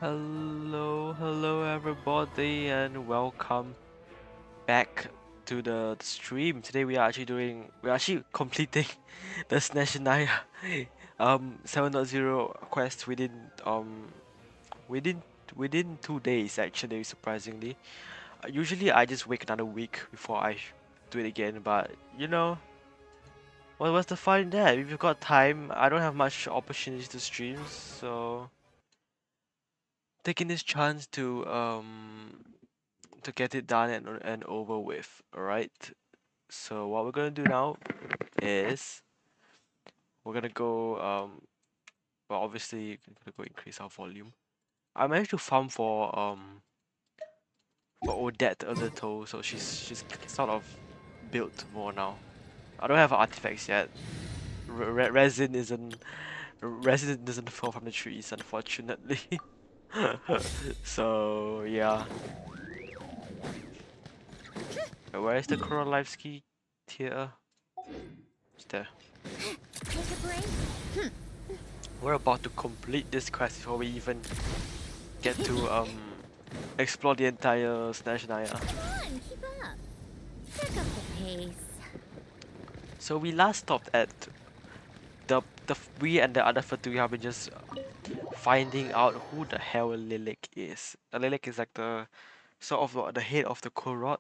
Hello everybody, and welcome back to the stream. Today we're actually completing the Snashionaya 7.0 quest within within 2 days actually, surprisingly. Usually I just wait another week before I do it again, but what's the fun in that? If you've got time, I don't have much opportunities to stream, so taking this chance to get it done and over with. Alright. So what we're gonna do now is we're gonna go well, obviously gonna go increase our volume. I managed to farm for Odette a little, so she's sort of built more now. I don't have artifacts yet. Resin doesn't fall from the trees, unfortunately. So yeah. Where is the Korolivsky tier? It's there. Take a break. We're about to complete this quest before we even get to explore the entire Snashionaya. Come on, keep up. Pick up the pace. So we last stopped at we and the other Fatui have been just finding out who the hell Lilik is. Lilik is like the sort of the head of the Korot.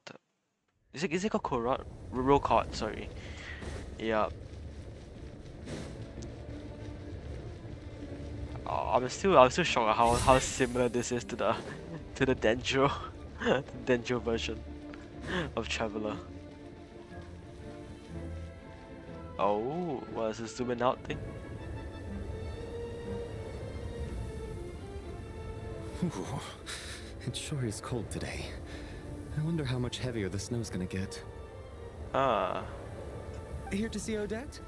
Is it called Korot? Rokot, sorry. Yeah. I'm still shocked at how similar this is to the Denjo Denjo version of Traveler. Oh, what is this zooming out thing? Ooh, it sure is cold today. I wonder how much heavier the snow's gonna get. Ah, Here to see Odette?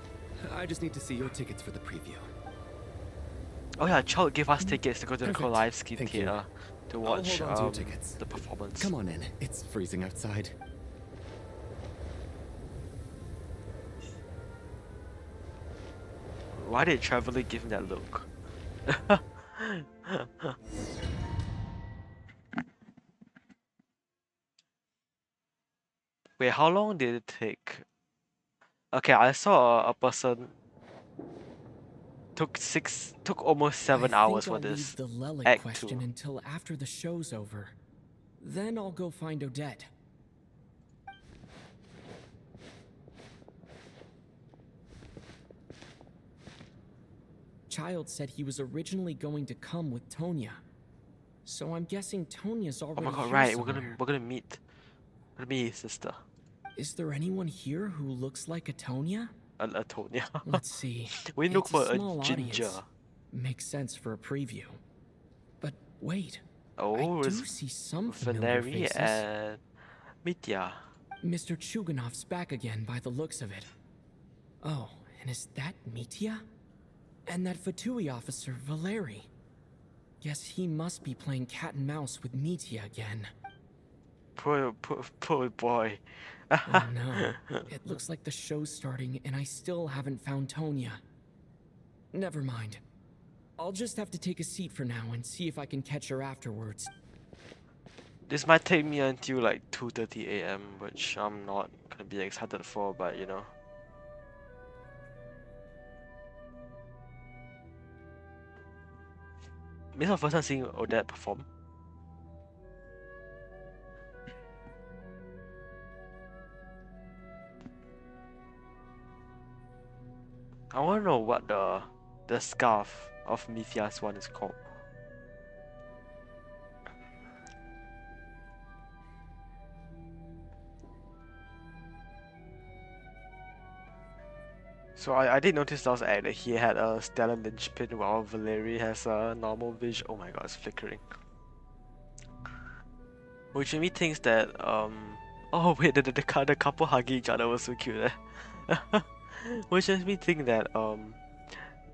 I just need to see your tickets for the preview. oh yeah, Child gave us tickets to go to the Perfect. Kolivsky Thank you. Theater to I'll watch hold on to your tickets. the performance. Come on in. It's freezing outside. Why did Traveler give him that look? Wait, how long did it take? Okay, I saw a person took almost 7 hours for I'll this leave the Lelic Act question 2. until after the show's over. Then I'll go find Odette. Child said he was originally going to come with Tonya. So I'm guessing Tonya's Oh already my god, here right, somewhere. we're gonna meet his sister, Is there anyone here who looks like a Tonya? Tonya. Let's see. We look It's for a a small ginger. audience. Makes sense for a preview. But wait, I Oh, do it's see some familiar Veneri faces. and Mitya. Mr. Chuganov's back again by the looks of it. Oh, and is that Mitya? And that Fatui officer, Valeri. Guess he must be playing cat and mouse with Mitya again. Poor boy. Oh no, it looks like the show's starting and I still haven't found Tonya. Never mind. I'll just have to take a seat for now and see if I can catch her afterwards. This might take me until like 2:30 a.m., which I'm not gonna be excited for, but you know. This is my first time seeing Odette perform. I wanna know what the scarf of Mithia's one is called. So I did notice last act that he had a stellar linchpin while Valeri has a normal vision. Oh my god, it's flickering. Which made me thinks that oh wait, the couple hugging each other was so cute. Which makes me think that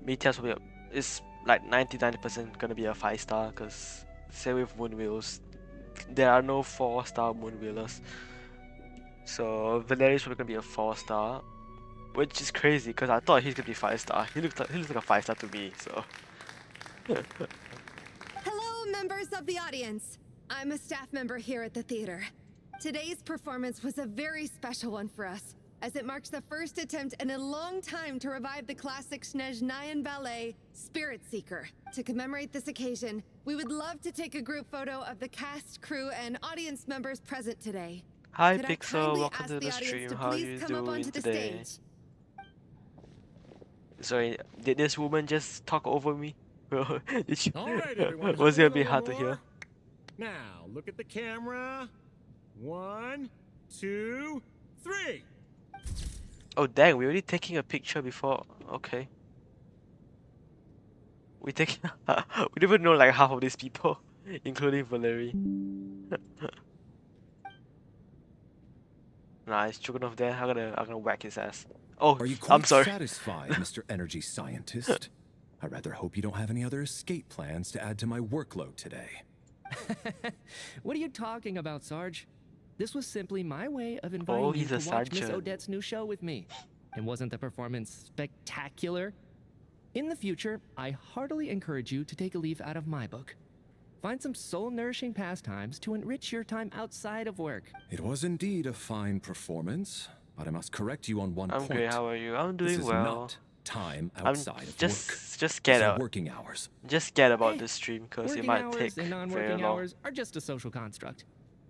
Meteor's will is like 99% gonna be a 5-star, because same with Moonwheels, there are no 4-star Moonwheelers. So Valeri's probably gonna be a 4-star, which is crazy because I thought he's gonna be 5-star. He looks like a 5-star to me. So Hello, members of the audience. I'm a staff member here at the theater. Today's performance was a very special one for us, as it marks the first attempt in a long time to revive the classic Snezhnayan ballet, Spirit Seeker. To commemorate this occasion, we would love to take a group photo of the cast, crew, and audience members present today. Hi Could I Pixel, kindly welcome ask to the the audience stream. to How are please you come up doing onto the today? stage? Sorry, did this woman just talk over me? Did she? All right, everyone. Was it a huddle bit in hard to more. hear? Now, look at the camera. 1, 2, 3. Oh dang, we're already taking a picture before. Okay. We take we don't even know like half of these people, including Valerie. Nice, Chuganov there. I'm gonna whack his ass. Oh, Are you I'm quite sorry. satisfied, Mr. Energy Scientist? I rather hope you don't have any other escape plans to add to my workload today. What are you talking about, Sarge? This was simply my way of inviting you he's to a watch Miss sergeant. Odette's new show with me. And wasn't the performance spectacular? In the future, I heartily encourage you to take a leaf out of my book. Find some soul-nourishing pastimes to enrich your time outside of work. It was indeed a fine performance, but I must correct you on one I'm point. great. How are you? I'm This doing is well. not time I'm outside of just work. just These scared are out. working hours. Just scared about Hey, this stream because it Working might hours take and very non-working long. hours are just a social construct.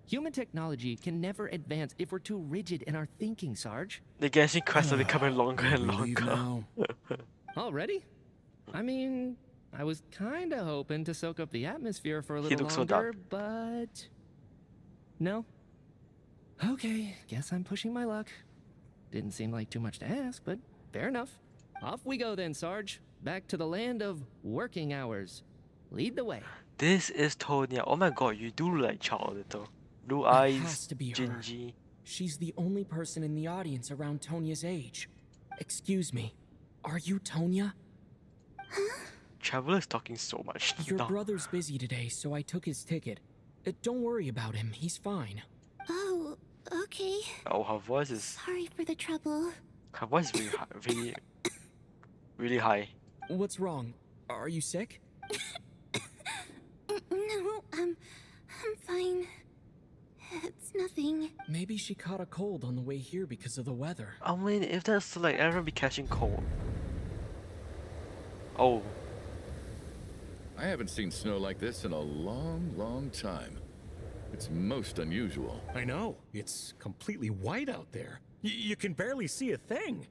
Human technology can never advance if we're too rigid in our thinking, Sarge. The Genshin quests are becoming longer and Will you leave longer. now? Already? I mean, I was kinda hoping to soak up the atmosphere for a little looks so longer, dark. but... No. Okay, guess I'm pushing my luck. Didn't seem like too much to ask, but fair enough. Off we go then, Sarge. Back to the land of working hours. Lead the way. This is Tonya. Oh my god, you do look like Child little. Blue That eyes, has to be her. Gingy. She's the only person in the audience around Tonya's age. Excuse me, are you Tonya? Traveler's talking so much. Your now. brother's busy today, so I took his ticket. Don't worry about him, he's fine. Oh, okay. Oh, her voice is Sorry for the trouble. really high, really high. What's wrong? Are you sick? No, I'm fine. It's nothing. Maybe she caught a cold on the way here because of the weather. I mean, if that's like everyone be catching cold. Oh, I haven't seen snow like this in a long, long time. It's most unusual. I know. It's completely white out there. You can barely see a thing.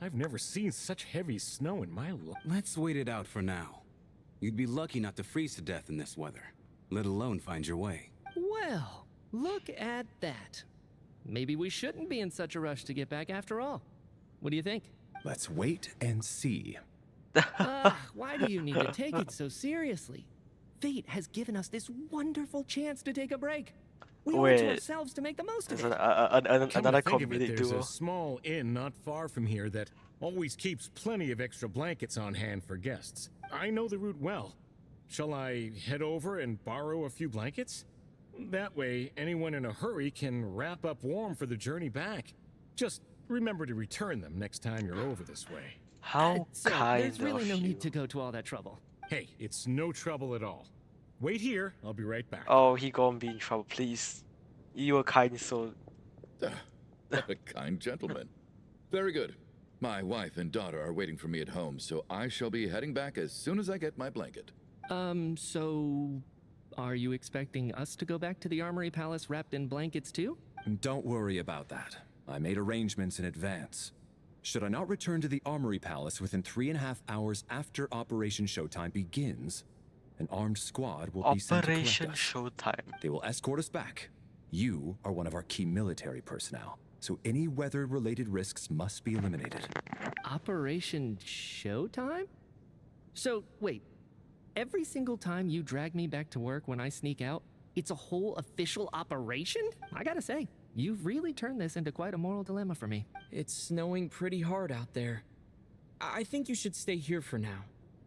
I've never seen such heavy snow in my life. Let's wait it out for now. You'd be lucky not to freeze to death in this weather, let alone find your way. Well, look at that. Maybe we shouldn't be in such a rush to get back after all. What do you think? Let's wait and see. Why do you need to take it so seriously? Fate has given us this wonderful chance to take a break. We owe it to Wait. ourselves to make the most of there's it. Come another to think of it, comedic there's duo. a small inn not far from here that always keeps plenty of extra blankets on hand for guests. I know the route well. Shall I head over and borrow a few blankets? That way, anyone in a hurry can wrap up warm for the journey back. Just remember to return them next time you're over this way. How So, kind there's really of no you. need to go to all that trouble. Hey, it's no trouble at all. Wait here, I'll be right back. Oh, he gonna be in trouble, please. You were kind, so What a kind gentleman. Very good. My wife and daughter are waiting for me at home, so I shall be heading back as soon as I get my blanket. So... Are you expecting us to go back to the Armory Palace wrapped in blankets too? Don't worry about that. I made arrangements in advance. Should I not return to the Armory Palace within 3.5 hours after Operation Showtime begins, an armed squad will be sent to collect Operation us. Showtime. They will escort us back. You are one of our key military personnel, so any weather-related risks must be eliminated. Operation Showtime? So, wait. Every single time you drag me back to work when I sneak out, it's a whole official operation? I gotta say, you've really turned this into quite a moral dilemma for me. It's snowing pretty hard out there. I think you should stay here for now.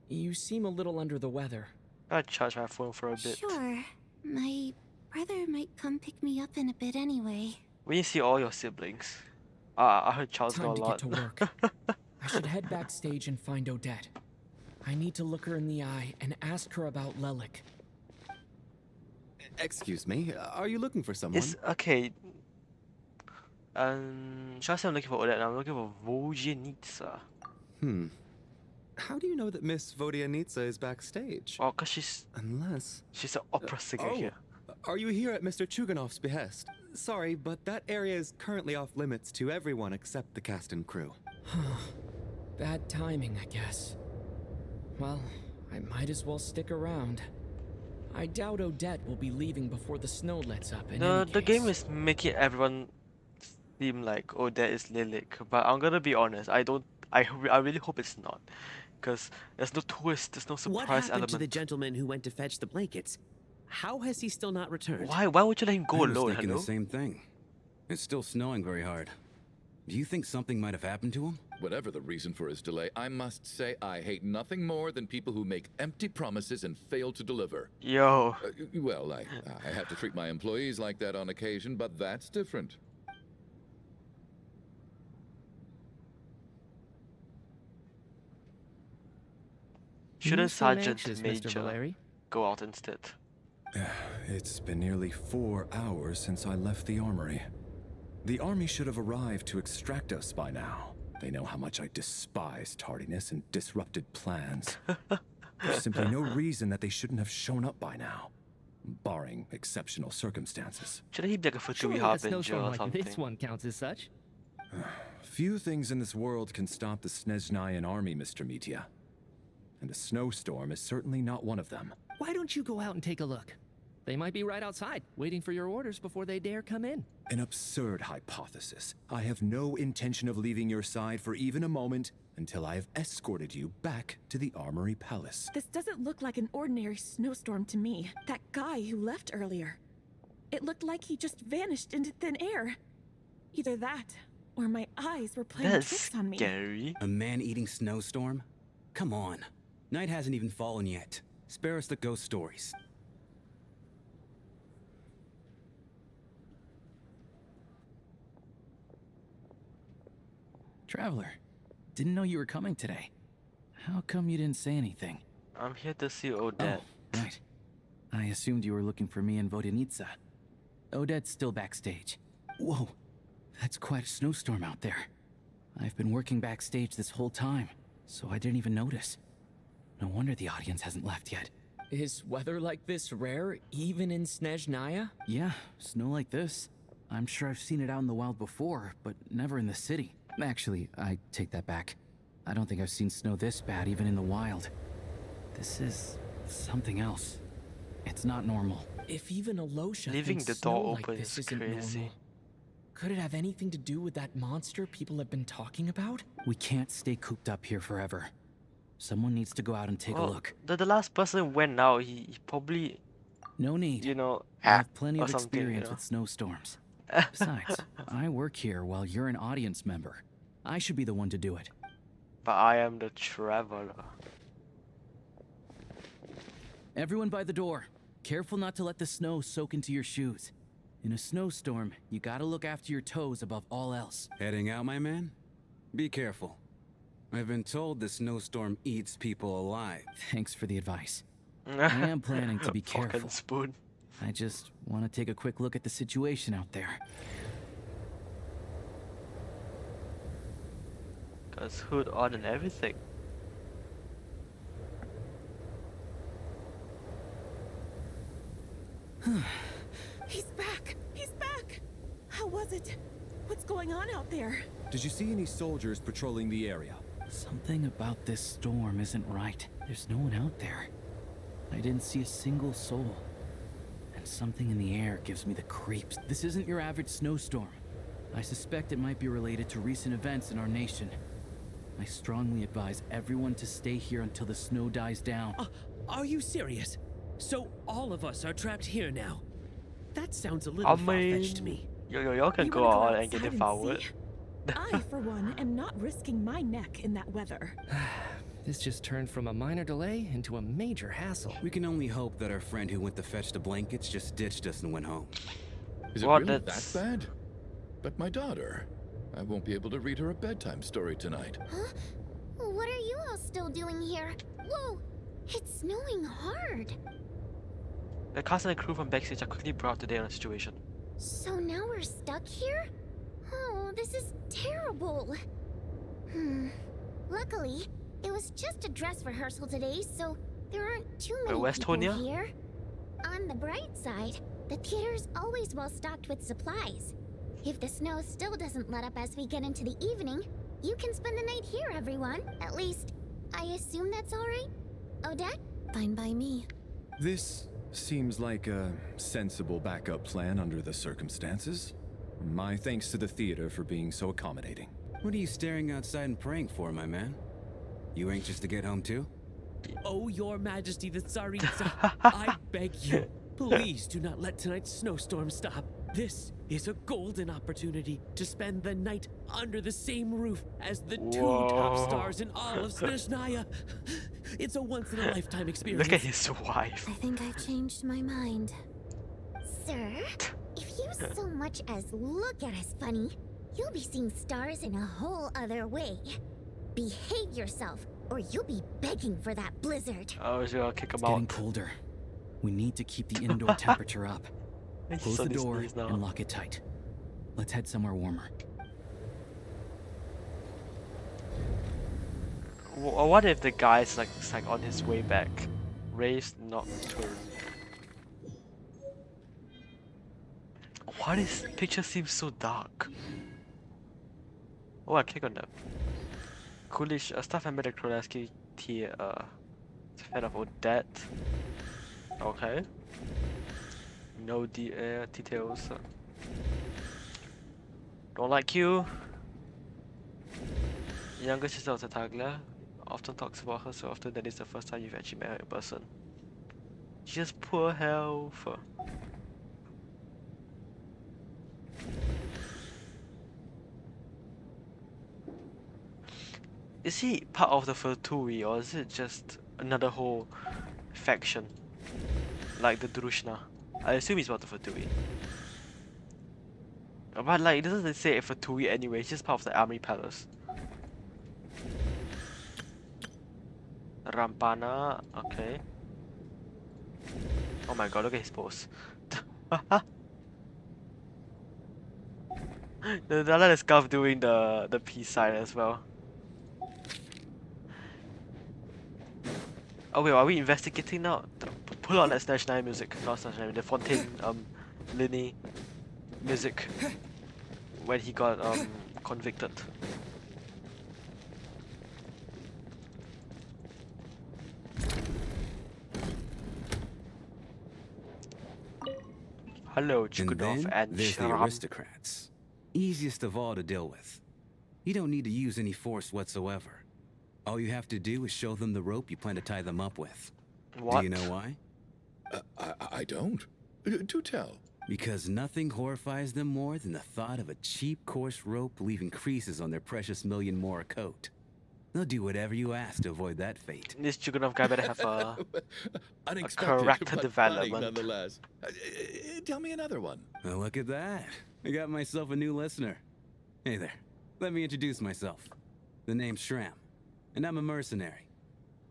You seem a little under the weather. I'll charge my phone for a bit. Sure. My brother might come pick me up in a bit anyway. When you see all your siblings. I heard Charles Time got a to get lot. to work. I should head backstage and find Odette. I need to look her in the eye and ask her about Lelik. Excuse me, are you looking for someone? It's okay. Should I say I'm looking for Odette? I'm looking for Vojianitsa. How do you know that Miss Vodianitsa is backstage? Oh, cause she's Unless... an opera singer Oh, here. are you here at Mr. Chuganov's behest? Sorry, but that area is currently off limits to everyone except the cast and crew. Bad timing, I guess. Well, I might as well stick around. I doubt Odette will be leaving before the snow lets up in any The game case. is making everyone seem like Odette is Lilik, but I'm gonna be honest. I don't. I really hope it's not, because there's no twist. There's no What surprise happened to the element. gentleman who went to fetch the blankets? How has he still not returned? Why? Why would you let him go I was alone? thinking Hello. the same thing. It's still snowing very hard. Do you think something might have happened to him? Whatever the reason for his delay, I must say I hate nothing more than people who make empty promises and fail to deliver. Yo. Well, I have to treat my employees like that on occasion, but that's different. Shouldn't You seem Sergeant anxious, Mr. Major Valeri. go out instead? It's been nearly 4 hours since I left the armory. The army should have arrived to extract us by now. They know how much I despise tardiness and disrupted plans. There's simply no reason that they shouldn't have shown up by now, barring exceptional circumstances. Shouldn't he be like a Fatui Surely a Harbinger snowstorm or like something? this one counts as such. Few things in this world can stop the Snezhnayan army, Mr. Mitya. And a snowstorm is certainly not one of them. Why don't you go out and take a look? They might be right outside, waiting for your orders before they dare come in. An absurd hypothesis. I have no intention of leaving your side for even a moment until I have escorted you back to the Armory Palace. This doesn't look like an ordinary snowstorm to me. That guy who left earlier. It looked like he just vanished into thin air. Either that, or my eyes were playing That's tricks on me. scary. A man-eating snowstorm? Come on. Night hasn't even fallen yet. Spare us the ghost stories. Traveler, didn't know you were coming today. How come you didn't say anything? I'm here to see Odette. Oh, right. I assumed you were looking for me and Vodyanitsa. Odette's still backstage. Whoa, that's quite a snowstorm out there. I've been working backstage this whole time, so I didn't even notice. No wonder the audience hasn't left yet. Is weather like this rare, even in Snezhnaya? Yeah, snow like this. I'm sure I've seen it out in the wild before, but never in the city. Actually, I take that back. I don't think I've seen snow this bad even in the wild. This is something else. It's not normal. If even Alosha Leaving thinks the snow door like open this is isn't crazy. normal, could it have anything to do with that monster people have been talking about? We can't stay cooped up here forever. Someone needs to go out and take a Well, look. the last person went out. He probably, No need. you know, I have plenty or of something, you experience know. with snowstorms. Besides, I work here while you're an audience member. I should be the one to do it. But I am the traveler. Everyone by the door. Careful not to let the snow soak into your shoes. In a snowstorm, you gotta look after your toes above all else. Heading out, my man? Be careful. I've been told the snowstorm eats people alive. Thanks for the advice. I am planning to be Fucking careful. spoon. I just want to take a quick look at the situation out there. Got his hood on and everything. He's back! He's back! How was it? What's going on out there? Did you see any soldiers patrolling the area? Something about this storm isn't right. There's no one out there. I didn't see a single soul. And something in the air gives me the creeps. This isn't your average snowstorm. I suspect it might be related to recent events in our nation. I strongly advise everyone to stay here until the snow dies down. Are you serious? So all of us are trapped here now? That sounds a I little far-fetched to mean, me. y'all can You go wanna out and get outside it forward. see? I, for one, am not risking my neck in that weather. This just turned from a minor delay into a major hassle. We can only hope that our friend who went to fetch the blankets just ditched us and went home. Is it Well, really that that's- bad? But my daughter, I won't be able to read her a bedtime story tonight. Huh? What are you all still doing here? Whoa! It's snowing hard. The cast and the crew from backstage are quickly brought to date on the situation. So now we're stuck here? Oh, this is terrible. Luckily, it was just a dress rehearsal today, so there aren't too many where's people Tonya? here. On the bright side, the theater's always well stocked with supplies. If the snow still doesn't let up as we get into the evening, you can spend the night here, everyone. At least, I assume that's alright? Odette? Fine by me. This seems like a sensible backup plan under the circumstances. My thanks to the theater for being so accommodating. What are you staring outside and praying for, my man? You anxious to get home too? Oh, Your Majesty the Tsaritsa, I beg you, please do not let tonight's snowstorm stop. This is a golden opportunity to spend the night under the same roof as the two top stars in all of Snezhnaya. It's a once-in-a-lifetime experience. Look at his wife. I think I've changed my mind. Sir, if you so much as look at us funny, you'll be seeing stars in a whole other way. Behave yourself, or you'll be begging for that blizzard. Oh, she's gonna kick him It's getting out. colder. We need to keep the indoor temperature up. He's Close on the his door knees now. and lock it tight. Let's head somewhere warmer. What if the guy's like on his way back? Raise nocturne. Why this picture seems so dark? Oh, I click on that. Coolish, a staff member of the Krolaski tier, fan of Odette. Okay. No details. Don't like you. Younger sister of Tataglia often talks about her so often that it's the first time you've actually met her in person. Just poor health. Is he part of the Fatui or is it just another whole faction? Like the Drushna? I assume he's part of the Fatui. But like, it doesn't say Fatui anyway, it's just part of the army palace. Rampana, okay. Oh my god, look at his pose. I like the scarf doing the peace sign as well. Oh wait, are we investigating now? Pull out that Snezhnaya music, not Snezhnaya, the Fontaine Linny music when he got convicted. Hello, And Chukunov then and there's the Shram. aristocrats. Easiest of all to deal with. You don't need to use any force whatsoever. All you have to do is show them the rope you plan to tie them up with. What? Do you know why? I don't. Do tell. Because nothing horrifies them more than the thought of a cheap, coarse rope leaving creases on their precious million Mora coat. They'll do whatever you ask to avoid that fate. This Chukunov guy better have a Unexpected, character but development. funny nonetheless. Tell me another one. Well, look at that. I got myself a new listener. Hey there. Let me introduce myself. The name's Shram, and I'm a mercenary.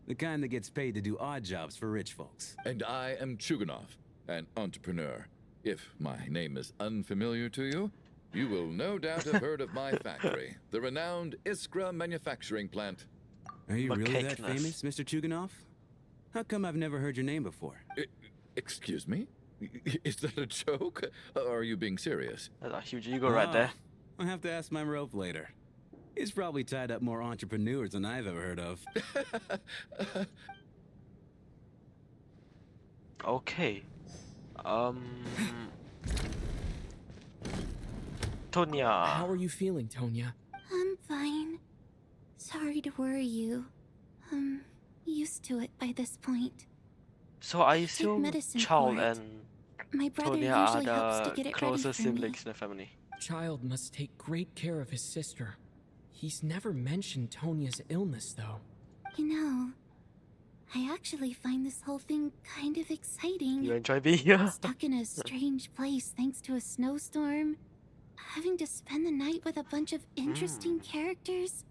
The kind that gets paid to do odd jobs for rich folks. And I am Chuganov, an entrepreneur. If my name is unfamiliar to you, you will no doubt have heard of my factory, the renowned Iskra manufacturing plant. Are you really that Macakeness. famous, Mr. Chuganov? How come I've never heard your name before? Excuse me? Is that a joke? Or are you being serious? That's a huge ego right there. I'll have to ask my rope later. He's probably tied up more entrepreneurs than I've ever heard of. Okay. Tonya. How are you feeling, Tonya? I'm fine. Sorry to worry you. I'm used to it by this point. So I Take assume medicine Child for it. and My brother Tonya are usually helps to the get it ready closest for me. siblings in the family. Child must take great care of his sister. He's never mentioned Tonya's illness, though. You know, I actually find this whole thing kind of exciting. You enjoy being here? Stuck in a strange place thanks to a snowstorm. Having to spend the night with a bunch of interesting characters.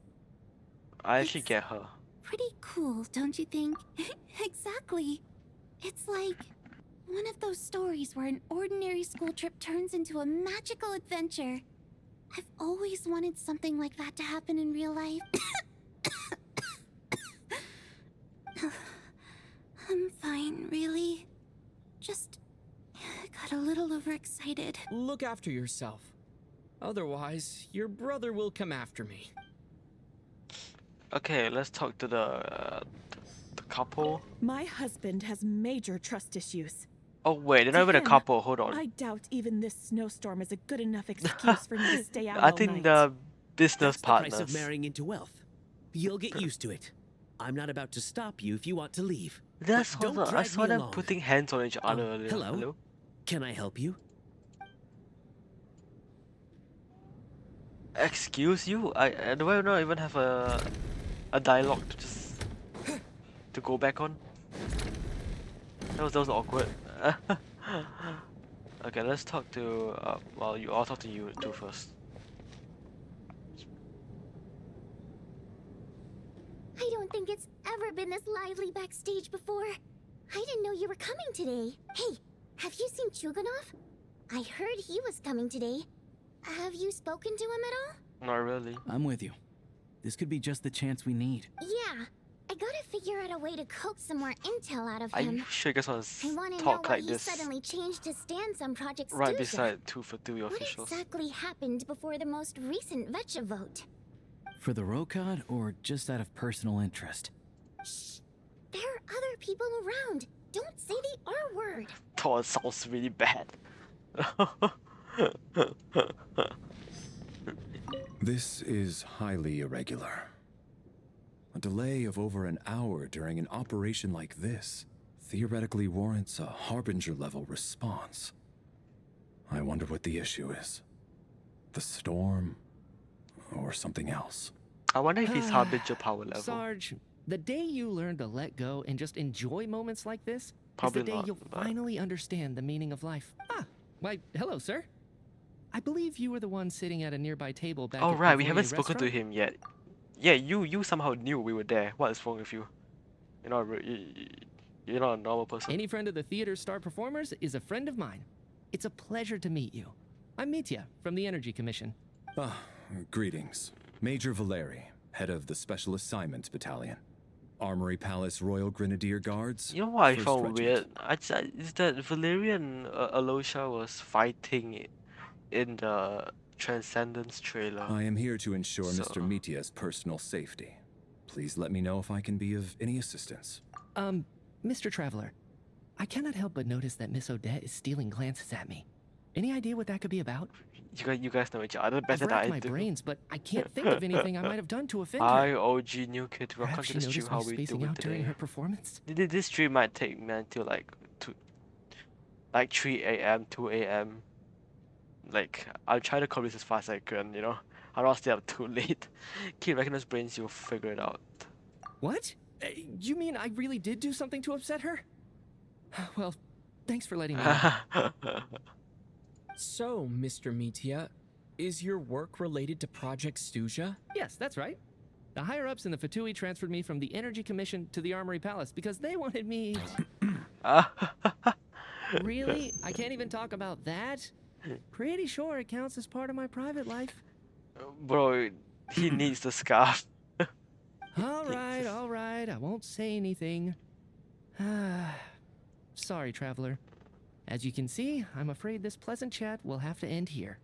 I actually It's get her. Pretty cool, don't you think? Exactly. It's like One of those stories where an ordinary school trip turns into a magical adventure. I've always wanted something like that to happen in real life. I'm fine, really. Just got a little overexcited. Look after yourself. Otherwise, your brother will come after me. Okay, let's talk to the couple. My husband has major trust issues. Oh wait, they're To not even a him, couple. Hold on. I doubt even this snowstorm is a good enough excuse for me to stay out I all think night. the business That's the price partners. of marrying into wealth. You'll get used to it. I'm not about to stop you if you want to leave. That's But don't hold on, I drag saw me them along. putting hands on each other earlier. Hello? Can I help you? Excuse you? I do I not even have a dialogue to just to go back on? That was awkward. Okay, let's talk to well, I'll talk to you two first. I don't think it's ever been this lively backstage before. I didn't know you were coming today. Hey, have you seen Chuganov? I heard he was coming today. Have you spoken to him at all? Not really. I'm with you. This could be just the chance we need. Yeah, I gotta figure out a way to coax some more intel out of Are him. you sure you guys want I to wanna know talk why like he this suddenly changed his stance on Project right Stuja. beside two for two What officials? exactly happened before the most recent Vecha vote? For the Rokad or just out of personal interest? Shh! There are other people around. Don't say the R word. Oh, it sounds really bad. This is highly irregular. A delay of over an hour during an operation like this theoretically warrants a Harbinger-level response. I wonder what the issue is. The storm, or something else. I wonder if he's Harbinger power level. Sarge, the day you learn to let go and just enjoy moments like this Probably is the day not, you'll but- finally understand the meaning of life. Ah, why, hello, sir. I believe you were the one sitting at a nearby table back Oh at right, we Avoyer haven't spoken to restaurant? him yet. Yeah, you somehow knew we were there. What is wrong with you? You're not you're not a normal person. Any friend of the theater's star performers is a friend of mine. It's a pleasure to meet you. I'm Mitya from the Energy Commission. Ah, greetings. Major Valeri, head of the Special Assignments Battalion. Armory Palace Royal Grenadier Guards. You know what I 1st found Regiment. weird? Is that Valerian Alosha was fighting in the Transcendence trailer. I am here to ensure So- Mr. Mitya's personal safety. Please let me know if I can be of any assistance. Mr. Traveler, I cannot help but notice that Miss Odette is stealing glances at me. Any idea what that could be about? You guys know each other I've better than racked I my do. brains, but I can't think of anything I might have done to offend her. Hi, OG new kid. Welcome Perhaps to she the stream. noticed How me we spacing doing out during today? her performance. This stream might take me until like 3 a.m., 2 a.m. Like, I'll try to cover this as fast as I can, you know? I'll not stay up too late. Keep recognize brains, you'll figure it out. What? You mean I really did do something to upset her? Well, thanks for letting me know. So, Mr. Mitya, is your work related to Project Stuja? Yes, that's right. The higher-ups in the Fatui transferred me from the Energy Commission to the Armory Palace because they wanted me... Really? I can't even talk about that? Pretty sure it counts as part of my private life. Bro, he needs the scarf. All right, I won't say anything. Sorry, Traveler. As you can see, I'm afraid this pleasant chat will have to end here.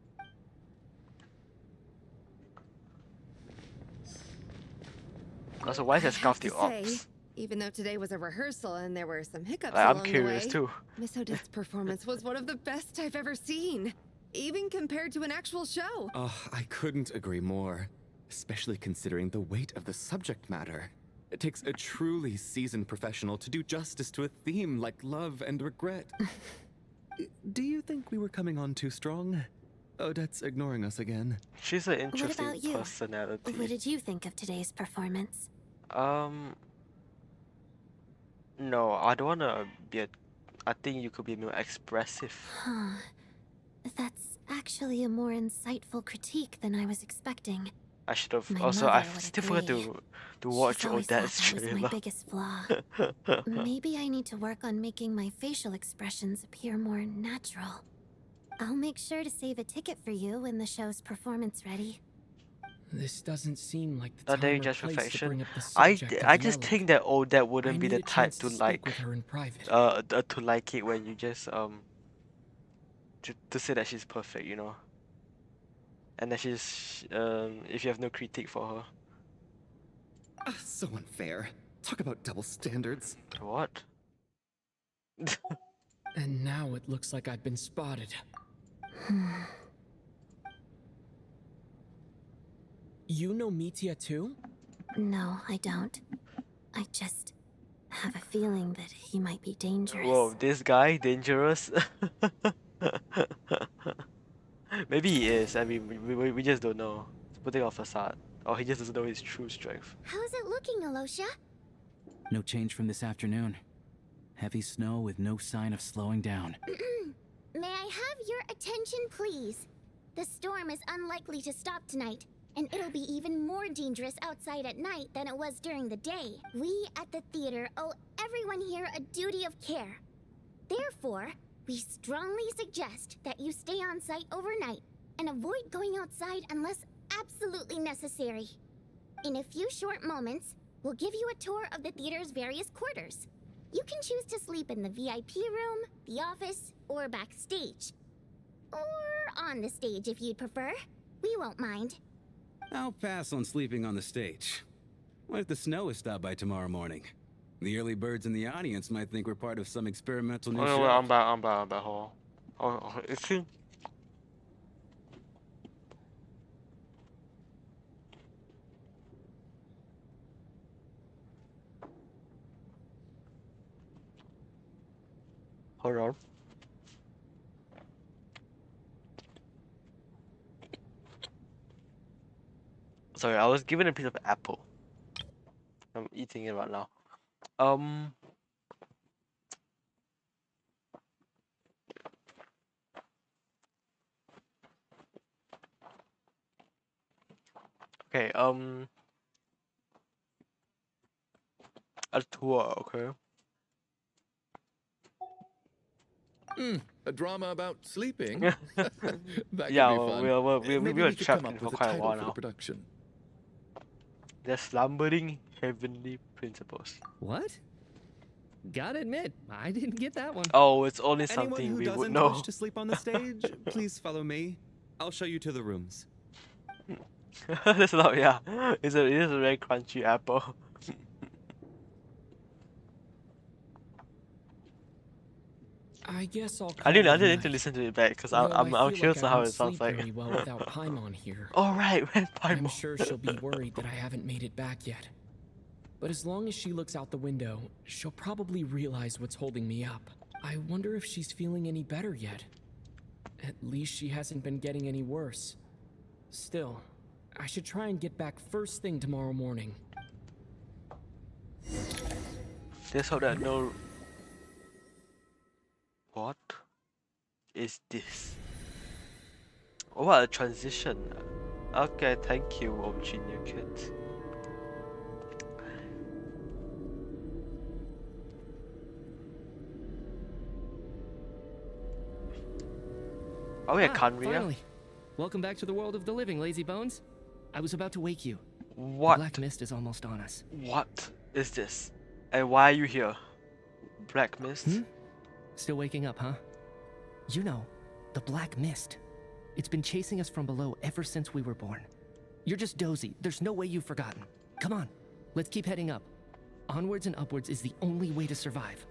Also, why is that I scarf have the to say, ops? even though today was a rehearsal and there were some hiccups I'm along curious the way, too. Miss Odette's performance was one of the best I've ever seen, even compared to an actual show. Oh, I couldn't agree more, especially considering the weight of the subject matter. It takes a truly seasoned professional to do justice to a theme like love and regret. Do you think we were coming on too strong? Odette's ignoring us again. She's an What interesting about you? personality. What did you think of today's performance? No, I don't wanna be I think you could be more expressive. Huh. That's actually a more insightful critique than I was expecting. I should have My also. I mother would still forgot agree. to watch She's always thought Odette's that was my trailer. biggest flaw. Maybe I need to work on making my facial expressions appear more natural. I'll make sure to save a ticket for you when the show's performance ready. This doesn't seem like the Not time dating or just place to perfection. bring up the I subject I of just Lelik. think that Odette I wouldn't be need the a type chance to to speak like with her in private. to like it when you just to say that she's perfect, you know, and that she's if you have no critique for her. So unfair. Talk about double standards. What? And now it looks like I've been spotted. You know Mitya too? No, I don't. I just have a feeling that he might be dangerous. Whoa, this guy dangerous? Maybe he is. I mean, we just don't know. He's putting on facade, or he just doesn't know his true strength. How's it looking, Alosha? No change from this afternoon. Heavy snow with no sign of slowing down. May I have your attention, please? The storm is unlikely to stop tonight, and it'll be even more dangerous outside at night than it was during the day. We at the theater owe everyone here a duty of care. Therefore, we strongly suggest that you stay on site overnight and avoid going outside unless absolutely necessary. In a few short moments, we'll give you a tour of the theater's various quarters. You can choose to sleep in the VIP room, the office, or backstage. Or on the stage if you'd prefer. We won't mind. I'll pass on sleeping on the stage. What if the snow is stopped by tomorrow morning? The early birds in the audience might think we're part of some experimental new Oh, show. wait, I'm back. Hold on. Oh, is he? Hold on. Sorry, I was given a piece of apple. I'm eating it right now. Okay, a tour, okay. A drama about sleeping? That Yeah, could be well, fun. we Maybe were we could come trapped up in for with a quite a title while for the now. production. The slumbering heavenly principles. What? Gotta admit, I didn't get that one. Oh, it's only Anyone something who we would doesn't know. wish to sleep on the stage, please follow me. I'll show you to the rooms. That's not, yeah. It is a very crunchy apple. I guess I'll I call didn't it a need to night. listen to it back because Though I'm I feel curious like to I how won't it sounds sleep like. very well without Paimon here. All right, when I'm Paimon. sure she'll be worried that I haven't made it back yet. But as long as she looks out the window, she'll probably realize what's holding me up. I wonder if she's feeling any better yet. At least she hasn't been getting any worse. Still, I should try and get back first thing tomorrow morning. Let's hope that no. What is this? Oh, what a transition. Okay, thank you, Junior Kid. Are we at Kanria? Finally. Welcome back to the world of the living, lazy bones. I was about to wake you. What? The black mist is almost on us. What is this? And why are you here? Black Mist? Still waking up, huh? You know, the black mist. It's been chasing us from below ever since we were born. You're just dozy. There's no way you've forgotten. Come on, let's keep heading up. Onwards and upwards is the only way to survive.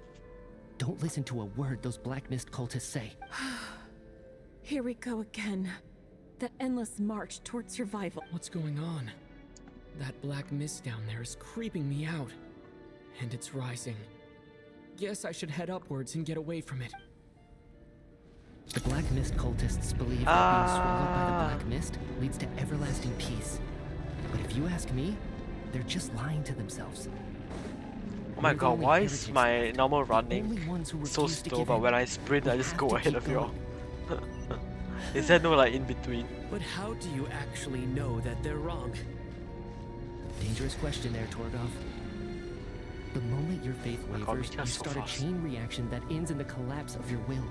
Don't listen to a word those black mist cultists say. Here we go again. The endless march toward survival. What's going on? That black mist down there is creeping me out. And it's rising. Guess I should head upwards and get away from it. The black mist cultists believe that being swallowed by the black mist leads to everlasting peace. But if you ask me, they're just lying to themselves. Oh my We're the god, only why is heretics my left. normal The running only ones who so refuse to slow, give but in. when I sprint I We just have go to ahead keep of y'all? going. Is there no like in between? But how do you actually know that they're wrong? Dangerous question there, Torgov. The moment your faith God, wavers, Mitya's you so start a fast. chain reaction that ends in the collapse of your will.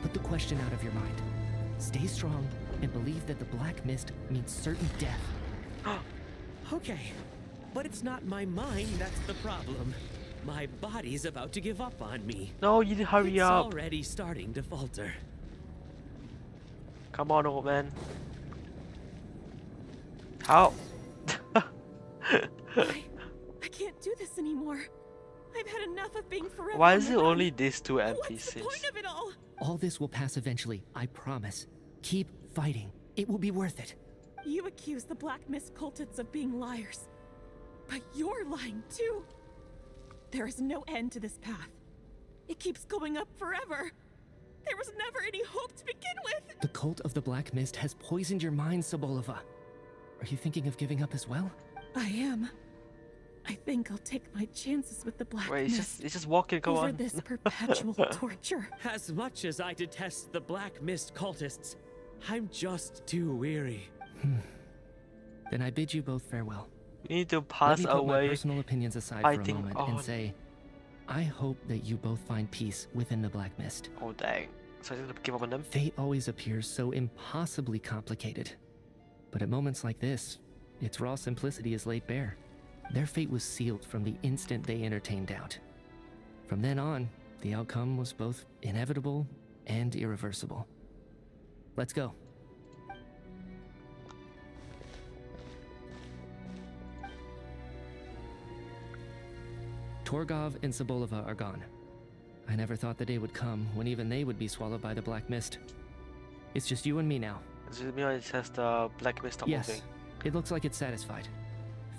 Put the question out of your mind. Stay strong and believe that the black mist means certain death. Okay, but it's not my mind that's the problem. My body's about to give up on me. No, you need to hurry It's up. already starting to falter. Come on, old man. How? I can't do this anymore. I've had enough of being forever. Why on is the it run. only these two What's NPCs? the point of it all? All this will pass eventually, I promise. Keep fighting. It will be worth it. You accuse the Black Mist cultists of being liars. But you're lying too. There is no end to this path. It keeps going up forever. There was never any hope to begin with. The cult of the Black Mist has poisoned your mind, Sobolova. Are you thinking of giving up as well? I am. I think I'll take my chances with the Black Wait, Mist it's just walking. Come over on. this perpetual torture. As much as I detest the Black Mist cultists, I'm just too weary. Then I bid you both farewell. You need to Let pass me put my away. personal opinions aside I for a think- moment oh. and say, I hope that you both find peace within the Black Mist. Oh dang! So I just gonna give up on them. Fate always appears so impossibly complicated. But at moments like this, its raw simplicity is laid bare. Their fate was sealed from the instant they entertained doubt. From then on, the outcome was both inevitable and irreversible. Let's go. Torgov and Sobolova are gone. I never thought the day would come when even they would be swallowed by the Black Mist. It's just you and me now. Does it mean it says the black mist stop Yes, moving? it looks like it's satisfied.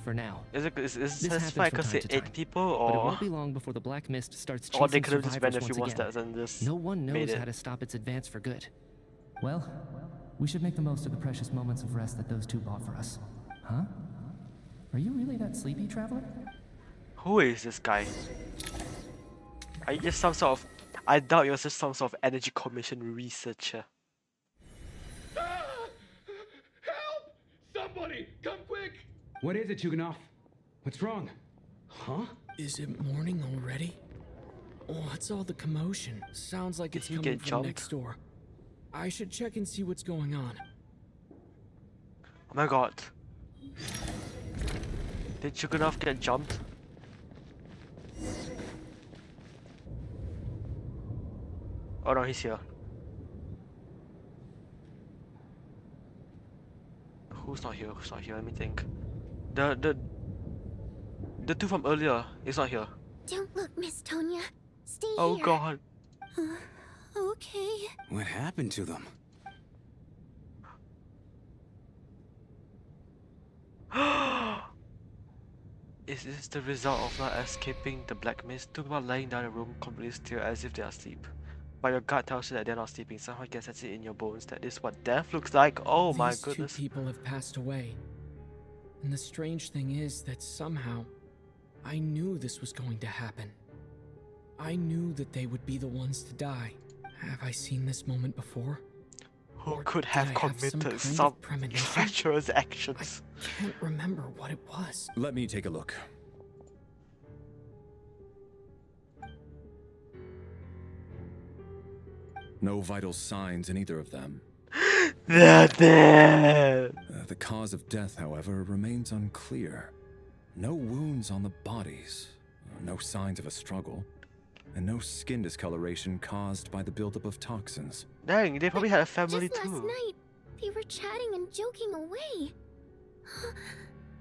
For now. Is it This happens satisfied from because time it to ate time, people, But it or won't be long before the Black Mist starts or they chasing could have just banned survivors a few once monsters again. and just No one made knows it. how to stop its advance for good. Well, we should make the most of the precious moments of rest that those two bought for us. Huh? Are you really that sleepy, traveler? Who is this guy? Are you just some sort of? I doubt you're just some sort of energy commission researcher. Help! Somebody, come quick! What is it, Chuganov? What's wrong? Huh? Is it morning already? What's all the commotion? Sounds like it's he coming get from jumped? next door. I should check and see what's going on. Oh my god! Did Chuganov get jumped? Oh no, he's here. Who's not here? Who's not here? Let me think. The two from earlier is not here. Don't look, Miss Tonya. Stay Oh here. god. Okay. What happened to them? Is this the result of not escaping the black mist? Talk about lying down in a room completely still as if they are asleep. But your gut tells you that they're not sleeping. Somehow gets it in your bones that this is what death looks like. Oh my These goodness. two people have passed away. And the strange thing is that somehow, I knew this was going to happen. I knew that they would be the ones to die. Have I seen this moment before? Who Or could did have I have some committed kind some of premonition? treacherous actions? Can't remember what it was. Let me take a look. No vital signs in either of them. They're dead! The cause of death, however, remains unclear. No wounds on the bodies, no signs of a struggle, and no skin discoloration caused by the buildup of toxins. Dang, they probably had a family Just last too. night, they were chatting and joking away.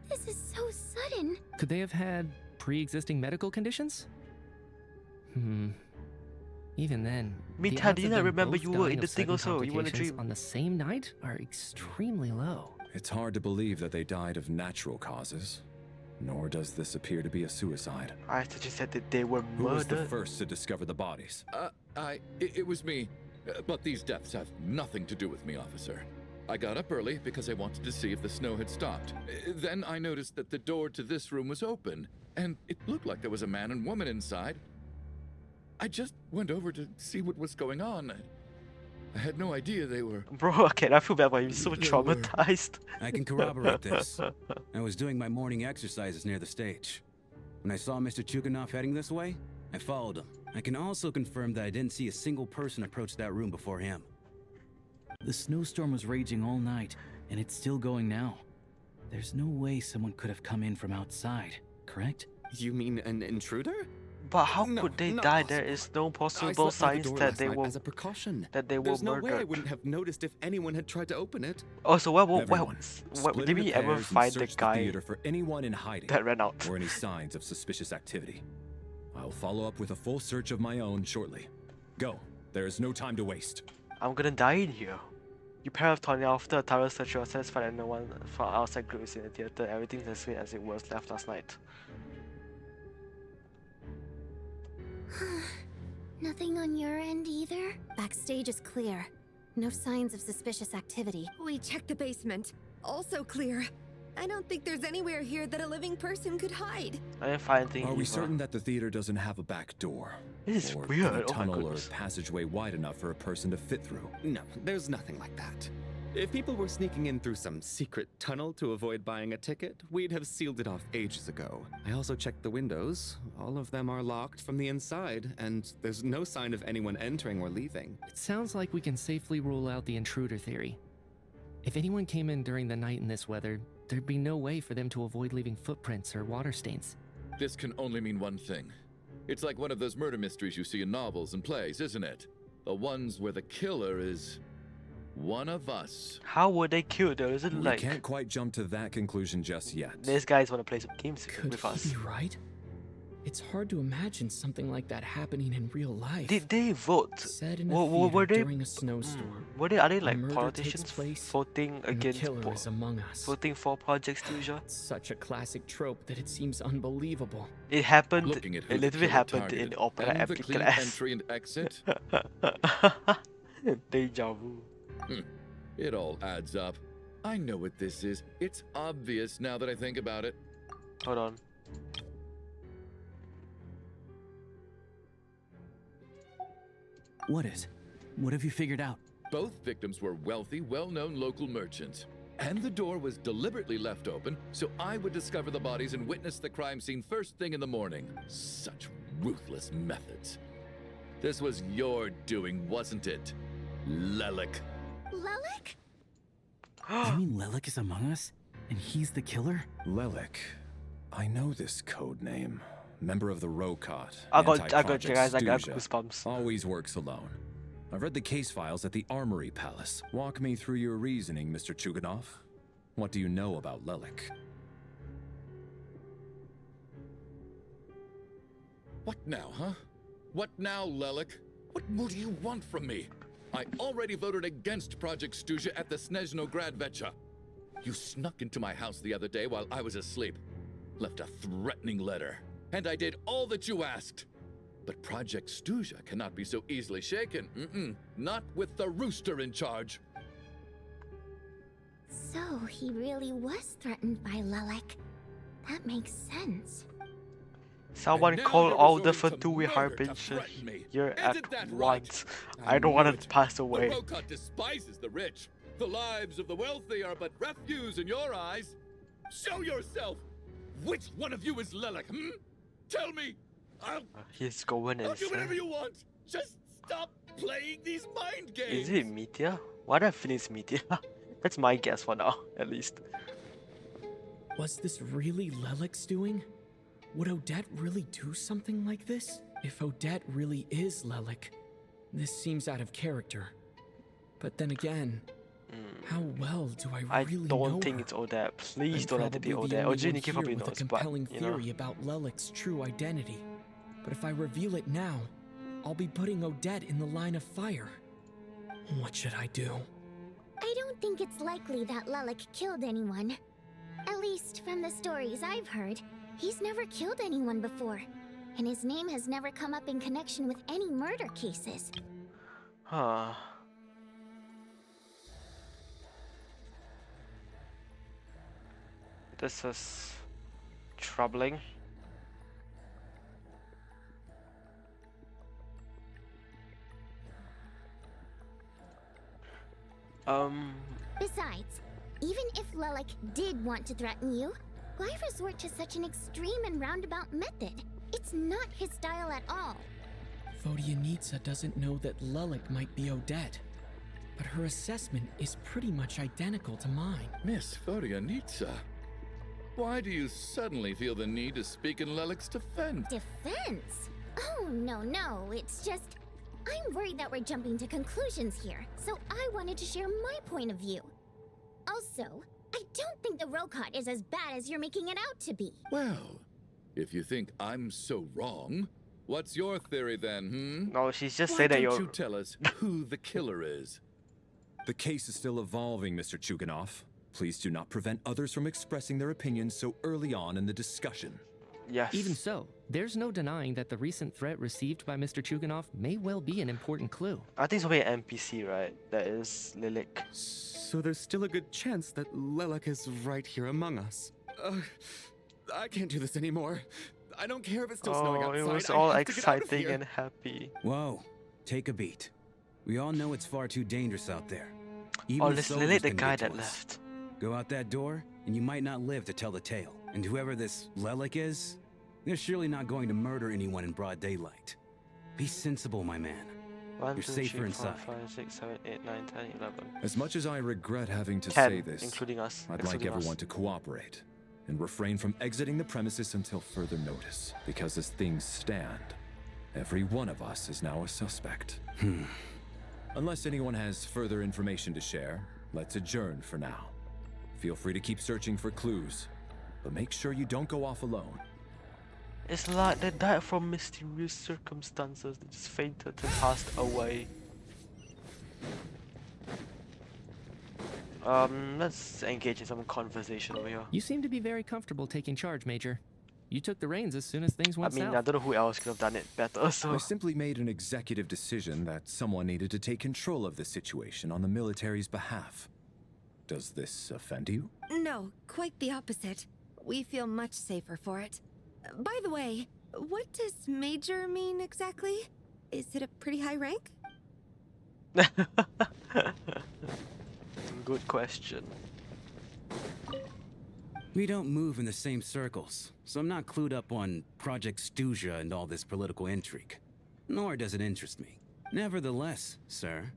This is so sudden. Could they have had pre-existing medical conditions? Even then, the Mita, odds do you of not them remember both you were dying in the of thing sudden also? You were in a complications dream. on the same night are extremely low. It's hard to believe that they died of natural causes, nor does this appear to be a suicide. I thought you said that they were Who was the murdered. first to discover the bodies? It was me. But these deaths have nothing to do with me, officer. I got up early because I wanted to see if the snow had stopped. Then I noticed that the door to this room was open, and it looked like there was a man and woman inside. I just went over to see what was going on. I had no idea they were. Bro, okay, I feel bad about you. So They were. traumatized. I can corroborate this. I was doing my morning exercises near the stage. When I saw Mr. Chuganov heading this way, I followed him. I can also confirm that I didn't see a single person approach that room before him. The snowstorm was raging all night, and it's still going now. There's no way someone could have come in from outside, correct? You mean an intruder? But how No, could they not die? possible. There is no I possible slept by the signs door that last they night were as a precaution. There's no way I murdered. wouldn't have noticed if anyone had tried to open it. Oh, so Everyone, split did into we ever pairs and find the search guy theater for anyone in hiding that ran out? or any signs of suspicious activity. I'll follow up with a full search of my own shortly. Go. There is no time to waste. I'm gonna die in here. You pair of Tony after a thorough search, you are satisfied that no one from outside group is in the theater. Everything's as sweet as it was left last night. Nothing on your end either? Backstage is clear. No signs of suspicious activity. We checked the basement. Also clear. I don't think there's anywhere here that a living person could hide. I didn't find anything Are we either. certain that the theater doesn't have a back door? This is or weird, a oh my tunnel or goodness. passageway wide enough for a person to fit through? No, there's nothing like that. If people were sneaking in through some secret tunnel to avoid buying a ticket, we'd have sealed it off ages ago. I also checked the windows. All of them are locked from the inside, and there's no sign of anyone entering or leaving. It sounds like we can safely rule out the intruder theory. If anyone came in during the night in this weather, there'd be no way for them to avoid leaving footprints or water stains. This can only mean one thing. It's like one of those murder mysteries you see in novels and plays, isn't it? The ones where the killer is one of us. How would they kill though? Is it We like can't quite jump to that conclusion just yet. these guys want to play some games Could with us? he be right? It's hard to imagine something like that happening in real life. Did they vote? Said in a Were theater they during a snowstorm. Are they A like murder politicians takes place, voting and the against killer is among us. voting for Project Stuja? It's such a classic trope that it seems unbelievable. It happened. Looking at who It the literally killer happened targeted in opera and the empty clean class. entry and exit. Deja vu. It all adds up. I know what this is. It's obvious now that I think about it. Hold on. What is? What have you figured out? Both victims were wealthy, well-known local merchants. And the door was deliberately left open so I would discover the bodies and witness the crime scene first thing in the morning. Such ruthless methods. This was your doing, wasn't it, Lelik? Lelik? You mean Lelik is among us? And he's the killer? Lelik. I know this code name. Member of the Rokot. I got you anti-Project guys, I got Stuja. goosebumps. Always works alone. I've read the case files at the Armory Palace. Walk me through your reasoning, Mr. Chuganov. What do you know about Lelik? What now, huh? What now, Lelik? What more do you want from me? I already voted against Project Stuja at the Snezhno Gradvecha. You snuck into my house the other day while I was asleep. Left a threatening letter. And I did all that you asked. But Project Stuja cannot be so easily shaken. Not with the rooster in charge. So he really was threatened by Lelik. That makes sense. Someone And now call you're all the resorting to Fatui murder to Harbinger threaten me. here Isn't at that right? once. I I don't knew want it. to pass The away. Rokot despises the rich. The lives of the wealthy are but refuse in your eyes. Show yourself! Which one of you is Lelik, Tell me! He's going I'll do whatever insane. you want! Just stop playing these mind games! Is it Meteor? Why do I feel it's Meteor? That's my guess for now, at least. Was this really Lelik's doing? Would Odette really do something like this? If Odette really is Lelik, this seems out of character. But then again, how well do I really know don't think her? it's Odette. Please I'm don't let it be probably the Odette. only Or one Nikki here probably with knows, a but compelling you know. theory about Lelik's true identity. But if I reveal it now, I'll be putting Odette in the line of fire. What should I do? I don't think it's likely that Lelik killed anyone. At least from the stories I've heard, he's never killed anyone before. And his name has never come up in connection with any murder cases. Huh. This is troubling. Besides, even if Lelik did want to threaten you, why resort to such an extreme and roundabout method? It's not his style at all. Vodyanitsa doesn't know that Lelik might be Odette, but her assessment is pretty much identical to mine. Miss Vodyanitsa, why do you suddenly feel the need to speak in Lelik's defense? Defense? Oh, no, it's just... I'm worried that we're jumping to conclusions here, so I wanted to share my point of view. Also, I don't think the Rokot is as bad as you're making it out to be. Well, if you think I'm so wrong, what's your theory then, No, she's just Why saying that don't you're... you tell us who the killer is? The case is still evolving, Mr. Chuganov. Please do not prevent others from expressing their opinions so early on in the discussion. Yes. Even so, there's no denying that the recent threat received by Mr. Chuganov may well be an important clue. I think it's only an NPC, right? That is Lilik. So there's still a good chance that Lelik is right here among us. I can't do this anymore. I don't care if it's still snowing outside. It was I all have to get out of exciting here. and happy. Whoa, take a beat. We all know it's far too dangerous out there. Even Oh, the this soldiers Lilik, the can guy get to that us. left. Go out that door, and you might not live to tell the tale. And whoever this Lelik is, they're surely not going to murder anyone in broad daylight. Be sensible, my man. 1, You're 2, safer 3, 4, inside. 5, 6, 7, 8, 9, 10, 11. As much as I regret having to 10, say this, including us. I'd like excluding everyone us. to cooperate and refrain from exiting the premises until further notice. Because as things stand, every one of us is now a suspect. Unless anyone has further information to share, let's adjourn for now. Feel free to keep searching for clues, but make sure you don't go off alone. It's like they died from mysterious circumstances. They just fainted and passed away. Let's engage in some conversation over here. You seem to be very comfortable taking charge, Major. You took the reins as soon as things I went mean, south. I don't know who else could have done it better, so... I simply made an executive decision that someone needed to take control of the situation on the military's behalf. Does this offend you? No, quite the opposite. We feel much safer for it. By the way, what does Major mean exactly? Is it a pretty high rank? Good question. We don't move in the same circles, so I'm not clued up on Project Stuja and all this political intrigue. Nor does it interest me. Nevertheless, sir,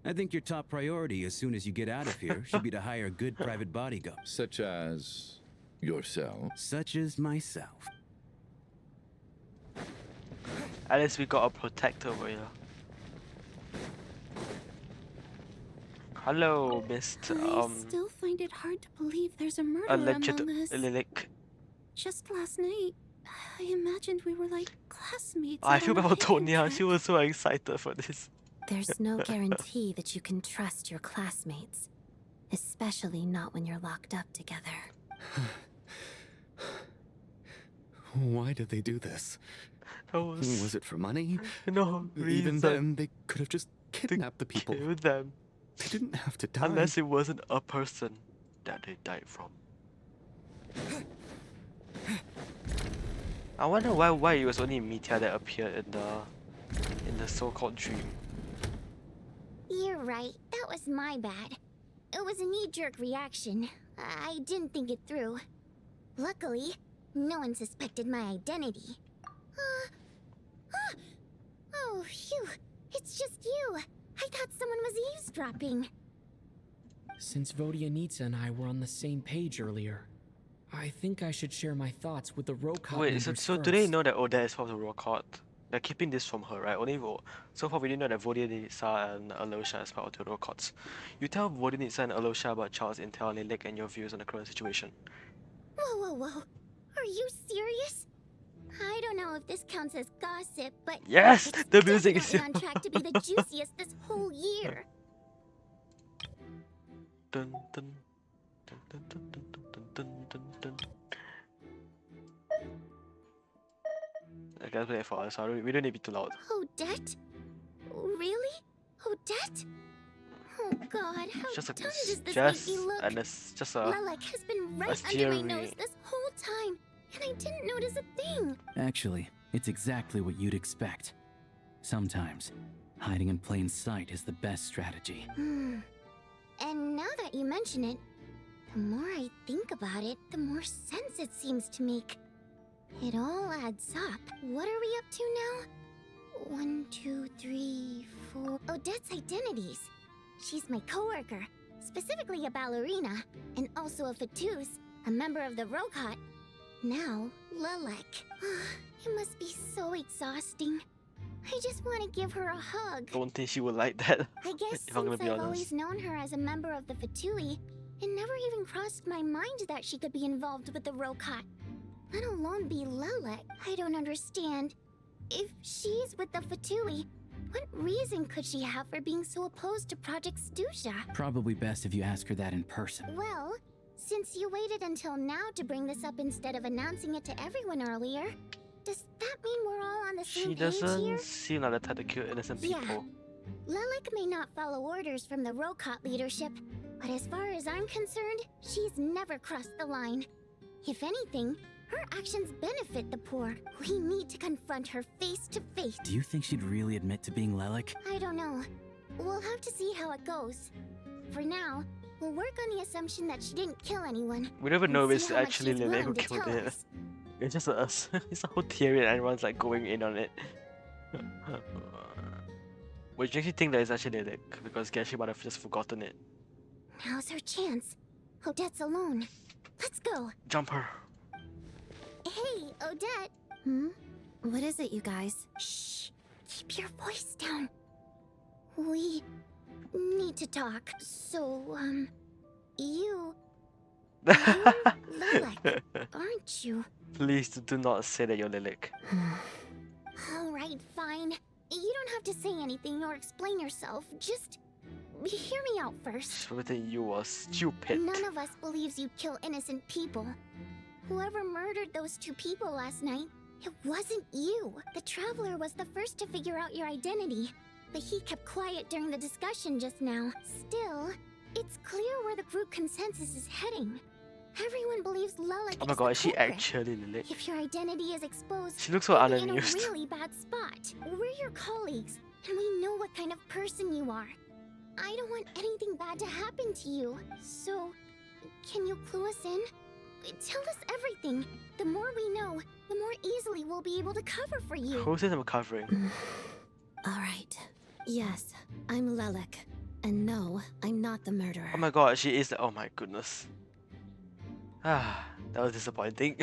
I think your top priority as soon as you get out of here should be to hire a good private bodyguard. Such as yourself? Such as myself. At least we got a protector over here. Hello, Mr. I still find it hard to believe there's a murderer Alleged among us. Lilik. Just last night, I imagined we were like classmates. I out feel on a bad for hiking Tonya. trip. She was so excited for this. There's no guarantee that you can trust your classmates, especially not when you're locked up together. Why did they do this? Was it for money? No Even reason then, they could have just kidnapped the people. kill them. They didn't have to die. Unless it wasn't a person that they died from. I wonder why it was only Mitya that appeared in the so-called dream. You're right, that was my bad. It was a knee-jerk reaction. I didn't think it through. Luckily, no one suspected my identity. Oh, phew. It's just you. I thought someone was eavesdropping. Since Vodyanitsa and I were on the same page earlier, I think I should share my thoughts with the Rokot Wait, members so do they first. know that Odette is from the Rokot? They're keeping this from her, right? So far we didn't know that Vodyanitsa and Alosha is part of the Rokots. You tell Vodyanitsa and Alosha about Charles' intel, Lilik, and your views on the current situation. Whoa. Are you serious? I don't know if this counts as gossip, but Yes! it's The music is definitely on track to be the juiciest this whole year. Dun, dun, dun, dun, dun, dun, dun, dun, dun, dun. I gotta play it for us, sorry. We don't need to be too loud. Odette? Really? Odette? Oh god, how Just dumb does this just make me look? and it's just a Lilac has been right under my theory. nose this whole time, and I didn't notice a thing. Actually, it's exactly what you'd expect. Sometimes, hiding in plain sight is the best strategy. And now that you mention it, the more I think about it, the more sense it seems to make. It all adds up. What are we up to now? 1, 2, 3, 4. Odette's identities. She's my coworker, specifically a ballerina, and also a Fatous, a member of the Rokot. Now, Lelek. It must be so exhausting. I just want to give her a hug. Don't think she would like that. I guess if I'm gonna since be I've honest. always known her as a member of the Fatui, it never even crossed my mind that she could be involved with the Rokot, let alone be Lelek. I don't understand. If she's with the Fatui, what reason could she have for being so opposed to Project Stusha? Probably best if you ask her that in person. Well, since you waited until now to bring this up instead of announcing it to everyone earlier, does that mean we're all on the same She page here? doesn't seem like the type to kill innocent people. Lelek may not follow orders from the Rokot leadership, but as far as I'm concerned, she's never crossed the line. If anything, her actions benefit the poor. We need to confront her face to face. Do you think she'd really admit to being Lelek? I don't know. We'll have to see how it goes. For now, we'll work on the assumption that she didn't kill anyone. We never know if and it's see how much actually she's Lele willing who to killed tell it. us. It's just us. It's a whole theory and everyone's like going in on it. Which makes you think that it's actually Lele, because Genshi might have just forgotten it. Now's her chance. Odette's alone. Let's go. Jump her. Hey, Odette. What is it, you guys? Shh. Keep your voice down. We need to talk. So, you're Lelek, aren't you? Please do not say that you're Lilik. Alright, fine. You don't have to say anything or explain yourself. Just hear me out first. So that you were stupid. None of us believes you kill innocent people. Whoever murdered those 2 people last night, it wasn't you. The Traveler was the first to figure out your identity, but he kept quiet during the discussion just now. Still, it's clear where the group consensus is heading. Everyone believes Lelek Oh my is god, the is she culprit. actually Lilik? If your identity is exposed, She looks so you'll be in a unamused. really bad spot. We're your colleagues, and we know what kind of person you are. I don't want anything bad to happen to you. So, can you clue us in? Tell us everything. The more we know, the more easily we'll be able to cover for you. Who says I'm covering? Alright. Yes, I'm Lelek. And no, I'm not the murderer. Oh my god, she is. Oh my goodness. Ah, that was disappointing.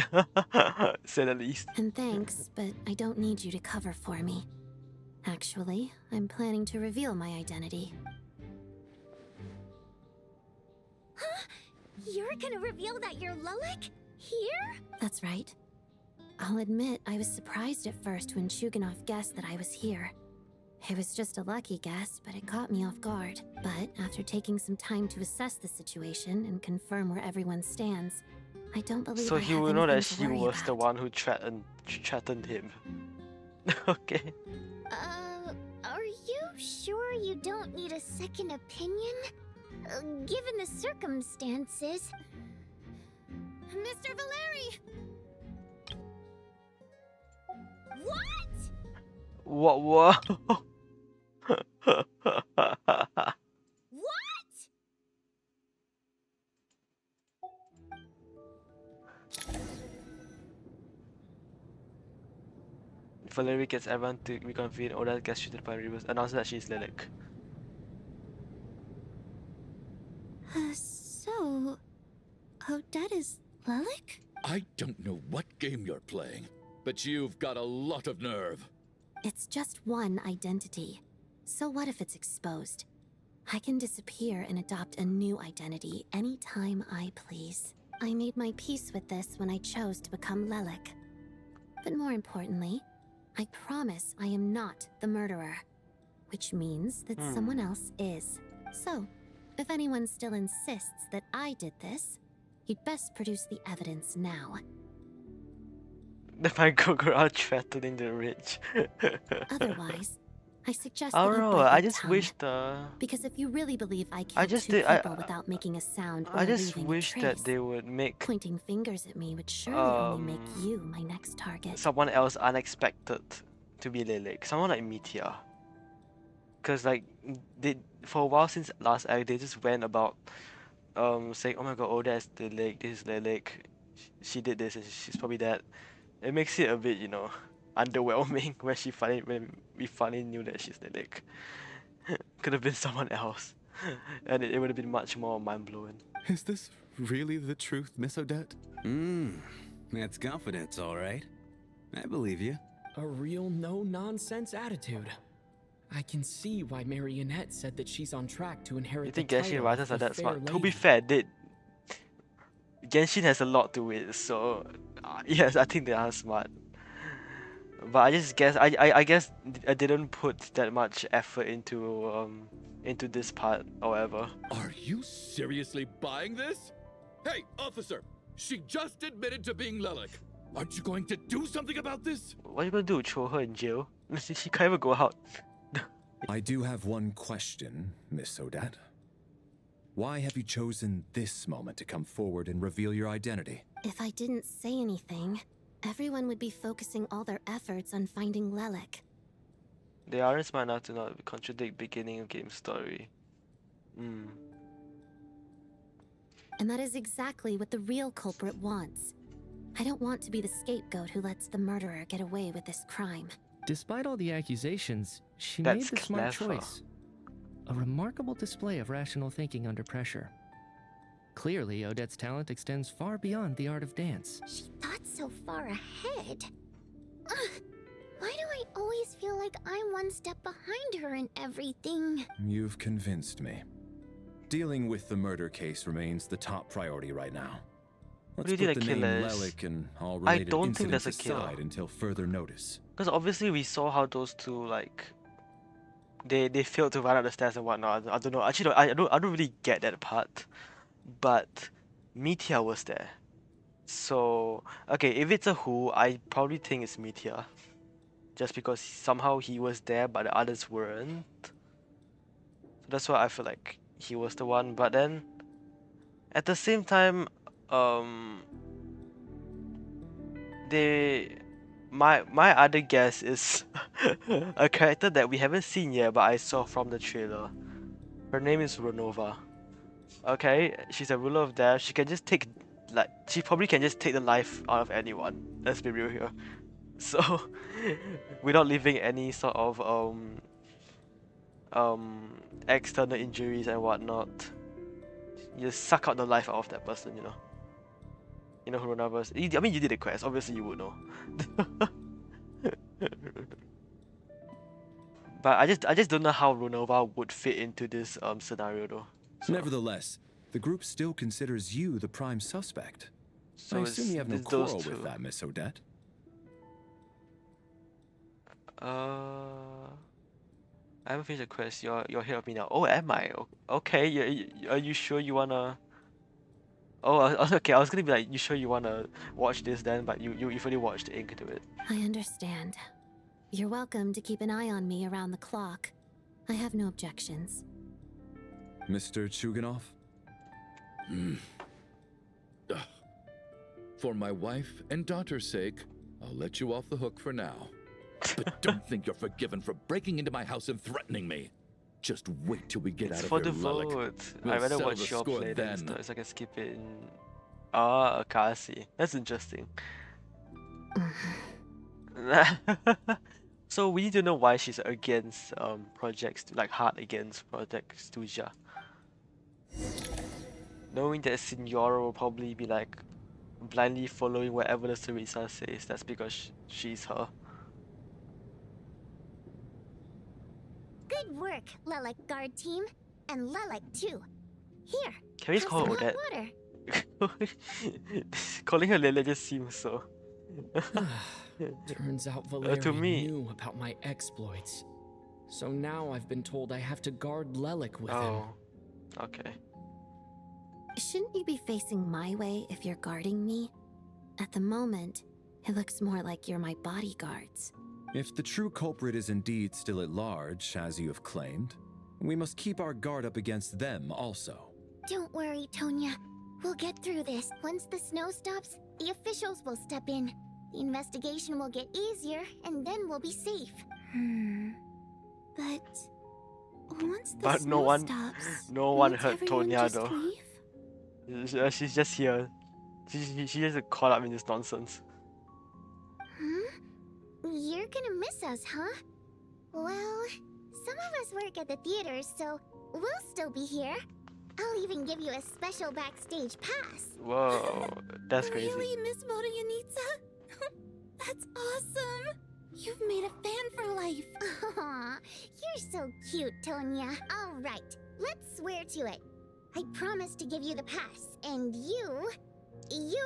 Say the least. And thanks, but I don't need you to cover for me. Actually, I'm planning to reveal my identity. Huh? You're gonna reveal that you're Lelek? Here? That's right. I'll admit I was surprised at first when Chuganov guessed that I was here. It was just a lucky guess, but it caught me off guard. But after taking some time to assess the situation and confirm where everyone stands, I don't believe So I he have will know that anything to she worry was the about. one who threatened him. Okay. Are you sure you don't need a second opinion? Given the circumstances. Mr. Valeri! What? What? What? Valerie gets everyone to reconvene. Oda gets treated by Rebus, announces that she's Lilik. So, Odette is Lelek? I don't know what game you're playing, but you've got a lot of nerve. It's just one identity. So what if it's exposed? I can disappear and adopt a new identity anytime I please. I made my peace with this when I chose to become Lelek. But more importantly, I promise I am not the murderer. Which means that someone else is. So, if anyone still insists that I did this, you'd best produce the evidence now. The fine Gogoro threatening the rich. Otherwise, I suggest I that don't you know, bite I your just tongue. wish the... Because if you really believe I killed just two did- people without making a sound or I just leaving a wish that trace, they would make pointing fingers at me would surely only make you my next target. someone else unexpected to be Lilik. Someone like Meteor. Because like, for a while since last act, they just went about saying, oh my god, oh that's the lake, this is the lake, she did this and she's probably that. It makes it a bit, you know, underwhelming when we finally knew that she's the lake. Could have been someone else, and it would have been much more mind blowing. Is this really the truth, Miss Odette? That's confidence, all right. I believe you. A real no-nonsense attitude. I can see why Marionette said that she's on track to inherit You think the Genshin title writers are of the that Fair smart? To be Lady. fair, Genshin has a lot to it, so yes, I think they are smart. But I just guess I guess I didn't put that much effort into this part, however. Are you seriously buying this? Hey, officer! She just admitted to being Lelik. Aren't you going to do something about this? What are you gonna do? Throw her in jail? She can't even go out. I do have one question, Miss Odette. Why have you chosen this moment to come forward and reveal your identity? If I didn't say anything, everyone would be focusing all their efforts on finding Lelik. They aren't smart enough to not contradict beginning of game story. And that is exactly what the real culprit wants. I don't want to be the scapegoat who lets the murderer get away with this crime. Despite all the accusations, she That's made the smart clever. choice. A remarkable display of rational thinking under pressure. Clearly, Odette's talent extends far beyond the art of dance. She thought so far ahead. Why do I always feel like I'm one step behind her in everything? You've convinced me. Dealing with the murder case remains the top priority right now. Let's do you put think the the name killer is? Lelik and all I related don't think incidents there's a killer. aside until further notice. Because obviously we saw how those two like they failed to run up the stairs and whatnot. I don't know. Actually, I don't really get that part. But Meteor was there. So okay, if it's a who, I probably think it's Meteor. Just because somehow he was there but the others weren't. So that's why I feel like he was the one. But then at the same time, my other guess is a character that we haven't seen yet but I saw from the trailer. Her name is Renova. Okay, she's a ruler of death. She can just take she probably can just take the life out of anyone. Let's be real here. So without leaving any sort of external injuries and whatnot. You just suck out the life out of that person, you know. You know who Renova is? I mean, you did the quest. Obviously, you would know. But I just don't know how Renova would fit into this scenario, though. So, Nevertheless, the group still considers you the prime suspect. so I assume you have no it's those quarrel two. with that, Miss Odette. I haven't finished the quest. You're ahead of me now. Oh, am I? Okay. Are you sure you wanna? Oh, okay. I was gonna be like, you sure you wanna watch this then? But you've already watched the ink to it. I understand. You're welcome to keep an eye on me around the clock. I have no objections. Mr. Chuganov? For my wife and daughter's sake, I'll let you off the hook for now. But don't think you're forgiven for breaking into my house and threatening me. Just wait till we get It's out for of the here, Lelik. vote. We'll I'd rather settle watch the your score play then. than so I can skip it in. Ah, okay, I see. That's interesting. So we need to know why she's against projects, like hard against Project Stuja. Knowing that Signora will probably be like blindly following whatever the Sarisa says, that's because she's her. Good work, Lelik guard team. And Lelik too. Here, Can we just have call her some hot Odette? water. Calling her Lele just seems so. Turns out Valeri me. knew about my exploits. So now I've been told I have to guard Lelik with him. Oh, okay. Shouldn't you be facing my way if you're guarding me? At the moment, it looks more like you're my bodyguards. If the true culprit is indeed still at large, as you have claimed, we must keep our guard up against them also. Don't worry, Tonya. We'll get through this. Once the snow stops, the officials will step in. The investigation will get easier, and then we'll be safe. But Once the But snow stops, no one won't heard everyone Tonya just though. leave? She's just here. She just caught up in this nonsense. You're gonna miss us, huh? Well, some of us work at the theaters, so we'll still be here. I'll even give you a special backstage pass. Whoa, that's crazy. Really, Miss Vodyanitsa? That's awesome! You've made a fan for life. Aw, you're so cute, Tonya. All right, let's swear to it. I promise to give you the pass, and you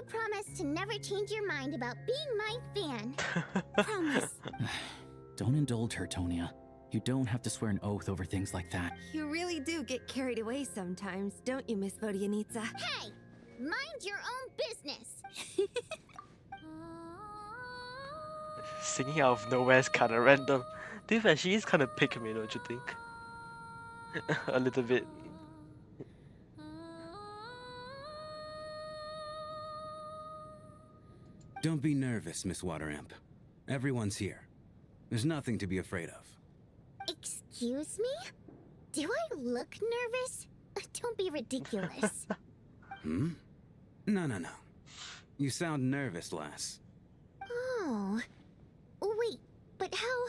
promise to never change your mind about being my fan. Promise. Don't indulge her, Tonya. You don't have to swear an oath over things like that. You really do get carried away sometimes, don't you, Miss Vodyanitsa? Hey, mind your own business. Singing out of nowhere is kind of random. To be fair, she is kind of pick me, don't you think? A little bit. Don't be nervous, Miss Wateramp. Everyone's here. There's nothing to be afraid of. Excuse me? Do I look nervous? Don't be ridiculous. Hmm? No. You sound nervous, lass. Oh. Wait, but how...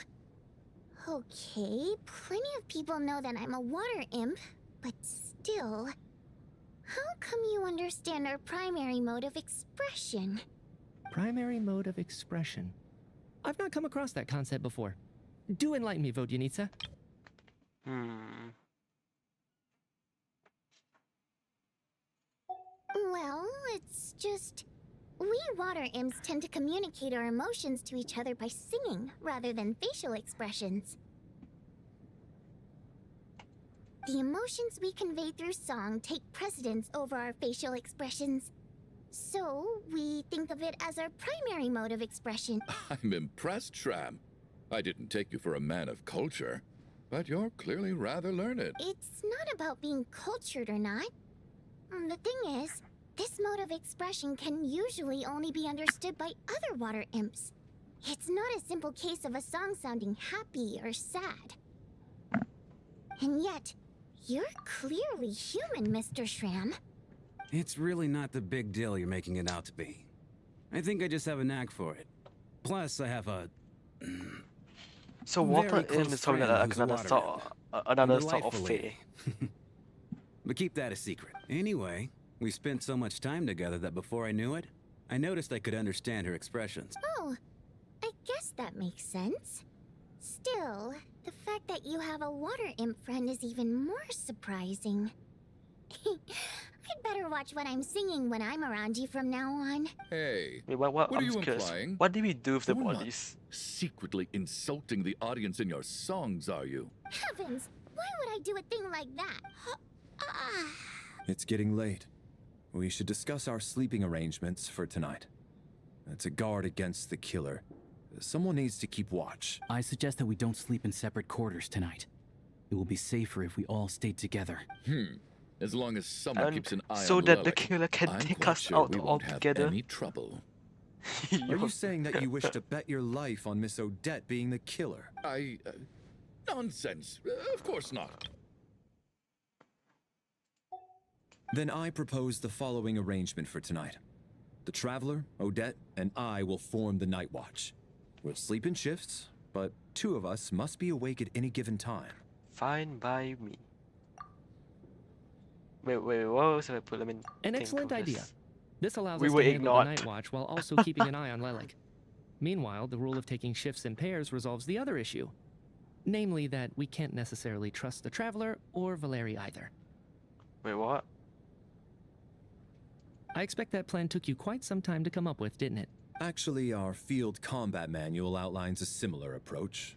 Okay, plenty of people know that I'm a water imp, but still... How come you understand our primary mode of expression? Primary mode of expression. I've not come across that concept before. Do enlighten me, Vodyanitsa. Well, it's just... We water imps tend to communicate our emotions to each other by singing, rather than facial expressions. The emotions we convey through song take precedence over our facial expressions. So, we think of it as our primary mode of expression. I'm impressed, Shram. I didn't take you for a man of culture, but you're clearly rather learned. It's not about being cultured or not. The thing is, this mode of expression can usually only be understood by other water imps. It's not a simple case of a song sounding happy or sad. And yet, you're clearly human, Mr. Shram. It's really not the big deal you're making it out to be. I think I just have a knack for it. Plus, I have a... So water imp is something like another sort of fae. But keep that a secret. Anyway, we spent so much time together that before I knew it, I noticed I could understand her expressions. Oh, I guess that makes sense. Still, the fact that you have a water imp friend is even more surprising. I'd better watch what I'm singing when I'm around you from now on. Hey, Wait, what are I'm you curious. implying? What did we do with the You're not bodies? secretly insulting the audience in your songs, are you? Heavens, why would I do a thing like that? It's getting late. We should discuss our sleeping arrangements for tonight. To guard against the killer, someone needs to keep watch. I suggest that we don't sleep in separate quarters tonight. It will be safer if we all stay together. As long as someone And keeps an eye so on that the Lelic, killer can I'm take quite us sure out we won't have altogether. any trouble. Are you saying that you wish to bet your life on Miss Odette being the killer? Nonsense. Of course not. Then I propose the following arrangement for tonight. The Traveler, Odette, and I will form the Night Watch. We'll sleep in shifts, but two of us must be awake at any given time. Fine by me. Wait, what was I put? Let me An think excellent of idea. this. This allows We us were to handle the ignored. night watch while also keeping an eye on Lelic. Meanwhile, the rule of taking shifts in pairs resolves the other issue. Namely that we can't necessarily trust the Traveler or Valeri either. Wait, what? I expect that plan took you quite some time to come up with, didn't it? Actually, our field combat manual outlines a similar approach.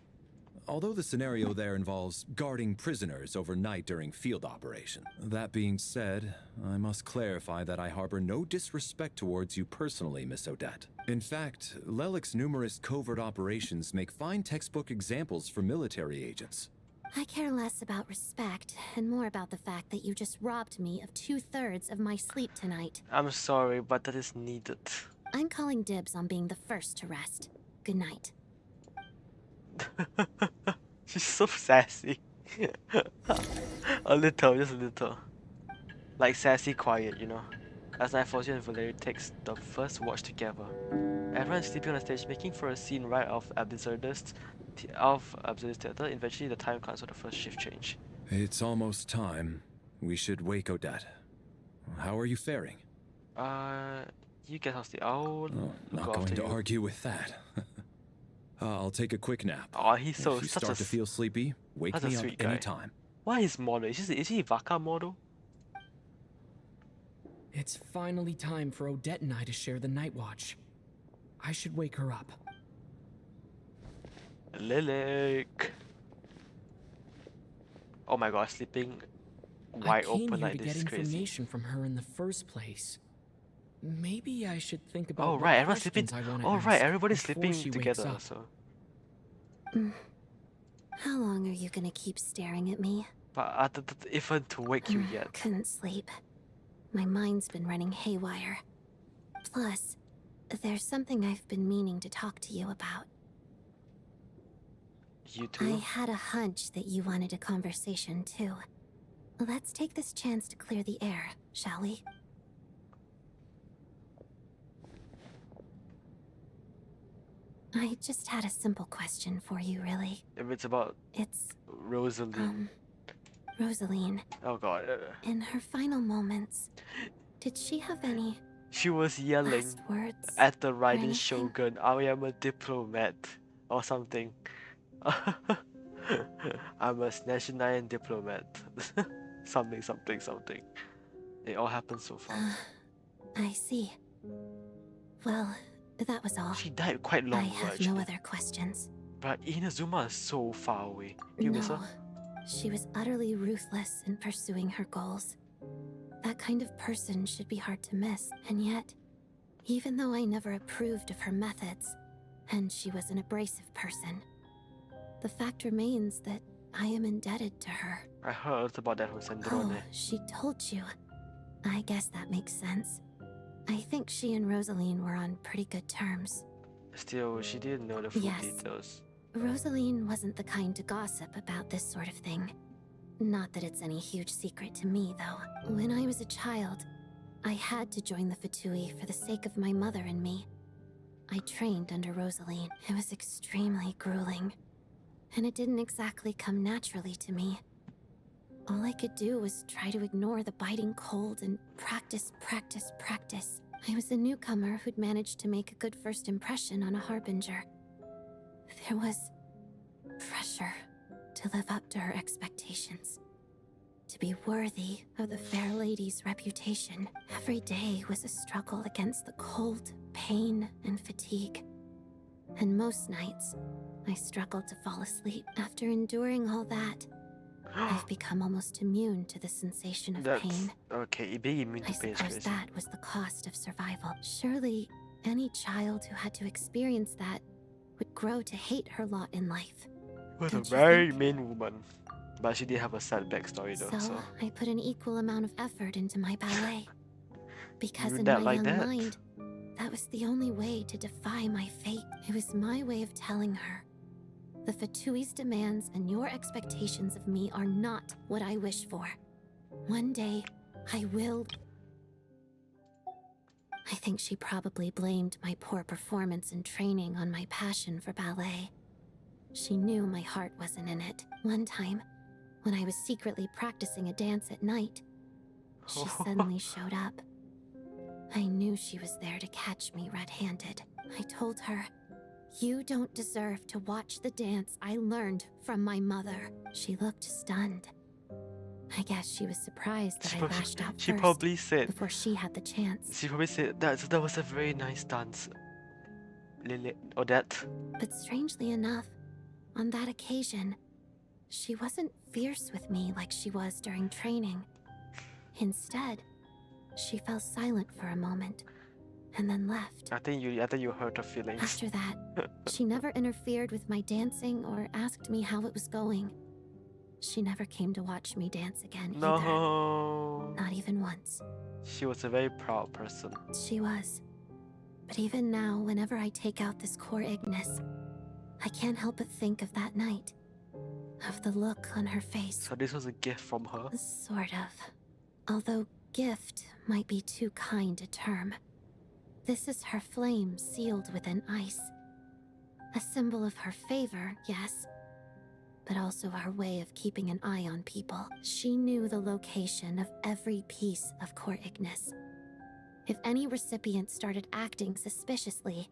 Although the scenario there involves guarding prisoners overnight during field operation. That being said, I must clarify that I harbor no disrespect towards you personally, Miss Odette. In fact, Lelic's numerous covert operations make fine textbook examples for military agents. I care less about respect and more about the fact that you just robbed me of 2/3 of my sleep tonight. I'm sorry, but that is needed. I'm calling dibs on being the first to rest. Good night. She's so sassy. A little, just a little. Like sassy quiet, you know. As night falls and Valerie takes the first watch together. Everyone is sleeping on the stage, making for a scene right off Absurdist Theater. Eventually the time comes for the first shift change. It's almost time. We should wake Odette. How are you faring? You get off the I'll Not go going after to you. argue with that. I'll take a quick nap. Oh, he's so If you such start a to feel sleepy, wake such a me up sweet guy. anytime. Why is model? Is he Vaka model? It's finally time for Odette and I to share the night watch. I should wake her up. Lilac. Oh my god, sleeping wide I came open here like to this get is crazy. information from her in the first place. Maybe I should think about Oh what right, everyone's sleeping. questions I want to Oh ask right, everybody's before sleeping she wakes together. up. So, How long are you gonna keep staring at me? but I didn't even to wake you yet. Couldn't sleep. My mind's been running haywire. Plus, there's something I've been meaning to talk to you about. You I too. had a hunch that you wanted a conversation too. Let's take this chance to clear the air, shall we? I just had a simple question for you, really. If it's about It's, Rosaline. Rosaline. Oh god. In her final moments, did she have any She was yelling last words at the or riding anything? shogun, I am a diplomat, or something. I'm a National diplomat. something. It all happened so fast. I see. Well, that was all. She died quite long I ago, have actually. no other questions. But Inazuma is so far away. Do you miss her? No, she was utterly ruthless in pursuing her goals. That kind of person should be hard to miss, and yet, even though I never approved of her methods, and she was an abrasive person, the fact remains that I am indebted to her. I heard about that from Sandrone. Oh, she told you. I guess that makes sense. I think she and Rosaline were on pretty good terms. Still, she didn't know the full Yes. details. Rosaline wasn't the kind to gossip about this sort of thing. Not that it's any huge secret to me, though. When I was a child, I had to join the Fatui for the sake of my mother and me. I trained under Rosaline. It was extremely grueling, and it didn't exactly come naturally to me. All I could do was try to ignore the biting cold and practice. I was a newcomer who'd managed to make a good first impression on a harbinger. There was pressure to live up to her expectations, to be worthy of the fair lady's reputation. Every day was a struggle against the cold, pain, and fatigue. And most nights, I struggled to fall asleep. After enduring all that, I've become almost immune to the sensation of pain. Okay, being immune to I pain is suppose crazy. that was the cost of survival. Surely, any child who had to experience that would grow to hate her lot in life. Was a Don't you very mean woman. But she did have a sad backstory though, So so. I put an equal amount of effort into my ballet. Because You in that my like young that? mind, that was the only way to defy my fate. It was my way of telling her, the Fatui's demands and your expectations of me are not what I wish for. One day, I will. I think she probably blamed my poor performance in training on my passion for ballet. She knew my heart wasn't in it. One time, when I was secretly practicing a dance at night, she suddenly showed up. I knew she was there to catch me red-handed. I told her, "You don't deserve to watch the dance I learned from my mother." She looked stunned. I guess she was surprised that I lashed out She first, probably said. before she had the chance. She probably said that was a very nice dance. Lily, Odette. But strangely enough, on that occasion, she wasn't fierce with me like she was during training. Instead, she fell silent for a moment, and then left. I think you hurt her feelings. After that, she never interfered with my dancing or asked me how it was going. She never came to watch me dance again either. No. Not even once. She was a very proud person. She was. But even now, whenever I take out this core Ignis, I can't help but think of that night. of the look on her face. So this was a gift from her? Sort of. Although gift might be too kind a term. This is her flame sealed within ice. A symbol of her favor, yes, but also her way of keeping an eye on people. She knew the location of every piece of Core Ignis. If any recipient started acting suspiciously,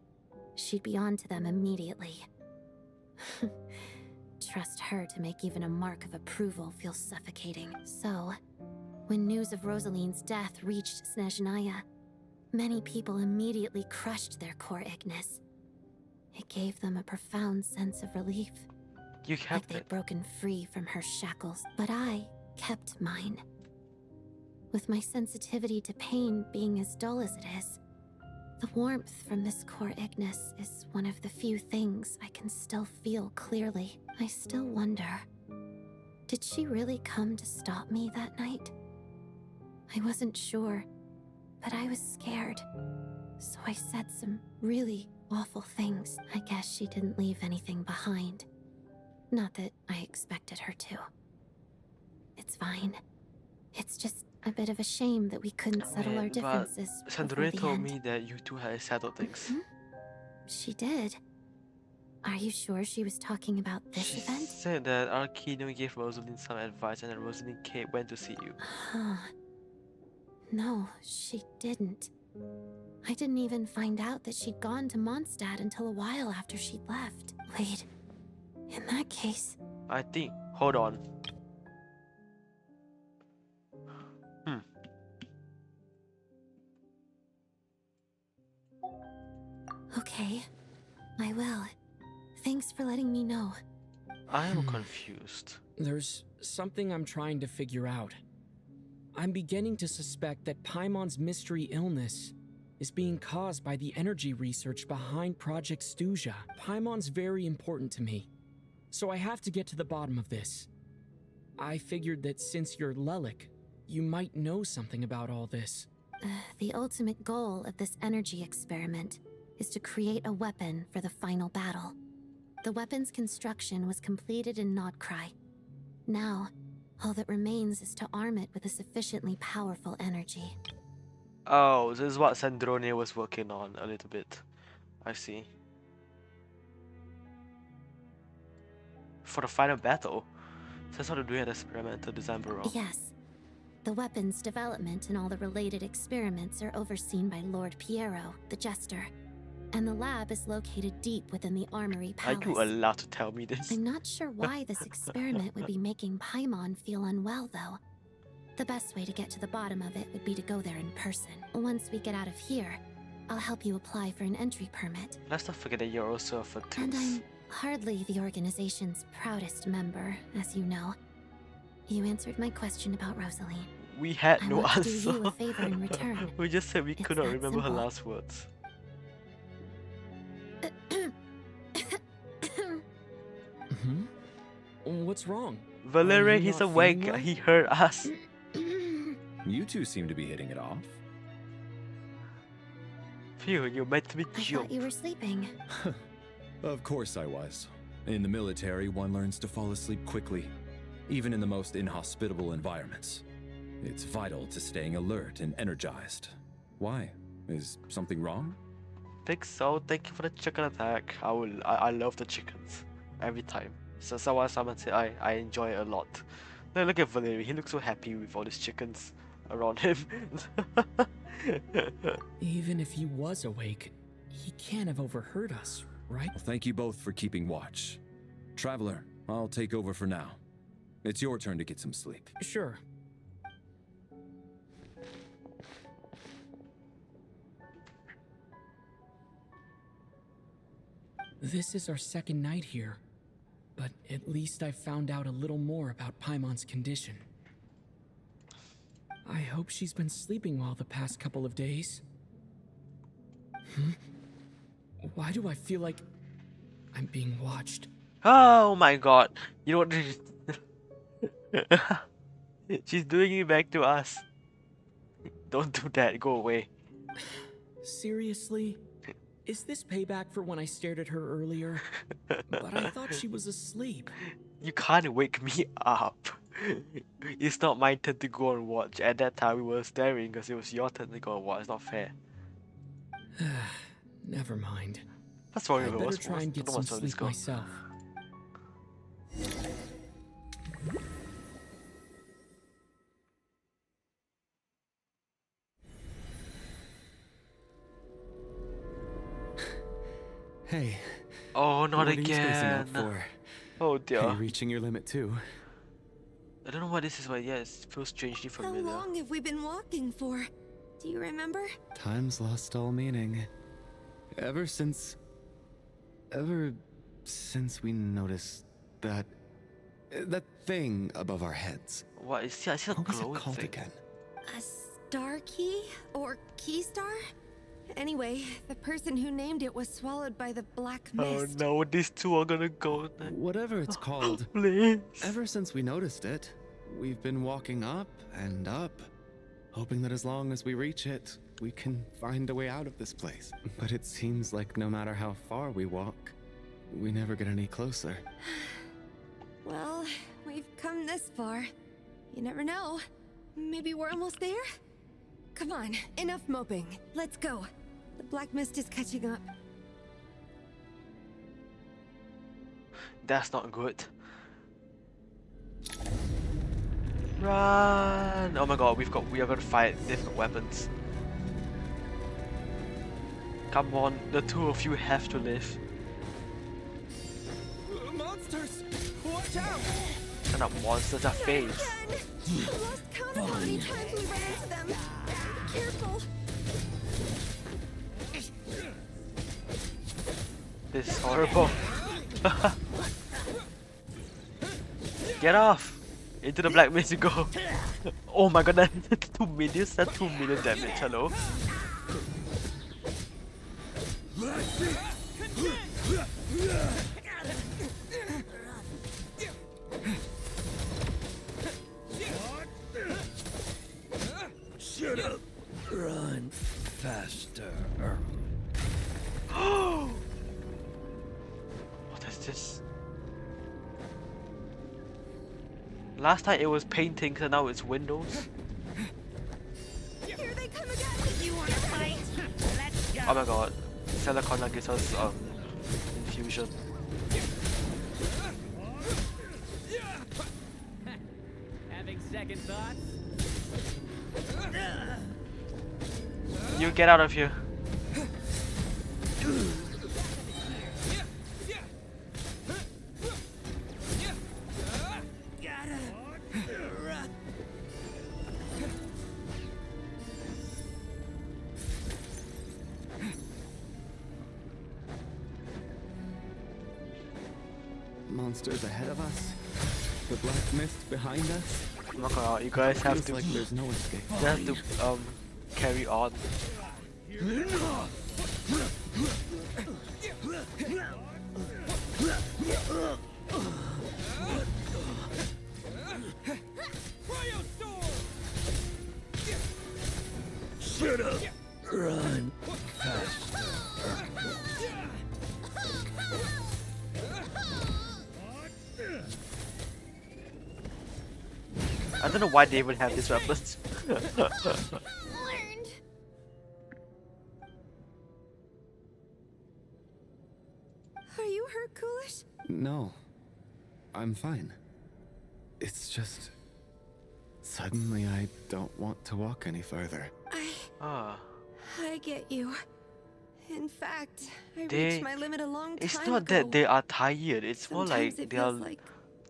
she'd be on to them immediately. Trust her to make even a mark of approval feel suffocating. So, when news of Rosaline's death reached Snezhnaya, many people immediately crushed their Core Ignis. It gave them a profound sense of relief. You Like kept they'd it. broken free from her shackles. But I kept mine. With my sensitivity to pain being as dull as it is, the warmth from this Core Ignis is one of the few things I can still feel clearly. I still wonder, did she really come to stop me that night? I wasn't sure, but I was scared. So I said some really awful things. I guess she didn't leave anything behind. Not that I expected her to. It's fine. It's just a bit of a shame that we couldn't settle our But differences before Sandrine the told end. me that you two had settled things. She did. Are you sure she was talking about this She event? said that Archon gave Rosalind some advice and that Rosalind went to see you. Huh. No, she didn't. I didn't even find out that she'd gone to Mondstadt until a while after she'd left. Wait, in that case... I think. Hold on. Okay, I will. Thanks for letting me know. I am confused. There's something I'm trying to figure out. I'm beginning to suspect that Paimon's mystery illness is being caused by the energy research behind Project Stuja. Paimon's very important to me, so I have to get to the bottom of this. I figured that since you're Lelik, you might know something about all this. The ultimate goal of this energy experiment is to create a weapon for the final battle. The weapon's construction was completed in Nodcry. Now, all that remains is to arm it with a sufficiently powerful energy. Oh, this is what Sandrone was working on a little bit. I see. For the final battle? That's how to do an experimental design bureau. Yes. The weapon's development and all the related experiments are overseen by Lord Piero, the Jester. And the lab is located deep within the Armory Are Palace. you allowed to tell me this? I'm not sure why this experiment would be making Paimon feel unwell, though. The best way to get to the bottom of it would be to go there in person. Once we get out of here, I'll help you apply for an entry permit. Let's not forget that you're also a And Fatus. I'm hardly the organization's proudest member, as you know. You answered my question about Rosaline. We had I no want to do answer. you a favor in return. We just said we could not that remember her simple. last words. What's wrong? Valerie, Are you he's not awake. feeling well? He heard us. You two seem to be hitting it off. Phew, you meant me I jump. thought you were sleeping. Of course I was. In the military, one learns to fall asleep quickly, even in the most inhospitable environments. It's vital to staying alert and energized. Why? Is something wrong? Think so. Thank you for the chicken attack. I love the chickens every time. So someone said I enjoy it a lot. Now look at Valerie. He looks so happy with all these chickens around him. Even if he was awake, he can't have overheard us, right? Well, thank you both for keeping watch. Traveler, I'll take over for now. It's your turn to get some sleep. Sure. This is our second night here, but at least I found out a little more about Paimon's condition. I hope she's been sleeping well the past couple of days. Why do I feel like I'm being watched? Oh my god. You know what this is? She's doing it back to us. Don't do that. Go away. Seriously? Is this payback for when I stared at her earlier? But I thought she was asleep. You can't wake me up. It's not my turn to go and watch. At that time, we were staring because it was your turn to go and watch. It's not fair. Never mind. What's wrong I'd with it? better try and get some sleep myself. Hey. Oh, not what Are you spacing out again. for? Oh dear. Are you reaching your limit too? I don't know what this is, but yeah, it feels strangely familiar. How long have we been walking for? Do you remember? Time's lost all meaning. Ever since we noticed that thing above our heads. What is I see a What was it glowing called thing. again? A star key? Or key star? Anyway, the person who named it was swallowed by the black mist. Oh no, these two are gonna go. Whatever it's called. Please. Ever since we noticed it, we've been walking up and up, hoping that as long as we reach it, we can find a way out of this place. But it seems like no matter how far we walk, we never get any closer. Well, we've come this far. You never know. Maybe we're almost there? Come on, enough moping. Let's go. The black mist is catching up. That's not good. Run! Oh my god, we are gonna fight different weapons. Come on, the two of you have to live. Monsters! Watch out! They're not monsters, are fates. I lost count of how many times we ran into them. Be careful. This is horrible. Get off! Into the black mist you go. Oh my god, that's 2 million? That's 2 million damage, hello? Shut up! Run faster. What is this? Last time it was paintings and now it's windows. Here they come again. You wanna fight? Let's go. Oh my god, Silicon gives us infusion. Having second thoughts? You get out of here. Monsters ahead of us. The black mist behind us. Oh my god, you guys have Feels to. like there's no escape. You have to carry on. Shut up! Run faster. I don't know why they even have these weapons. Learned. Are you hurt, Coolish? No. I'm fine. It's just... Suddenly I don't want to walk any further. I get you. In fact, I They- reached my limit a long time It's not ago. that they are tired, it's more Sometimes like it they are feels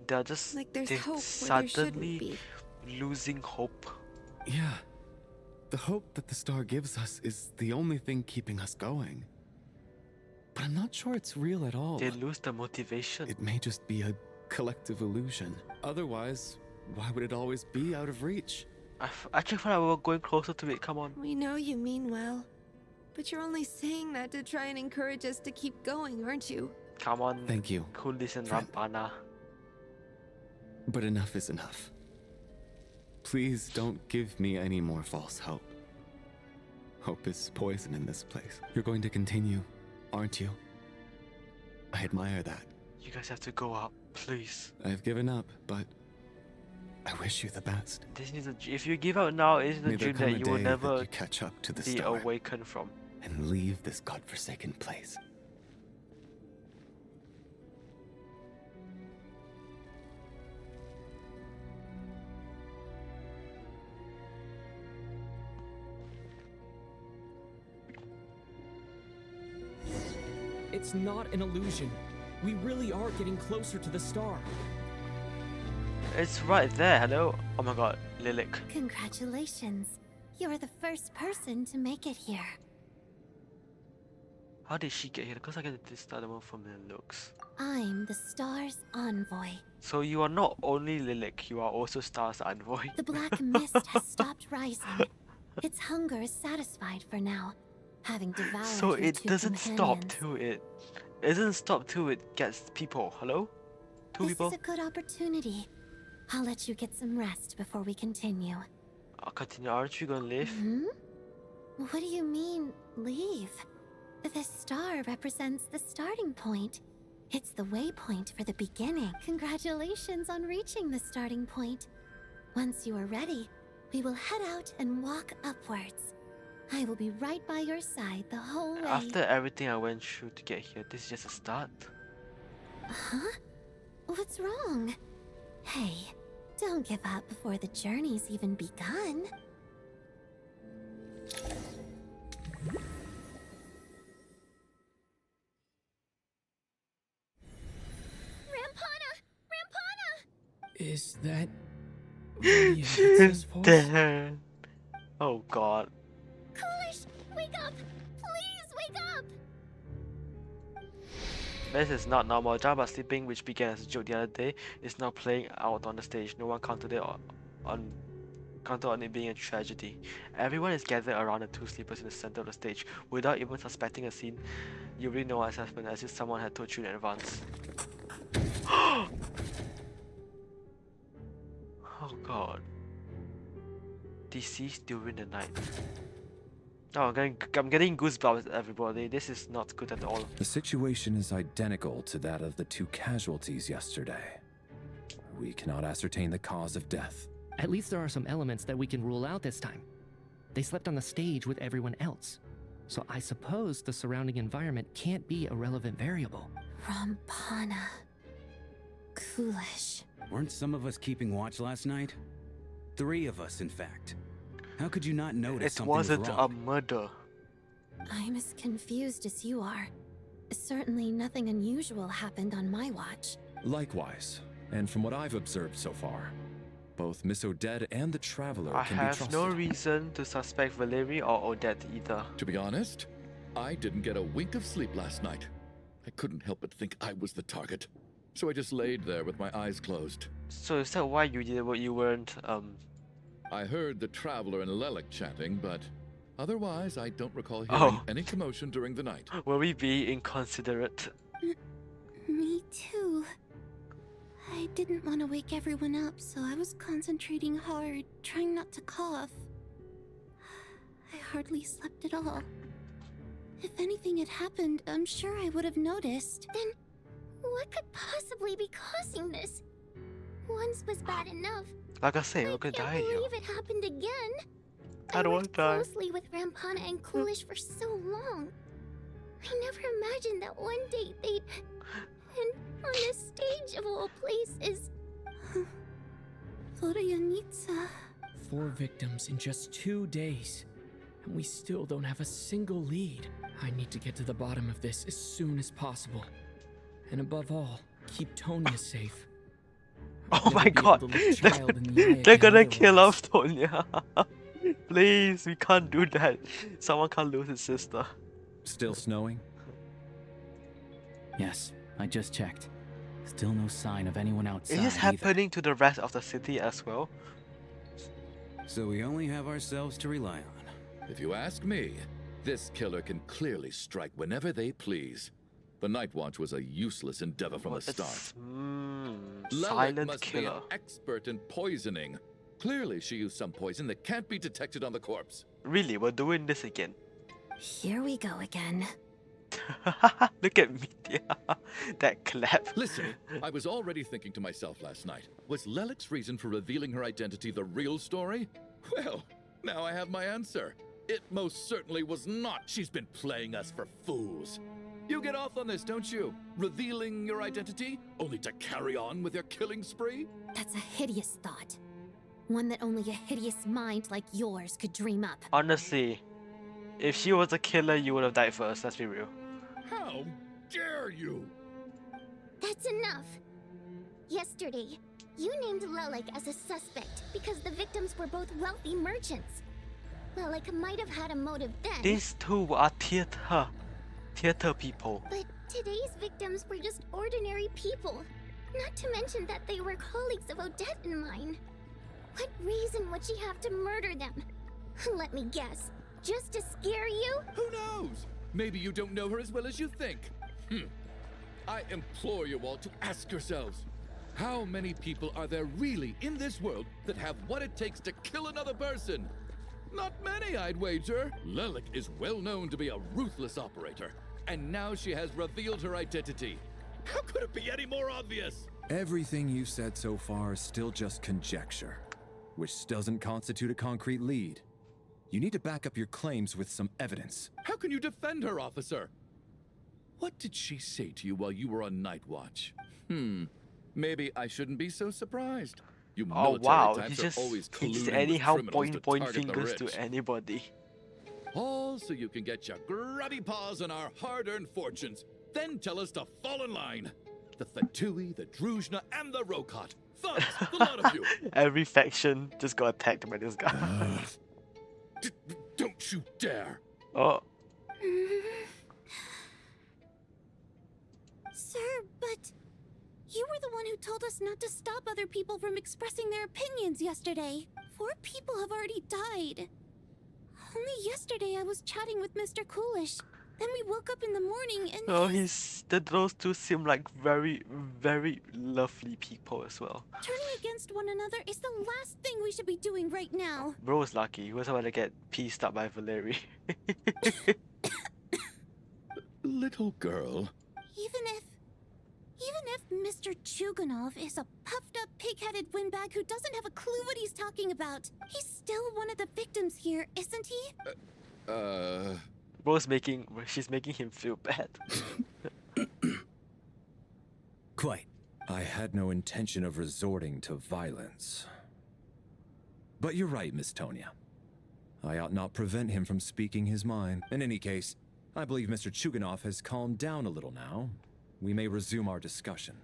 they're just like there's they're hope where there shouldn't suddenly be. losing hope. Yeah. The hope that the star gives us is the only thing keeping us going. But I'm not sure it's real at all. They lose the motivation. It may just be a collective illusion. Otherwise, why would it always be out of reach? I actually thought we were going closer to it, come on. We know you mean well, but you're only saying that to try and encourage us to keep going, aren't you? Come on. Thank you. Kulis and friend. Rampana. But enough is enough. Please don't give me any more false hope. Hope is poison in this place. You're going to continue, aren't you? I admire that. You guys have to go up. Please. I've given up, but I wish you the best. This is if you give up now, it's the May there dream come that a you will day never that you catch up to the be star awakened from. and leave this godforsaken place. It's not an illusion. We really are getting closer to the star. It's right there. Hello. Oh my God, Lilik. Congratulations. You're the first person to make it here. How did she get here? Because I get this other one from the looks. I'm the star's envoy. So you are not only Lilik, you are also Star's envoy. The black mist has stopped rising. Its hunger is satisfied for now, having devoured So your it two doesn't stop companions. till it doesn't stop till it gets people. Hello? Two This people? is a good opportunity. I'll let you get some rest before we continue. I'll continue. Aren't you gonna leave? Hmm? What do you mean, leave? The star represents the starting point. It's the waypoint for the beginning. Congratulations on reaching the starting point. Once you are ready, we will head out and walk upwards. I will be right by your side the whole way. After everything I went through to get here, this is just a start. Huh? What's wrong? Hey, don't give up before the journey's even begun. Rampana! Rampana! Is that really a Hitsa's voice? Damn. Oh God. Coolish, wake up! Please wake up! This is not normal. Jabba sleeping, which began as a joke the other day, is now playing out on the stage. No one counted on it being a tragedy. Everyone is gathered around the two sleepers in the center of the stage, without even suspecting a scene. You really know what's happened, as if someone had told you in advance. Oh God. Deceased during the night. Oh, I'm getting goosebumps, everybody. This is not good at all. The situation is identical to that of the two casualties yesterday. We cannot ascertain the cause of death. At least there are some elements that we can rule out this time. They slept on the stage with everyone else. So I suppose the surrounding environment can't be a relevant variable. Rampana. Coolish. Weren't some of us keeping watch last night? 3 of us, in fact. How could you not notice It something was wasn't wrong? a murder. I'm as confused as you are. Certainly nothing unusual happened on my watch. Likewise, and from what I've observed so far, both Miss Odette and the Traveler I can be have trusted. no reason to suspect Valerie or Odette either. To be honest, I didn't get a wink of sleep last night. I couldn't help but think I was the target. So I just laid there with my eyes closed. So is that why you weren't I heard the Traveler and Lelik chatting, but otherwise I don't recall hearing any commotion during the night. Will we be inconsiderate? Me too. I didn't want to wake everyone up, so I was concentrating hard, trying not to cough. I hardly slept at all. If anything had happened, I'm sure I would have noticed. Then, what could possibly be causing this? Once was bad enough. Like I say, we're I gonna can't die here. believe it happened again. I don't want worked to die. closely with Rampana and Coolish for so long. I never imagined that one day they'd... And on the stage of all places... Florianitsa. 4 victims in just 2 days. And we still don't have a single lead. I need to get to the bottom of this as soon as possible. And above all, keep Tonya safe. Oh my God, they're gonna kill off Tonya. Please, we can't do that. Someone can't lose his sister. Still snowing? Yes, I just checked. Still no sign of anyone outside. Is this either. happening to the rest of the city as well? So we only have ourselves to rely on. If you ask me, this killer can clearly strike whenever they please. The Night Watch was a useless endeavor from the start. Lelik Silent must killer. be an expert in poisoning. Clearly she used some poison that can't be detected on the corpse. Really, we're doing this again. Here we go again. Look at me, that clap. Listen, I was already thinking to myself last night, was Lelik's reason for revealing her identity the real story? Well, now I have my answer. It most certainly was not. She's been playing us for fools. You get off on this, don't you? Revealing your identity, only to carry on with your killing spree? That's a hideous thought. One that only a hideous mind like yours could dream up. Honestly, if she was a killer, you would have died first, let's be real. How dare you? That's enough. Yesterday, you named Lelik as a suspect because the victims were both wealthy merchants. Lelik might have had a motive then. These two are theater people. But today's victims were just ordinary people. Not to mention that they were colleagues of Odette and mine. What reason would she have to murder them? Let me guess. Just to scare you? Who knows? Maybe you don't know her as well as you think. I implore you all to ask yourselves, how many people are there really in this world that have what it takes to kill another person? Not many, I'd wager. Lelik is well known to be a ruthless operator, and now she has revealed her identity. How could it be any more obvious? Everything you've said so far is still just conjecture, which doesn't constitute a concrete lead. You need to back up your claims with some evidence. How can you defend her, officer? What did she say to you while you were on night watch? Maybe I shouldn't be so surprised. You Oh military wow, types he are always just colluding with anyhow criminals to point target the fingers to rich. anybody. All so you can get your grubby paws on our hard-earned fortunes. Then tell us to fall in line. The Fatui, the Druzhna, and the Rokot. Thugs, the lot of you. Every faction just got attacked by this guy. Don't you dare. Oh. Sir, but you were the one who told us not to stop other people from expressing their opinions yesterday. 4 people have already died. Only yesterday I was chatting with Mr. Coolish. Then we woke up in the morning and Oh, those two seem like very, very lovely people as well. turning against one another is the last thing we should be doing right now. Bro was lucky. He was about to get pieced up by Valeri. Little girl. Even if Mr. Chuganov is a puffed up, pig-headed windbag who doesn't have a clue what he's talking about, he's still one of the victims here, isn't he? She's making him feel bad. Quite. I had no intention of resorting to violence. But you're right, Miss Tonia. I ought not prevent him from speaking his mind. In any case, I believe Mr. Chuganov has calmed down a little now. We may resume our discussion.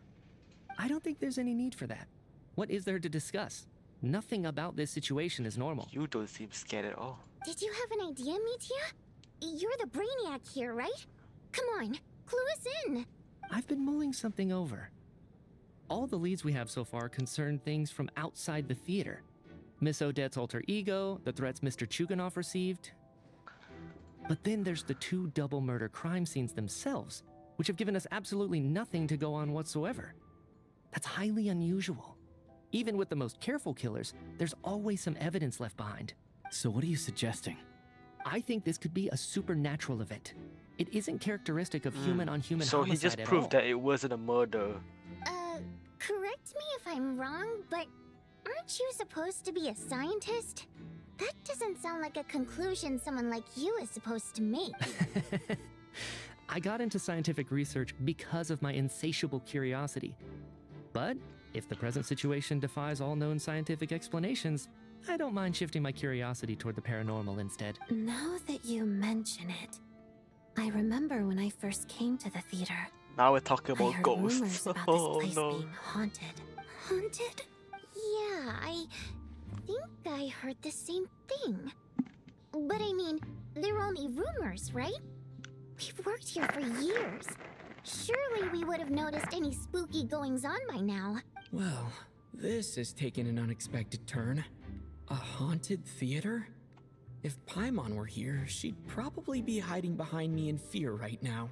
I don't think there's any need for that. What is there to discuss? Nothing about this situation is normal. You don't seem scared at all. Did you have an idea, Mitya? You're the brainiac here, right? Come on, clue us in. I've been mulling something over. All the leads we have so far concern things from outside the theater. Miss Odette's alter ego, the threats Mr. Chuganov received. But then there's the 2 double murder crime scenes themselves, which have given us absolutely nothing to go on whatsoever. That's highly unusual. Even with the most careful killers, there's always some evidence left behind. So what are you suggesting? I think this could be a supernatural event. It isn't characteristic of human-on-human So he homicide just at proved all. that it wasn't a murder. Correct me if I'm wrong, but aren't you supposed to be a scientist? That doesn't sound like a conclusion someone like you is supposed to make. I got into scientific research because of my insatiable curiosity. But if the present situation defies all known scientific explanations, I don't mind shifting my curiosity toward the paranormal instead. Now that you mention it, I remember when I first came to the theater. Now we're talking I about heard ghosts. rumors about Oh this place no. being haunted. Haunted? Yeah, I think I heard the same thing. But I mean, they're only rumors, right? We've worked here for years. Surely we would have noticed any spooky goings-on by now. Well, this has taken an unexpected turn. A haunted theater? If Paimon were here, she'd probably be hiding behind me in fear right now.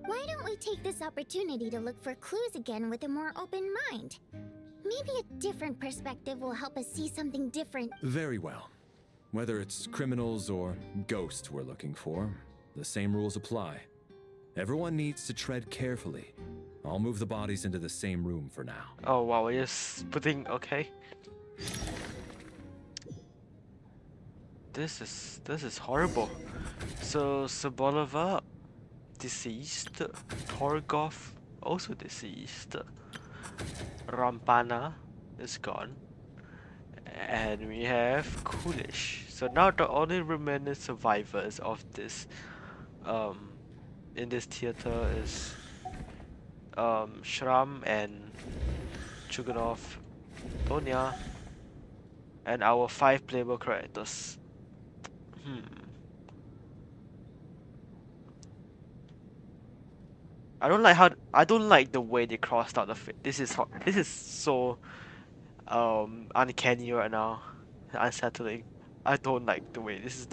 Why don't we take this opportunity to look for clues again with a more open mind? Maybe a different perspective will help us see something different. Very well. Whether it's criminals or ghosts we're looking for, the same rules apply. Everyone needs to tread carefully. I'll move the bodies into the same room for now. Oh wow, we're just putting okay. This is horrible. So Sabolova deceased. Torgov also deceased. Rampana is gone. And we have Kulish. So now the only remaining survivors of this in this theater is Shram and Chuganov, Tonya, and our 5 playable characters. I don't like the way they crossed out the fit. This is so uncanny right now, unsettling. I don't like the way this is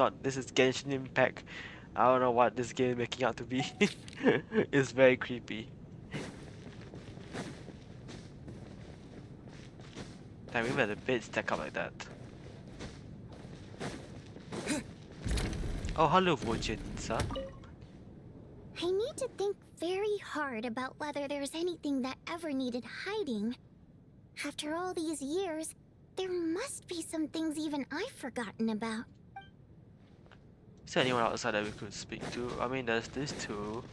Genshin Impact. I don't know what this game is making out to be. It's very creepy. Damn, even the bed stack up like that. Oh, hello, Vojinsa. I need to think very hard about whether there's anything that ever needed hiding. After all these years, there must be some things even I've forgotten about. Is there anyone outside that we could speak to? I mean, there's these two.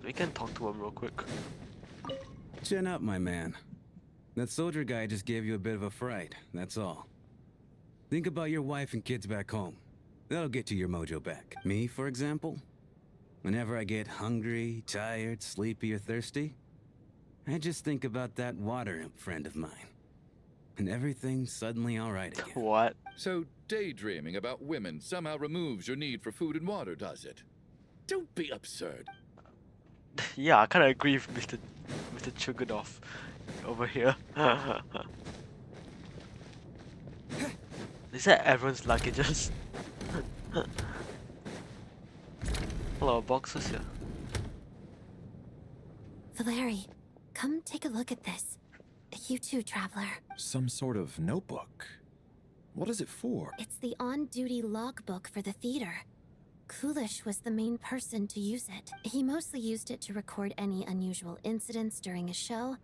We can talk to them real quick. Chin up, my man. That soldier guy just gave you a bit of a fright, that's all. Think about your wife and kids back home. That'll get you your mojo back. Me, for example? Whenever I get hungry, tired, sleepy, or thirsty, I just think about that water imp friend of mine. And everything's suddenly alright again. What? So daydreaming about women somehow removes your need for food and water, does it? Don't be absurd. Yeah, I kinda agree with Mr. Chuganov over here. Is that everyone's luggages? Hello, boxes here. Valeri, come take a look at this. You too, traveler. Some sort of notebook. What is it for? It's the on-duty logbook for the theater. Kulish was the main person to use it. He mostly used it to record any unusual incidents during a show,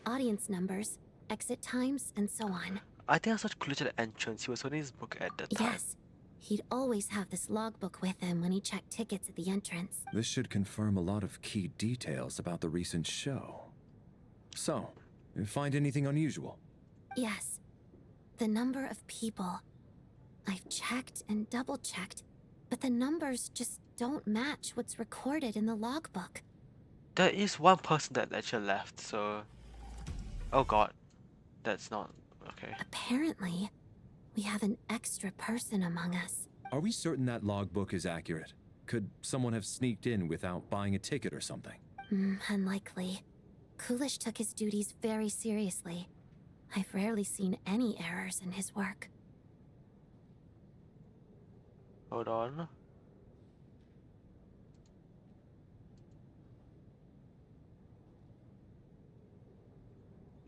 audience numbers, exit times, and so on. I think I saw Kulich at the entrance. He was holding his book at the time. Yes. He'd always have this logbook with him when he checked tickets at the entrance. This should confirm a lot of key details about the recent show. So, you find anything unusual? Yes. The number of people. I've checked and double-checked, but the numbers just don't match what's recorded in the logbook. There is one person that actually left, so... Oh god. That's not... okay. Apparently, we have an extra person among us. Are we certain that logbook is accurate? Could someone have sneaked in without buying a ticket or something? Unlikely. Kulish took his duties very seriously. I've rarely seen any errors in his work. Hold on.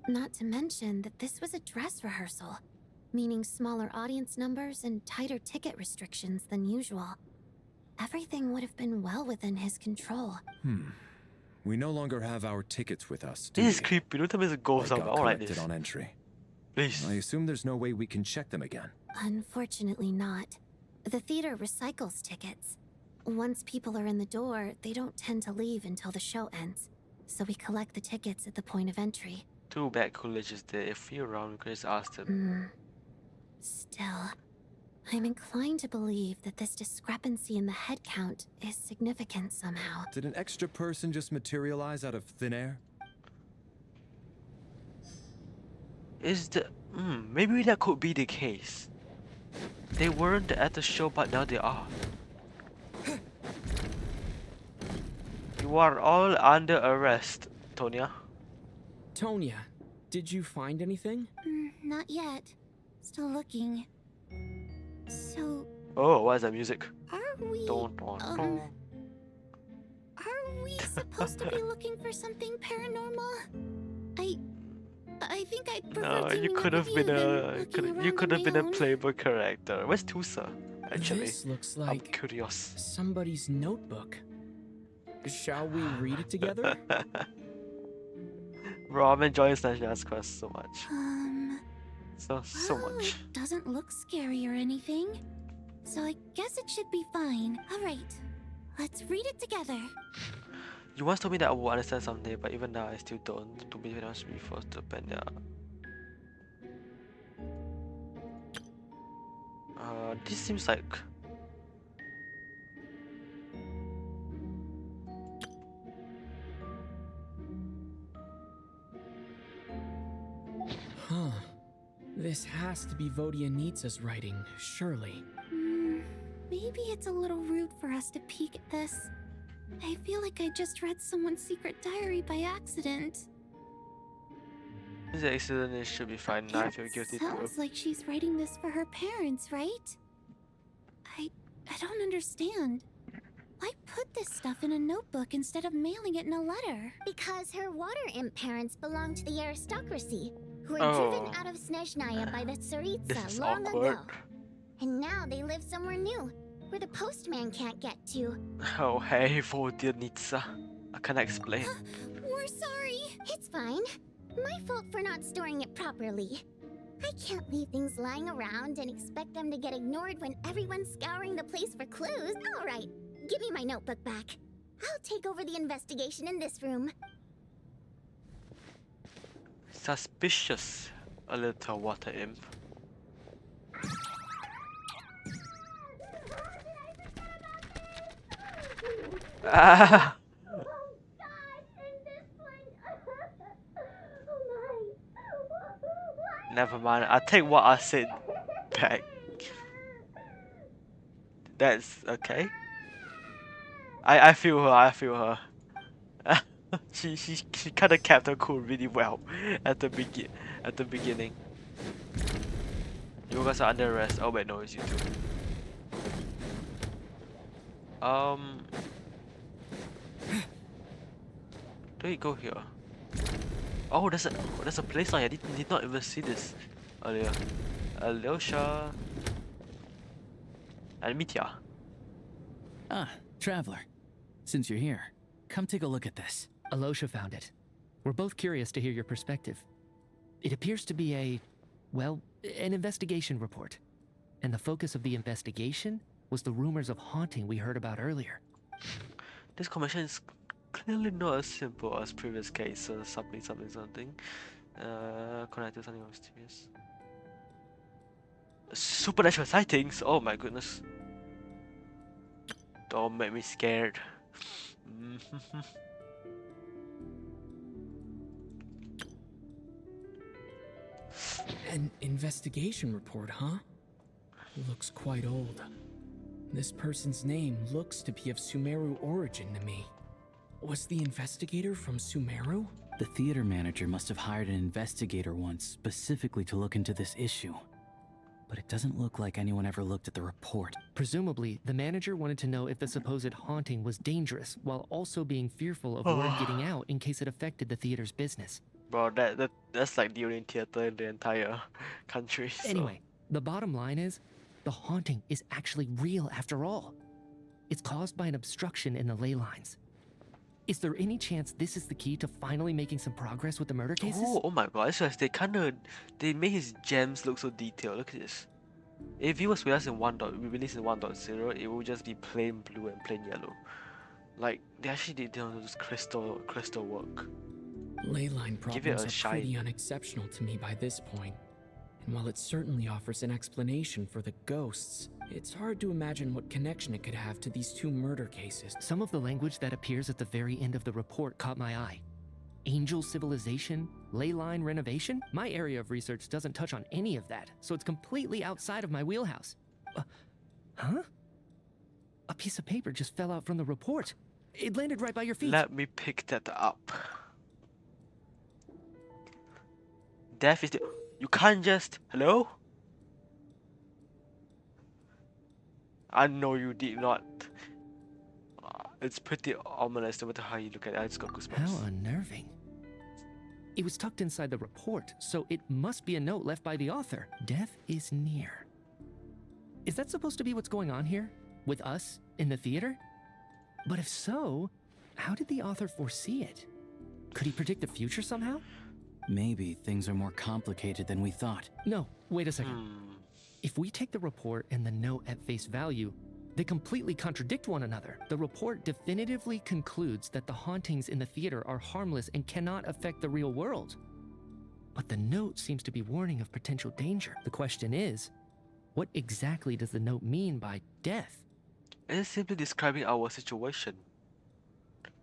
Not to mention that this was a dress rehearsal, meaning smaller audience numbers and tighter ticket restrictions than usual. Everything would have been well within his control. We no longer have our tickets with us, do This is we? creepy. Don't tell me it's a ghost. I They got don't like collected this. on entry. Please. I assume there's no way we can check them again. Unfortunately not. The theater recycles tickets. Once people are in the door, they don't tend to leave until the show ends. So we collect the tickets at the point of entry. Too bad Coolidge is there. If you're around, we could just ask him. Still, I'm inclined to believe that this discrepancy in the head count is significant somehow. Did an extra person just materialize out of thin air? Is the... maybe that could be the case. They weren't at the show, but now they are. You are all under arrest, Tonya. Tonya, did you find anything? Not yet. Still looking. So, Oh, what is that music? are we... Are we supposed to be looking for something paranormal? I think I'd prefer No, teaming you up could have with been you than a looking you around could on have my been a own. playboy character. Where's Tusa? Actually, This looks I'm like curious. somebody's notebook. Shall we read it together? Bro, I'm enjoying Snatch Quest so much. So Well, much. it doesn't look scary or anything. So I guess it should be fine. Alright, let's read it together. You once told me that I will understand someday, but even now I still don't. To be honest, be forced to pen, yeah. This seems like Huh. This has to be Vodianitsa's writing, surely. Maybe it's a little rude for us to peek at this. I feel like I just read someone's secret diary by accident. this accident. It should be fine. Now I feel guilty too. Sounds like she's writing this for her parents, right? I don't understand. Why put this stuff in a notebook instead of mailing it in a letter? Because her water imp parents belong to the aristocracy, who were driven out of Snezhnaya by the This Tsaritsa is long awkward. ago. And now they live somewhere new, where the postman can't get to. Oh hey, Vodianitsa. I can't explain. We're sorry. It's fine. My fault for not storing it properly. I can't leave things lying around and expect them to get ignored when everyone's scouring the place for clues. All right, give me my notebook back. I'll take over the investigation in this room. Suspicious, a little water imp. Ah! Never mind. I take what I said back. That's okay. I feel her. I feel her. she kind of kept her cool really well at the beginning. You guys are under arrest. Oh wait, no, it's you two. Do we go here? Oh, there's a place line. I did not even see this earlier. Alyosha and Mitya. Ah, Traveler. Since you're here, come take a look at this. Alosha found it. We're both curious to hear your perspective. It appears to be an investigation report. And the focus of the investigation was the rumors of haunting we heard about earlier. This commission is clearly not as simple as previous cases. Something. Connected to something mysterious. Supernatural sightings. Oh my goodness. Don't make me scared. An investigation report, huh? Looks quite old. This person's name looks to be of Sumeru origin to me. Was the investigator from Sumeru? The theater manager must have hired an investigator once specifically to look into this issue. But it doesn't look like anyone ever looked at the report. Presumably, the manager wanted to know if the supposed haunting was dangerous, while also being fearful of word getting out in case it affected the theater's business. Bro, that's like the only theater in the entire country. So. Anyway, the bottom line is, the haunting is actually real after all. It's caused by an obstruction in the ley lines. Is there any chance this is the key to finally making some progress with the murder cases? Oh my god, it's just they made his gems look so detailed. Look at this. If it was with us in we released in 1.0, it would just be plain blue and plain yellow. Like they actually did this crystal work. Leyline Give it problems a are shine. pretty unexceptional to me by this point. And while it certainly offers an explanation for the ghosts, it's hard to imagine what connection it could have to these two murder cases. Some of the language that appears at the very end of the report caught my eye. Angel civilization, ley line renovation? My area of research doesn't touch on any of that, so it's completely outside of my wheelhouse. Huh? A piece of paper just fell out from the report. It landed right by your feet. Let me pick that up. Death is the... You can't just... Hello? I know you did not. It's pretty ominous no matter how you look at it. I just got goosebumps. How unnerving. It was tucked inside the report, so it must be a note left by the author. Death is near. Is that supposed to be what's going on here? With us in the theater? But if so, how did the author foresee it? Could he predict the future somehow? Maybe things are more complicated than we thought. No, wait a second. If we take the report and the note at face value, they completely contradict one another. The report definitively concludes that the hauntings in the theater are harmless and cannot affect the real world. But the note seems to be warning of potential danger. The question is, what exactly does the note mean by death? It is simply describing our situation.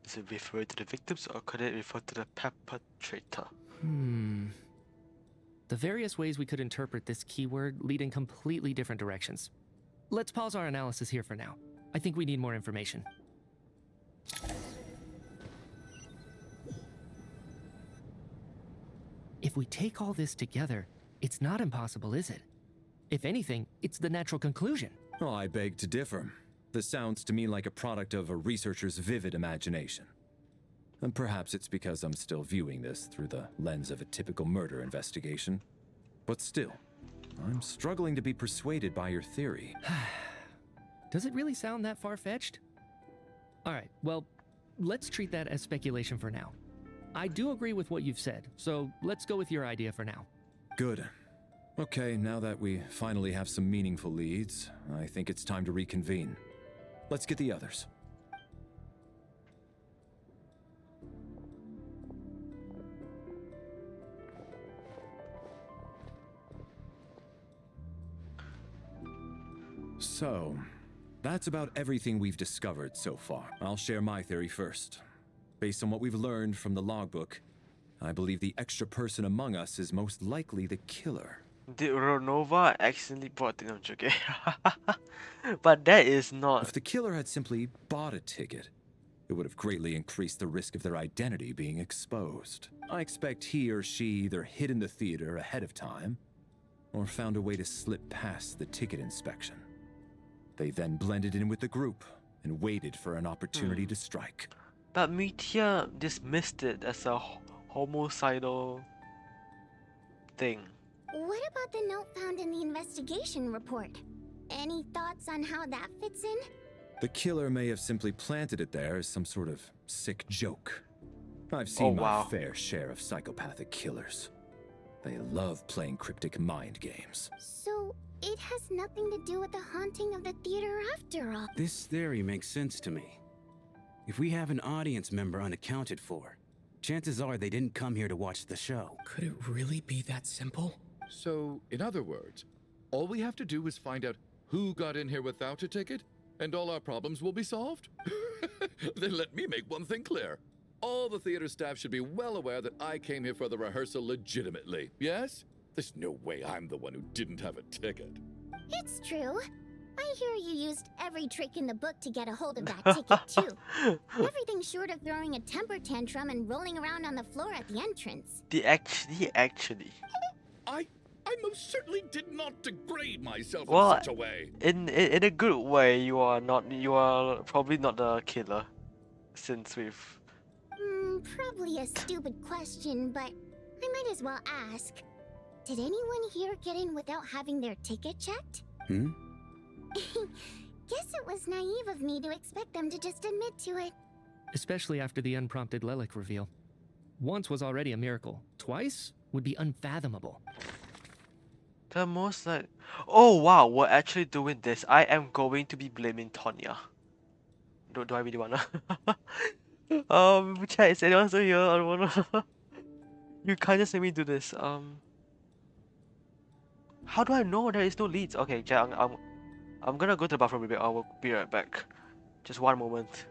Does it refer to the victims or could it refer to the perpetrator? The various ways we could interpret this keyword lead in completely different directions. Let's pause our analysis here for now. I think we need more information. If we take all this together, it's not impossible, is it? If anything, it's the natural conclusion. Oh, I beg to differ. This sounds to me like a product of a researcher's vivid imagination. And perhaps it's because I'm still viewing this through the lens of a typical murder investigation. But still, I'm struggling to be persuaded by your theory. Does it really sound that far-fetched? Alright, well, let's treat that as speculation for now. I do agree with what you've said, so let's go with your idea for now. Good. Okay, now that we finally have some meaningful leads, I think it's time to reconvene. Let's get the others. So, that's about everything we've discovered so far. I'll share my theory first. Based on what we've learned from the logbook, I believe the extra person among us is most likely the killer. Did Ronova accidentally bought it? I'm joking. But that is not... If the killer had simply bought a ticket, it would have greatly increased the risk of their identity being exposed. I expect he or she either hid in the theater ahead of time, or found a way to slip past the ticket inspection. They then blended in with the group and waited for an opportunity to strike. But Meteor dismissed it as a homicidal thing. What about the note found in the investigation report? Any thoughts on how that fits in? The killer may have simply planted it there as some sort of sick joke. I've seen my fair share of psychopathic killers. They love playing cryptic mind games. So, it has nothing to do with the haunting of the theater after all. This theory makes sense to me. If we have an audience member unaccounted for, chances are they didn't come here to watch the show. Could it really be that simple? So, in other words, all we have to do is find out who got in here without a ticket, and all our problems will be solved? Then let me make one thing clear. All the theater staff should be well aware that I came here for the rehearsal legitimately, yes? There's no way I'm the one who didn't have a ticket. It's true. I hear you used every trick in the book to get a hold of that ticket, too. Everything short of throwing a temper tantrum and rolling around on the floor at the entrance. Actually. I most certainly did not degrade myself in Well, such a way. in a good way, you are probably not the killer, since we've... Probably a stupid question, but I might as well ask. Did anyone here get in without having their ticket checked? Guess it was naive of me to expect them to just admit to it. Especially after the unprompted Lelic reveal. Once was already a miracle. Twice would be unfathomable. The most like... Oh wow, we're actually doing this. I am going to be blaming Tonya. Do I really wanna? Chat, is anyone still here? I don't wanna... You can't just let me do this. How do I know there is no leads? Okay, chat, I'm gonna go to the bathroom a bit. I will be right back. Just one moment.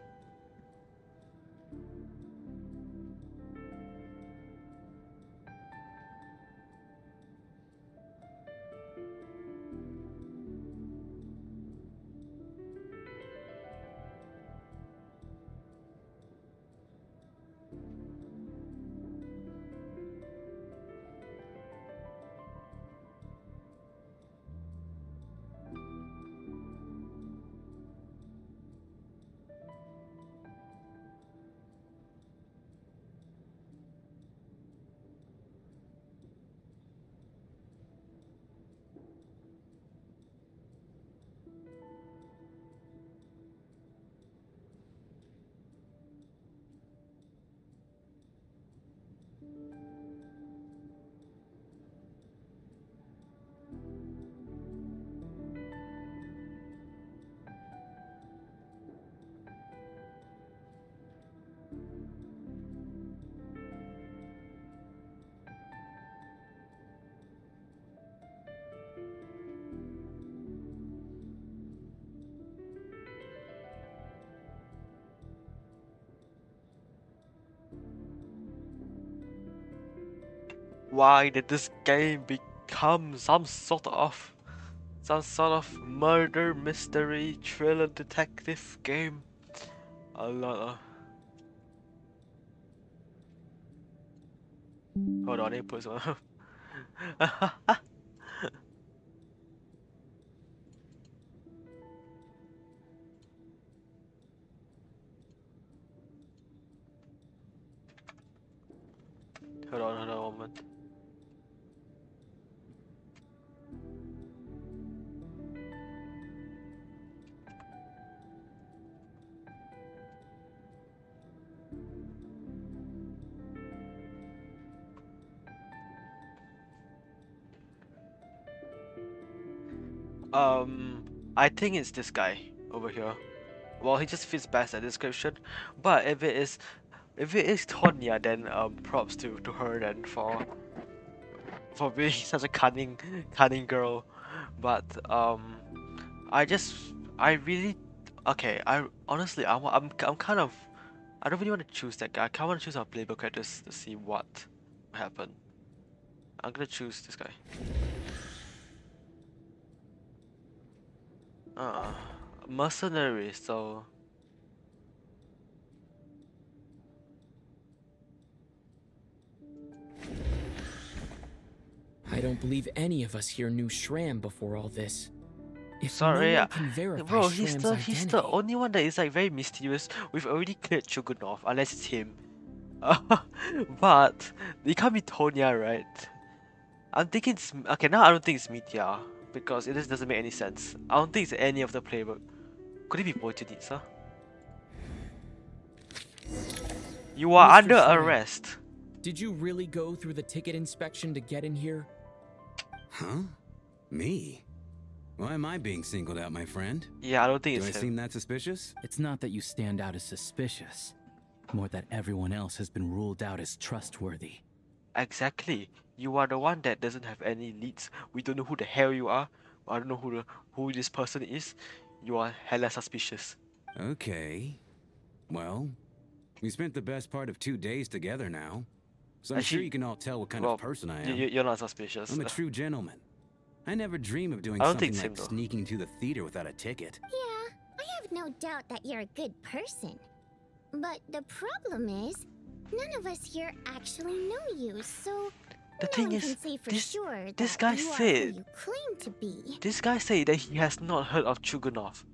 Why did this game become some sort of murder mystery thriller detective game? A lot of. Hold on, I put some. Hold on a moment. I think it's this guy over here. Well, he just fits best that description. But if it is Tonya, then props to her then for being such a cunning girl. But I really okay. I honestly I'm kind of I don't really want to choose that guy. I kind of want to choose our playable characters to see what happened. I'm gonna choose this guy. Mercenary. So I don't believe any of us here knew Shram before all this. If sorry, no one can verify bro. Shram's He's identity, the only one that is like very mysterious. We've already cleared Chugunov, unless it's him. But it can't be Tonya, right? I'm thinking it's okay. Now I don't think it's Mitya because it just doesn't make any sense. I don't think it's any of the playbook. Could it be Wojciech? You are Mr. under Shram, arrest. did you really go through the ticket inspection to get in here? Huh? Me? Why am I being singled out, my friend? Yeah, I don't think Do I it's him. seem that suspicious? It's not that you stand out as suspicious, more that everyone else has been ruled out as trustworthy. Exactly. You are the one that doesn't have any leads. We don't know who the hell you are. I don't know who this person is. You are hella suspicious. Okay. Well, we spent the best part of 2 days together now. So I'm sure Actually, you can all tell what kind well, of person I am. you're not suspicious. I'm a true gentleman. I never dream of doing I don't think something it's him, like though. sneaking to the theater without a ticket. Yeah, I have no doubt that you're a good person. But the problem is, none of us here actually know you, so The no thing one is, can say for sure this that guy you are said who you claim to be. this guy said that he has not heard of Chugunov,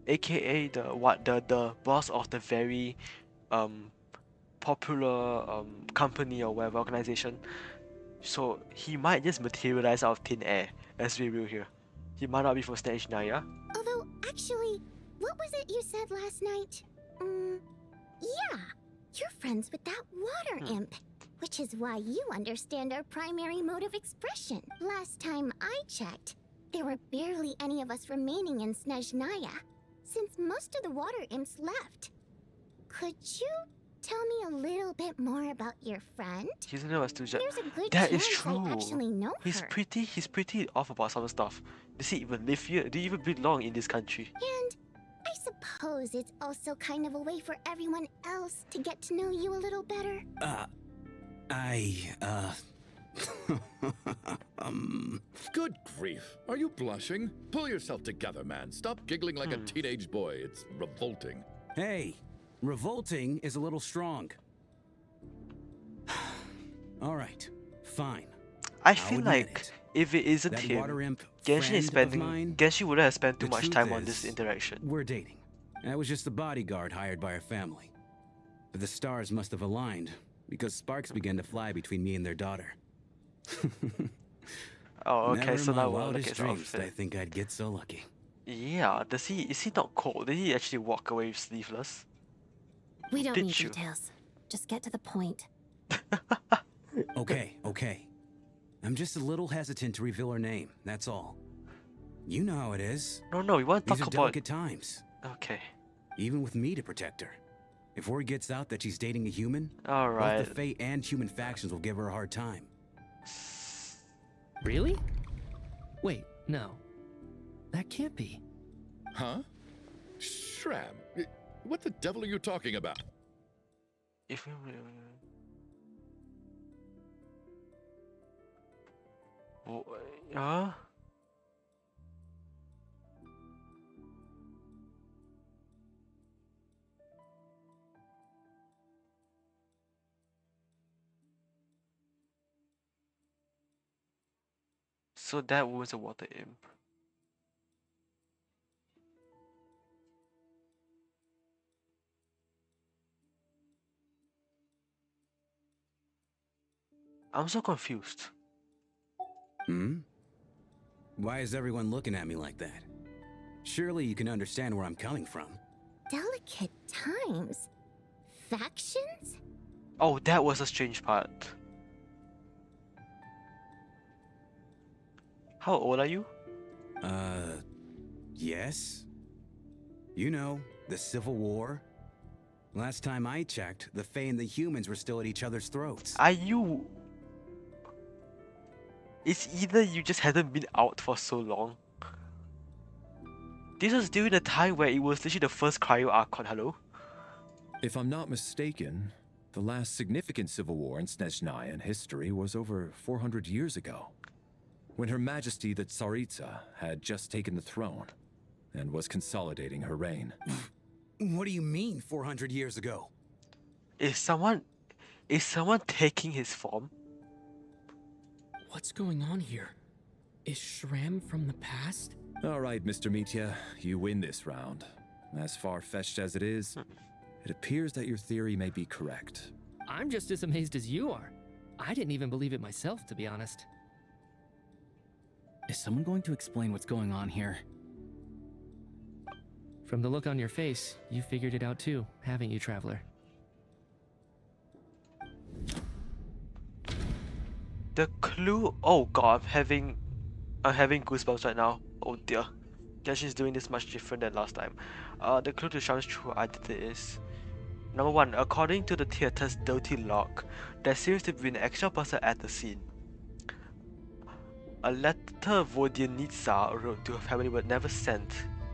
aka the boss of the very popular company or whatever organization. So he might just materialize out of thin air, as we will here. He might not be from Stage 9, yeah? Although, actually, what was it you said last night? Yeah, you're friends with that water imp. Which is why you understand our primary mode of expression. Last time I checked, there were barely any of us remaining in Snezhnaya, since most of the water imps left. Could you tell me a little bit more about your friend? He's in us too. There's a good That chance is true. I actually know He's her. pretty off about some stuff. Does he even live here? Do you even belong in this country? And I suppose it's also kind of a way for everyone else to get to know you a little better. Good grief. Are you blushing? Pull yourself together, man. Stop giggling like a teenage boy. It's revolting. Hey, revolting is a little strong. All right, fine. I I'll feel admit like it. if it isn't That him, water imp Genshin friend of mine, wouldn't have spent too the much truth time on this is, interaction. We're dating. I was just the bodyguard hired by our family. But the stars must have aligned because sparks began to fly between me and their daughter. Oh, okay, Never so in my now we'll look wildest at his dreams did I outfit. think I'd get so lucky. Yeah, is he not cold? Did he actually walk away sleeveless? We don't Did need you? details. Just get to the point. Okay. I'm just a little hesitant to reveal her name, that's all. You know how it is. No, we want to These talk are about. delicate times. Okay. Even with me to protect her. If word gets out that she's dating a human, Alright. both the Fae and human factions will give her a hard time. Really? Wait, no. That can't be. Huh? Shram, what the devil are you talking about? If Huh? So that was a water imp. I'm so confused. Hmm? Why is everyone looking at me like that? Surely you can understand where I'm coming from. Delicate times? Factions? Oh, that was a strange part. How old are you? Yes? You know, the Civil War? Last time I checked, the Fae and the humans were still at each other's throats. Are you? It's either you just hadn't been out for so long. This was during the time where it was literally the first cryo Archon, hello? If I'm not mistaken, the last significant civil war in Snezhnayan history was over 400 years ago, when Her Majesty the Tsaritsa had just taken the throne and was consolidating her reign. What do you mean, 400 years ago? Is someone taking his form? What's going on here? Is Shram from the past? All right, Mr. Mitya, you win this round. As far-fetched as it is, it appears that your theory may be correct. I'm just as amazed as you are. I didn't even believe it myself, to be honest. Is someone going to explain what's going on here? From the look on your face, you figured it out too, haven't you, Traveler? The clue. Oh god, I'm having goosebumps right now. Oh dear. Genshin's doing this much different than last time. The clue to Sham's true identity is: number 1, according to the theater's dirty log, there seems to be an extra person at the scene. A letter Vodyanitsa wrote to her family but never sent.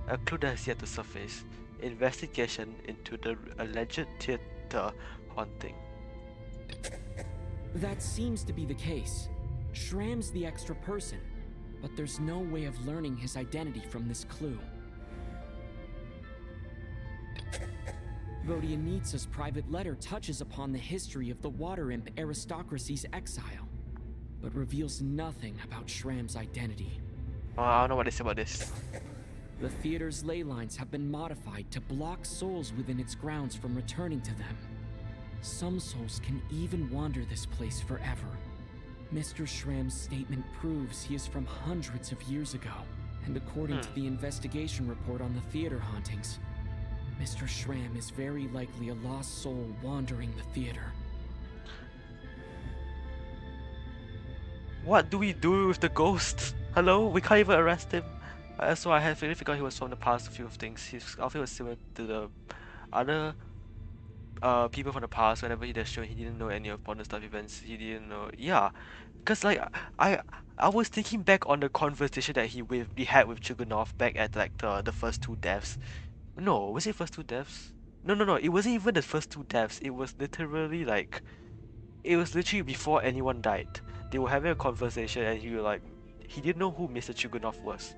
A clue that has yet to surface. Investigation into the alleged theater haunting. That seems to be the case. Shram's the extra person, but there's no way of learning his identity from this clue. Vodyanitsa's private letter touches upon the history of the Water Imp aristocracy's exile, but reveals nothing about Shram's identity. Oh, I don't know what they say about this. The theater's ley lines have been modified to block souls within its grounds from returning to them. Some souls can even wander this place forever. Mr. Shram's statement proves he is from hundreds of years ago, and according to the investigation report on the theater hauntings, Mr. Shram is very likely a lost soul wandering the theater. What do we do with the ghost? Hello? We can't even arrest him. So I had really forgot he was from the past. A few things. His outfit was similar to the other people from the past. Whenever he does show, he didn't know any of Bonus Stuff events. He didn't know. Yeah, because like I was thinking back on the conversation that we had with Chugunov back at like the first 2 deaths. No, was it first 2 deaths? No. It wasn't even the first 2 deaths. It was literally like, it was literally before anyone died. They were having a conversation and he didn't know who Mr. Chugunov was.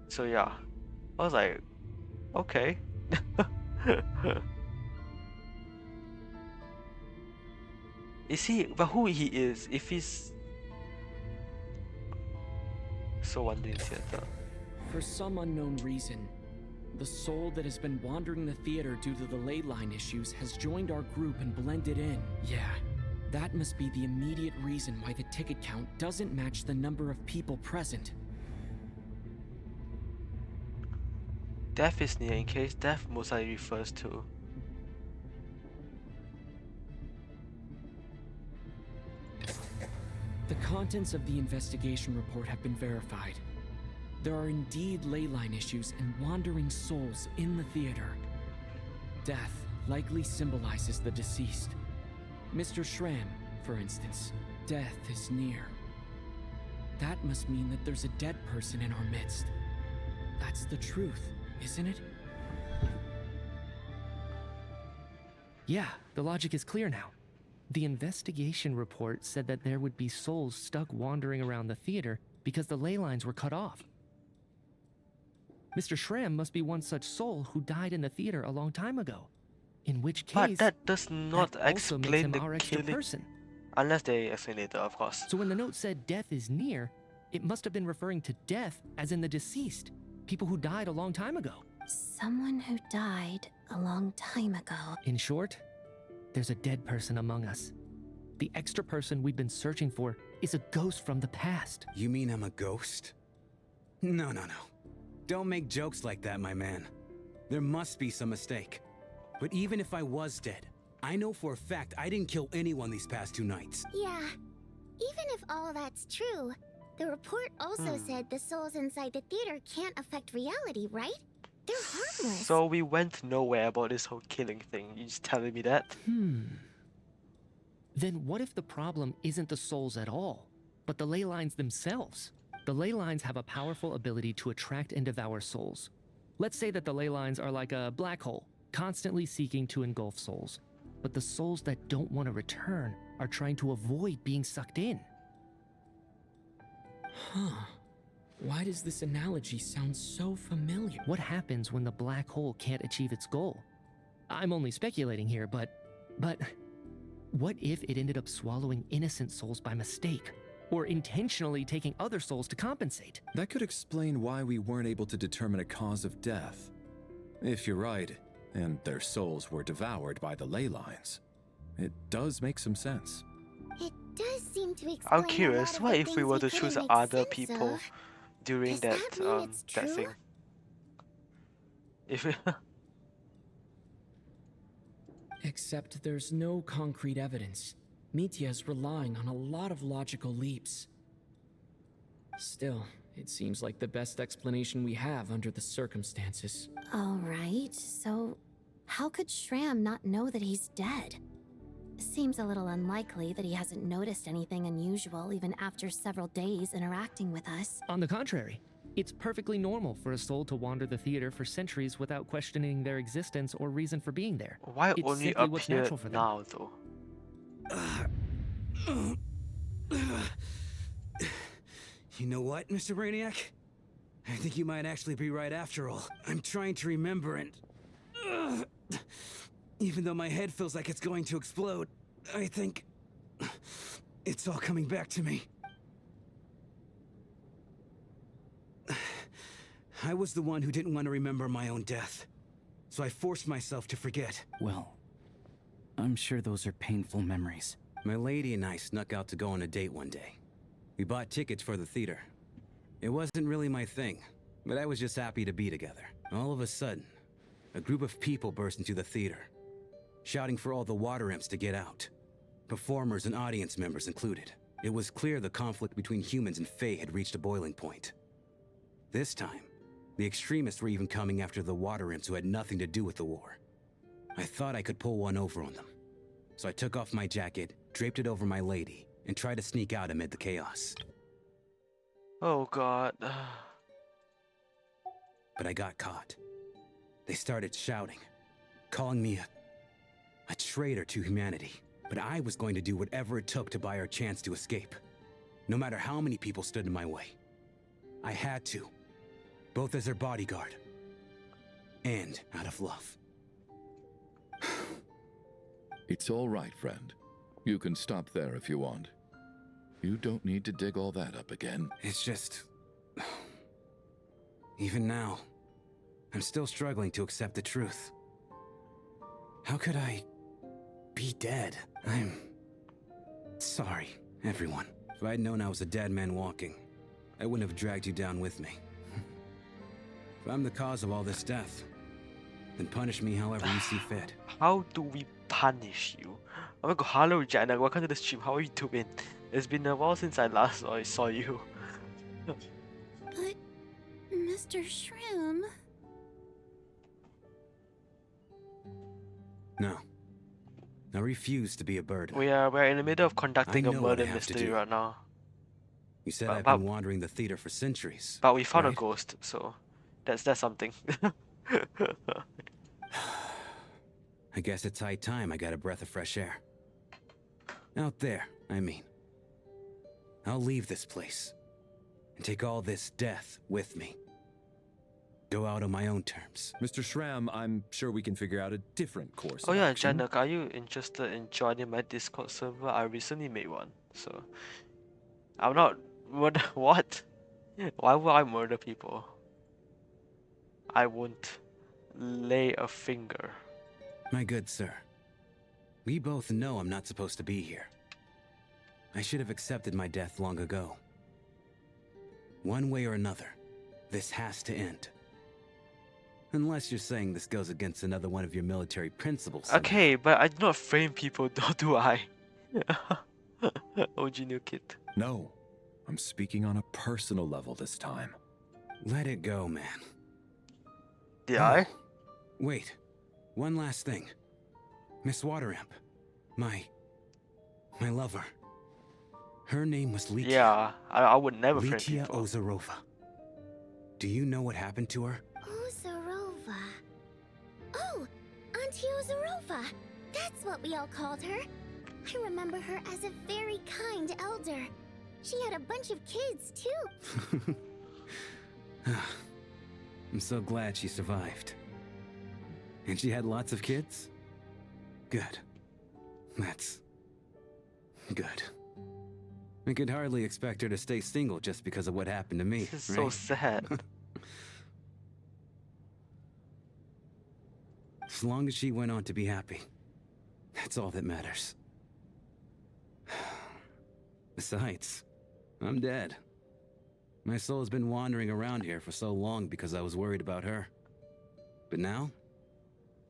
So yeah, I was like, okay. Is he? But who he is? If he's so wondering theater. For some unknown reason, the soul that has been wandering the theater due to the ley line issues has joined our group and blended in. Yeah, that must be the immediate reason why the ticket count doesn't match the number of people present. Death is near, in case death most likely refers to. The contents of the investigation report have been verified. There are indeed ley line issues and wandering souls in the theater. Death likely symbolizes the deceased. Mr. Shram, for instance, death is near. That must mean that there's a dead person in our midst. That's the truth, isn't it? Yeah, the logic is clear now. The investigation report said that there would be souls stuck wandering around the theater because the ley lines were cut off. Mr. Shrem must be one such soul who died in the theater a long time ago. In which case, But that does not that also makes explain him the our extra killing. person. Unless they explain later, of course. So when the note said death is near, it must have been referring to death as in the deceased, people who died a long time ago. Someone who died a long time ago. In short, there's a dead person among us. The extra person we've been searching for is a ghost from the past. You mean I'm a ghost? No. Don't make jokes like that, my man. There must be some mistake. But even if I was dead, I know for a fact I didn't kill anyone these past 2 nights. Yeah. Even if all that's true, the report also said the souls inside the theater can't affect reality, right? They're harmless. So we went nowhere about this whole killing thing. You just telling me that? Then what if the problem isn't the souls at all, but the ley lines themselves? The ley lines have a powerful ability to attract and devour souls. Let's say that the ley lines are like a black hole, constantly seeking to engulf souls. But the souls that don't want to return are trying to avoid being sucked in. Huh. Why does this analogy sound so familiar? What happens when the black hole can't achieve its goal? I'm only speculating here, but what if it ended up swallowing innocent souls by mistake? Or intentionally taking other souls to compensate? That could explain why we weren't able to determine a cause of death. If you're right, and their souls were devoured by the ley lines, it does make some sense. It does seem to explain I'm curious, what if we were to choose other people during Does that that mean it's that true? thing? If it Except there's no concrete evidence. Mitya is relying on a lot of logical leaps. Still, it seems like the best explanation we have under the circumstances. Alright, so how could Shram not know that he's dead? Seems a little unlikely that he hasn't noticed anything unusual even after several days interacting with us. On the contrary, it's perfectly normal for a soul to wander the theater for centuries without questioning their existence or reason for being there. why It's only simply what's appeared natural for them. now though? You know what, Mr. Brainiac? I think you might actually be right after all. I'm trying to remember and... even though my head feels like it's going to explode, I think... it's all coming back to me. I was the one who didn't want to remember my own death. So I forced myself to forget. Well, I'm sure those are painful memories. My lady and I snuck out to go on a date one day. We bought tickets for the theater. It wasn't really my thing, but I was just happy to be together. All of a sudden, a group of people burst into the theater, shouting for all the water imps to get out. Performers and audience members included. It was clear the conflict between humans and Fae had reached a boiling point. This time, the extremists were even coming after the water imps who had nothing to do with the war. I thought I could pull one over on them. So I took off my jacket, draped it over my lady, and tried to sneak out amid the chaos. Oh god. But I got caught. They started shouting, calling me a traitor to humanity. But I was going to do whatever it took to buy our chance to escape. No matter how many people stood in my way. I had to. Both as their bodyguard. And out of love. It's all right, friend. You can stop there if you want. You don't need to dig all that up again. It's just... even now, I'm still struggling to accept the truth. How could I be dead? I'm sorry, everyone. If I'd known I was a dead man walking, I wouldn't have dragged you down with me. If I'm the cause of all this death, then punish me however you see fit. How do we punish you? Oh my god, hello Janet, welcome to the stream. How are you doing? It's been a while since I last saw you. But, Mr. Shroom... No. I refuse to be a burden. We're in the middle of conducting I a know what murder I have to mystery do. right now. You said But- I've but- been wandering the theater for centuries. But we found a right? ghost, so that's something. I guess it's high time I got a breath of fresh air. Out there, I mean. I'll leave this place and take all this death with me. Go out on my own terms. Mr. Schramm, I'm sure we can figure out a different course Oh of yeah, action. Janak, are you interested in joining my Discord server? I recently made one, so I'm not murder. What? Why would I murder people? I won't lay a finger. My good sir, we both know I'm not supposed to be here. I should have accepted my death long ago. One way or another, this has to end. Unless you're saying this goes against another one of your military principles. Okay, but I do not frame people, though, do I? OG new kid. No, I'm speaking on a personal level this time. Let it go, man. Did I? Wait, one last thing. Miss Wateramp, my lover. Her name was Litia. Yeah, I would never frame Litia people. Ozarova. Do you know what happened to her? Ozarova. Oh, Auntie Ozarova. That's what we all called her. I remember her as a very kind elder. She had a bunch of kids, too. I'm so glad she survived. And she had lots of kids? Good. That's good. I could hardly expect her to stay single just because of what happened to me. This is so sad. As long as she went on to be happy, that's all that matters. Besides, I'm dead. My soul's been wandering around here for so long because I was worried about her. But now,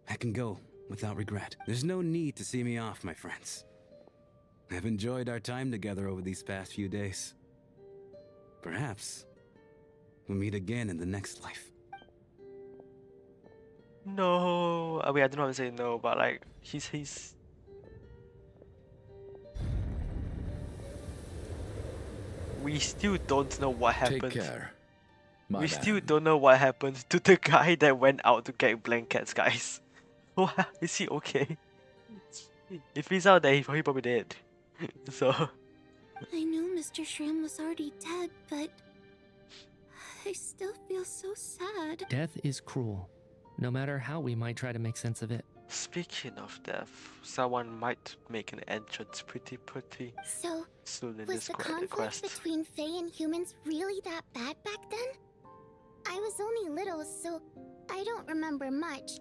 I can go without regret. There's no need to see me off, my friends. I've enjoyed our time together over these past few days. Perhaps we'll meet again in the next life. No, I mean I don't know how to say no, but like he's. We still don't know what happened. Take care. My We man. still don't know what happened to the guy that went out to get blankets, guys. What? Is he okay? If he's out there, he's probably dead. So. I knew Mr. Schramm was already dead, but I still feel so sad. Death is cruel, no matter how we might try to make sense of it. Speaking of death, someone might make an entrance pretty So, soon in was this the conflict quest. between Fae and humans really that bad back then? I was only little, so I don't remember much.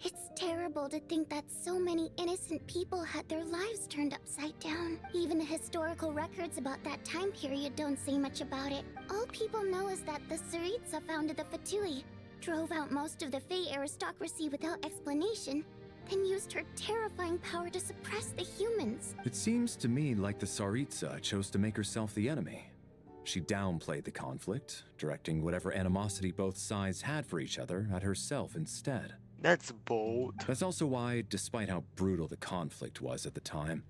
It's terrible to think that so many innocent people had their lives turned upside down. Even the historical records about that time period don't say much about it. All people know is that the Tsaritsa founded the Fatui, drove out most of the Fae aristocracy without explanation, then used her terrifying power to suppress the humans. It seems to me like the Tsaritsa chose to make herself the enemy. She downplayed the conflict, directing whatever animosity both sides had for each other at herself instead. That's bold. That's also why, despite how brutal the conflict was at the time,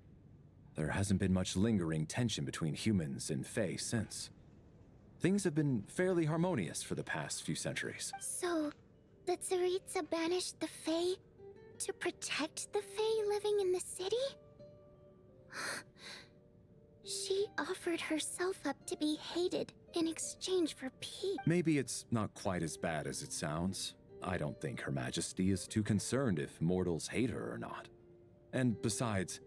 there hasn't been much lingering tension between humans and Fae since. Things have been fairly harmonious for the past few centuries. So, the Tsaritsa banished the Fae to protect the Fae living in the city? She offered herself up to be hated in exchange for peace. Maybe it's not quite as bad as it sounds. I don't think Her Majesty is too concerned if mortals hate her or not. And besides,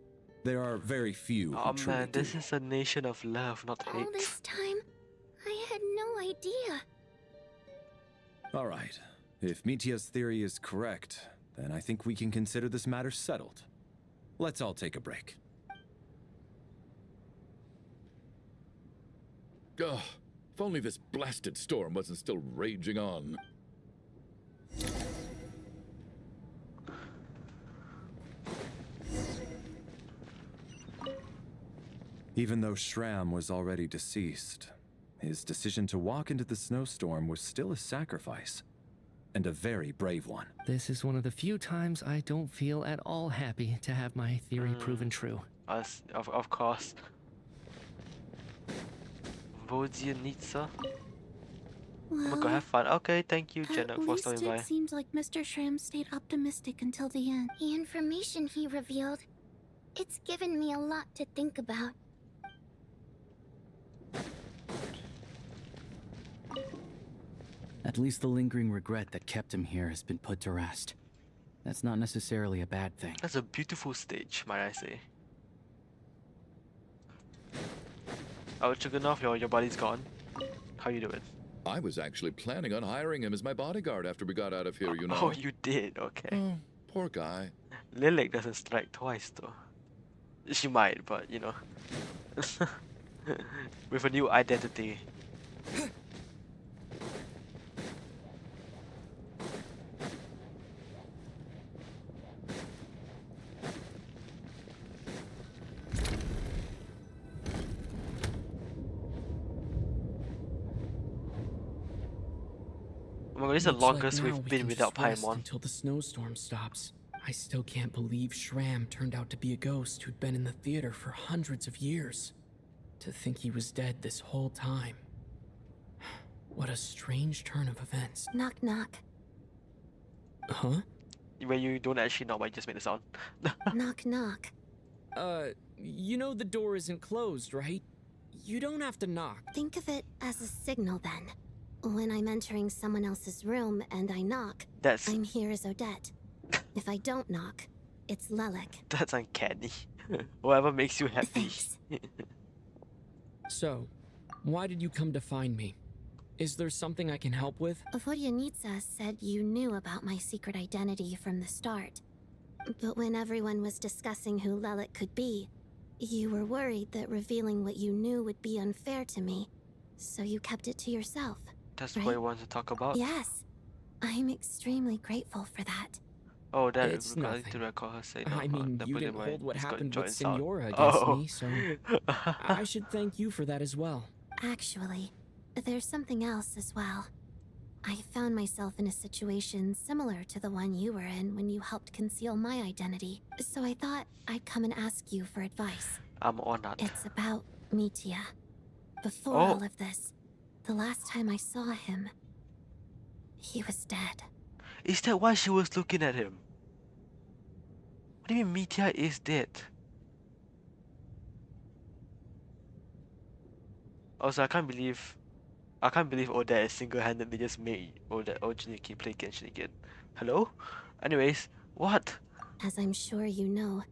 there are very few who Oh truly man, do. this is a nation of love, not All hate. this time, I had no idea. All right. If Mitia's theory is correct, then I think we can consider this matter settled. Let's all take a break. Ugh, if only this blasted storm wasn't still raging on. Even though Schramm was already deceased, his decision to walk into the snowstorm was still a sacrifice, and a very brave one. This is one of the few times I don't feel at all happy to have my theory proven true. Of course. Vodyanitsa? I'm gonna go have fun. Okay, thank you, Jenna, At for least stopping it by. seems like Mr. Schramm stayed optimistic until the end. The information he revealed, It's given me a lot to think about. At least the lingering regret that kept him here has been put to rest. That's not necessarily a bad thing. That's a beautiful stage, might I say. Oh, Chugunov, your body's gone. How you doing? I was actually planning on hiring him as my bodyguard after we got out of here, you know. Oh, you did? Okay. Oh, poor guy. Lilac doesn't strike twice, though. She might, but you know. With a new identity. Oh my god, this is the Looks like longest now we've we been can without just rest Paimon. until the snowstorm stops. I still can't believe Shram turned out to be a ghost who'd been in the theater for hundreds of years. To think he was dead this whole time. What a strange turn of events. Knock, knock. Huh? Where you don't actually know, but you just made the sound. Knock, knock. You know the door isn't closed, right? You don't have to knock. Think of it as a signal then. When I'm entering someone else's room and I knock, I'm here as Odette. If I don't knock, it's Lelek. That's uncanny. Whatever makes you happy. So, why did you come to find me? Is there something I can help with? Vodyanitsa said you knew about my secret identity from the start. But when everyone was discussing who Lelek could be, you were worried that revealing what you knew would be unfair to me, so you kept it to yourself. That's right? what you want to talk about? Yes. I'm extremely grateful for that. Oh, that It's is going nothing. to record her say I no, mean, that you put in didn't my hold what Discord happened with joint sound. Senora against Oh. me, so I should thank you for that as well. Actually, there's something else as well. I found myself in a situation similar to the one you were in when you helped conceal my identity, so I thought I'd come and ask you for advice. I'm honored. It's about Mitya. Before Oh. all of this, the last time I saw him, he was dead. Is that why she was looking at him? What do you mean Mitya is dead? Also, I can't believe Odette is single-handedly just made Odette Ojiniki play Genshin again. Hello? Anyways, what? As I'm sure you know,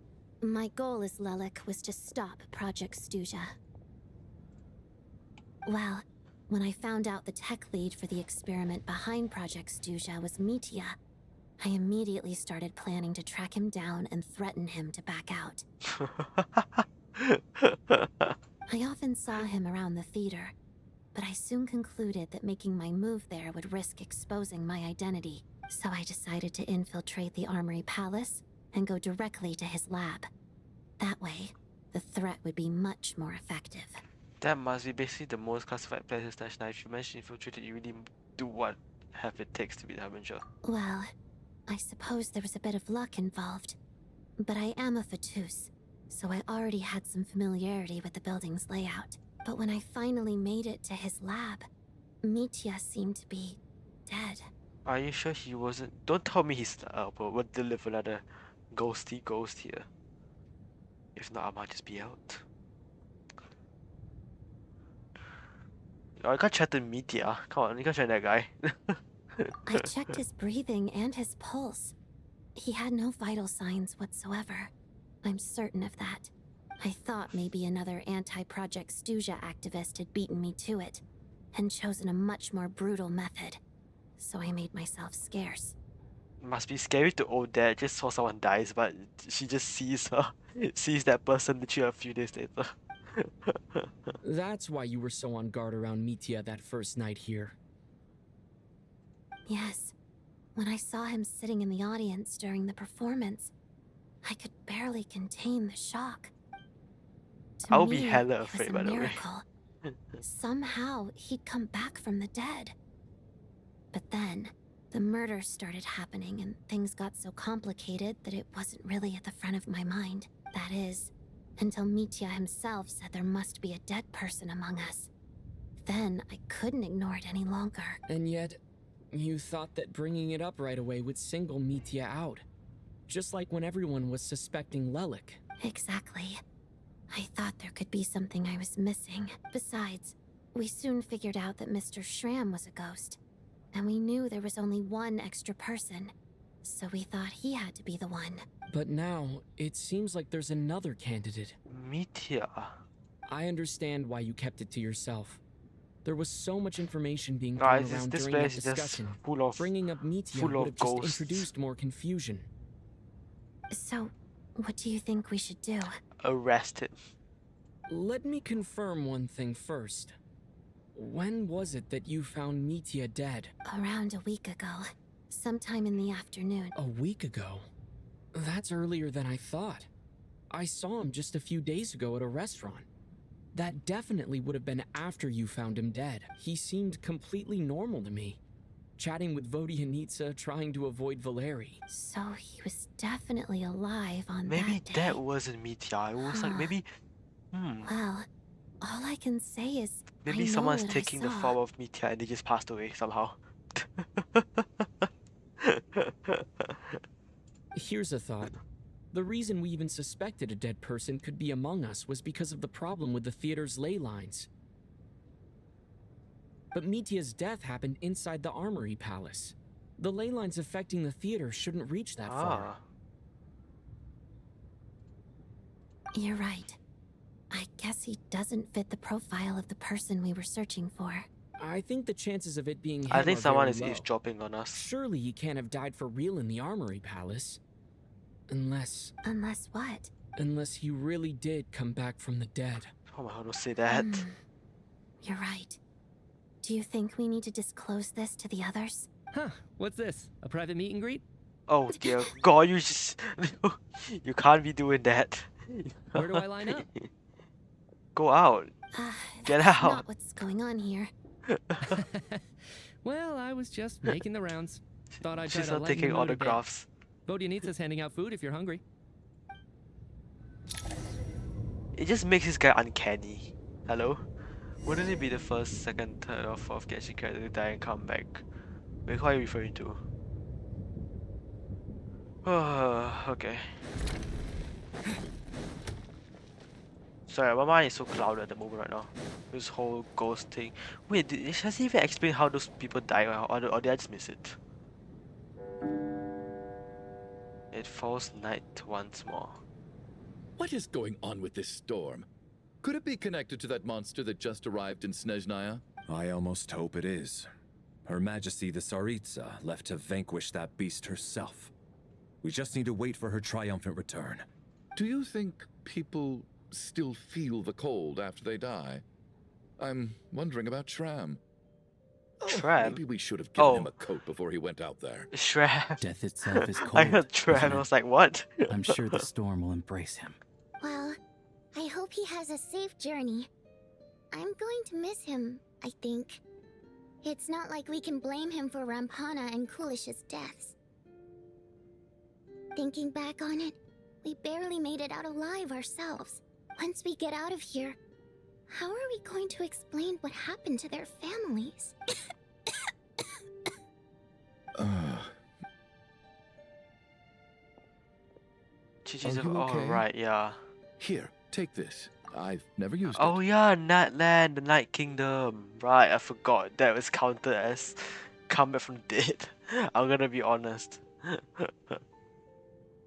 my goal as Lelek was to stop Project Stuja. Well, when I found out the tech lead for the experiment behind Project Stuja was Mitya, I immediately started planning to track him down and threaten him to back out. I often saw him around the theater, but I soon concluded that making my move there would risk exposing my identity, so I decided to infiltrate the Armory Palace and go directly to his lab. That way, the threat would be much more effective. That must be basically the most classified places that if you mention infiltrated, you really do what have it takes to be the Harbinger. Well, I suppose there was a bit of luck involved, but I am a Fatus, so I already had some familiarity with the building's layout. But when I finally made it to his lab, Mitya seemed to be dead. Are you sure he wasn't? Don't tell me he's would deliver another ghosty ghost here. If not, I might just be out. Oh, I can't chat to Mitya. Come on, you can't chat that guy. I checked his breathing and his pulse. He had no vital signs whatsoever. I'm certain of that. I thought maybe another anti-Project Stuja activist had beaten me to it, and chosen a much more brutal method. So I made myself scarce. Must be scary to Odette just saw someone dies, but she just sees that person literally a few days later. That's why you were so on guard around Mitya that first night here. Yes. When I saw him sitting in the audience during the performance, I could barely contain the shock. To I'll be me, hella it was afraid, a by the way. miracle. Somehow, he'd come back from the dead. But then, the murder started happening and things got so complicated that it wasn't really at the front of my mind. That is, until Mitya himself said there must be a dead person among us. Then, I couldn't ignore it any longer. And yet, you thought that bringing it up right away would single Mitya out. Just like when everyone was suspecting Lelek. Exactly. I thought there could be something I was missing. Besides, we soon figured out that Mr. Schramm was a ghost. And we knew there was only one extra person. So we thought he had to be the one. But now, it seems like there's another candidate. Meteor. I understand why you kept it to yourself. There was so much information being Guys, thrown around this during that place is just discussion. full of Bringing up Meteor full would of have just ghosts. introduced more confusion. So, what do you think we should do? Arrested. Let me confirm one thing first. When was it that you found Meteor dead? Around a week ago. Sometime in the afternoon. A week ago? That's earlier than I thought. I saw him just a few days ago at a restaurant. That definitely would have been after you found him dead. He seemed completely normal to me. Chatting with Vodyanitsa, trying to avoid Valeri. So he was definitely alive on Maybe that day. that wasn't Meteor. It was like maybe. Well, all I can say is Maybe I know someone's what I taking the saw. form of Meteor and they just passed away somehow. Here's a thought. The reason we even suspected a dead person could be among us was because of the problem with the theater's ley lines. But Meteor's death happened inside the Armory Palace. The ley lines affecting the theater shouldn't reach that far. You're right. I guess he doesn't fit the profile of the person we were searching for. I think the chances of it being him I think are someone very is low. eavesdropping on us. Surely he can't have died for real in the Armory Palace. Unless what? Unless he really did come back from the dead. Oh my god, don't say that. You're right. Do you think we need to disclose this to the others? Huh, what's this? A private meet and greet? Oh dear god, you just... you can't be doing that. Where do I line up? Go out. Get That's out. not what's going on here. Well, I was just making the rounds. Thought I'd try She's to not lighten taking the mood a bit. autographs. Vodyanitsa's handing out food if you're hungry. It just makes this guy uncanny. Hello? Wouldn't it be the first, second, third, or fourth Genshin character to die and come back? Wait, who are you referring to? Okay. Sorry, my mind is so clouded at the moment right now. This whole ghost thing. Wait, has he even explained how those people die, or did I just miss it? It falls night once more. What is going on with this storm? Could it be connected to that monster that just arrived in Snezhnaya? I almost hope it is. Her Majesty the Tsaritsa left to vanquish that beast herself. We just need to wait for her triumphant return. Do you think people still feel the cold after they die? I'm wondering about Schramm. Schramm? Maybe we should have given him a coat before he went out there. Schramm. Death itself is cold. I heard Schramm, isn't I it? was like, what? I'm sure the storm will embrace him. Well, I hope he has a safe journey. I'm going to miss him, I think. It's not like we can blame him for Rampana and Kulish's deaths. Thinking back on it, we barely made it out alive ourselves. Once we get out of here, how are we going to explain what happened to their families? Chichi's Are you oh okay? right, yeah. Here, take this. I've never used Oh it. yeah, Nightland, the Night Kingdom. Right, I forgot that was counted as comeback from the dead. I'm gonna be honest.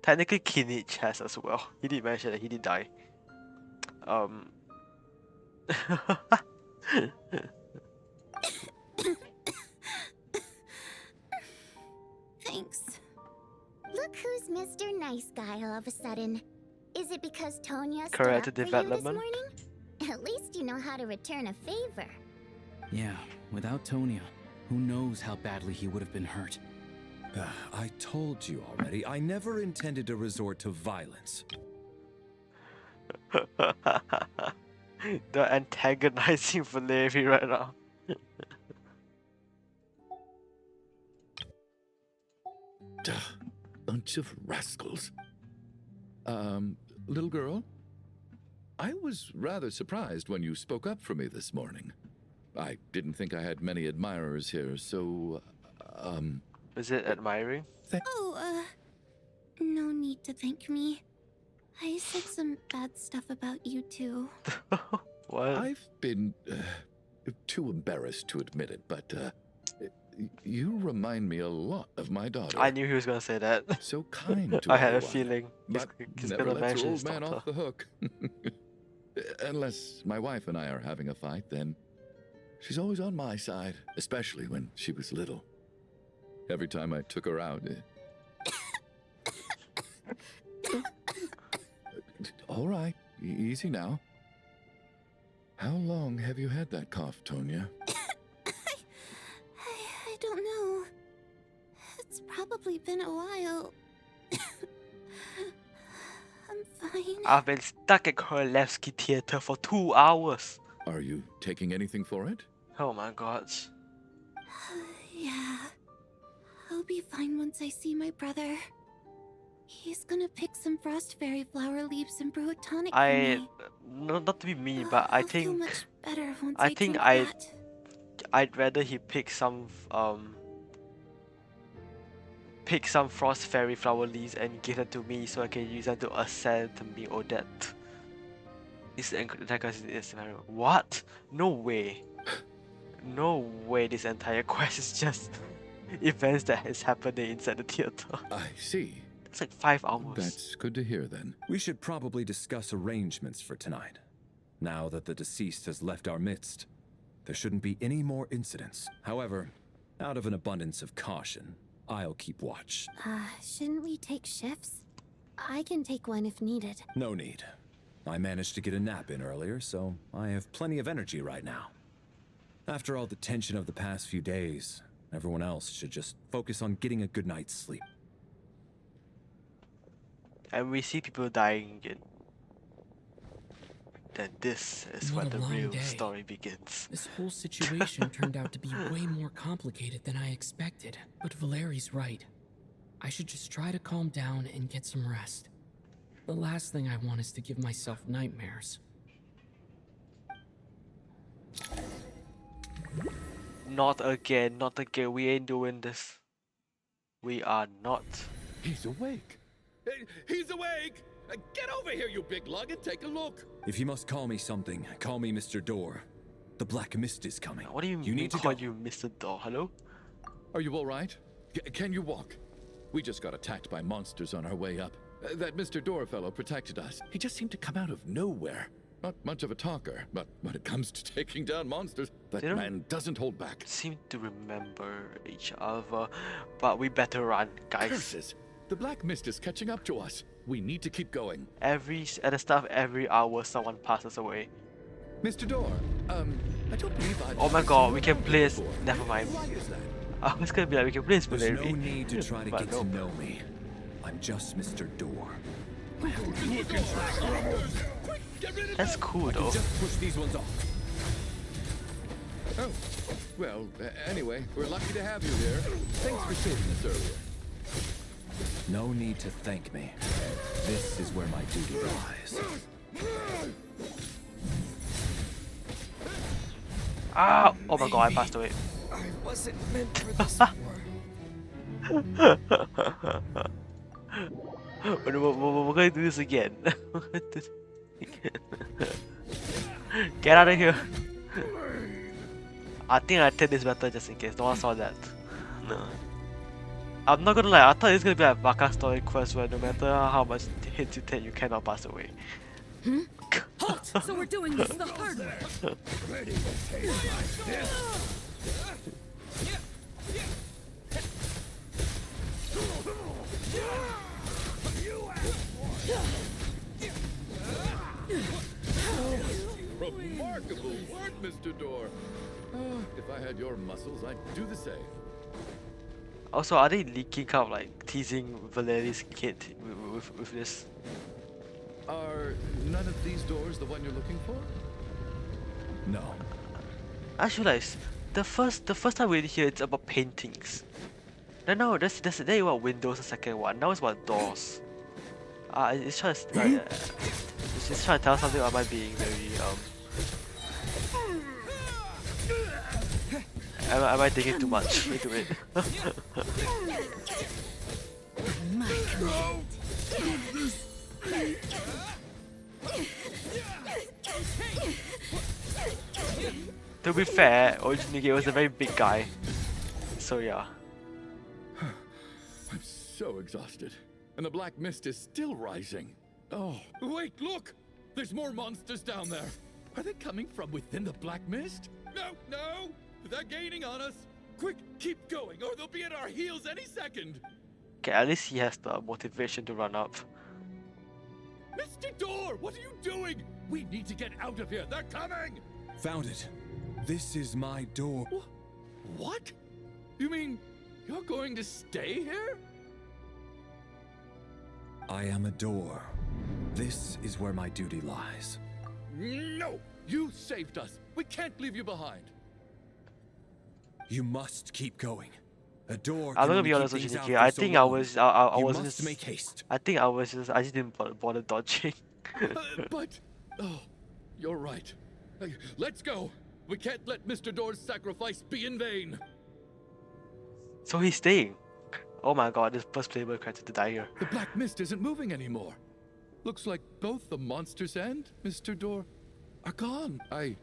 Technically Kinich has as well. He did mention that he did die. Thanks. Look who's Mr. Nice Guy all of a sudden. Is it because Tonya stood Character up for you this development? morning? At least you know how to return a favor. Yeah, without Tonya, who knows how badly he would have been hurt. I told you already, I never intended to resort to violence. The antagonizing Valeri right now. Bunch of rascals. Little girl? I was rather surprised when you spoke up for me this morning. I didn't think I had many admirers here, so, Is it admiring? Oh, no need to thank me. I said some bad stuff about you too. What? I've been too embarrassed to admit it, but you remind me a lot of my daughter. I knew he was gonna say that. So kind to I had a everyone, feeling but he's never gonna lets her mention old his man daughter. off the hook. Unless my wife and I are having a fight, then she's always on my side, especially when she was little. Every time I took her out. All right, easy now. How long have you had that cough, Tonya? I don't know. It's probably been a while. I'm fine. I've been stuck at Korolevsky Theater for 2 hours. Are you taking anything for it? Oh my god. Yeah. I'll be fine once I see my brother. He's gonna pick some frost fairy flower leaves and brew a tonic for me. Not to be mean, but I I'll feel think much better once I I think drink that. I'd rather he pick some frost fairy flower leaves and give them to me so I can use them to ascend to me Odette. This is what? No way. No way this entire quest is just events that is happening inside the theater. I see. It's like 5 hours. That's good to hear then. We should probably discuss arrangements for tonight. Now that the deceased has left our midst, there shouldn't be any more incidents. However, out of an abundance of caution, I'll keep watch. Shouldn't we take shifts? I can take one if needed. No need. I managed to get a nap in earlier, so I have plenty of energy right now. After all the tension of the past few days, everyone else should just focus on getting a good night's sleep. And we see people dying again. Then this is What when a the long real day. story begins. This whole situation turned out to be way more complicated than I expected. But Valeri's right. I should just try to calm down and get some rest. The last thing I want is to give myself nightmares. Not again, not again. We ain't doing this. We are not. He's awake. He's awake! Get over here, you big lug, and take a look. If you must call me something, call me Mr. Door. The Black Mist is coming. What do you mean need to call go. you Mr. Door? Hello? Are you all right? Can you walk? We just got attacked by monsters on our way up. That Mr. Door fellow protected us. He just seemed to come out of nowhere. Not much of a talker, but when it comes to taking down monsters, that They don't man doesn't hold back. Seem to remember each other, but we better run, guys. Curses! The Black Mist is catching up to us. We need to keep going. At the start of every hour, someone passes away. Mr. Door, I don't believe I've Oh my ever god, seen we you can around play as. before. Never mind. Why is that? I was gonna be like, we can play as There's Valeri. no need to try to but get to know me. I'm just Mr. Door. That's cool though. Just push these ones off. Oh, well, anyway, we're lucky to have you here. Thanks for saving us earlier. No need to thank me. This is where my duty lies. Ah! Oh my god, I passed away. I wasn't meant for this We're gonna do this again. Get out of here. I think I did this better just in case no one saw that. No. I'm not gonna lie, I thought it was gonna be like Baka story quest where no matter how much hits you take, you cannot pass away. Halt! So we're doing this the hard way. Ready to taste like this? Remarkable work, Mr. Door. If I had your muscles, I'd do the same. Also, are they leaking kind of like teasing Valeri's kid with this? Are none of these doors the one you're looking for? No. I just realized the first time we hear it's about paintings. No, that's there about windows. The second one. Now it's about doors. It's trying to it's just trying to tell something about my being very Am I thinking too much into it? My command. To be fair, originally he was a very big guy. So yeah. I'm so exhausted. And the black mist is still rising. Oh, wait, look! There's more monsters down there. Are they coming from within the black mist? No, no! They're gaining on us. Quick, keep going, or they'll be at our heels any second. Okay, at least he has the motivation to run up. Mr. Door, what are you doing? We need to get out of here. They're coming! Found it. This is my door. What? You mean you're going to stay here? I am a door. This is where my duty lies. No! You saved us. We can't leave you behind. You must keep going. A door. I'm not gonna can be only honest keep with things you. out I for so think I long. was You was must just make haste. I just didn't bother dodging. But oh, you're right. Let's go. We can't let Mr. Door's sacrifice be in vain. So he's staying. Oh my god, this first playable character to die here. The black mist isn't moving anymore. Looks like both the monsters and Mr. Door are gone. I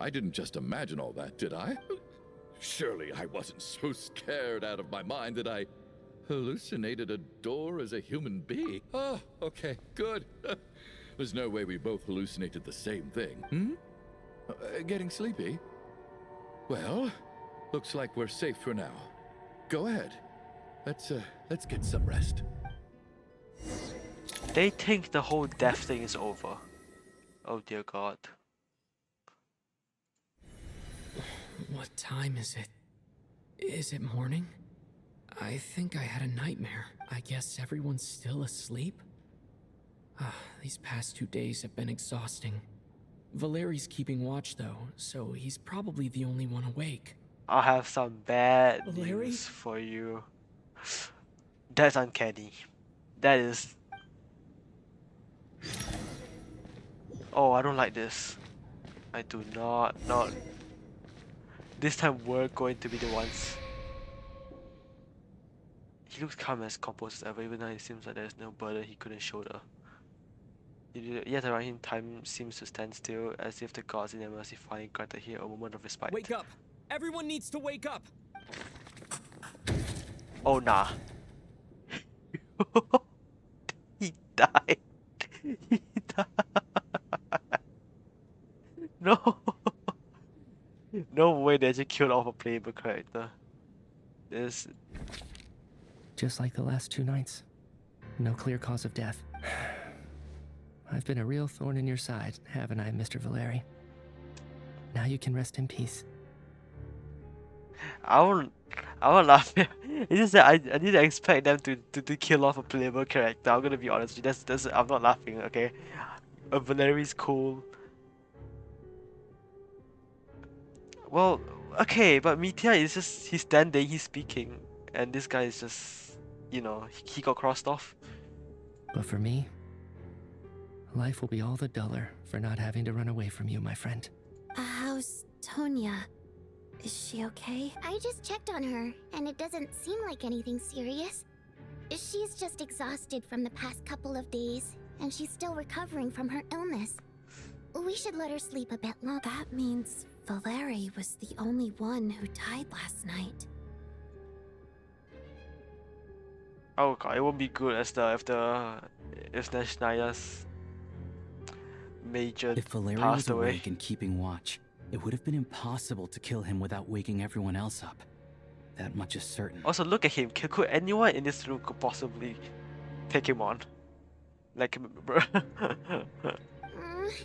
didn't just imagine all that, did I? Surely I wasn't so scared out of my mind that I hallucinated a door as a human being. Oh, okay, good. There's no way we both hallucinated the same thing. Getting sleepy? Well, looks like we're safe for now. Go ahead. Let's get some rest. They think the whole death thing is over. Oh dear god. What time is it? Is it morning? I think I had a nightmare. I guess everyone's still asleep? These past 2 days have been exhausting. Valeri's keeping watch though, so he's probably the only one awake. I have some bad Valeri? news for you. That's uncanny. That is... Oh, I don't like this. I do not. This time we're going to be the ones. He looks calm as composed as ever, even though it seems like there's no burden he couldn't shoulder. Yet around him time seems to stand still, as if the gods in their mercy finally granted here a moment of respite. Wake up! Everyone needs to wake up! Oh nah. He died. He died. No. No way they just killed off a playable character. This. Just like the last 2 nights. No clear cause of death. I've been a real thorn in your side, haven't I, Mr. Valeri? Now you can rest in peace. I won't laugh. It's just that I didn't expect them to kill off a playable character. I'm gonna be honest with you. That's I'm not laughing, okay? Valeri's cool. Well, okay, but Mitya is just he's standing, he's speaking, and this guy is just, you know, he got crossed off. But for me, life will be all the duller for not having to run away from you, my friend. How's Tonya? Is she okay? I just checked on her, and it doesn't seem like anything serious. She's just exhausted from the past couple of days, and she's still recovering from her illness. We should let her sleep a bit longer. That means Valeri was the only one who died last night. Oh god, it won't be good as if Neshnaya's major If Valeri passed was away. awake and keeping watch, it would have been impossible to kill him without waking everyone else up. That much is certain. Also, look at him. Could anyone in this room could possibly take him on? Like,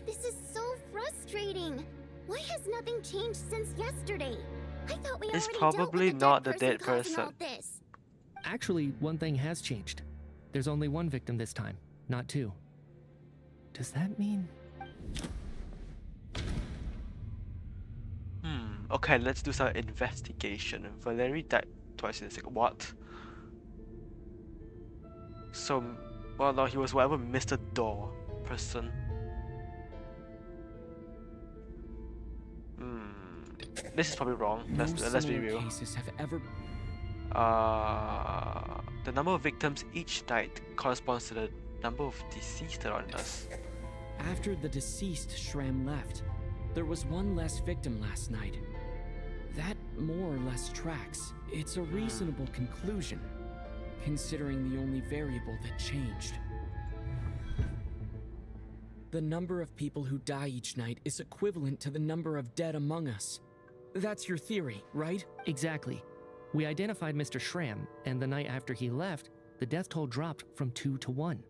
This is so frustrating. Why has nothing changed since yesterday? I thought we it's already probably dealt not with the the dead causing all person. this. Actually, one thing has changed. There's only 1 victim this time, not 2. Does that mean... Okay, let's do some investigation. Valeri died twice in a second. What? So, well, no, he was whatever Mr. Door person. This is probably wrong. Let's be real. Cases have ever... The number of victims each night corresponds to the number of deceased around us. After the deceased Shram left, There was one less victim last night. That more or less tracks. It's a reasonable conclusion, considering the only variable that changed. The number of people who die each night is equivalent to the number of dead among us. That's your theory, right? Exactly. We identified Mr. Schramm, and the night after he left, the death toll dropped from 2 to 1.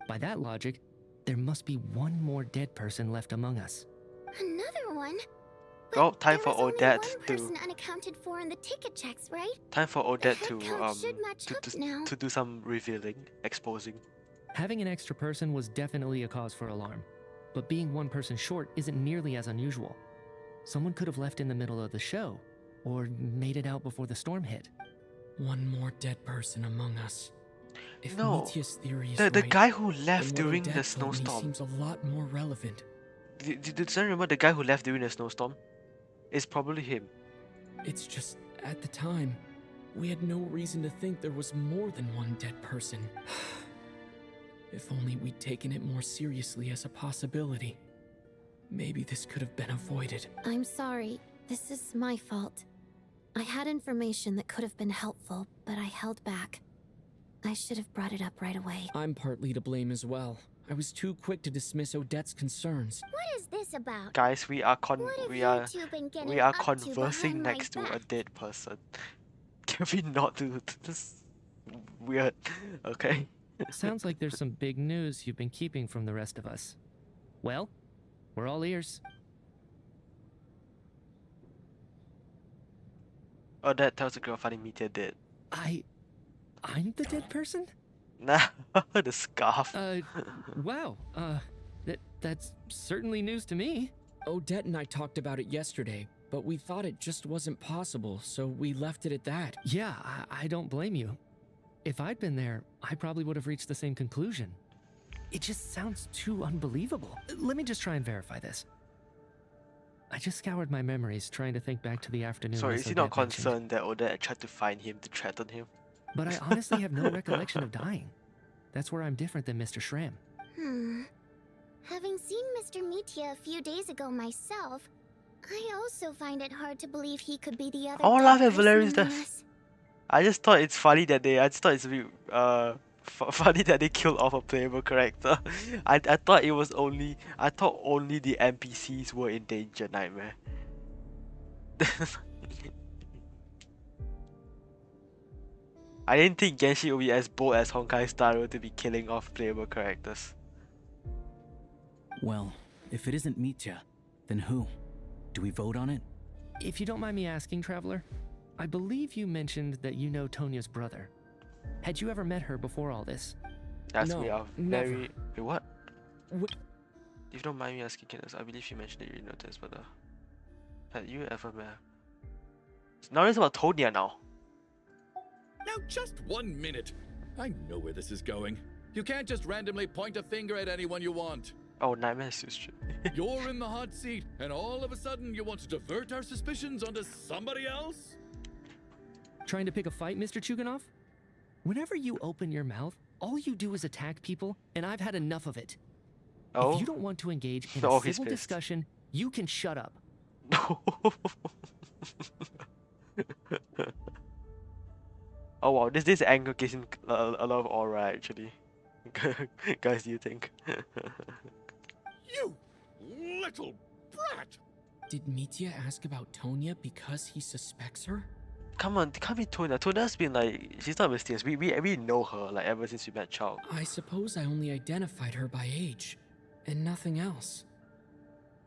By that logic, there must be one more dead person left among us. Another one? Oh, time There for was only Odette one person unaccounted for in the ticket checks, right? Time for Odette The to head count should match up now. to do some revealing, exposing. Having an extra person was definitely a cause for alarm, but being one person short isn't nearly as unusual. Someone could have left in the middle of the show, or made it out before the storm hit. One more dead person among us. If No, Mitya's theory is the right, guy who then left what during Odette the told me snowstorm. seems a lot more relevant. Did someone remember the guy who left during the snowstorm? It's probably him. It's just, at the time, we had no reason to think there was more than one dead person. If only we'd taken it more seriously as a possibility. Maybe this could have been avoided. I'm sorry. This is my fault. I had information that could have been helpful, but I held back. I should have brought it up right away. I'm partly to blame as well. I was too quick to dismiss Odette's concerns. What is this about? Guys, we are What have we you are two been getting we are up to conversing behind my next to a back? dead person. Can we not do this? Weird. Okay. Sounds like there's some big news you've been keeping from the rest of us. Well, we're all ears. Odette tells the girl finding Meteor dead. I'm the dead person? Nah, the scarf. Wow. That's certainly news to me. Odette and I talked about it yesterday, but we thought it just wasn't possible, so we left it at that. Yeah, I don't blame you. If I'd been there, I probably would have reached the same conclusion. It just sounds too unbelievable. Let me just try and verify this. I just scoured my memories trying to think back to the afternoon. Sorry, as is he Odette not mentioned. concerned that Odette tried to find him to threaten him? But I honestly have no recollection of dying. That's where I'm different than Mr. Schramm. Having seen Mr. Mitya a few days ago myself, I also find it hard to believe he could be the other I wanna dead laugh at person Valerian's among death. us. I just thought it's funny that funny that they killed off a playable character. I thought only the NPCs were in danger, Nightmare. I didn't think Genshin would be as bold as Honkai Star Rail to be killing off playable characters. Well, if it isn't Mitya, then who? Do we vote on it? If you don't mind me asking, Traveler, I believe you mentioned that you know Tonya's brother. Had you ever met her before all this? That's No, we are never. very. Wait, what? Wh- If you don't mind me asking, Kenneth, I believe you mentioned that you know this, but had you ever met? Now it's about Tonya now. Now, just 1 minute. I know where this is going. You can't just randomly point a finger at anyone you want. Oh, Nightmare sister. You're in the hot seat, and all of a sudden you want to divert our suspicions onto somebody else? Trying to pick a fight, Mr. Chuganov? Whenever you open your mouth, all you do is attack people, and I've had enough of it. Oh. If you don't want to engage in Oh, a he's civil pissed. discussion, you can shut up. Oh wow, this anger gives him a lot of aura actually. Guys, do you think? You little brat! Did Mitya ask about Tonya because he suspects her? Come on, it can't be Tonya. Tonya's been like, she's not mysterious. We know her like ever since we met Child. I suppose I only identified her by age, and nothing else.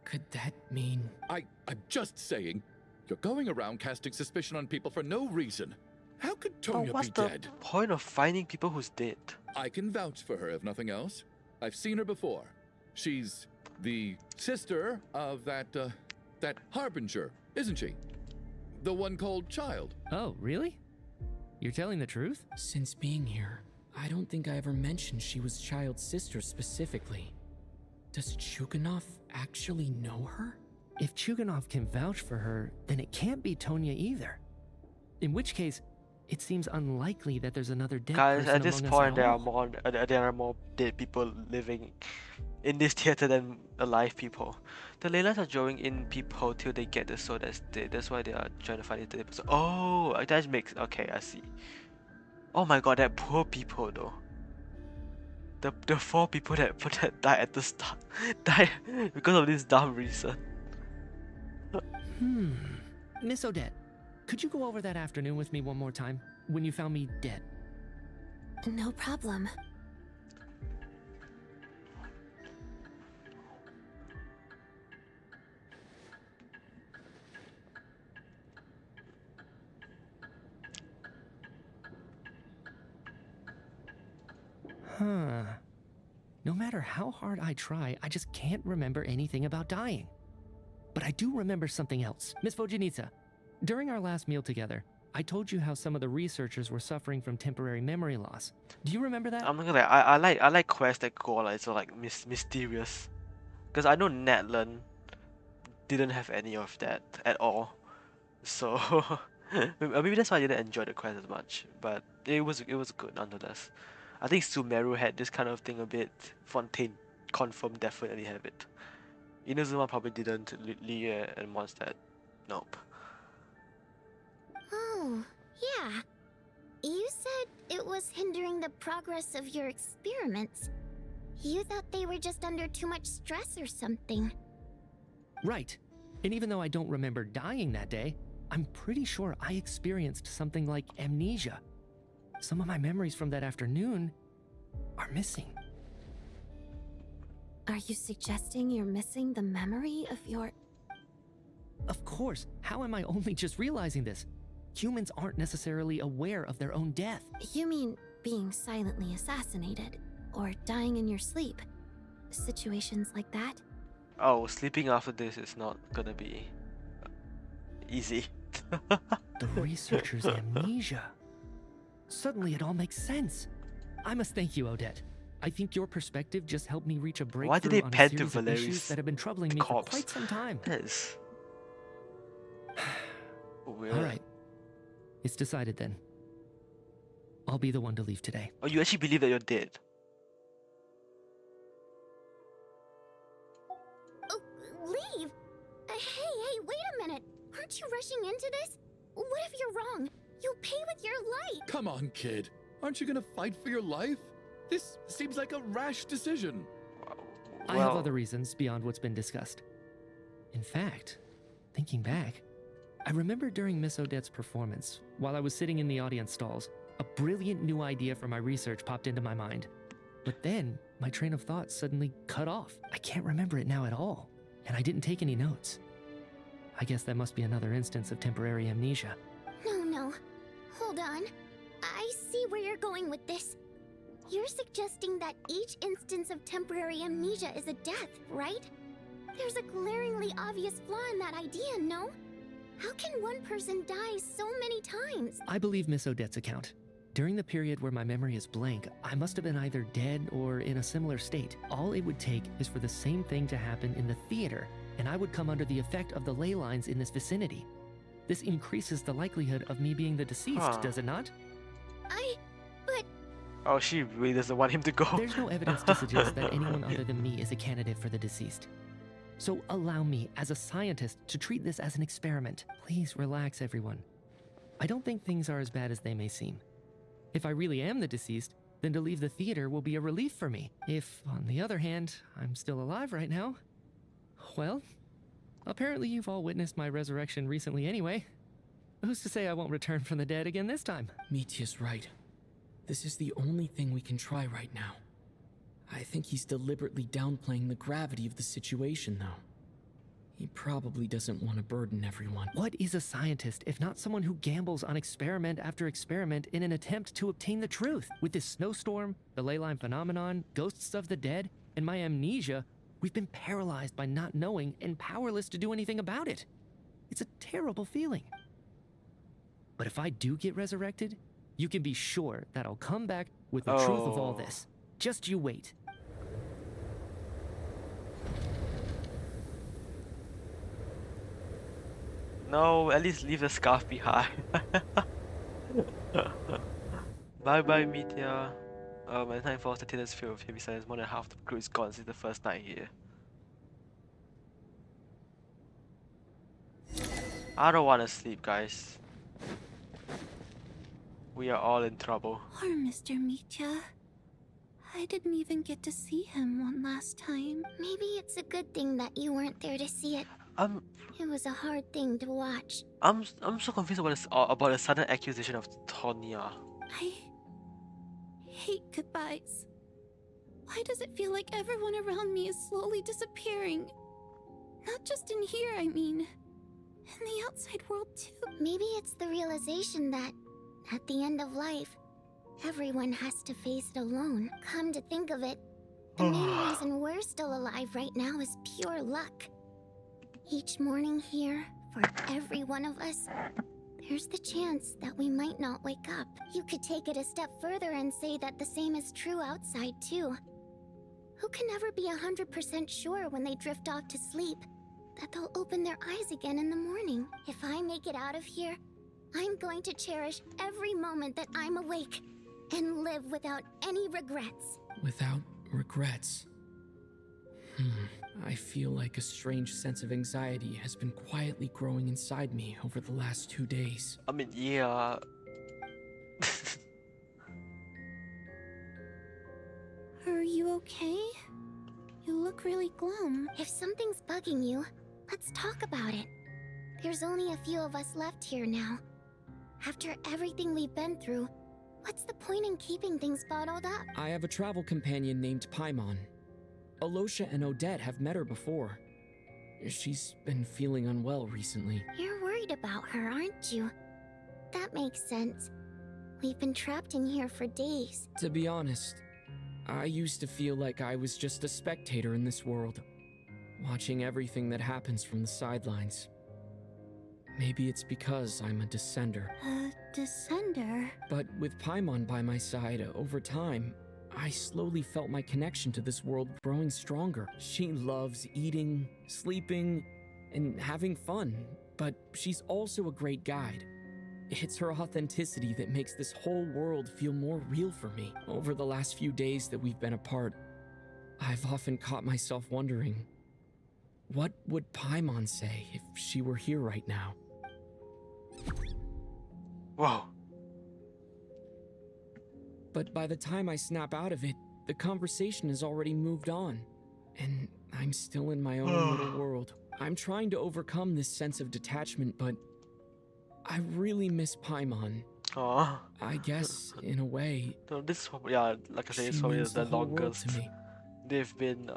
Could that mean... I'm just saying, you're going around casting suspicion on people for no reason. How could But Tonya what's be the dead? point of finding people who's dead? I can vouch for her if nothing else. I've seen her before. She's the sister of that Harbinger, isn't she? The one called Child. Oh, really? You're telling the truth? Since being here, I don't think I ever mentioned she was Child's sister specifically. Does Chuganov actually know her? If Chuganov can vouch for her, then it can't be Tonya either. In which case, it seems unlikely that there's another dead Guys, person at this among us point at there all. are more dead people living in this theater than alive people. The Leylines are drawing in people till they get the soul that's dead. That's why they are trying to find it. Oh, that makes okay. I see. Oh my god, that poor people though. The 4 people that died at the start died because of this dumb reason. Miss Odette, could you go over that afternoon with me one more time when you found me dead? No problem. Huh. No matter how hard I try, I just can't remember anything about dying. But I do remember something else. Miss Vojanitsa, during our last meal together, I told you how some of the researchers were suffering from temporary memory loss. Do you remember that? I'm not gonna lie, I like quests that go like so like mysterious. Because I know Natlan didn't have any of that at all. So maybe that's why I didn't enjoy the quest as much. But it was good nonetheless. I think Sumeru had this kind of thing a bit. Fontaine confirmed definitely have it. Inazuma probably didn't. Lia and Mondstadt, nope. Oh, yeah. You said it was hindering the progress of your experiments. You thought they were just under too much stress or something. Right. And even though I don't remember dying that day, I'm pretty sure I experienced something like amnesia. Some of my memories from that afternoon are missing. Are you suggesting you're missing the memory of your... Of course. How am I only just realizing this? Humans aren't necessarily aware of their own death. You mean being silently assassinated, or dying in your sleep? Situations like that? Oh, sleeping after this is not gonna be easy. The researcher's amnesia. Suddenly it all makes sense. I must thank you, Odette. I think your perspective just helped me reach a breakthrough Why did they on a pan to series of issues Valeri's that have been troubling me for quite some time. That is weird. All right. It's decided then. I'll be the one to leave today. Oh, you actually believe that you're dead? Oh, leave? Hey, wait a minute. Aren't you rushing into this? What if you're wrong? You'll pay with your life. Come on, kid. Aren't you gonna fight for your life? This seems like a rash decision. I have other reasons beyond what's been discussed. In fact, thinking back, I remember during Miss Odette's performance, while I was sitting in the audience stalls, a brilliant new idea for my research popped into my mind. But then, my train of thought suddenly cut off. I can't remember it now at all, and I didn't take any notes. I guess that must be another instance of temporary amnesia. No. Hold on. I see where you're going with this. You're suggesting that each instance of temporary amnesia is a death, right? There's a glaringly obvious flaw in that idea, no? How can one person die so many times? I believe Miss Odette's account. During the period where my memory is blank, I must have been either dead or in a similar state. All it would take is for the same thing to happen in the theater, and I would come under the effect of the ley lines in this vicinity. This increases the likelihood of me being the deceased, does it not? But... Oh, she really doesn't want him to go. There's no evidence to suggest that anyone other than me is a candidate for the deceased. So allow me, as a scientist, to treat this as an experiment. Please relax, everyone. I don't think things are as bad as they may seem. If I really am the deceased, then to leave the theater will be a relief for me. If, on the other hand, I'm still alive right now, well, apparently you've all witnessed my resurrection recently anyway. Who's to say I won't return from the dead again this time? Mitya's right. This is the only thing we can try right now. I think he's deliberately downplaying the gravity of the situation, though. He probably doesn't want to burden everyone. What is a scientist if not someone who gambles on experiment after experiment in an attempt to obtain the truth? With this snowstorm, the ley line phenomenon, ghosts of the dead, and my amnesia, we've been paralyzed by not knowing and powerless to do anything about it. It's a terrible feeling. But if I do get resurrected, you can be sure that I'll come back with the truth of all this. Just you wait. No, at least leave the scarf behind. Bye bye, Mitya. By the time falls, the theater's filled with heavy silence. More than half the crew is gone since the first night here. I don't want to sleep, guys. We are all in trouble. Poor Mr. Mitya. I didn't even get to see him one last time. Maybe it's a good thing that you weren't there to see it. It was a hard thing to watch. I'm so confused about the sudden accusation of Tonya. I hate goodbyes. Why does it feel like everyone around me is slowly disappearing? Not just in here, I mean. In the outside world, too. Maybe it's the realization that, at the end of life, everyone has to face it alone. Come to think of it, the main reason we're still alive right now is pure luck. Each morning here, for every one of us, there's the chance that we might not wake up. You could take it a step further and say that the same is true outside, too. Who can never be 100% sure when they drift off to sleep that they'll open their eyes again in the morning? If I make it out of here, I'm going to cherish every moment that I'm awake and live without any regrets. Without regrets? I feel like a strange sense of anxiety has been quietly growing inside me over the last 2 days. I mean, yeah. Are you okay? You look really glum. If something's bugging you, let's talk about it. There's only a few of us left here now. After everything we've been through, what's the point in keeping things bottled up? I have a travel companion named Paimon. Alosha and Odette have met her before. She's been feeling unwell recently. You're worried about her, aren't you? That makes sense. We've been trapped in here for days. To be honest, I used to feel like I was just a spectator in this world, watching everything that happens from the sidelines. Maybe it's because I'm a descender. A descender? But with Paimon by my side, over time, I slowly felt my connection to this world growing stronger. She loves eating, sleeping, and having fun, but she's also a great guide. It's her authenticity that makes this whole world feel more real for me. Over the last few days that we've been apart, I've often caught myself wondering, what would Paimon say if she were here right now? Whoa. But by the time I snap out of it, the conversation has already moved on. And I'm still in my own little world. I'm trying to overcome this sense of detachment, but I really miss Paimon. Aww. I guess, in a way. No, this is probably, yeah, like I said, it's probably the longest they've been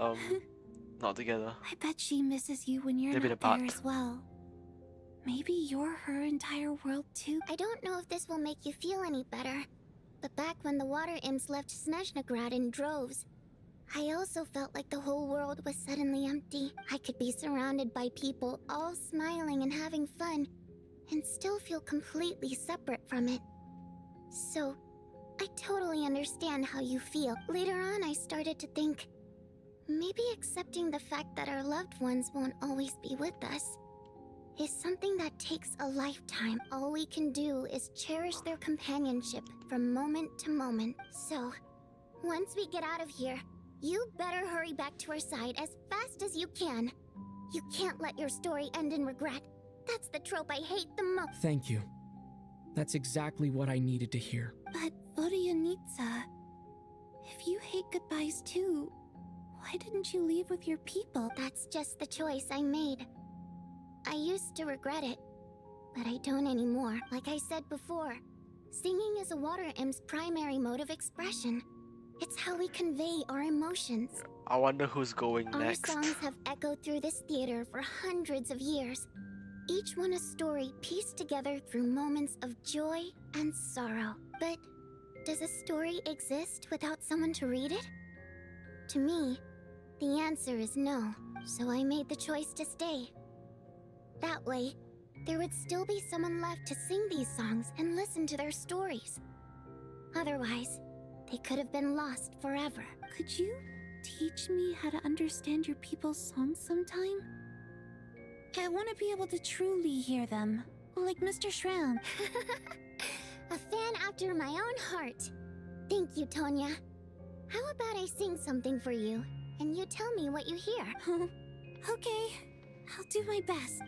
not together. I bet she misses you when you're They've been not apart. there as well. Maybe you're her entire world too. I don't know if this will make you feel any better, but back when the water imps left Snezhnograd in droves, I also felt like the whole world was suddenly empty. I could be surrounded by people all smiling and having fun, and still feel completely separate from it. So, I totally understand how you feel. Later on, I started to think, maybe accepting the fact that our loved ones won't always be with us is something that takes a lifetime. All we can do is cherish their companionship from moment to moment. So, once we get out of here, you better hurry back to our side as fast as you can. You can't let your story end in regret. That's the trope I hate the most. Thank you. That's exactly what I needed to hear. But Vodyanitsa, if you hate goodbyes too, why didn't you leave with your people? That's just the choice I made. I used to regret it, but I don't anymore. Like I said before, singing is a water imp's primary mode of expression. It's how we convey our emotions. I wonder who's going next. Our songs have echoed through this theater for hundreds of years. Each one a story pieced together through moments of joy and sorrow. But does a story exist without someone to read it? To me, the answer is no. So I made the choice to stay. That way, there would still be someone left to sing these songs and listen to their stories. Otherwise, they could have been lost forever. Could you teach me how to understand your people's songs sometime? I want to be able to truly hear them, like Mr. Shram. A fan after my own heart. Thank you, Tonya. How about I sing something for you, and you tell me what you hear? Okay, I'll do my best.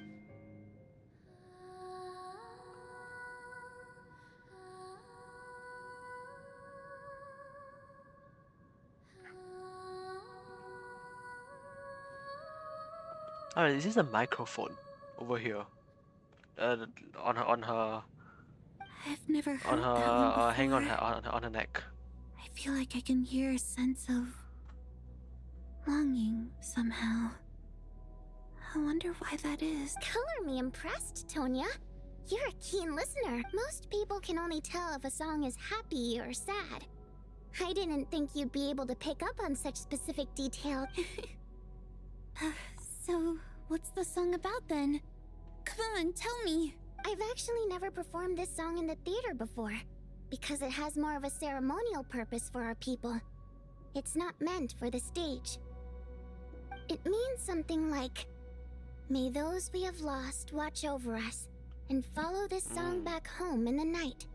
Alright, this is a microphone over here. On her I've never heard on her that one before. hang on her neck. I feel like I can hear a sense of longing somehow. I wonder why that is. Color me impressed, Tonya. You're a keen listener. Most people can only tell if a song is happy or sad. I didn't think you'd be able to pick up on such specific detail. So, what's the song about then? Come on, tell me. I've actually never performed this song in the theater before, because it has more of a ceremonial purpose for our people. It's not meant for the stage. It means something like, "May those we have lost watch over us, and follow this song back home in the night,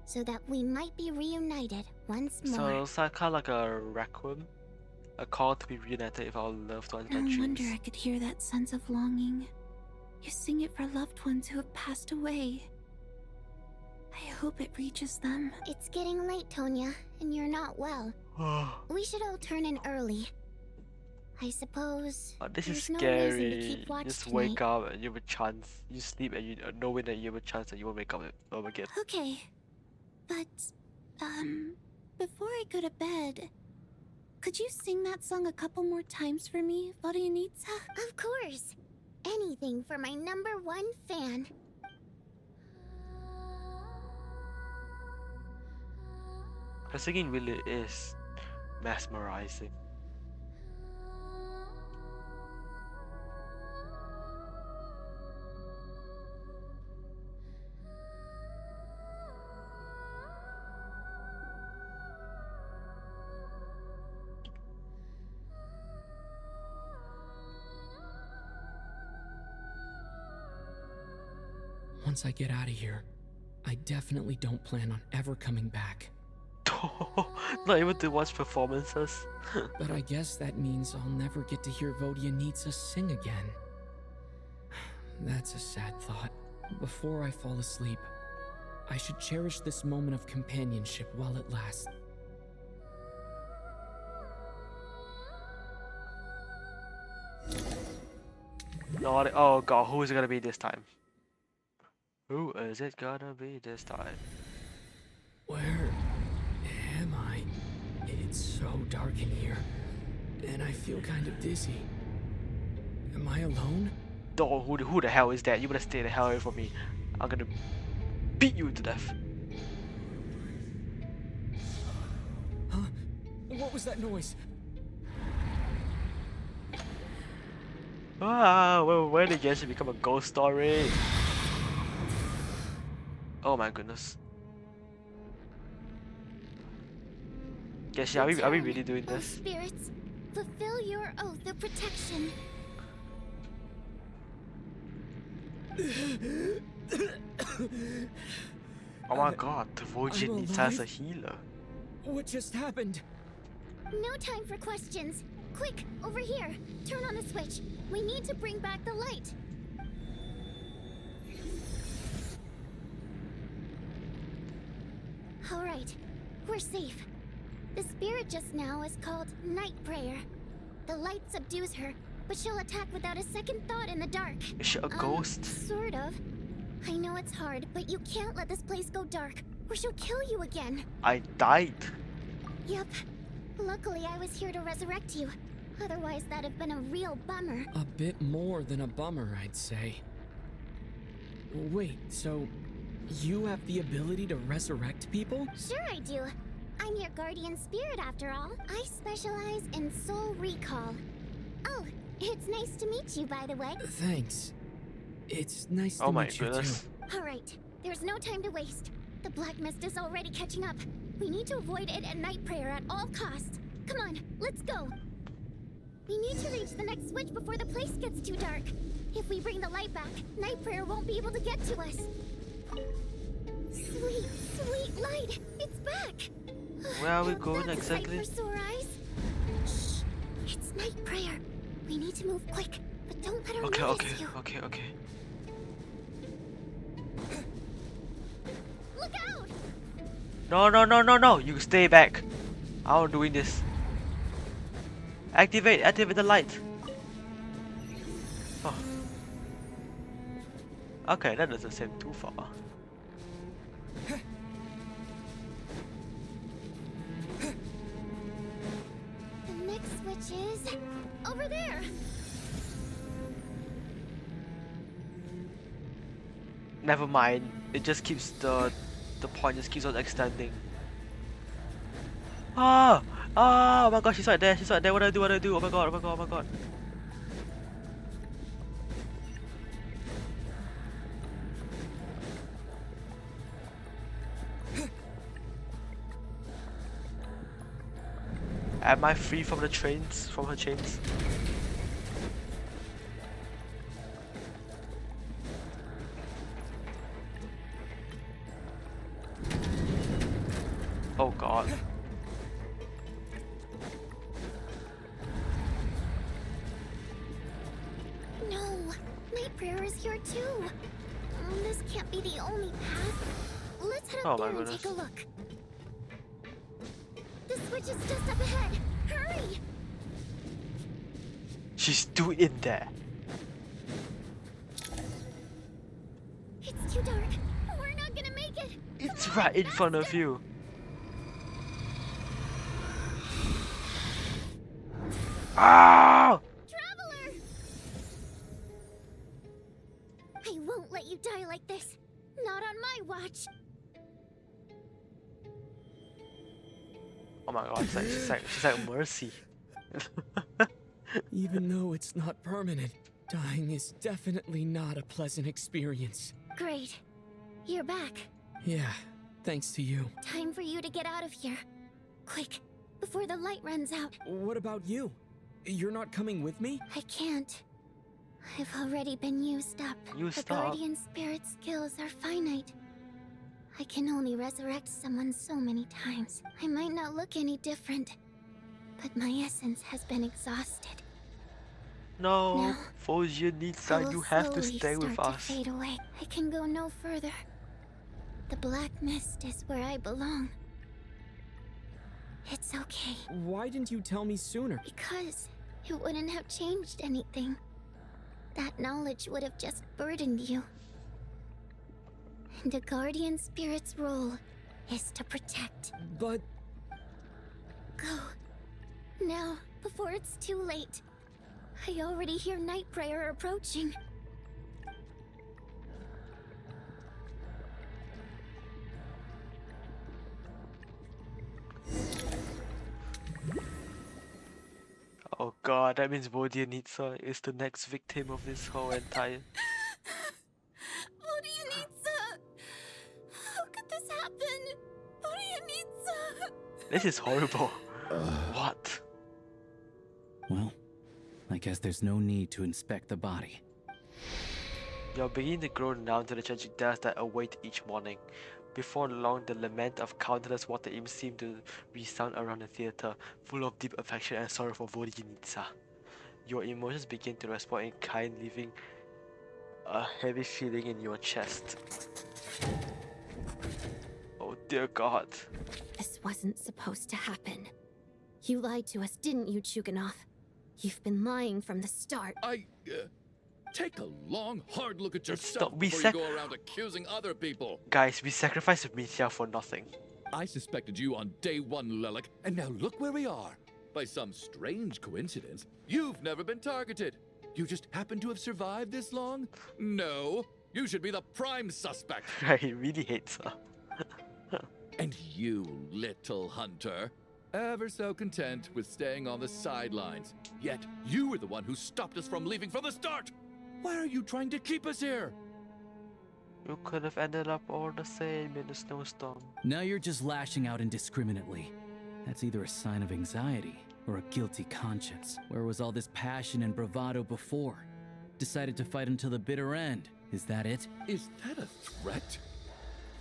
so that we might be reunited once more." So it's like, kind of like a requiem, a call to be reunited with our loved ones by No dreams. wonder I could hear that sense of longing. You sing it for loved ones who have passed away. I hope it reaches them. It's getting late, Tonya, and you're not well. We should all turn in early. I suppose Oh, this is there's no reason to scary. keep watch Just tonight. wake up and you have a chance. You sleep and you knowing that you have a chance that you won't wake up again. Okay, but, before I go to bed, could you sing that song a couple more times for me, Vodyanitsa? Of course. Anything for my #1 fan. Her singing really is mesmerizing. Once I get out of here, I definitely don't plan on ever coming back. Not even to watch performances. But I guess that means I'll never get to hear Vodyanitsa sing again. That's a sad thought. Before I fall asleep, I should cherish this moment of companionship while it lasts. Oh god, who is it gonna be this time? Who is it gonna be this time? Where am I? It's so dark in here, and I feel kind of dizzy. Am I alone? Oh, who the hell is that? You better stay the hell away from me. I'm gonna beat you to death. Huh? What was that noise? Ah, when did Genshin become a ghost story? Oh my goodness. Genshin, are we really doing Oh, this? spirits, fulfill your oath of protection. Oh my god, the Virgin needs as a healer. What just happened? No time for questions. Quick, over here. Turn on the switch. We need to bring back the light. All right, we're safe. The spirit just now is called Night Prayer. The light subdues her, but she'll attack without a second thought in the dark. Is she a ghost? Sort of. I know it's hard, but you can't let this place go dark, or she'll kill you again. I died. Yep. Luckily, I was here to resurrect you. Otherwise, that'd have been a real bummer. A bit more than a bummer, I'd say. Wait, so you have the ability to resurrect people? Sure I do. I'm your guardian spirit after all. I specialize in soul recall. Oh, it's nice to meet you, by the way. Thanks. It's nice to Oh my meet you goodness. too. All right, there's no time to waste. The black mist is already catching up. We need to avoid it and Night Prayer at all costs. Come on, let's go. We need to reach the next switch before the place gets too dark. If we bring the light back, Night Prayer won't be able to get to us. Sweet, sweet light! It's back! Where are we Don't going that's a sight exactly? for sore eyes. Shh. It's night prayer. We need to move quick, but don't let her Okay, notice you. okay. Look out! No. You stay back. I'm doing this. Activate the light. Oh. Okay, that doesn't seem too far. The next switch is over there. Never mind. It just keeps the point just keeps on extending. Oh my god, she's right there. What do I do? Oh my god. Am I free from her chains? Oh god. No, night prayer is here too. This can't be the only path. Let's head up Oh my there and goodness. take a look. The switch is just up ahead. Hurry! She's still in there. It's too dark. We're not gonna make it. It's right in front of you. Ah! Traveler! I won't let you die like this. Not on my watch. Oh my god, she's like Mercy. Even though it's not permanent, dying is definitely not a pleasant experience. Great. You're back. Yeah, thanks to you. Time for you to get out of here. Quick, before the light runs out. What about you? You're not coming with me? I can't. I've already been used up. Used the up? Guardian Spirit's skills are finite. I can only resurrect someone so many times. I might not look any different, but my essence has been exhausted. No, Now, Fozia Nitsa, you have to stay with start to us. fade away. I can go no further. The black mist is where I belong. It's okay. Why didn't you tell me sooner? Because it wouldn't have changed anything. That knowledge would have just burdened you. And a guardian spirit's role is to protect. But... Go. Now, before it's too late. I already hear night prayer approaching. Oh god, that means Vodia Nitsa is the next victim of this whole entire... Nitsa! How could this happen? Nitsa! This is horrible. What? Well, I guess there's no need to inspect the body. You're beginning to grow numb to the tragic deaths that await each morning. Before long, the lament of countless water imps seemed to resound around the theater, full of deep affection and sorrow for Vodinitsa. Your emotions begin to respond in kind, leaving a heavy feeling in your chest. Oh dear god. This wasn't supposed to happen. You lied to us, didn't you, Chuganov? You've been lying from the start. Take a long, hard look at Stop. yourself We before you go around accusing other people. Guys, we sacrificed Mithya for nothing. I suspected you on day one, Lilac, and now look where we are. By some strange coincidence, you've never been targeted. You just happen to have survived this long? No, you should be the prime suspect. He really hates her. And you, little hunter, ever so content with staying on the sidelines. Yet you were the one who stopped us from leaving from the start. Why are you trying to keep us here? You could have ended up all the same in the snowstorm. Now you're just lashing out indiscriminately. That's either a sign of anxiety or a guilty conscience. Where was all this passion and bravado before? Decided to fight until the bitter end. Is that it? Is that a threat?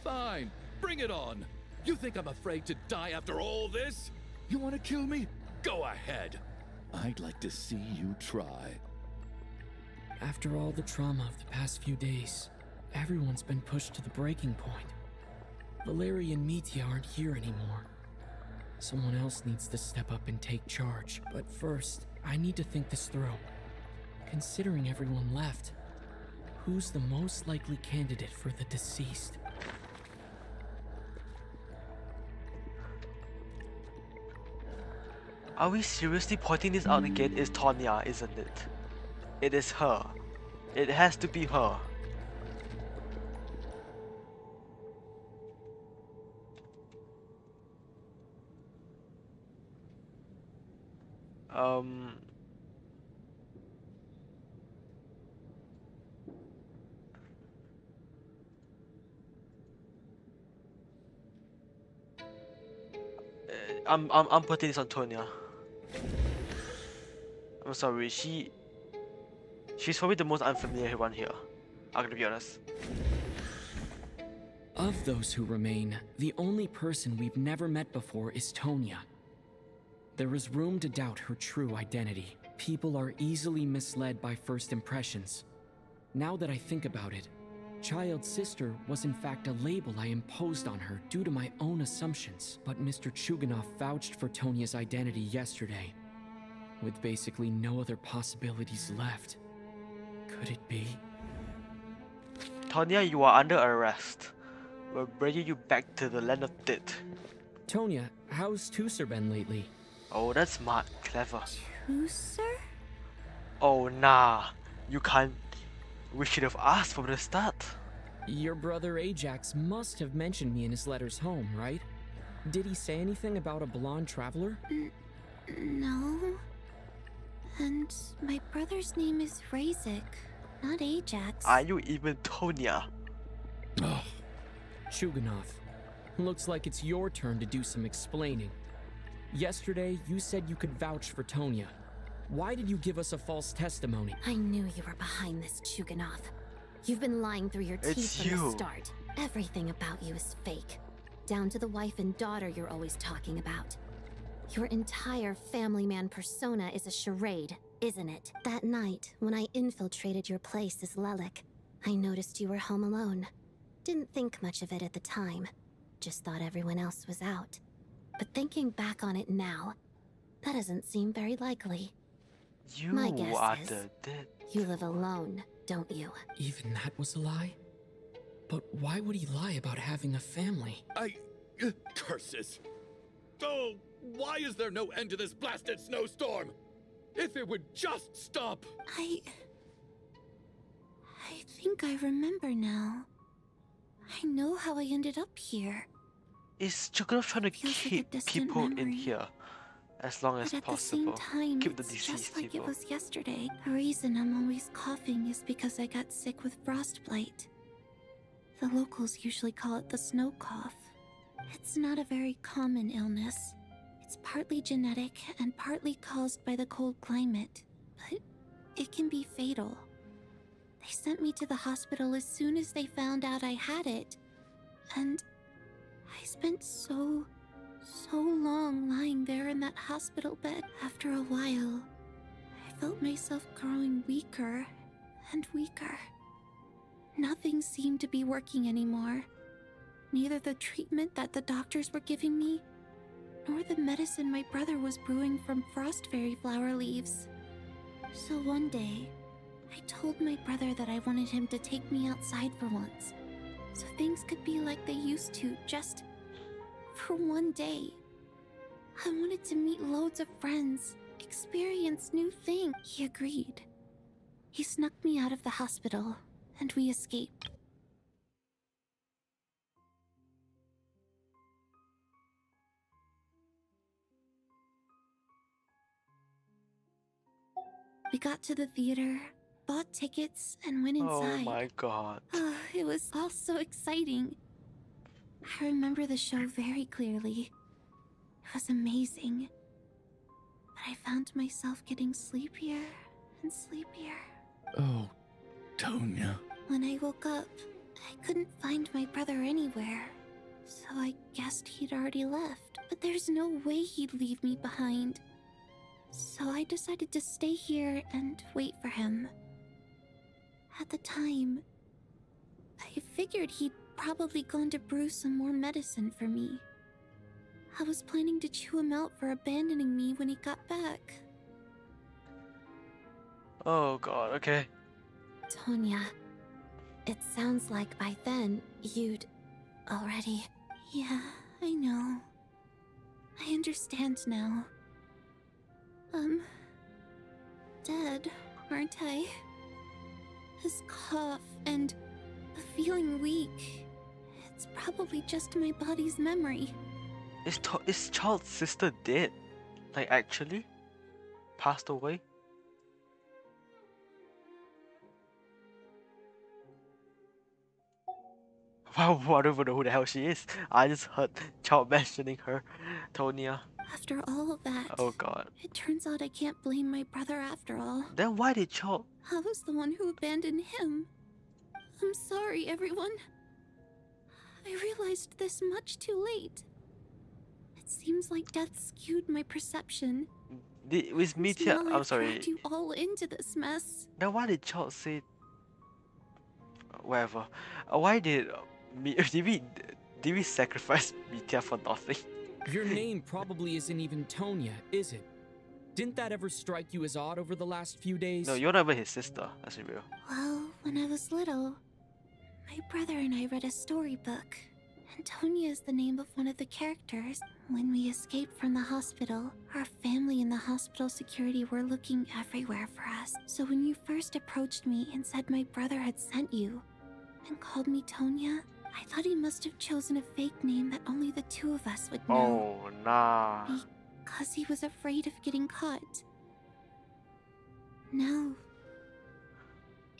Fine, bring it on. You think I'm afraid to die after all this? You want to kill me? Go ahead. I'd like to see you try. After all the trauma of the past few days, everyone's been pushed to the breaking point. Valeri and Mitya aren't here anymore. Someone else needs to step up and take charge. But first, I need to think this through. Considering everyone left, who's the most likely candidate for the deceased? Are we seriously pointing this out again? It's Tonya, isn't it? It is her. It has to be her. I'm putting this on Tonya. I'm sorry, she's probably the most unfamiliar one here. I'm gonna be honest. Of those who remain, the only person we've never met before is Tonya. There is room to doubt her true identity. People are easily misled by first impressions. Now that I think about it, Child's sister was in fact a label I imposed on her due to my own assumptions. But Mr. Chuganov vouched for Tonya's identity yesterday, with basically no other possibilities left. Could it be? Tonya, you are under arrest. We're bringing you back to the land of Dit. Tonya, how's Tusser been lately? Oh, that's smart, clever. Tusser? Oh, nah. You can't. We should have asked from the start. Your brother Ajax must have mentioned me in his letters home, right? Did he say anything about a blonde traveler? No. And my brother's name is Razik, not Ajax. Are you even Tonya? Chuganov, looks like it's your turn to do some explaining. Yesterday, you said you could vouch for Tonya. Why did you give us a false testimony? I knew you were behind this, Chuganov. You've been lying through your teeth from the start. Everything about you is fake. Down to the wife and daughter you're always talking about. Your entire family man persona is a charade, isn't it? That night, when I infiltrated your place as Lelik, I noticed you were home alone. Didn't think much of it at the time. Just thought everyone else was out. But thinking back on it now, that doesn't seem very likely. My guess is you live alone, don't you? Even that was a lie? But why would he lie about having a family? Curses! Oh, why is there no end to this blasted snowstorm? If it would just stop! I think I remember now. I know how I ended up here. Is Chuganov trying to keep people in here as long as possible? At the same time, Keep the it's deceased just like people. it was yesterday. The reason I'm always coughing is because I got sick with frostbite. The locals usually call it the snow cough. It's not a very common illness. It's partly genetic and partly caused by the cold climate, but it can be fatal. They sent me to the hospital as soon as they found out I had it. And I spent so long lying there in that hospital bed. After a while, I felt myself growing weaker and weaker. Nothing seemed to be working anymore. Neither the treatment that the doctors were giving me, nor the medicine my brother was brewing from frost fairy flower leaves. So one day, I told my brother that I wanted him to take me outside for once, so things could be like they used to, just for one day. I wanted to meet loads of friends, experience new things. He agreed. He snuck me out of the hospital, and we escaped. We got to the theater, bought tickets, and went inside. Oh my god. It was all so exciting. I remember the show very clearly. It was amazing. But I found myself getting sleepier and sleepier. Oh, Tonya. When I woke up, I couldn't find my brother anywhere. So I guessed he'd already left. But there's no way he'd leave me behind. So I decided to stay here and wait for him. At the time, I figured he'd probably gone to brew some more medicine for me. I was planning to chew him out for abandoning me when he got back. Oh god, okay. Tonya, it sounds like by then you'd already... Yeah, I know. I understand now. Dead, aren't I? His cough and the feeling weak. It's probably just my body's memory. Is Child's sister dead? Like actually? Passed away? Wow, I don't even know who the hell she is. I just heard Child mentioning her. Tonya. After all of that, Oh god. it turns out I can't blame my brother after all. Then why did Child... I was the one who abandoned him. I'm sorry, everyone. I realized this much too late. It seems like death skewed my perception. Was Meteor... Now I'm I've sorry. dragged you all into this mess. Then why did Child say... Whatever. Why did... did we sacrifice Meteor for nothing? Your name probably isn't even Tonya, is it? Didn't that ever strike you as odd over the last few days? No, you're not even his sister. Let's be real. Well, when I was little, my brother and I read a storybook. And Tonya is the name of one of the characters. When we escaped from the hospital, our family and the hospital security were looking everywhere for us. So when you first approached me and said my brother had sent you, and called me Tonya, I thought he must have chosen a fake name that only the two of us would know. Oh, nah. Because he was afraid of getting caught. No.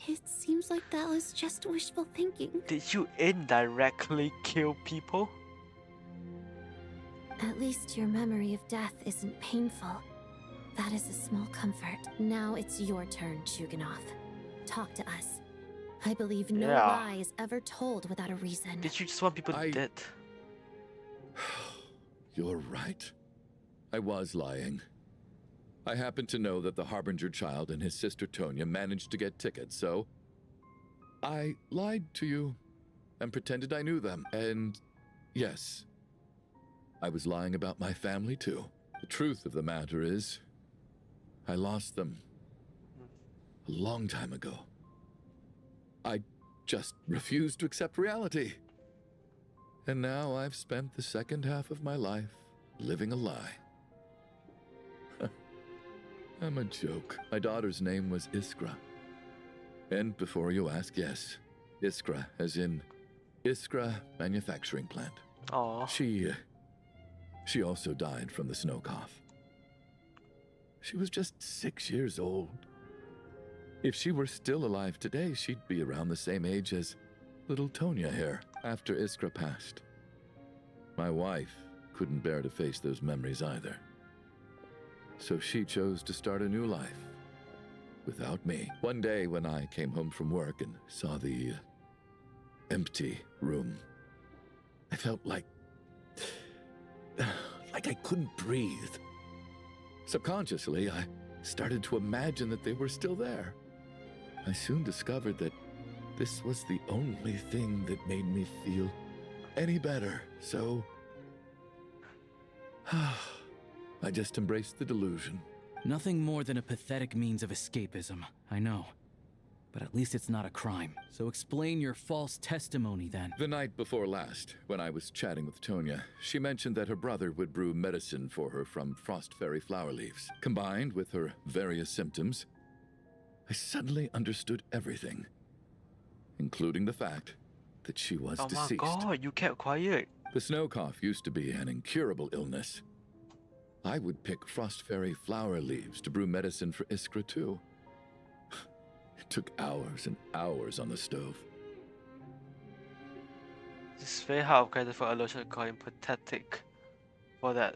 It seems like that was just wishful thinking. Did you indirectly kill people? At least your memory of death isn't painful. That is a small comfort. Now it's your turn, Shuganoth. Talk to us. I believe no lie is ever told without a reason. Did you just want people dead? You're right. I was lying. I happen to know that the Harbinger child and his sister Tonya managed to get tickets, so I lied to you and pretended I knew them. And yes, I was lying about my family too. The truth of the matter is, I lost them a long time ago. I just refused to accept reality. And now I've spent the second half of my life living a lie. I'm a joke. My daughter's name was Iskra. And before you ask, yes, Iskra, as in Iskra Manufacturing Plant. Aww. She also died from the snow cough. She was just 6 years old. If she were still alive today, she'd be around the same age as little Tonya here after Iskra passed. My wife couldn't bear to face those memories either. So she chose to start a new life without me. One day when I came home from work and saw the empty room, I felt like I couldn't breathe. Subconsciously, I started to imagine that they were still there. I soon discovered that this was the only thing that made me feel any better, so I just embraced the delusion. Nothing more than a pathetic means of escapism, I know. But at least it's not a crime. So explain your false testimony then. The night before last, when I was chatting with Tonya, she mentioned that her brother would brew medicine for her from frost fairy flower leaves. Combined with her various symptoms, I suddenly understood everything, including the fact that she was deceased. Oh my god, you kept quiet. The snow cough used to be an incurable illness. I would pick frost fairy flower leaves to brew medicine for Iskra too. It took hours and hours on the stove. It's very hard for Aloysius to call him pathetic for that.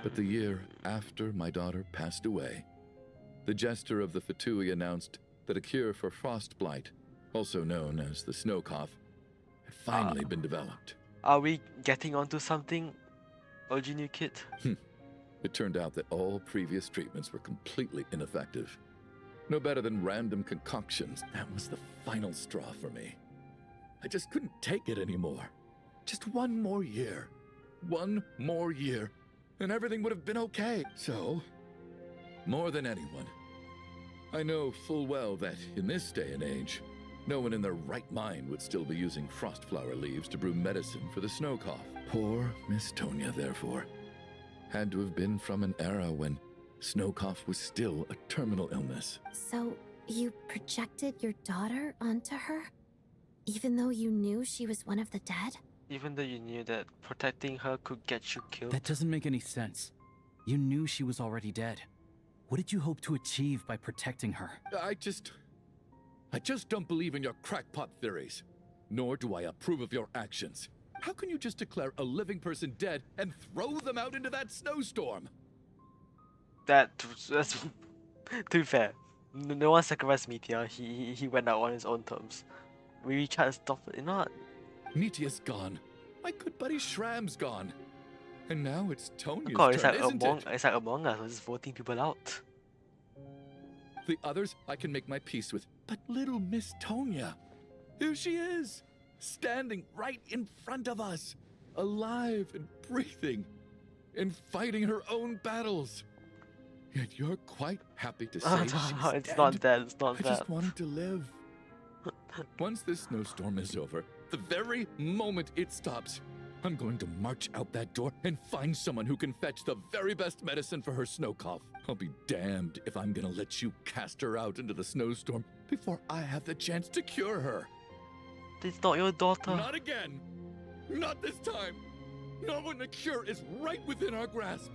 But the year after my daughter passed away, the jester of the Fatui announced that a cure for frost blight, also known as the snow cough, finally been developed. Are we getting onto something, OG New Kid? It turned out that all previous treatments were completely ineffective. No better than random concoctions. That was the final straw for me. I just couldn't take it anymore. Just one more year. One more year, and everything would have been okay. So, more than anyone, I know full well that in this day and age, no one in their right mind would still be using frost flower leaves to brew medicine for the snow cough. Poor Miss Tonya, therefore, had to have been from an era when snow cough was still a terminal illness. So, you projected your daughter onto her? Even though you knew she was one of the dead? Even though you knew that protecting her could get you killed? That doesn't make any sense. You knew she was already dead. What did you hope to achieve by protecting her? I just don't believe in your crackpot theories. Nor do I approve of your actions. How can you just declare a living person dead and throw them out into that snowstorm? That's to be fair, no one sacrificed Meteor. He went out on his own terms. We tried to stop it, not. Nitia's gone. My good buddy Shram's gone. And now it's Tonya's God, it's turn, like isn't it? It's like Among Us, we're just voting people out. The others I can make my peace with, but little Miss Tonya, here she is, standing right in front of us, alive and breathing, and fighting her own battles. Yet you're quite happy to say she's It's dead. not that, it's not I that. just wanted to live. Once this snowstorm is over, the very moment it stops, I'm going to march out that door and find someone who can fetch the very best medicine for her snow cough. I'll be damned if I'm gonna let you cast her out into the snowstorm before I have the chance to cure her. It's not your daughter. Not again. Not this time. Not when the cure is right within our grasp.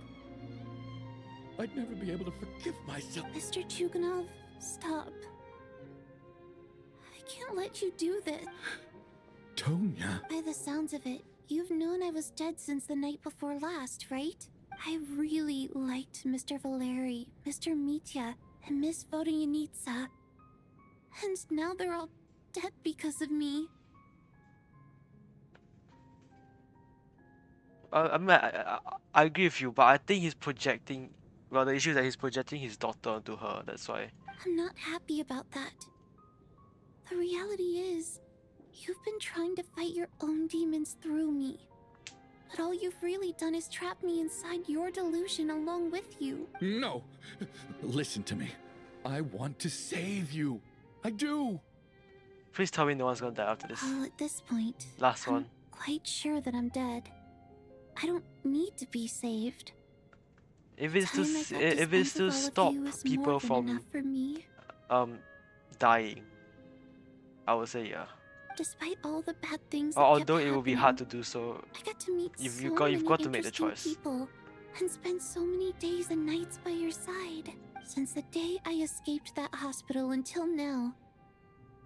I'd never be able to forgive myself. Mr. Chuganov, stop. I can't let you do this. Tonya. By the sounds of it, you've known I was dead since the night before last, right? I really liked Mr. Valeri, Mr. Mitya, and Miss Vodoyanitsa. And now they're all dead because of me. I agree with you, but I think he's projecting. Well, the issue is that he's projecting his daughter onto her. That's why. I'm not happy about that. The reality is, you've been trying to fight your own demons through me. But all you've really done is trap me inside your delusion along with you. No. Listen to me. I want to save you. I do. Please tell me no one's gonna die after this. Well, at this point, Last I'm one. quite sure that I'm dead. I don't need to be saved. If it's to Time I got if it's to dispose of all stop of you is people more than from enough for me. dying, I would say yeah. Despite all the bad things that Although kept it will be happening, hard to do so, I got to meet you've so got many to make the interesting choice. people and spend so many days and nights by your side. Since the day I escaped that hospital until now,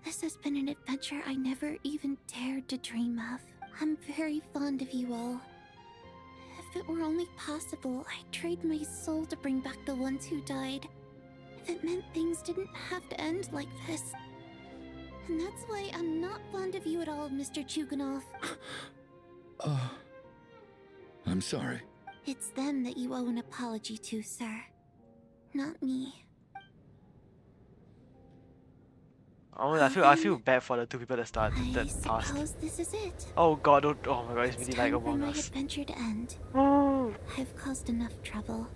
this has been an adventure I never even dared to dream of. I'm very fond of you all. If it were only possible, I'd trade my soul to bring back the ones who died. If it meant things didn't have to end like this. And that's why I'm not fond of you at all, Mr. Chuganov. I'm sorry. It's them that you owe an apology to, sir. Not me. Oh, I feel bad for the two people that I passed. suppose this is it. Oh God! Oh my God! It's really like Time for Among my Us. adventure to end. Oh I've caused enough trouble.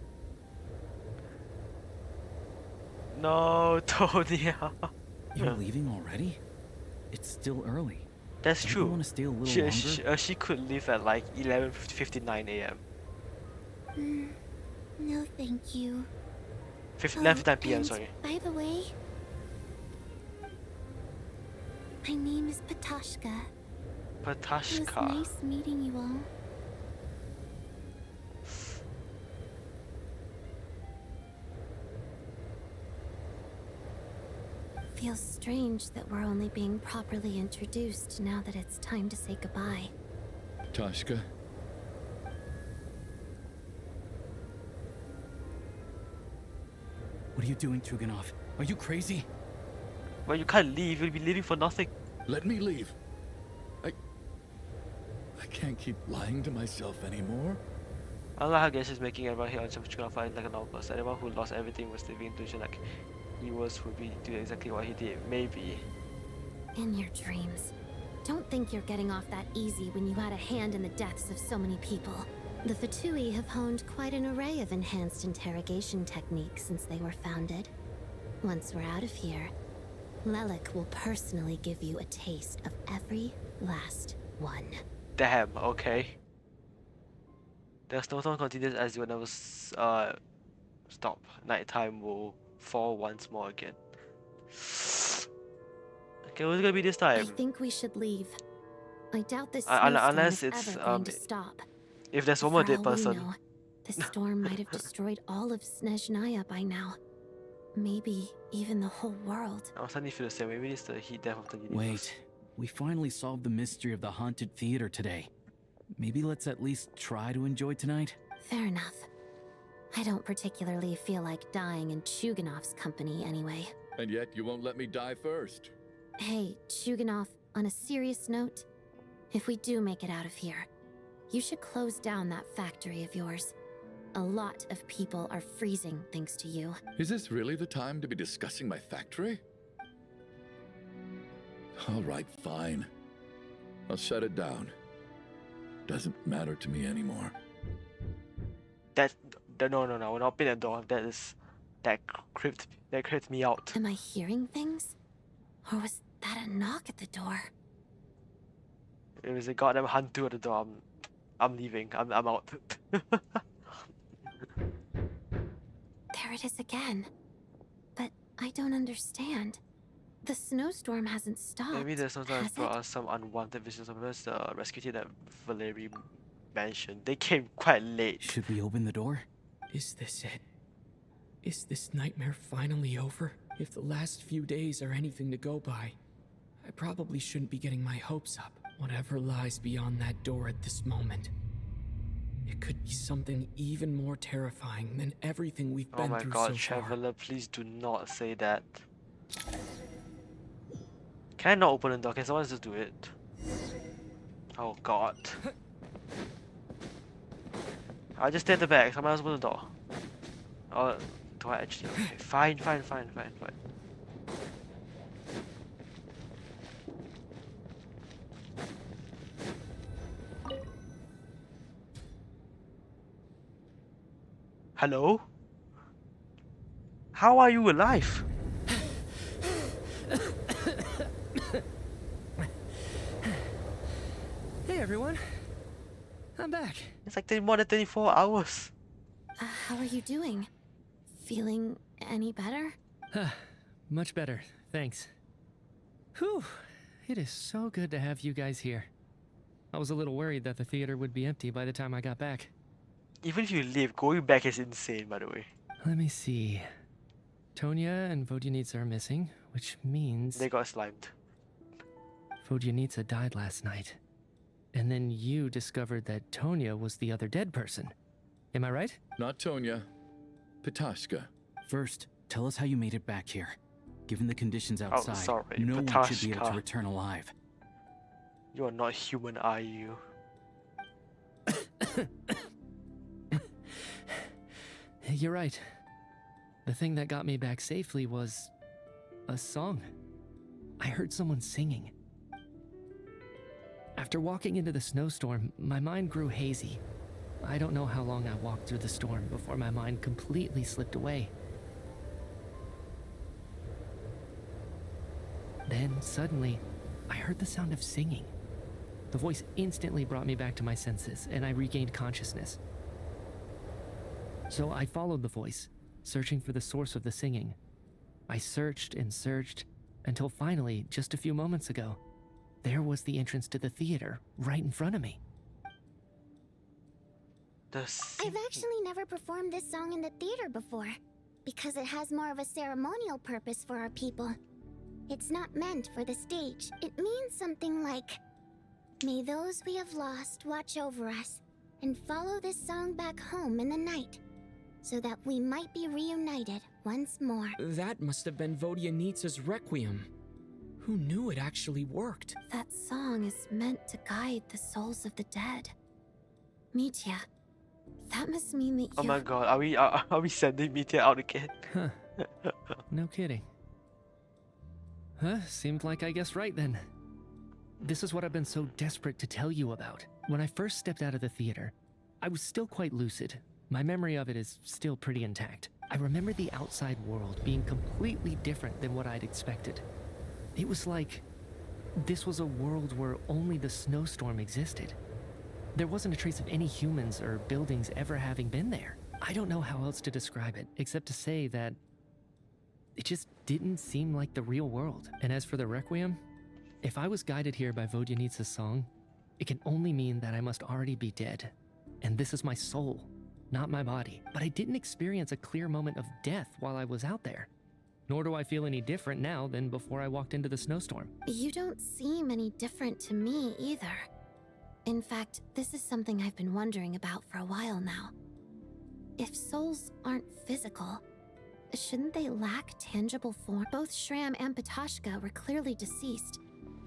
no, Tony. You're leaving already? It's still early. That's Don't true. you want to stay a little longer? She could leave at like 11:59 a.m. No, thank you. 11:59 p.m. and Sorry. By the way, my name is Patashka. It was Patashka. nice meeting you all. Feels strange that we're only being properly introduced now that it's time to say goodbye. Tashka, What are you doing, Chuganov? Are you crazy? Well, you can't leave. You'll be leaving for nothing. let me leave. can't keep lying to myself anymore. I don't like how Genshin is making everyone here on Chicken fight like a normal person. Anyone who lost everything was living intuition like he would be doing exactly what he did. Maybe. In your dreams. Don't think you're getting off that easy when you had a hand in the deaths of so many people. The Fatui have honed quite an array of enhanced interrogation techniques since they were founded. Once we're out of here, Lelik will personally give you a taste of every last one. Damn, okay. The snowstorm continues as you will never stop. Nighttime will fall once more again. Okay, what's it gonna be this I time? think we should leave. I doubt this snowstorm Unless is it's ever going to stop. if there's one more For dead all person. we know, the storm might have destroyed all of Snezhnaya by now. Maybe even the whole world. I suddenly feel the same. Maybe it's the heat death of the universe. Wait, we finally solved the mystery of the haunted theater today. Maybe let's at least try to enjoy tonight? Fair enough. I don't particularly feel like dying in Chuganov's company anyway. And yet you won't let me die first. Hey, Chuganov, on a serious note, if we do make it out of here, you should close down that factory of yours. A lot of people are freezing thanks to you. Is this really the time to be discussing my factory? All right, fine. I'll shut it down. Doesn't matter to me anymore. No, we're not opening the door. That creeped me out. Am I hearing things? Or was that a knock at the door? It was a goddamn hunter at the door. I'm leaving. I'm out. There it is again. But I don't understand. The snowstorm hasn't stopped. Maybe the snowstorm has brought it? us some unwanted visitors. Remember the rescue team that Valerie mentioned? They came quite late. Should we open the door? Is this it? Is this nightmare finally over? If the last few days are anything to go by, I probably shouldn't be getting my hopes up. Whatever lies beyond that door at this moment, it could be something even more terrifying than everything we've been through so far. Oh my god, Traveler, please do not say that. Can I not open the door? Can someone just do it? Oh god. I'll just stay at the back. Someone else open the door. Oh, do I actually? Okay, fine. Hello? How are you alive? Hey everyone, I'm back. It's like more than 24 hours. How are you doing? Feeling any better? Much better, thanks. Whew, it is so good to have you guys here. I was a little worried that the theater would be empty by the time I got back. Even if you leave, going back is insane, by the way. Let me see. Tonya and Vodyanitsa are missing, which means... They got slimed. Vodyanitsa died last night. And then you discovered that Tonya was the other dead person. Am I right? Not Tonya. Pitashka. First, tell us how you made it back here. Given the conditions outside, sorry, no one should be able to Pitashka. return alive. You are not human, are you? You're right. The thing that got me back safely was... a song. I heard someone singing. After walking into the snowstorm, my mind grew hazy. I don't know how long I walked through the storm before my mind completely slipped away. Then, suddenly, I heard the sound of singing. The voice instantly brought me back to my senses, and I regained consciousness. So I followed the voice, searching for the source of the singing. I searched and searched, until finally, just a few moments ago, there was the entrance to the theater, right in front of me. I've actually never performed this song in the theater before, because it has more of a ceremonial purpose for our people. It's not meant for the stage. It means something like, "May those we have lost watch over us, and follow this song back home in the night, so that we might be reunited once more." That must have been Vodyanitsa's Requiem. Who knew it actually worked? That song is meant to guide the souls of the dead. Mitya, that must mean that you... Oh my god, are we sending Mitya out again? Huh. No kidding. Huh? Seemed like I guessed right then. This is what I've been so desperate to tell you about. When I first stepped out of the theater, I was still quite lucid. My memory of it is still pretty intact. I remember the outside world being completely different than what I'd expected. It was like this was a world where only the snowstorm existed. There wasn't a trace of any humans or buildings ever having been there. I don't know how else to describe it, except to say that it just didn't seem like the real world. And as for the Requiem, if I was guided here by Vodyanitsa's song, it can only mean that I must already be dead. And this is my soul, not my body. But I didn't experience a clear moment of death while I was out there. Nor do I feel any different now than before I walked into the snowstorm. You don't seem any different to me either. In fact, this is something I've been wondering about for a while now. If souls aren't physical, shouldn't they lack tangible form? Both Shram and Patashka were clearly deceased,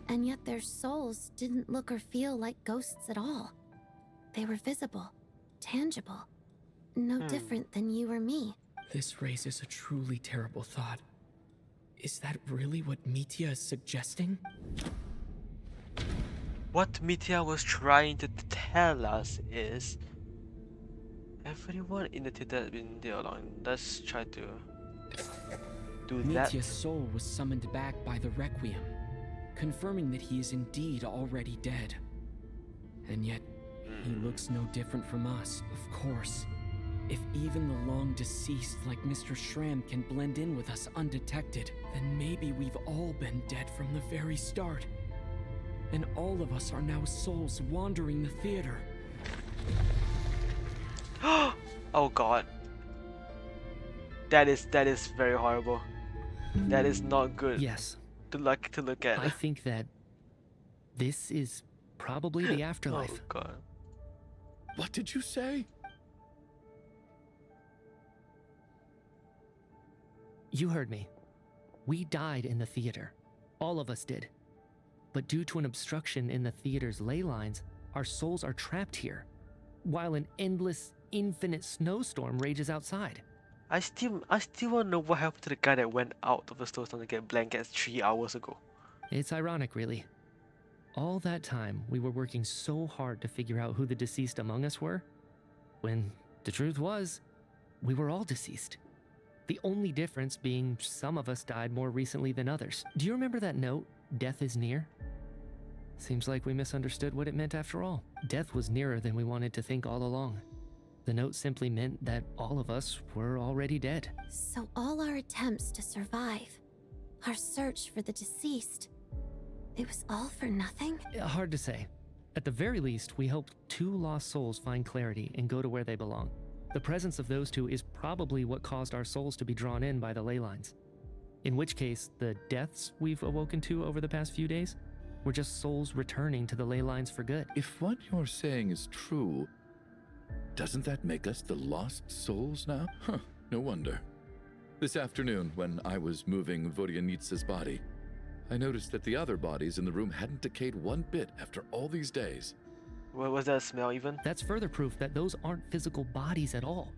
and yet their souls didn't look or feel like ghosts at all. They were visible, tangible, no different than you or me. This raises a truly terrible thought. Is that really what Mitya is suggesting? What Mitya was trying to tell us is everyone in the theater has been there along. Let's try to do that. Mitya's soul was summoned back by the Requiem, confirming that he is indeed already dead. And yet, he looks no different from us, of course. If even the long deceased like Mr. Shram can blend in with us undetected, then maybe we've all been dead from the very start. And all of us are now souls wandering the theater. Oh god. That is very horrible. That is not good. Yes. To look at. I think that this is probably the afterlife. Oh god. What did you say? You heard me. We died in the theater. All of us did. But due to an obstruction in the theater's ley lines, our souls are trapped here, while an endless, infinite snowstorm rages outside. I still want to know what happened to the guy that went out of the snowstorm to get blankets 3 hours ago. It's ironic, really. All that time, we were working so hard to figure out who the deceased among us were, when the truth was, we were all deceased. The only difference being some of us died more recently than others. Do you remember that note, "Death is near"? Seems like we misunderstood what it meant after all. Death was nearer than we wanted to think all along. The note simply meant that all of us were already dead. So all our attempts to survive, our search for the deceased, it was all for nothing? Hard to say. At the very least, we hoped 2 lost souls find clarity and go to where they belong. The presence of those 2 is probably what caused our souls to be drawn in by the ley lines. In which case, the deaths we've awoken to over the past few days were just souls returning to the ley lines for good. If what you're saying is true, doesn't that make us the lost souls now? Huh, no wonder. This afternoon, when I was moving Vodyanitsa's body, I noticed that the other bodies in the room hadn't decayed one bit after all these days. What was that smell even? That's further proof that those aren't physical bodies at all,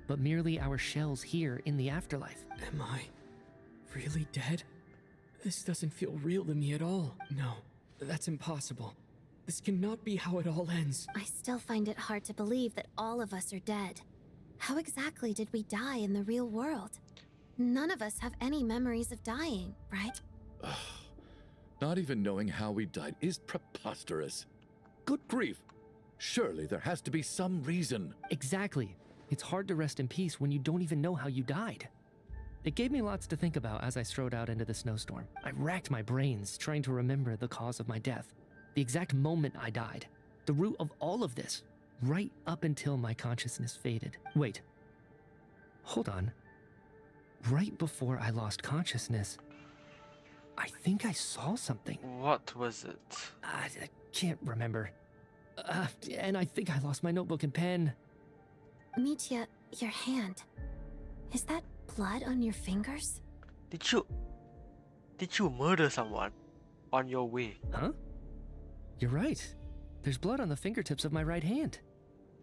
but merely our shells here in the afterlife. Am I really dead? This doesn't feel real to me at all. No, that's impossible. This cannot be how it all ends. I still find it hard to believe that all of us are dead. How exactly did we die in the real world? None of us have any memories of dying, right? Not even knowing how we died is preposterous. Good grief. Surely there has to be some reason. Exactly. It's hard to rest in peace when you don't even know how you died. It gave me lots to think about as I strode out into the snowstorm. I racked my brains trying to remember the cause of my death, the exact moment I died, the root of all of this, right up until my consciousness faded. Wait. Hold on. Right before I lost consciousness, I think I saw something. What was it? I can't remember. And I think I lost my notebook and pen. Mitya, your hand. Is that blood on your fingers? Did you murder someone? On your way. Huh? You're right. There's blood on the fingertips of my right hand.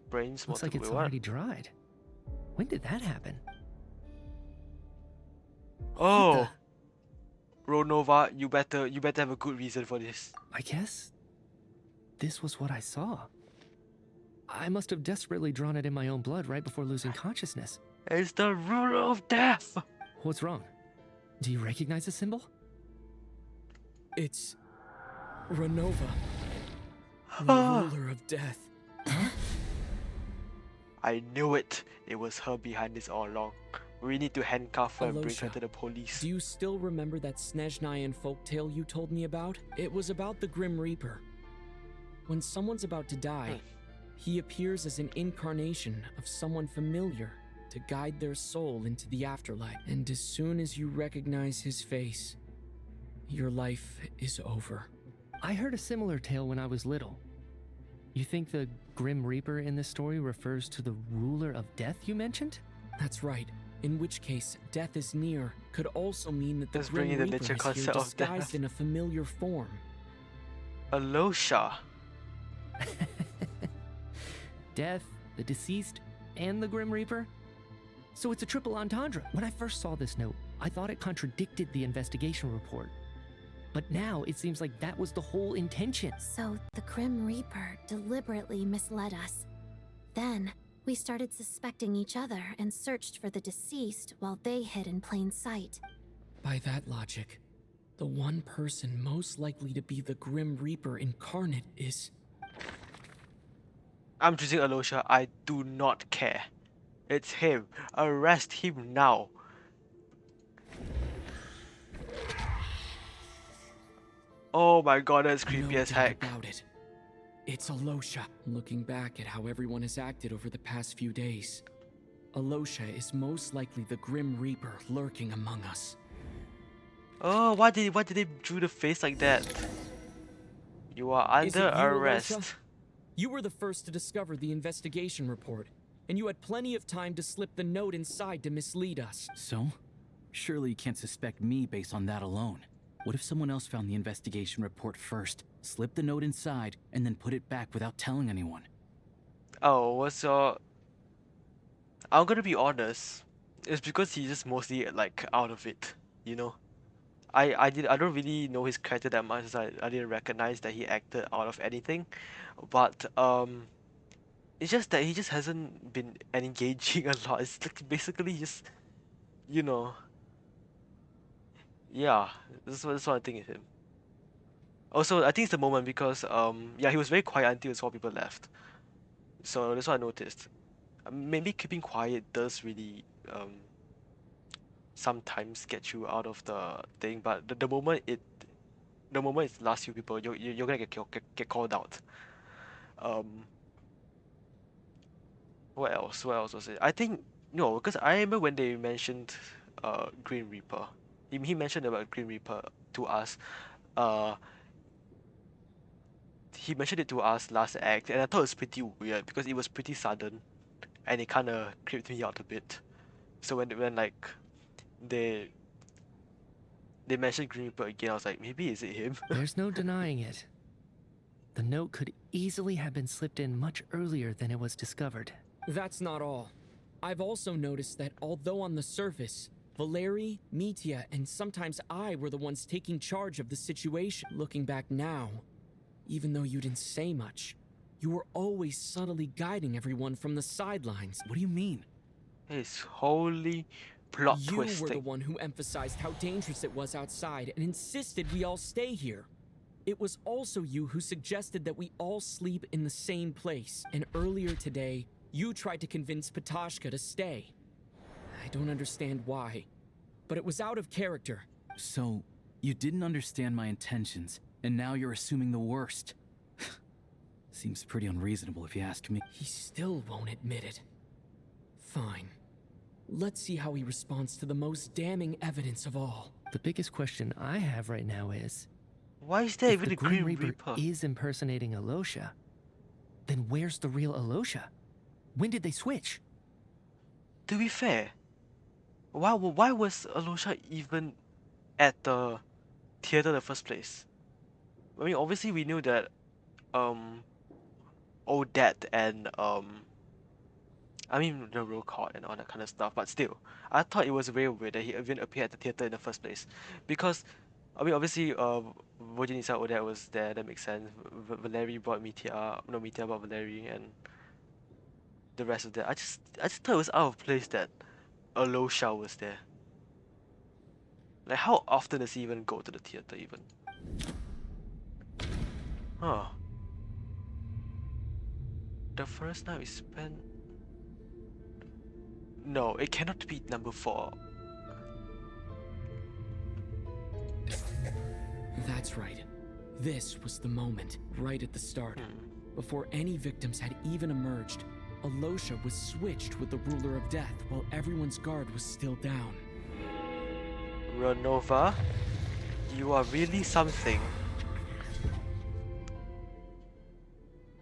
Brains Looks like it's what? already dried. When did that happen? Oh, Ronova, you better have a good reason for this. I guess this was what I saw. I must have desperately drawn it in my own blood right before losing consciousness. It's the ruler of death. What's wrong? Do you recognize the symbol? It's Renova, the ruler of death. I knew it. It was her behind this all along. We need to handcuff her and bring her Alosha, to the police. Do you still remember that Snezhnayan folktale you told me about? It was about the Grim Reaper. When someone's about to die, he appears as an incarnation of someone familiar to guide their soul into the afterlife. And as soon as you recognize his face, your life is over. I heard a similar tale when I was little. You think the Grim Reaper in this story refers to the ruler of death you mentioned? That's right. In which case, death is near could also mean that the Let's Grim bring in the Reaper nature is here concept of disguised death. in a familiar form. Alosha. Death, the deceased, and the Grim Reaper? So it's a triple entendre. When I first saw this note, I thought it contradicted the investigation report. But now it seems like that was the whole intention. So the Grim Reaper deliberately misled us. Then, we started suspecting each other and searched for the deceased while they hid in plain sight. By that logic, the one person most likely to be the Grim Reaper incarnate is... I'm choosing Alosha. I do not care. It's him. Arrest him now. Oh my god, that's creepy No as doubt heck. about it. It's Alosha. Looking back at how everyone has acted over the past few days, Alosha is most likely the Grim Reaper lurking among us. Oh, why did they do the face like that? You are Is it under you, arrest. Alosha? You were the first to discover the investigation report, and you had plenty of time to slip the note inside to mislead us. So? Surely you can't suspect me based on that alone. What if someone else found the investigation report first, slipped the note inside, and then put it back without telling anyone? Oh, what's your... I'm gonna be honest. It's because he's just mostly like out of it, you know. I don't really know his character that much, so I didn't recognize that he acted out of anything. But it's just that he just hasn't been engaging a lot. It's like basically just, you know. Yeah, that's what I think of him. Also, I think it's the moment because yeah, he was very quiet until 4 people left. So that's what I noticed. Maybe keeping quiet does really sometimes get you out of the thing, but the moment it's last few people, you're gonna get called out. What else? What else was it? I think no, because I remember when they mentioned Green Reaper. He mentioned about Green Reaper to us. Uh, he mentioned it to us last act, and I thought it was pretty weird because it was pretty sudden, and it kind of creeped me out a bit. So when like they mentioned Green Reaper again, I was like, maybe is it him? There's no denying it. The note could easily have been slipped in much earlier than it was discovered. That's not all. I've also noticed that although on the surface, Valeri, Mitya, and sometimes I were the ones taking charge of the situation. Looking back now, even though you didn't say much, you were always subtly guiding everyone from the sidelines. What do you mean? It's wholly plot You twisting. were the one who emphasized how dangerous it was outside and insisted we all stay here. It was also you who suggested that we all sleep in the same place. And earlier today, you tried to convince Patashka to stay. I don't understand why, but it was out of character. So, you didn't understand my intentions, and now you're assuming the worst. Seems pretty unreasonable if you ask me. He still won't admit it. Fine. Let's see how he responds to the most damning evidence of all. The biggest question I have right now is, Why is there if even the a Green Reaper Reaper? is impersonating Alosha, then where's the real Alosha? When did they switch? To be fair, why was Alosha even at the theater in the first place? I mean, obviously we knew that Odette and I mean the roll call and all that kind of stuff, but still, I thought it was very weird that he even appeared at the theater in the first place, because I mean obviously Vojanisa Odette was there, that makes sense. Valerie brought Meteor, no Meteor brought Valerie, and the rest of that. I just thought it was out of place that Alosha was there. Like, how often does he even go to the theater even? Huh. The first night we spent... No, it cannot be number 4. That's right. This was the moment, right at the start. Before any victims had even emerged, Alosha was switched with the Ruler of Death while everyone's guard was still down. Renova, you are really something.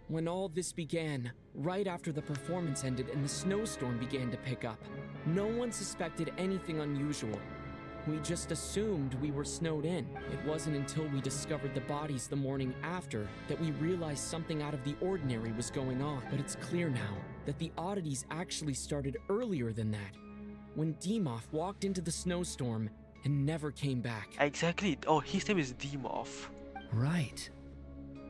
When all this began, right after the performance ended and the snowstorm began to pick up, no one suspected anything unusual. We just assumed we were snowed in. It wasn't until we discovered the bodies the morning after that we realized something out of the ordinary was going on. But it's clear now that the oddities actually started earlier than that, when Dimov walked into the snowstorm and never came back. Exactly. Oh, his name is Dimov. Right.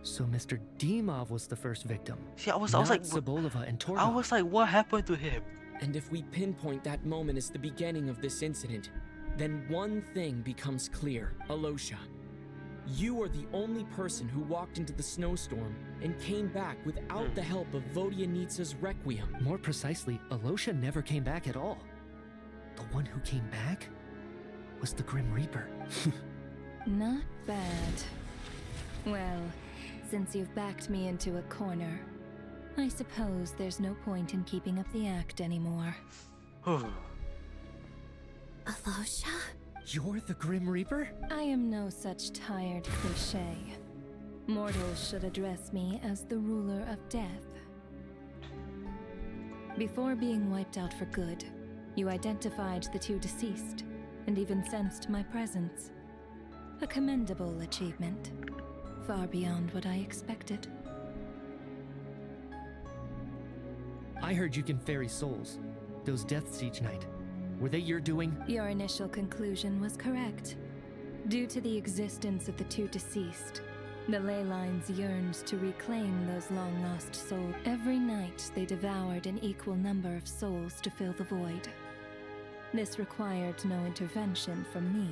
So Mr. Dimov was the first victim. See, I was like, Sobolova and Torgo. I was like, what happened to him? And if we pinpoint that moment as the beginning of this incident, then one thing becomes clear. Alosha, you are the only person who walked into the snowstorm and came back without the help of Vodyanitsa's Requiem. More precisely, Alosha never came back at all. The one who came back was the Grim Reaper. Not bad. Well, since you've backed me into a corner, I suppose there's no point in keeping up the act anymore. Alosha? You're the Grim Reaper? I am no such tired cliché. Mortals should address me as the ruler of death. Before being wiped out for good, you identified the 2 deceased, and even sensed my presence. A commendable achievement. Far beyond what I expected. I heard you can ferry souls. Those deaths each night. Were they your doing? Your initial conclusion was correct. Due to the existence of the 2 deceased, the ley lines yearned to reclaim those long-lost souls. Every night they devoured an equal number of souls to fill the void. This required no intervention from me.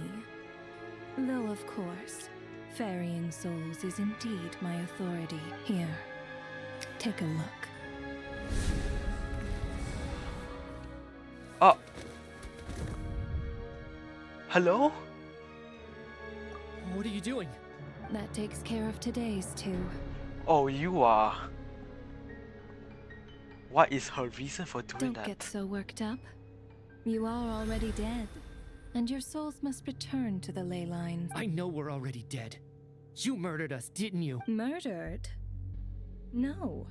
Though, of course, ferrying souls is indeed my authority. Here, take a look. Oh. Hello? What are you doing? That takes care of today's 2. Oh, you are. What is her reason for doing that? Don't get so worked up. You are already dead, and your souls must return to the ley lines. I know we're already dead. You murdered us, didn't you? Murdered? No.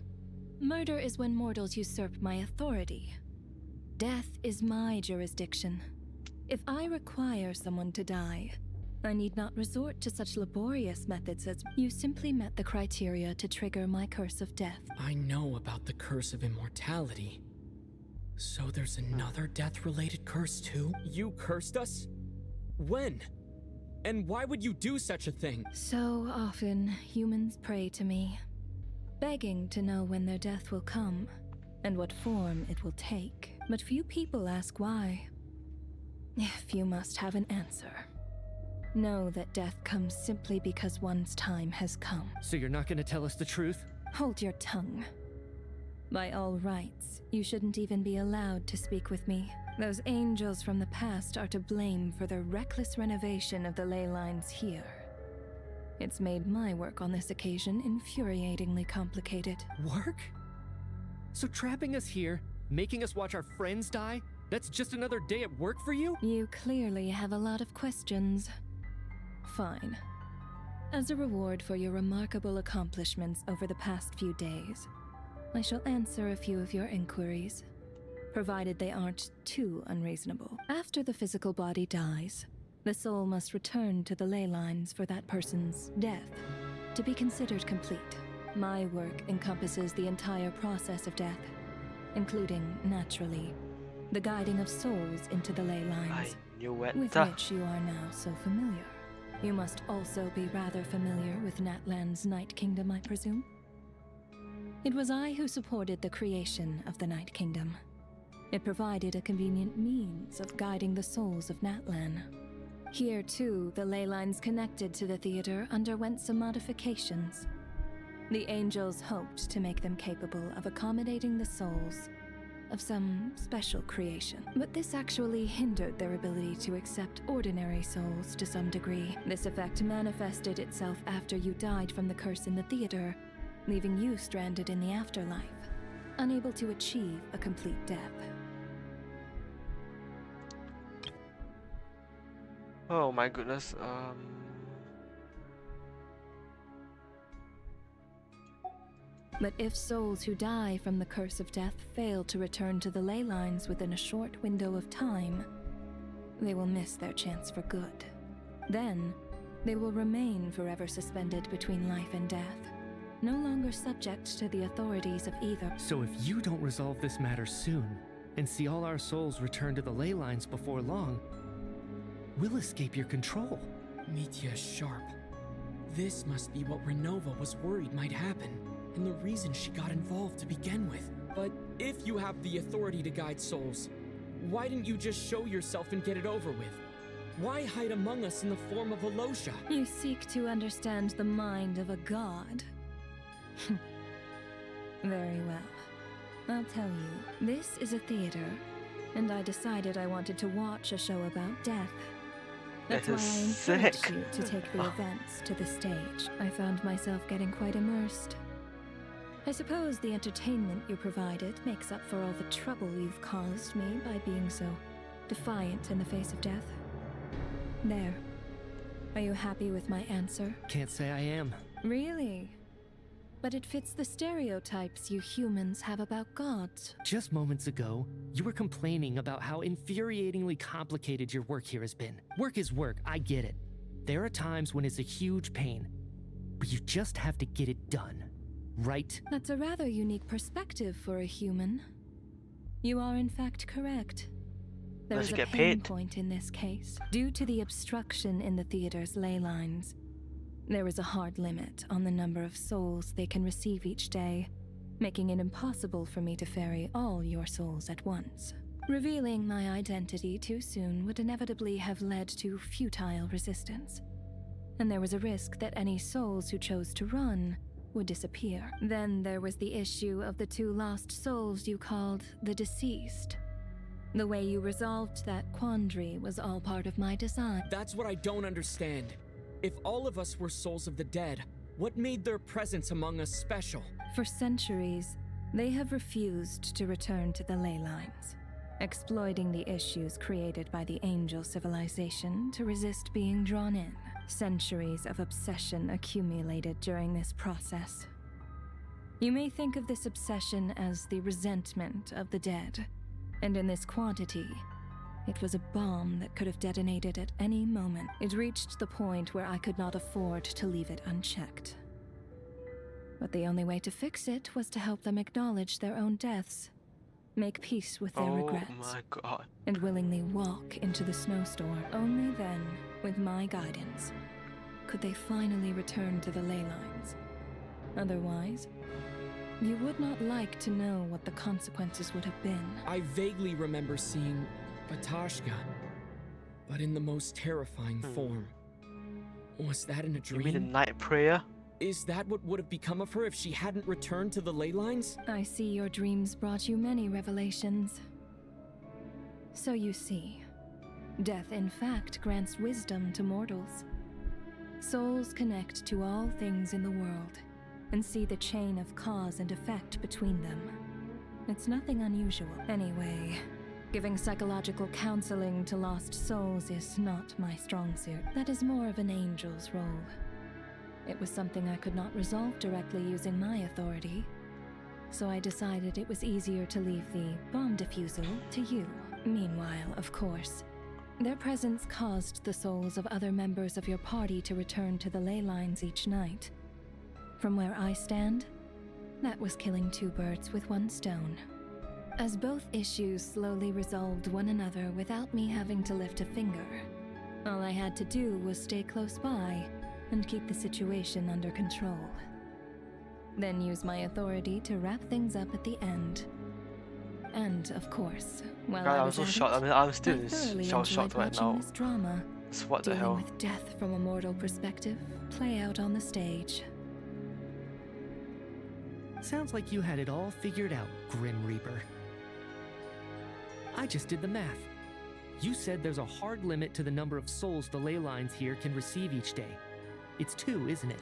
Murder is when mortals usurp my authority. Death is my jurisdiction. If I require someone to die, I need not resort to such laborious methods as you simply met the criteria to trigger my curse of death. I know about the curse of immortality. So there's another death-related curse too? You cursed us? When? And why would you do such a thing? So often, humans pray to me, begging to know when their death will come, and what form it will take. But few people ask why. If you must have an answer, know that death comes simply because one's time has come. So you're not gonna tell us the truth? Hold your tongue. By all rights, you shouldn't even be allowed to speak with me. Those angels from the past are to blame for the reckless renovation of the ley lines here. It's made my work on this occasion infuriatingly complicated. Work? So trapping us here, making us watch our friends die, that's just another day at work for you? You clearly have a lot of questions. Fine. As a reward for your remarkable accomplishments over the past few days, I shall answer a few of your inquiries, provided they aren't too unreasonable. After the physical body dies, the soul must return to the ley lines for that person's death. to be considered complete. My work encompasses the entire process of death, including, naturally, the guiding of souls into the ley lines, with which you are now so familiar. You must also be rather familiar with Natlan's Night Kingdom, I presume? It was I who supported the creation of the Night Kingdom. It provided a convenient means of guiding the souls of Natlan. Here, too, the ley lines connected to the theater underwent some modifications. The angels hoped to make them capable of accommodating the souls of some special creation. But this actually hindered their ability to accept ordinary souls to some degree. This effect manifested itself after you died from the curse in the theater, leaving you stranded in the afterlife, unable to achieve a complete death. Oh my goodness, But if souls who die from the curse of death fail to return to the ley lines within a short window of time, they will miss their chance for good. Then, they will remain forever suspended between life and death, no longer subject to the authorities of either. So if you don't resolve this matter soon, and see all our souls return to the ley lines before long, we'll escape your control. Mitya's sharp. This must be what Renova was worried might happen, and the reason she got involved to begin with. But if you have the authority to guide souls, why didn't you just show yourself and get it over with? Why hide among us in the form of Alosha? You seek to understand the mind of a god. Very well. I'll tell you, this is a theater, and I decided I wanted to watch a show about death. That's why I encouraged you to take the events to the stage. I found myself getting quite immersed. I suppose the entertainment you provided makes up for all the trouble you've caused me by being so defiant in the face of death. There. Are you happy with my answer? Can't say I am. Really? But it fits the stereotypes you humans have about gods. Just moments ago, you were complaining about how infuriatingly complicated your work here has been. Work is work, I get it. There are times when it's a huge pain, but you just have to get it done. Right? That's a rather unique perspective for a human. You are in fact correct. There is a pain point in this case. Due to the obstruction in the theater's ley lines, there is a hard limit on the number of souls they can receive each day, making it impossible for me to ferry all your souls at once. Revealing my identity too soon would inevitably have led to futile resistance, and there was a risk that any souls who chose to run would disappear. Then there was the issue of the 2 lost souls you called the deceased. The way you resolved that quandary was all part of my design. That's what I don't understand. If all of us were souls of the dead, what made their presence among us special? For centuries, they have refused to return to the ley lines, exploiting the issues created by the angel civilization to resist being drawn in. Centuries of obsession accumulated during this process. You may think of this obsession as the resentment of the dead, and in this quantity, it was a bomb that could have detonated at any moment. It reached the point where I could not afford to leave it unchecked. But the only way to fix it was to help them acknowledge their own deaths, make peace with their regrets, my God, and willingly walk into the snowstorm. Only then, with my guidance, could they finally return to the ley lines. Otherwise, you would not like to know what the consequences would have been. I vaguely remember seeing Batashka, but in the most terrifying form. Was that in a dream? You mean the night prayer? Is that what would have become of her if she hadn't returned to the ley lines? I see your dreams brought you many revelations. So you see, death in fact grants wisdom to mortals. Souls connect to all things in the world and see the chain of cause and effect between them. It's nothing unusual. Anyway, giving psychological counseling to lost souls is not my strong suit. That is more of an angel's role. It was something I could not resolve directly using my authority, so I decided it was easier to leave the bomb defusal to you. Meanwhile, of course, their presence caused the souls of other members of your party to return to the ley lines each night, From where I stand, that was killing two birds with one stone. As both issues slowly resolved one another without me having to lift a finger, all I had to do was stay close by and keep the situation under control. Then use my authority to wrap things up at the end. And of course, while God, I I'm was so at shocked. it, I mean, I'm still I thoroughly shocked enjoyed right watching now. this drama, What the dealing hell? with death from a mortal perspective, play out on the stage. Sounds like you had it all figured out, Grim Reaper. I just did the math. You said there's a hard limit to the number of souls the ley lines here can receive each day. It's 2, isn't it?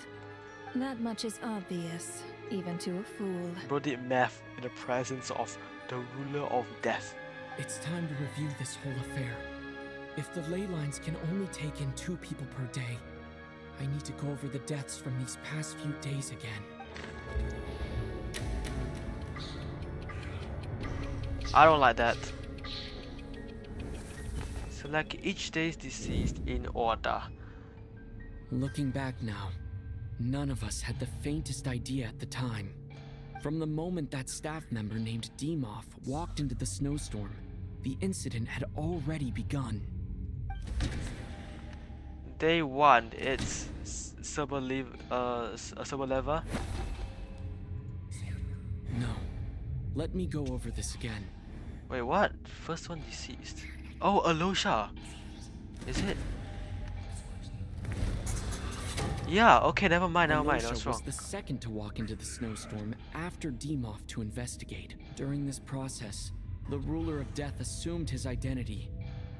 That much is obvious, even to a fool. Bro did math in the presence of the ruler of death. It's time to review this whole affair. If the ley lines can only take in 2 people per day, I need to go over the deaths from these past few days again. I don't like that. Select each day's deceased in order. Looking back now, none of us had the faintest idea at the time. From the moment that staff member named Demoff walked into the snowstorm, the incident had already begun. Day 1, it's Subaleva. No. Let me go over this again. Wait, what? First one deceased. Oh, Alosha. Is it? Yeah, okay, never mind, I Alosha was was wrong. the second to walk into the snowstorm after Demoff to investigate. During this process, the ruler of death assumed his identity,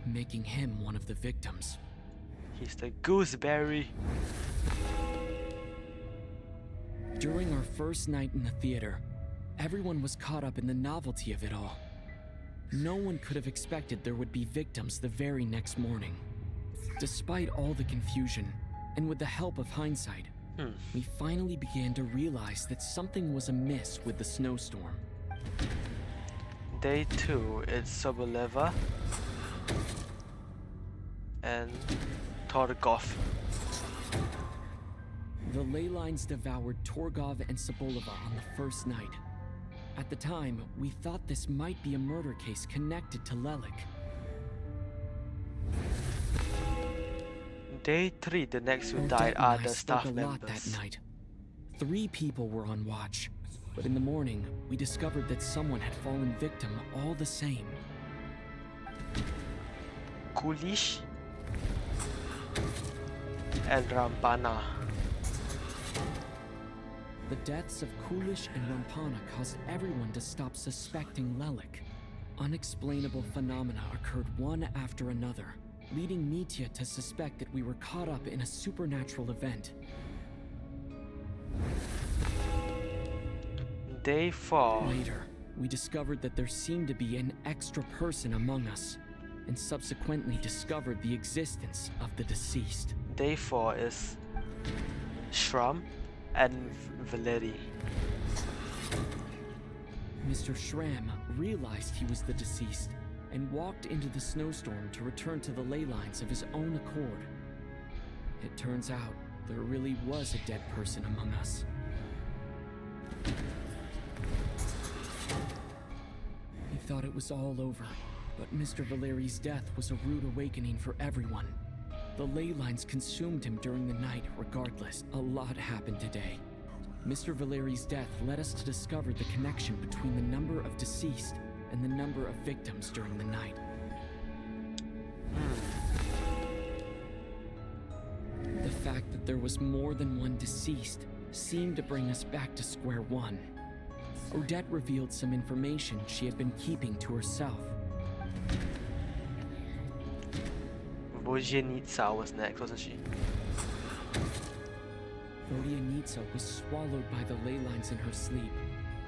making him one of the victims. He's the gooseberry. During our first night in the theater, everyone was caught up in the novelty of it all. No one could have expected there would be victims the very next morning. Despite all the confusion, and with the help of hindsight, we finally began to realize that something was amiss with the snowstorm. Day 2, it's Subaleva and Torgov. The ley lines devoured Torgov and Soboleva on the first night. At the time, we thought this might be a murder case connected to Lelik. Day 3, the next who Odette died and are I the spoke staff a lot members. that night. 3 people were on watch, but in the morning, we discovered that someone had fallen victim all the same. Kulish and Rampana. The deaths of Kulish and Rampana caused everyone to stop suspecting Lelik. Unexplainable phenomena occurred one after another, leading Mitya to suspect that we were caught up in a supernatural event. Day 4. Later, we discovered that there seemed to be an extra person among us, and subsequently discovered the existence of the deceased. Day 4 is Shram and Valeri. Mr. Schramm realized he was the deceased and walked into the snowstorm to return to the ley lines of his own accord. It turns out there really was a dead person among us. He thought it was all over, but Mr. Valeri's death was a rude awakening for everyone. The ley lines consumed him during the night regardless. A lot happened today. Mr. Valeri's death led us to discover the connection between the number of deceased and the number of victims during the night. The fact that there was more than one deceased seemed to bring us back to square one. Odette revealed some information she had been keeping to herself. Vojenitsa was next, wasn't she? Vojenitsa was swallowed by the ley lines in her sleep,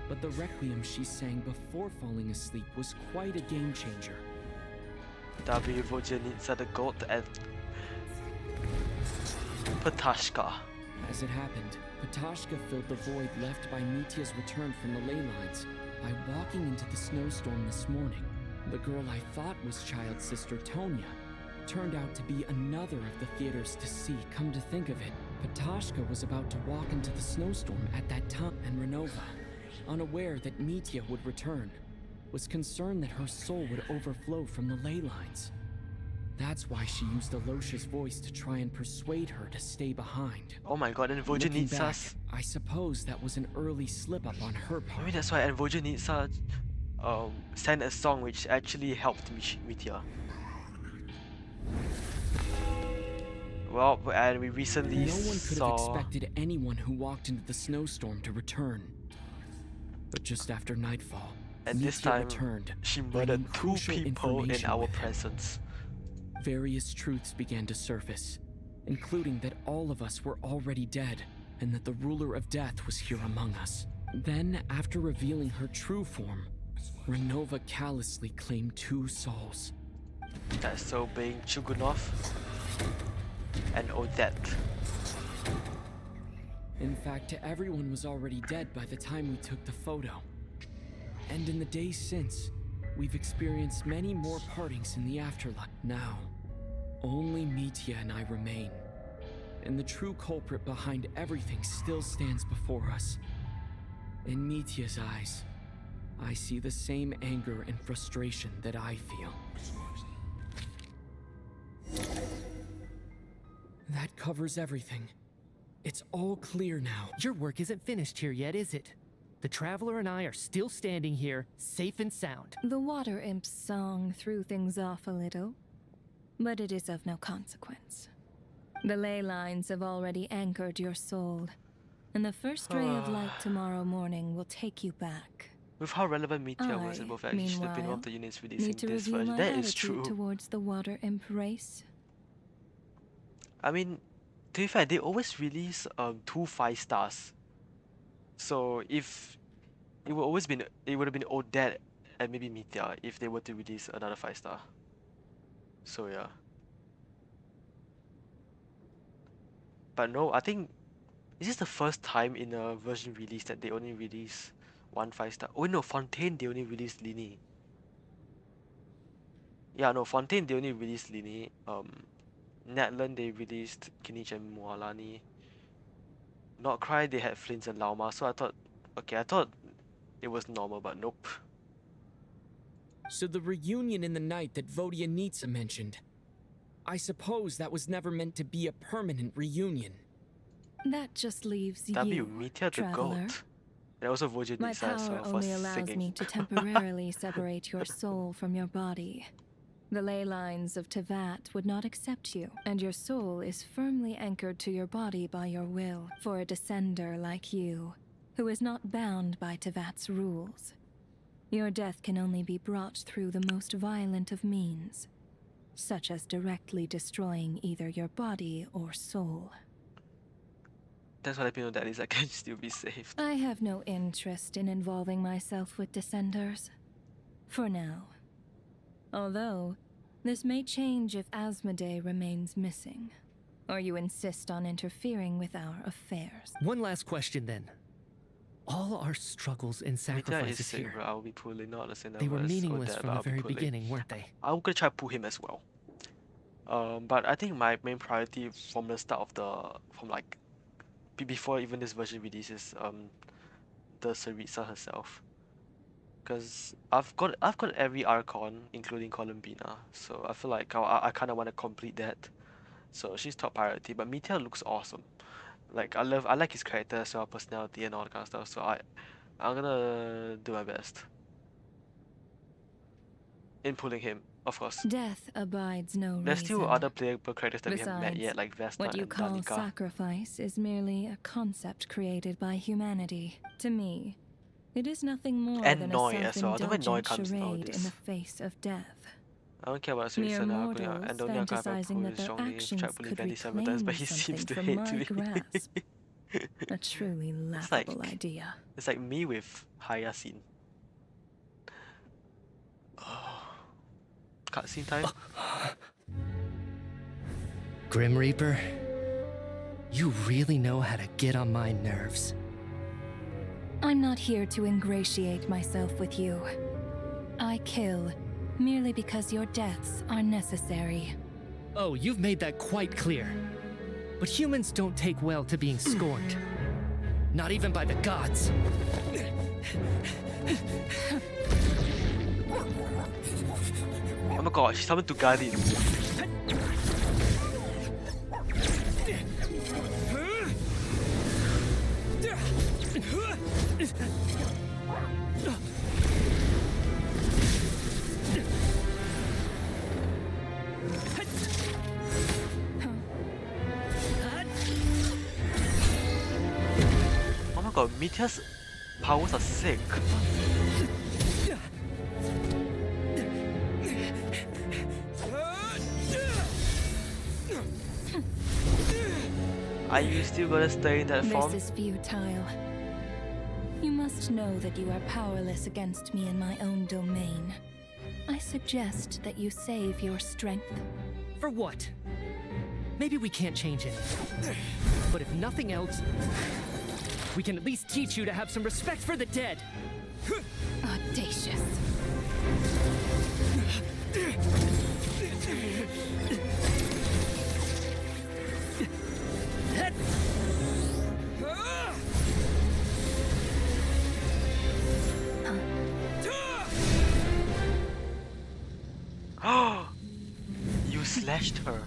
but the requiem she sang before falling asleep was quite a game changer. W. Vojenitsa the goat and Patashka. As it happened, Patashka filled the void left by Mitya's return from the ley lines by walking into the snowstorm this morning. The girl I thought was Child's sister Tonya turned out to be another of the theater's deceased. Come to think of it, Patashka was about to walk into the snowstorm at that time, and Renova, unaware that Mitya would return, was concerned that her soul would overflow from the ley lines. That's why she used Alosha's voice to try and persuade her to stay behind. Oh my god, and Voja Looking needs back, us. I suppose that was an early slip-up on her part. Maybe that's why Voja needs us sent a song which actually helped Mitya. Well, and we recently No one could saw... have expected anyone who walked into the snowstorm to return. But just after nightfall, and this Mitya time, returned, she bringing murdered 2 crucial people in information our with her. presence. Various truths began to surface, including that all of us were already dead, and that the ruler of death was here among us. Then, after revealing her true form, Renova callously claimed 2 souls. That's so being Chugunov and Odette. In fact, everyone was already dead by the time we took the photo. And in the days since, we've experienced many more partings in the afterlife. Now, only Mitya and I remain. And the true culprit behind everything still stands before us. In Mitya's eyes, I see the same anger and frustration that I feel. That covers everything. It's all clear now. Your work isn't finished here yet, is it? The Traveler and I are still standing here, safe and sound. The Water Imp's song threw things off a little, but it is of no consequence. The ley lines have already anchored your soul, and the first ray of light tomorrow morning will take you back. With how relevant Mitya was in both actually should have been one of the units releasing Need to this review version. my That is attitude true. towards the Water Imp race. I mean, to be fair, they always release 2 5 stars. So if it would have been Odette and maybe Mitya if they were to release another 5 star. So yeah. But no, I think is this the first time in a version release that they only release 1 5 star? Oh no, Fontaine they only released Lini. Yeah, no, Fontaine they only released Lini. Natlan they released Kinich and Mualani. Not Cry they had Flint and Lauma, so I thought it was normal, but nope. So the reunion in the night that Vodyanitsa mentioned, I suppose that was never meant to be a permanent reunion. That just leaves That'd be you, Mitya the traveler. goat. And also Voja My Nitsa as power well for only allows singing. me to temporarily separate your soul from your body. The ley lines of Tevat would not accept you, and your soul is firmly anchored to your body by your will. For a descender like you, who is not bound by Tevat's rules, your death can only be brought through the most violent of means, such as directly destroying either your body or soul. That's what I know, that is I can still be saved. I have no interest in involving myself with Descenders. For now. Although, this may change if Asmodee remains missing, or you insist on interfering with our affairs. One last question then. All our struggles and Mitya is sacrifices sick, here, bro. I'll be pulling, not the same they were number as meaningless Odette, from but the I'll be very pulling. beginning, weren't they? I'm gonna try to pull him as well. But I think my main priority from the start of before even this version releases the Saritsa herself. Because I've got every Archon, including Columbina, so I feel like I kind of want to complete that. So she's top priority, but Mitya looks awesome. Like I like his character as well, personality and all that kind of stuff. So I'm gonna do my best in pulling him, of course. Death abides no There's reason. still other playable characters that we Besides, haven't met yet, like Vesna what you and call Danica. sacrifice is merely a concept created by humanity. To me, it is nothing more And than Noi a as well. I don't know when Noi self-indulgent comes charade nowadays. in the face of death. I don't care about Mere Saritsa now, mortals and don't know if I fantasizing that their strongly actions tried pulling could Vandy several times, but he reclaim seems to something hate from me. my grasp. A truly laughable idea. It's like me with Hayasin. Oh. Cutscene time? Grim Reaper, you really know how to get on my nerves. I'm not here to ingratiate myself with you. I kill merely because your deaths are necessary. Oh, you've made that quite clear. But humans don't take well to being scorned. Not even by the gods. Oh my god, she summoned to guard it. Oh my god, Meteor's powers are sick. Are you still gonna stay in that form? This is futile. You must know that you are powerless against me in my own domain. I suggest that you save your strength. For what? Maybe we can't change it. But if nothing else, we can at least teach you to have some respect for the dead. Audacious. You slashed her.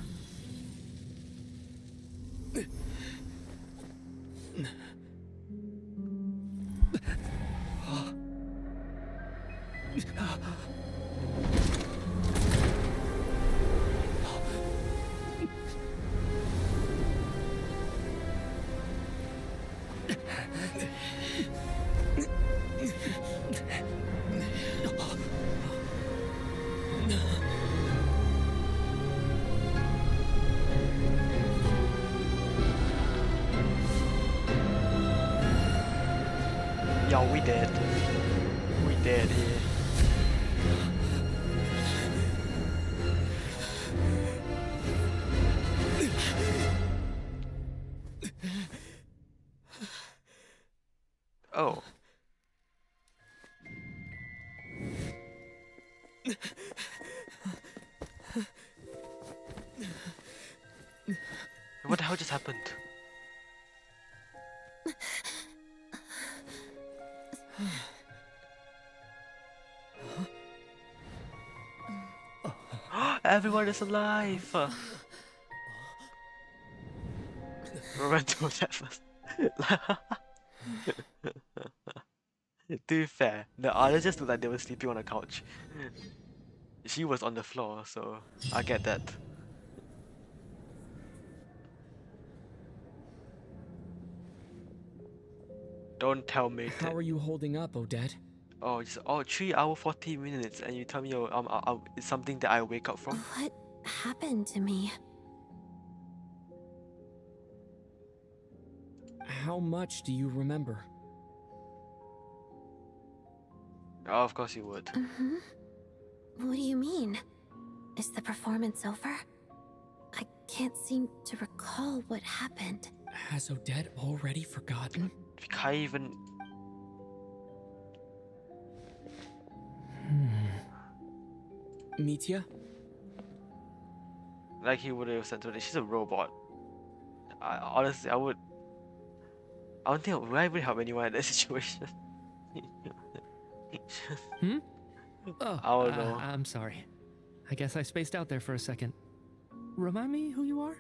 Yo, we dead. We dead here. Oh. What the hell just happened? Everyone is alive! Run to that first. To be fair, the others just looked like they were sleeping on a couch. She was on the floor, so I get that. Don't tell me. How are you holding up, Odette? Oh, just 3 hours 40 minutes, and you tell me it's something that I wake up from. What happened to me? How much do you remember? Oh, of course you would. Mm-hmm. What do you mean? Is the performance over? I can't seem to recall what happened. Has Odette already forgotten? We can't even. Mitya? Like he would have said to her, she's a robot. Honestly, I don't think would I even help anyone in that situation. Oh, I don't know. I'm sorry. I guess I spaced out there for a second. Remind me who you are?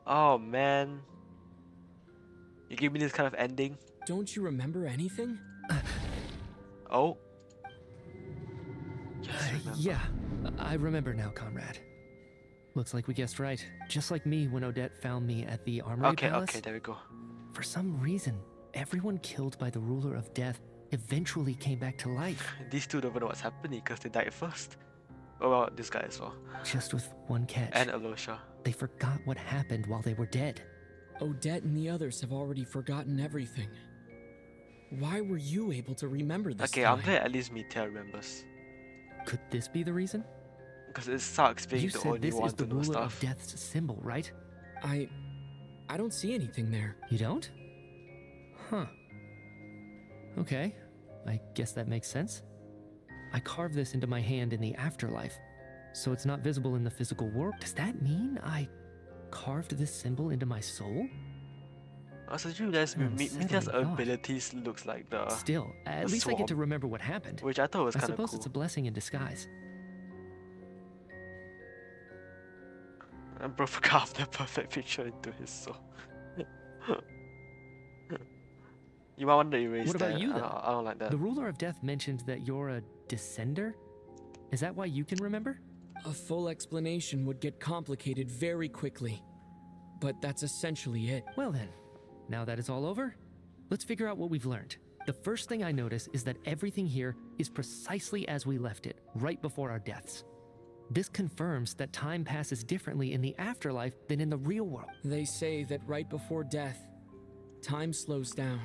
Oh man. You give me this kind of ending? Don't you remember anything? Oh. Yeah, I remember now, comrade. Looks like we guessed right. Just like me when Odette found me at the Armory Palace. Okay, there we go. For some reason, everyone killed by the Ruler of Death eventually came back to life. These two don't know what's happening because they died first. Oh well, this guy as well. Just with one catch. And Alosha. They forgot what happened while they were dead. Odette and the others have already forgotten everything. Why were you able to remember this Okay, time? I'm glad at least Mitya remembers. Could this be the reason? Because it sucks being You the said only this one is the to know Ruler of stuff. Death's symbol, right? I don't see anything there. You don't? Huh. Okay, I guess that makes sense. I carved this into my hand in the afterlife, so it's not visible in the physical world. Does that mean carved this symbol into my soul? Also, you realize An Mitya's unsettling thought. abilities looks like the Still, at the least I get to swarm, remember what happened. which I thought was I kind of suppose cool. it's a blessing in disguise. And bro carved the perfect picture into his soul. You might want to erase What about that. you, though? I don't like that. The ruler of death mentioned that you're a descender? Is that why you can remember? A full explanation would get complicated very quickly. But that's essentially it. Well then, now that it's all over, let's figure out what we've learned. The first thing I notice is that everything here is precisely as we left it, right before our deaths. This confirms that time passes differently in the afterlife than in the real world. They say that right before death, time slows down,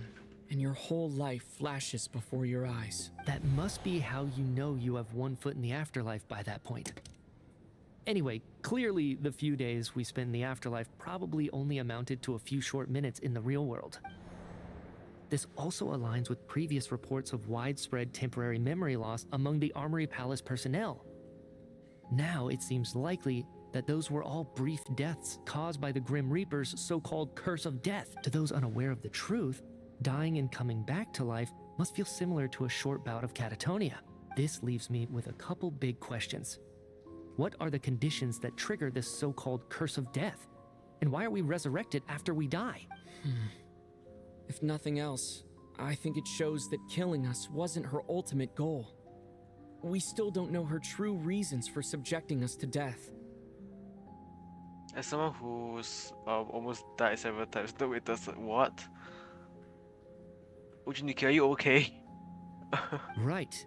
and your whole life flashes before your eyes. That must be how you know you have one foot in the afterlife by that point. Anyway, clearly the few days we spend in the afterlife probably only amounted to a few short minutes in the real world. This also aligns with previous reports of widespread temporary memory loss among the Armory Palace personnel. Now it seems likely that those were all brief deaths caused by the Grim Reaper's so-called curse of death. To those unaware of the truth, dying and coming back to life must feel similar to a short bout of catatonia. This leaves me with a couple big questions. What are the conditions that trigger this so-called curse of death? And why are we resurrected after we die? If nothing else, I think it shows that killing us wasn't her ultimate goal. We still don't know her true reasons for subjecting us to death. As someone who's almost died several times, the waiter's like, what? Ujiniki, are you okay? Right.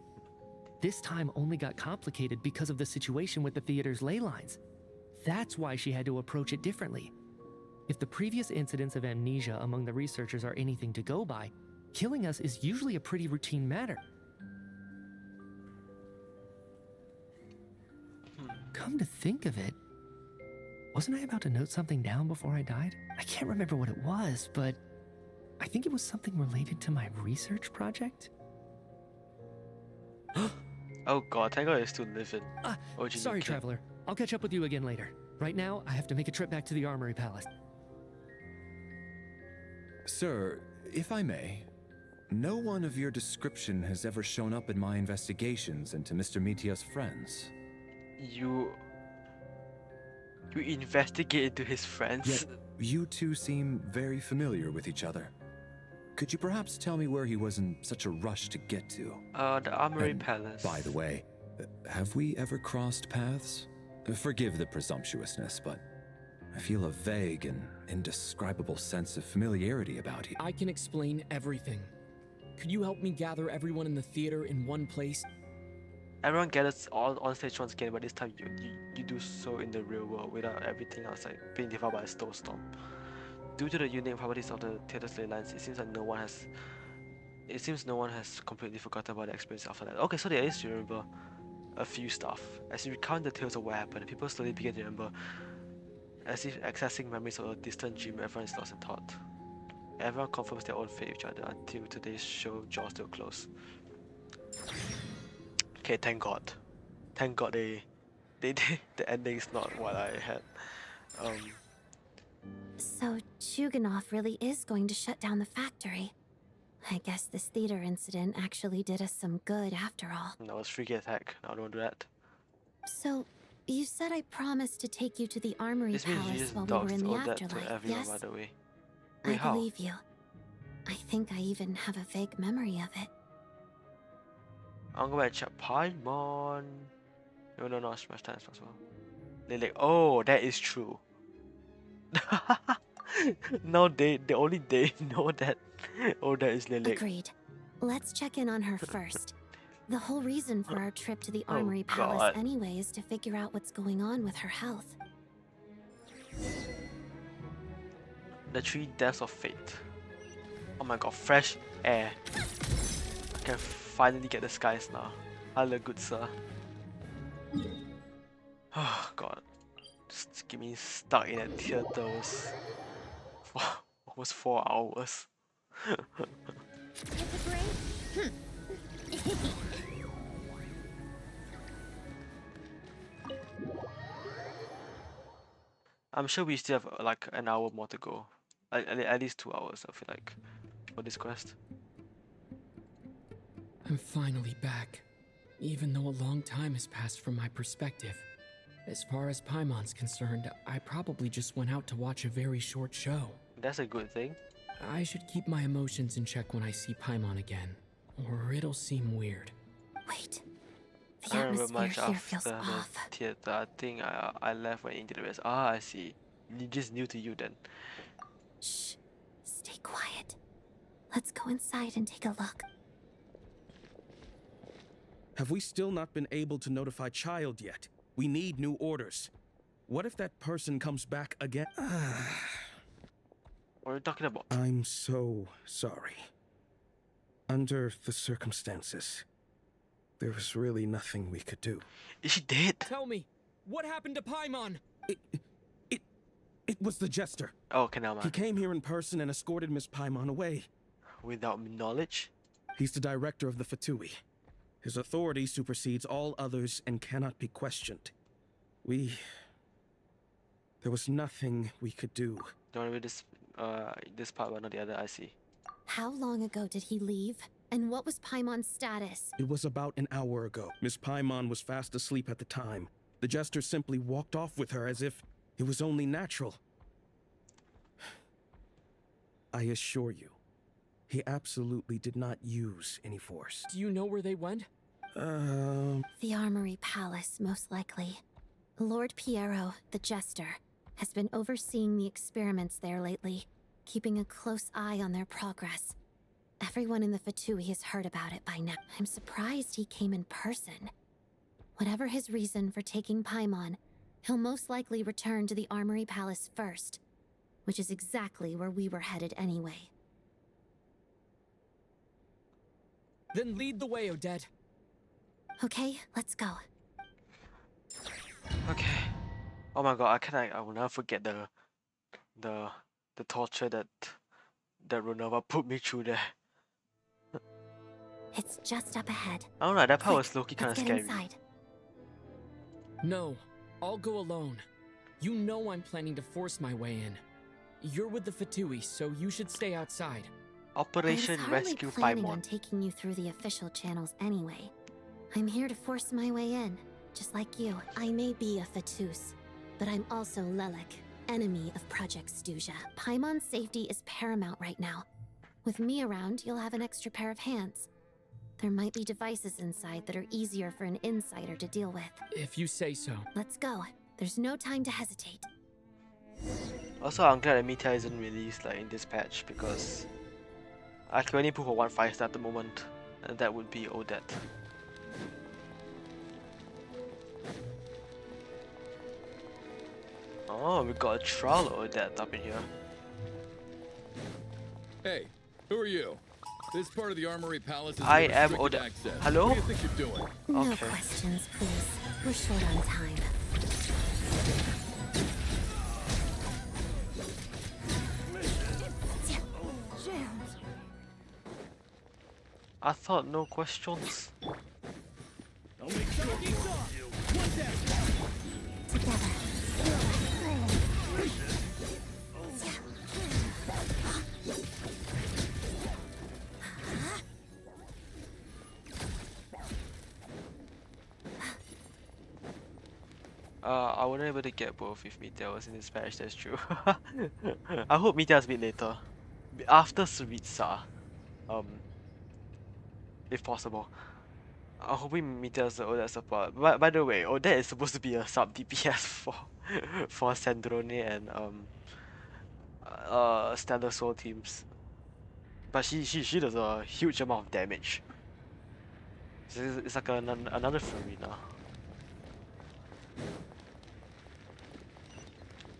This time only got complicated because of the situation with the theater's ley lines. That's why she had to approach it differently. If the previous incidents of amnesia among the researchers are anything to go by, killing us is usually a pretty routine matter. Come to think of it, wasn't I about to note something down before I died? I can't remember what it was, but I think it was something related to my research project. Oh god, thank god you're still living. Sorry, traveler. I'll catch up with you again later. Right now, I have to make a trip back to the Armory Palace. Sir, if I may, no one of your description has ever shown up in my investigations into Mr. Mitya's friends. You investigate into his friends? Yet, you two seem very familiar with each other. Could you perhaps tell me where he was in such a rush to get to? The Armory Palace. By the way, have we ever crossed paths? Forgive the presumptuousness, but I feel a vague and indescribable sense of familiarity about you. I can explain everything. Could you help me gather everyone in the theater in one place? Everyone gathers all on stage once again, but this time you do so in the real world without everything outside being devoured by a snowstorm. Due to the unique properties of the theater's ley lines, it seems no one has completely forgotten about the experience after that. Okay, so there is, you remember a few stuff. As you recount the tales of what happened, people slowly begin to remember, as if accessing memories of a distant dream. Everyone is lost in thought. Everyone confirms their own fate with each other until today's show draws to a close. Okay, thank God. Thank God the ending is not what I had. So Chuganov really is going to shut down the factory. I guess this theater incident actually did us some good after all. That was freaky attack. No, don't do that. So, you said I promised to take you to the Armory This means you Palace just while we were in the doxed all that to afterlife, everyone, yes? by the way. I Wait, how? believe you. I think I even have a vague memory of it. I'm going to check Paimon. No, not as much time as possible. They're like, oh, that is true. No, only they know that. Oh, that is Lilik. Agreed. Let's check in on her first. The whole reason for our trip to the Oh, Armory Palace God. anyway is to figure out what's going on with her health. The 3 deaths of fate. Oh my god, fresh air. I can finally get the skies now. Hello, good sir. Oh god. Just get me stuck in that theater for almost 4 hours. It's a break. I'm sure we still have like an hour more to go. At least 2 hours, I feel like, for this quest. I'm finally back, even though a long time has passed from my perspective. As far as Paimon's concerned, I probably just went out to watch a very short show. That's a good thing. I should keep my emotions in check when I see Paimon again, or it'll seem weird. Wait. I The don't remember much atmosphere here feels after the off. theater. I think I left when into the rest. Ah, I see. Just new to you then. Shh. Stay quiet. Let's go inside and take a look. Have we still not been able to notify Child yet? We need new orders. What if that person comes back again? What are you talking about? I'm so sorry. Under the circumstances, there was really nothing we could do. Is she dead? Tell me, what happened to Paimon? It was the Jester. Oh, okay, now He man. came here in person and escorted Miss Paimon away. Without knowledge? He's the director of the Fatui. His authority supersedes all others and cannot be questioned. There was nothing we could do. Don't read this part, but not the other. I see. How long ago did he leave? And what was Paimon's status? It was about an hour ago. Miss Paimon was fast asleep at the time. The Jester simply walked off with her as if it was only natural. I assure you, he absolutely did not use any force. Do you know where they went? The Armory Palace, most likely. Lord Piero, the Jester, has been overseeing the experiments there lately, keeping a close eye on their progress. Everyone in the Fatui has heard about it by now. I'm surprised he came in person. Whatever his reason for taking Paimon, he'll most likely return to the Armory Palace first, which is exactly where we were headed anyway. Then lead the way, Odette. Okay, let's go. Okay. Oh my god, I will never forget the torture that Ronova put me through there. It's just up ahead. I don't know, that part Quick, was low-key kinda let's get scary. inside. No, I'll go alone. You know I'm planning to force my way in. You're with the Fatui, so you should stay outside. Operation I was hardly Rescue planning on Paimon. taking you through the official channels anyway. I'm here to force my way in, just like you. I may be a Fatus, but I'm also Lelek, enemy of Project Stuja. Paimon's safety is paramount right now. With me around, you'll have an extra pair of hands. There might be devices inside that are easier for an insider to deal with. If you say so. Let's go. There's no time to hesitate. Also, I'm glad that Mita isn't released like in this patch because I can only put for one 5-star at the moment, and that would be Odette. Oh, we got a trial Odette up in here. Hey, who are you? This part of the Armory Palace is I under am restricted Odette. access. Hello? What do you think you're doing? No Okay. questions, please. We're short on time. I thought no questions. I wasn't able to get both if Meteor was in this patch, that's true. I hope Meteor's a bit later. After Saritsa. If possible. I'm hoping Meteor's the Odette support. But by the way, Odette is supposed to be a sub DPS for Sandrone and Standard Soul teams. But she does a huge amount of damage. It's like another Farina.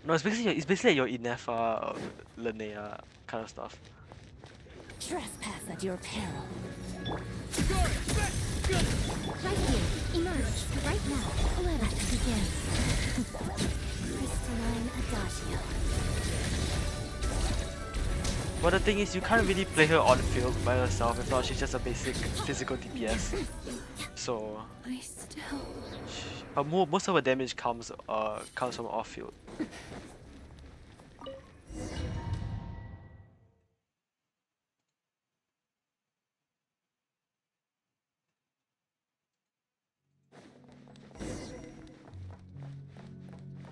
No, it's basically your Inefa, Linnea kind of stuff. Trespass at your peril. Right here. Emerge. Right now. Let us begin. Crystalline Adagio. But the thing is, you can't really play her on field by herself. If not, she's just a basic physical DPS. So, I still. most of her damage comes from off field.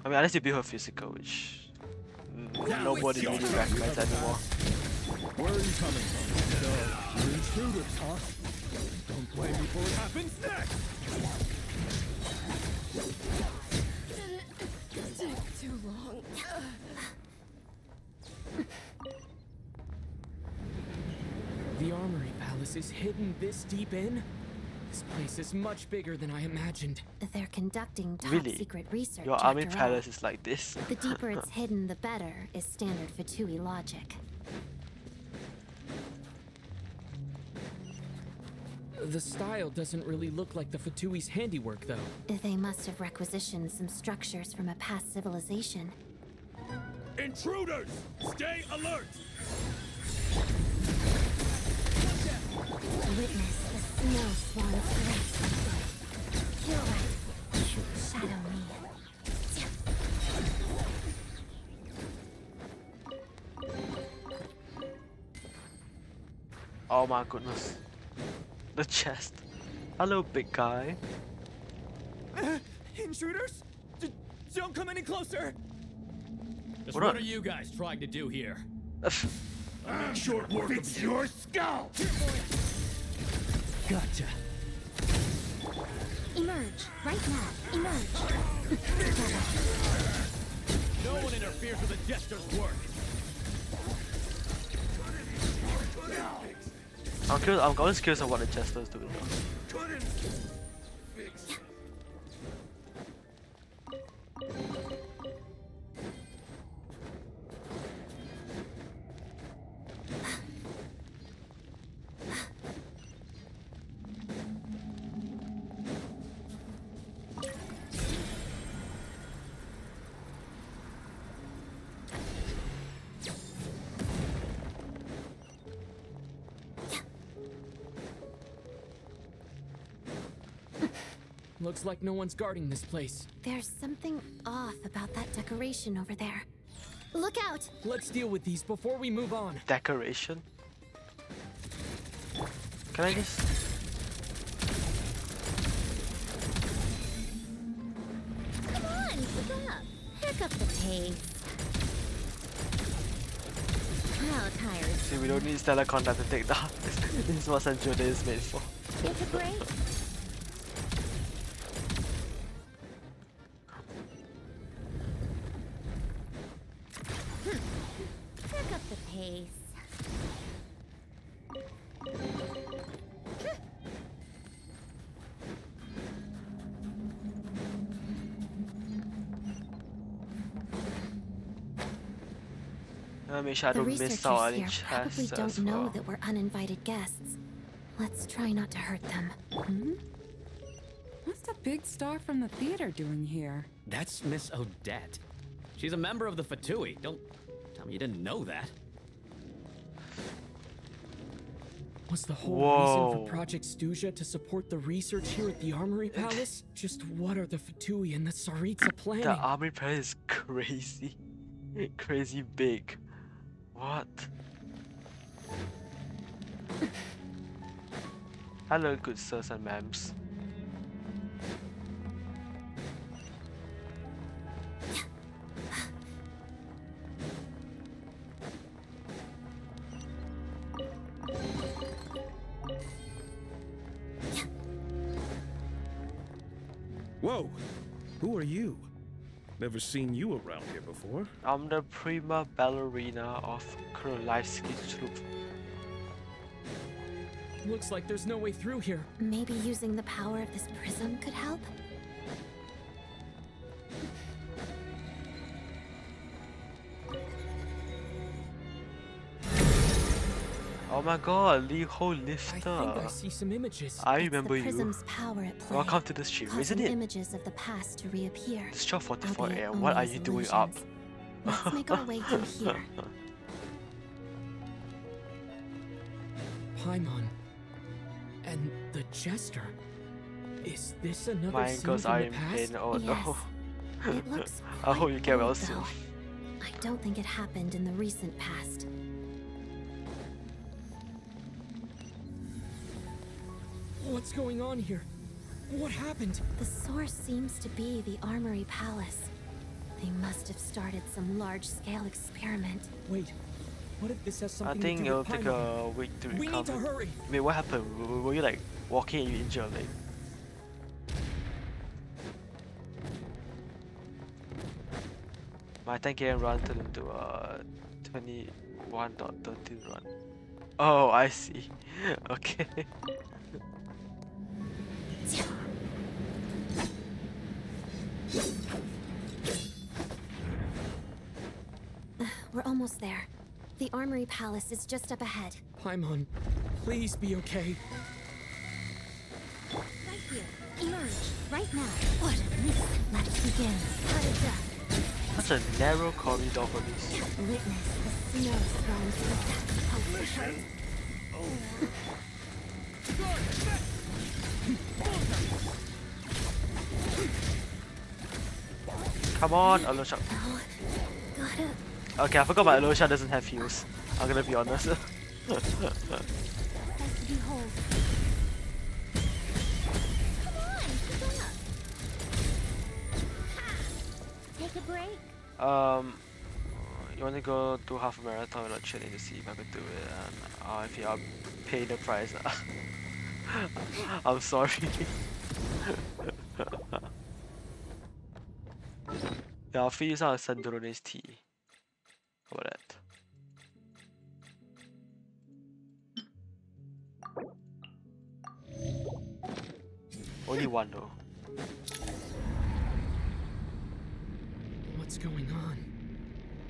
I mean, unless you build her physical, which nobody really recommends anymore. Where are you coming from? So, you're intruders, huh? Don't blame me for what happens next! Take too long. The Armory Palace is hidden this deep in? This place is much bigger than I imagined. They're conducting Really? top-secret research. Your army after all. palace is like this? The deeper it's hidden, the better, is standard Fatui logic. The style doesn't really look like the Fatui's handiwork, though. They must have requisitioned some structures from a past civilization. Intruders! Stay alert! Witness the snow swan's threat. You're right. Shadow me. Oh my goodness. The chest. Hello, big guy. Intruders? Don't come any closer! Just what are you guys trying to do here? Short work of your skull! Gotcha. Emerge. Right now. Emerge. No one interferes with the Jester's work. I'm always curious of what the Jester's doing now. Looks like no one's guarding this place. There's something off about that decoration over there. Look out! Let's deal with these before we move on. Decoration? Can I just... Come on, pick up. Pick up the pace. How tired? See, we don't need stellar contact to take down. This is what Central Day is made for. Take a break. Pick up the pace. Make sure I The don't miss researchers out on any here probably chests don't as know well. that we're uninvited guests. Let's try not to hurt them. What's the big star from the theater doing here? That's Miss Odette. She's a member of the Fatui. Don't tell me you didn't know that. Was the whole Whoa. reason for Project Stuja to support the research here at the Armory Palace? Just what are the Fatui and the Tsaritsa planning? The army palace is crazy. Crazy big. What? Hello, good sirs and ma'ams. Whoa! Who are you? Never seen you around here before. I'm the prima ballerina of Krolevski's troop. Looks like there's no way through here. Maybe using the power of this prism could help? Oh my god, Lee Ho Lifter. I think I see some images. I It's remember the you. prism's power at play, Welcome to the stream, isn't causing it? images of the past to reappear. It's 12:44 albeit AM. What only are as you doing up? illusions. Let's make our way through here. Paimon. And the Jester. Is this another My scene ankles from are the in past? pain. Oh Yes. no. It looks I hope quite you get well old, soon. though. I don't think it happened in the recent past. What's going on here? What happened? The source seems to be the Armory Palace. They must have started some large-scale experiment. Wait, what if this has I something think to do it'll with take Paimon? a week to We need to recover. hurry. Wait, what happened? Were you like walking and you injured your leg? My 10 km run turned into a 21.13 run. Oh, I see. Okay. We're almost there. The Armory Palace is just up ahead. Paimon, please be okay. Right here. Emerge. Right now. What a miss. Let's begin. Cut it up. Such a narrow corridor for this. Witness the snow thrown to the sacrifice. Come on, Alosha. Gotta Okay, I forgot my Alosha doesn't have heals. I'm gonna be honest. Has to behold. Come on, keep up. Ha! Take a break. You wanna go do half a marathon without training to see if I could do it, and if you, I'll pay the price. I'm sorry. Yeah, I'll feed you some Sandrone's tea. How about that? Only one though. What's going on?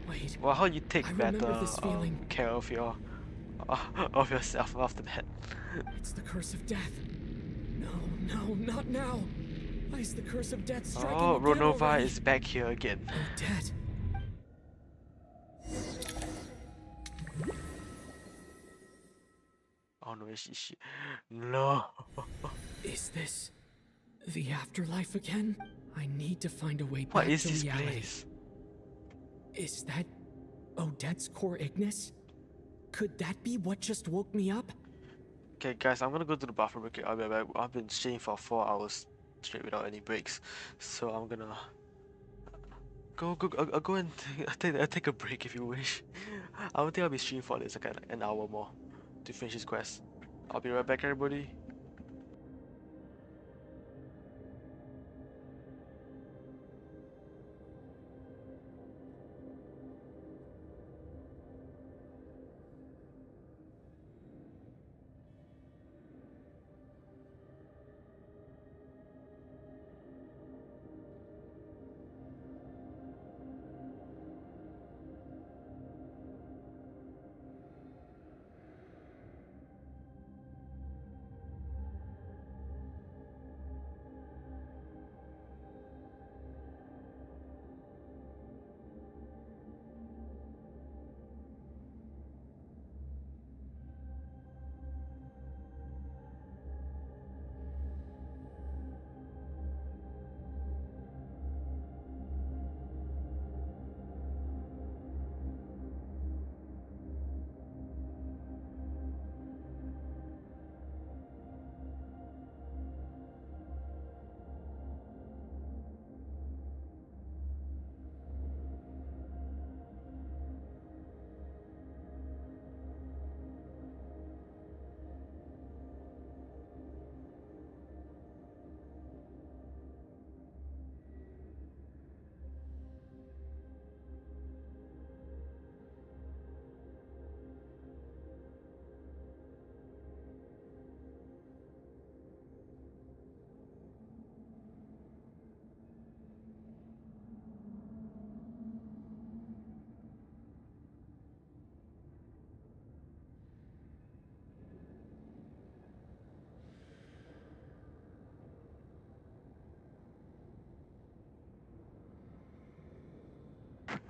Wait. Well, how you take I remember better this feeling. care of your of yourself after that? It's the curse of death. No, not now. Why is the curse of death striking Oh, again Ronova already? is back here again. Dead. Oh no, she no. Is this the afterlife again? I need to find a way What back is to this reality. place? Is that Odette's core Ignis? Could that be what just woke me up? Okay, guys, I'm gonna go to the bathroom. Okay, I'll be back. I've been streaming for 4 hours straight without any breaks, so I'm gonna I'll go and take a break if you wish. I don't think I'll be streaming for at least like an hour more to finish this quest. I'll be right back, everybody.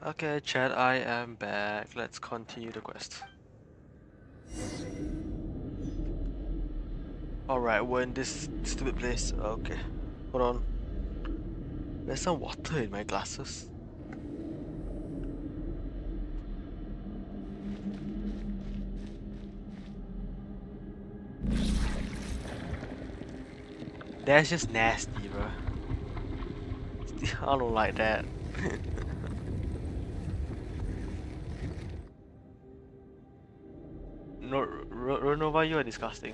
Okay, chat, I am back. Let's continue the quest. Alright, we're in this stupid place. Okay, hold on. There's some water in my glasses. That's just nasty, bro. I don't like that. No, Renova, you are disgusting.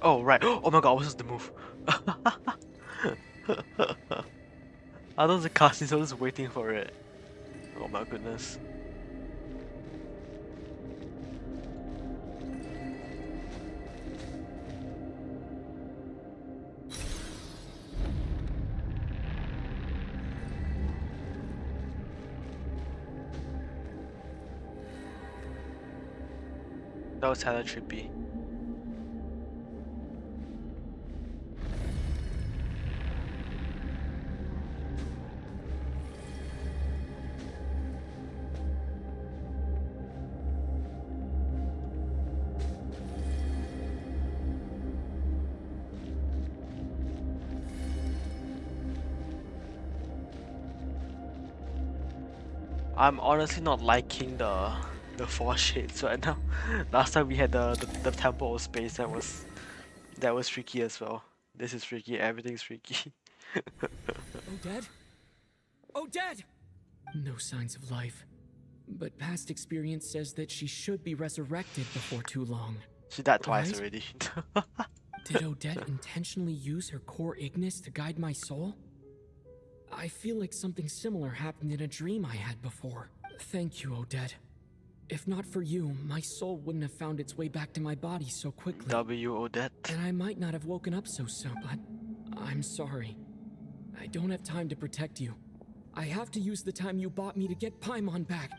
Oh, right. Oh my god, I was supposed to move. I thought the castings, I was just waiting for it. Oh my goodness. That was hella trippy. I'm honestly not liking the four shades right now. Last time we had the temple of space that was tricky as well. This is tricky, everything's tricky. Odette? Odette! No signs of life. But past experience says that she should be resurrected before too long. She died twice Right? already. Did Odette intentionally use her core Ignis to guide my soul? I feel like something similar happened in a dream I had before. Thank you, Odette. If not for you, my soul wouldn't have found its way back to my body so quickly. W, Odette. And I might not have woken up so soon, but I'm sorry. I don't have time to protect you. I have to use the time you bought me to get Paimon back.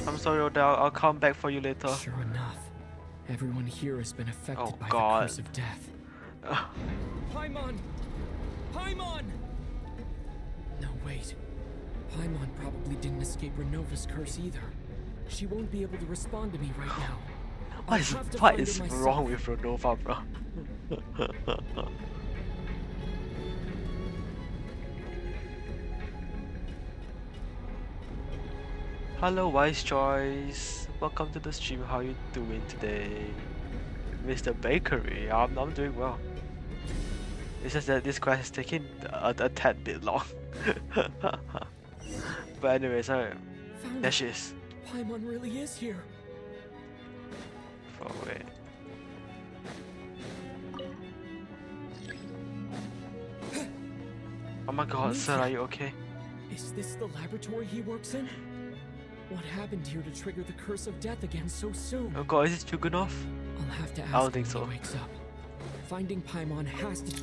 I'm sorry, Odette, I'll come back for you later. Sure enough, everyone here has been affected by God. the curse of death. Paimon! Paimon! No, wait. Paimon probably didn't escape Renova's curse either. She won't be able to respond to me right now. What I'll is, have to what find is her wrong myself. with Renova, bro? Hello, Wise Choice. Welcome to the stream. How you doing today, Mr. Bakery? I'm doing well. It's just that this quest is taking a tad bit long. But anyways, alright. Found There it. she is. Paimon really is here. Far away. Oh my god, sir, are you okay? Is this the laboratory he works in? What happened here to trigger the curse of death again so soon? Oh god, is this Jugunov? I'll have to ask I don't him think when so. he wakes up. Finding Paimon has to...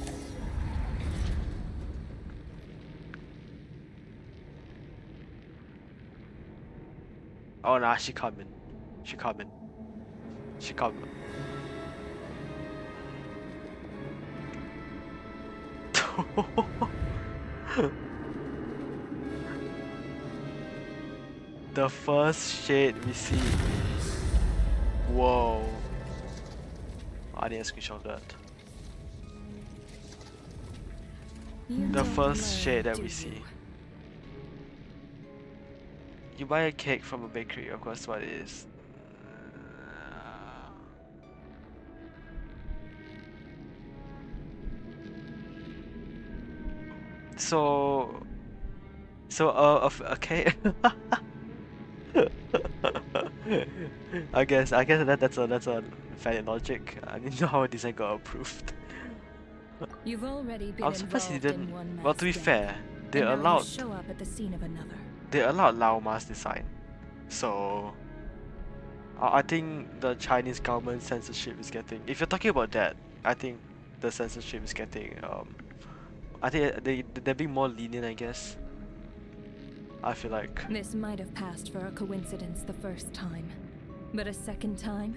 Oh nah, she coming. She coming. She coming. The first shade we see. Whoa. I need a screenshot of that. The first shade that we see. You buy a cake from a bakery, of course what it is. Okay. I guess that's a valid logic. I didn't know how a design got approved. You've already been I'm surprised he involved in didn't. one Well, to be mass fair, death, they and now you allowed show up at the scene of another. Lao Ma's design. So I think the Chinese government censorship is getting. If you're talking about that, I think the censorship is getting. I think they're being more lenient, I guess. I feel like. This might have passed for a coincidence the first time, but a second time?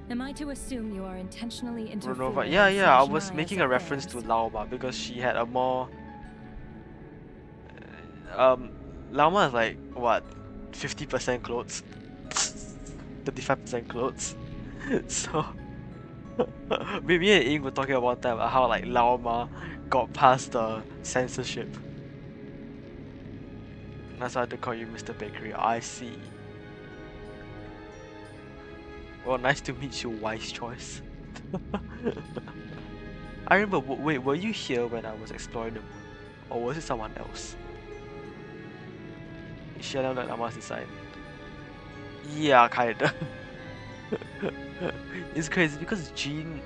Am I to assume you are intentionally interfering? Renova. Yeah. I in was Snezhnaya's making a reference to affairs? Lao Ma because she had a more. Lao Ma is like what? 50% clothes, 35% clothes. So me and Ing were talking about that, about how like Lao Ma got past the censorship. That's why I had to call you Mr. Bakery. I see. Well, nice to meet you, wise choice. I remember, wait, were you here when I was exploring the moon? Or was it someone else? Shut up, I must decide. Yeah, kinda. It's crazy because Jean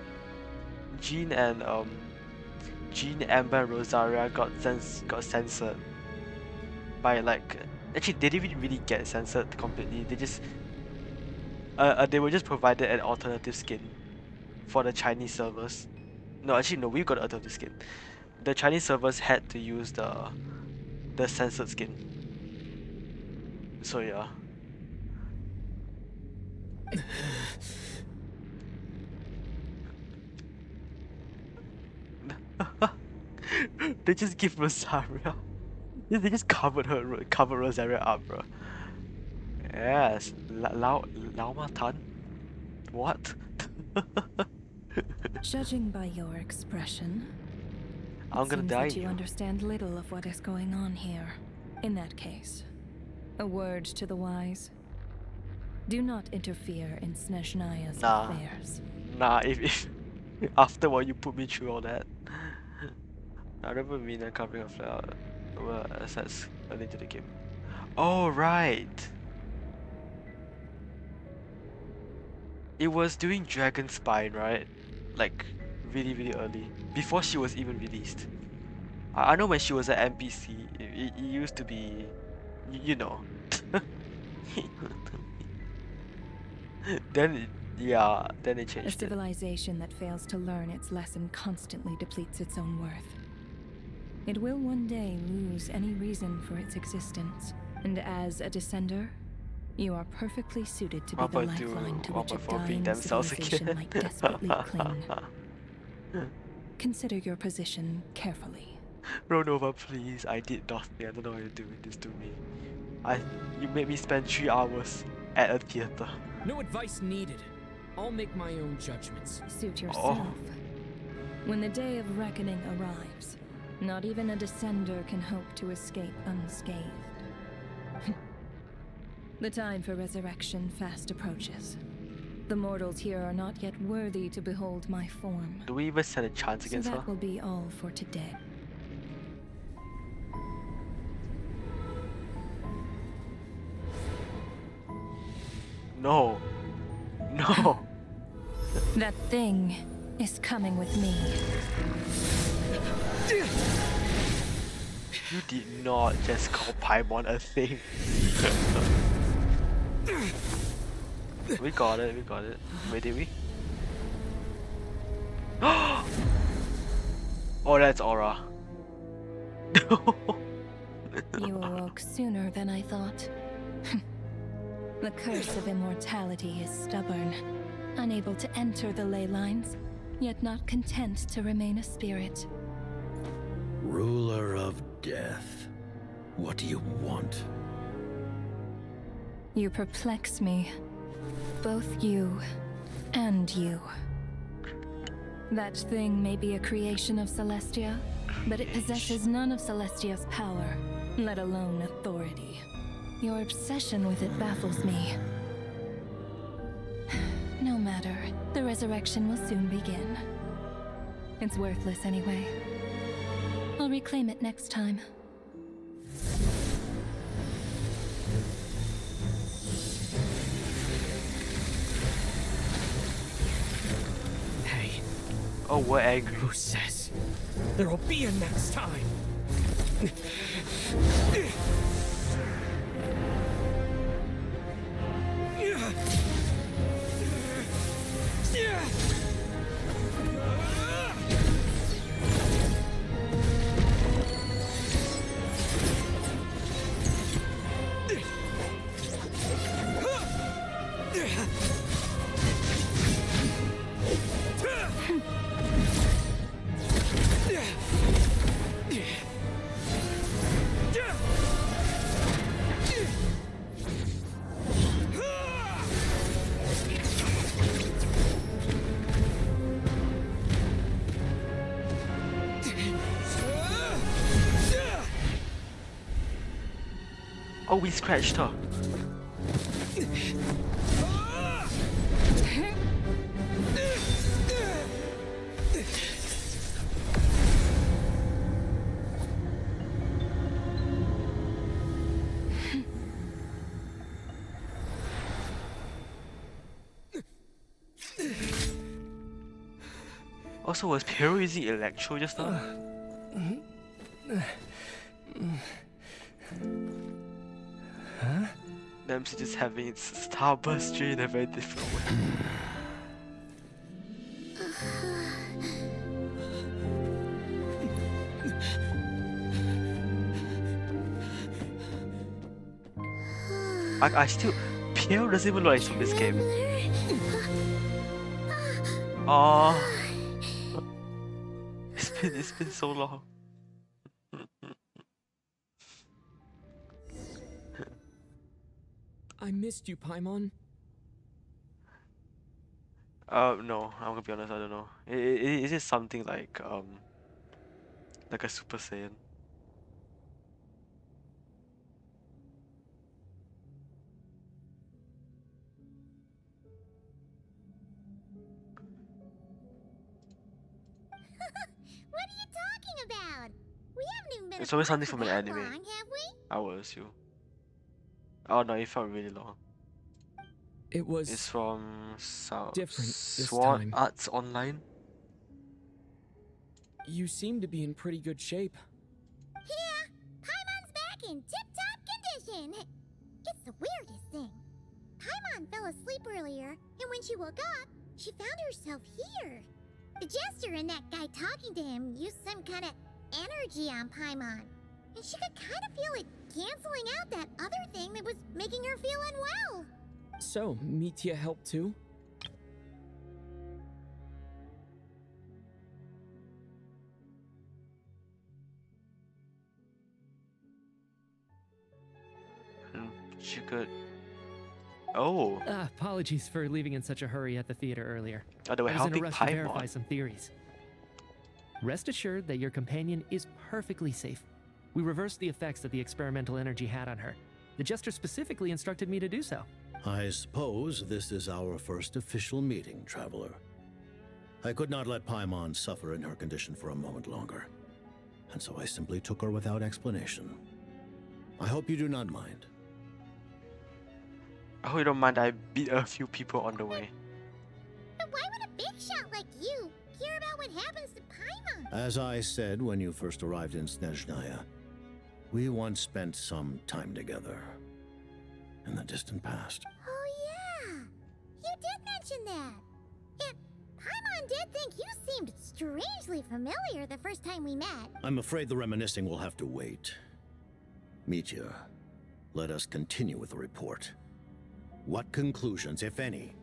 and Jean, Amber, and Rosaria got censored by like, actually they didn't really get censored completely. They just they were just provided an alternative skin for the Chinese servers. No, actually no, we got an alternative skin. The Chinese servers had to use the censored skin. So yeah. They just give Rosaria. They just covered Rosaria up, bro. Yes, Lao Ma Tan. What? Judging by your expression, I'm gonna seems die. that you understand little of what is going on here. In that case, a word to the wise. Do not interfere in Snezhnaya's affairs. Nah, if after what you put me through all that. I never mean covering a flower assets early to the game. Oh right. It was during Dragon Spine, right? Like really early. Before she was even released. I know when she was an NPC, it used to be, you know. Then they A changed it. civilization that fails to learn its lesson constantly depletes its own worth. It will one day lose any reason for its existence, and as a descender, you are perfectly suited to be the lifeline to which a dying civilization might desperately cling. Consider your position carefully. Ronova, please. I did nothing. I don't know why you're doing this to me. You made me spend 3 hours at a theater. No advice needed. I'll make my own judgments. Suit yourself. When the day of reckoning arrives, not even a descender can hope to escape unscathed. The time for resurrection fast approaches. The mortals here are not yet worthy to behold my form. Do we even stand a chance So against her? that will be all for today. No. No. That thing is coming with me. You did not just call Paimon a thing. We got it. Wait, did we? Oh, that's Aura. You awoke sooner than I thought. The curse of immortality is stubborn, unable to enter the ley lines, yet not content to remain a spirit. Ruler of death, what do you want? You perplex me. Both you and you. That thing may be a creation of Celestia, but it possesses none of Celestia's power, let alone authority. Your obsession with it baffles me. No matter, the resurrection will soon begin. It's worthless anyway. I'll reclaim it next time. Hey. Oh, we're angry. Who says there will be a next time? Oh, we scratched her. Also, was Piero using Electro just now? Huh? Nem's just having its starburst dream in a very different way. I still... Piero doesn't even look like from this game. Oh, it's been so long. I missed you, Paimon. No, I'm gonna be honest, I don't know. Is it something like a Super Saiyan? What are you talking about? We haven't even been It's always apart something for from an that anime. long, have we? I will assume. Oh no, it felt really long. It was It's from different this Sword time. Arts Online. You seem to be in pretty good shape. Yeah, Paimon's back in tip-top condition. It's the weirdest thing. Paimon fell asleep earlier, and when she woke up, she found herself here. The jester and that guy talking to him used some kind of energy on Paimon, and she could kind of feel it canceling out that other thing that was making her feel unwell. So, Mitya helped too? She could. Oh. Apologies for leaving in such a hurry at the theater earlier. Oh, they were I was in a helping rush to Paimon. verify some theories. Rest assured that your companion is perfectly safe. We reversed the effects that the experimental energy had on her. The jester specifically instructed me to do so. I suppose this is our first official meeting, Traveler. I could not let Paimon suffer in her condition for a moment longer, and so I simply took her without explanation. I hope you do not mind. I hope you don't mind I beat a few people on the way. But why would a big shot like you care about what happens to Paimon? As I said when you first arrived in Snezhnaya, we once spent some time together in the distant past. Oh yeah, you did mention that. And Paimon did think you seemed strangely familiar the first time we met. I'm afraid the reminiscing will have to wait. Mitya, let us continue with the report. What conclusions, if any,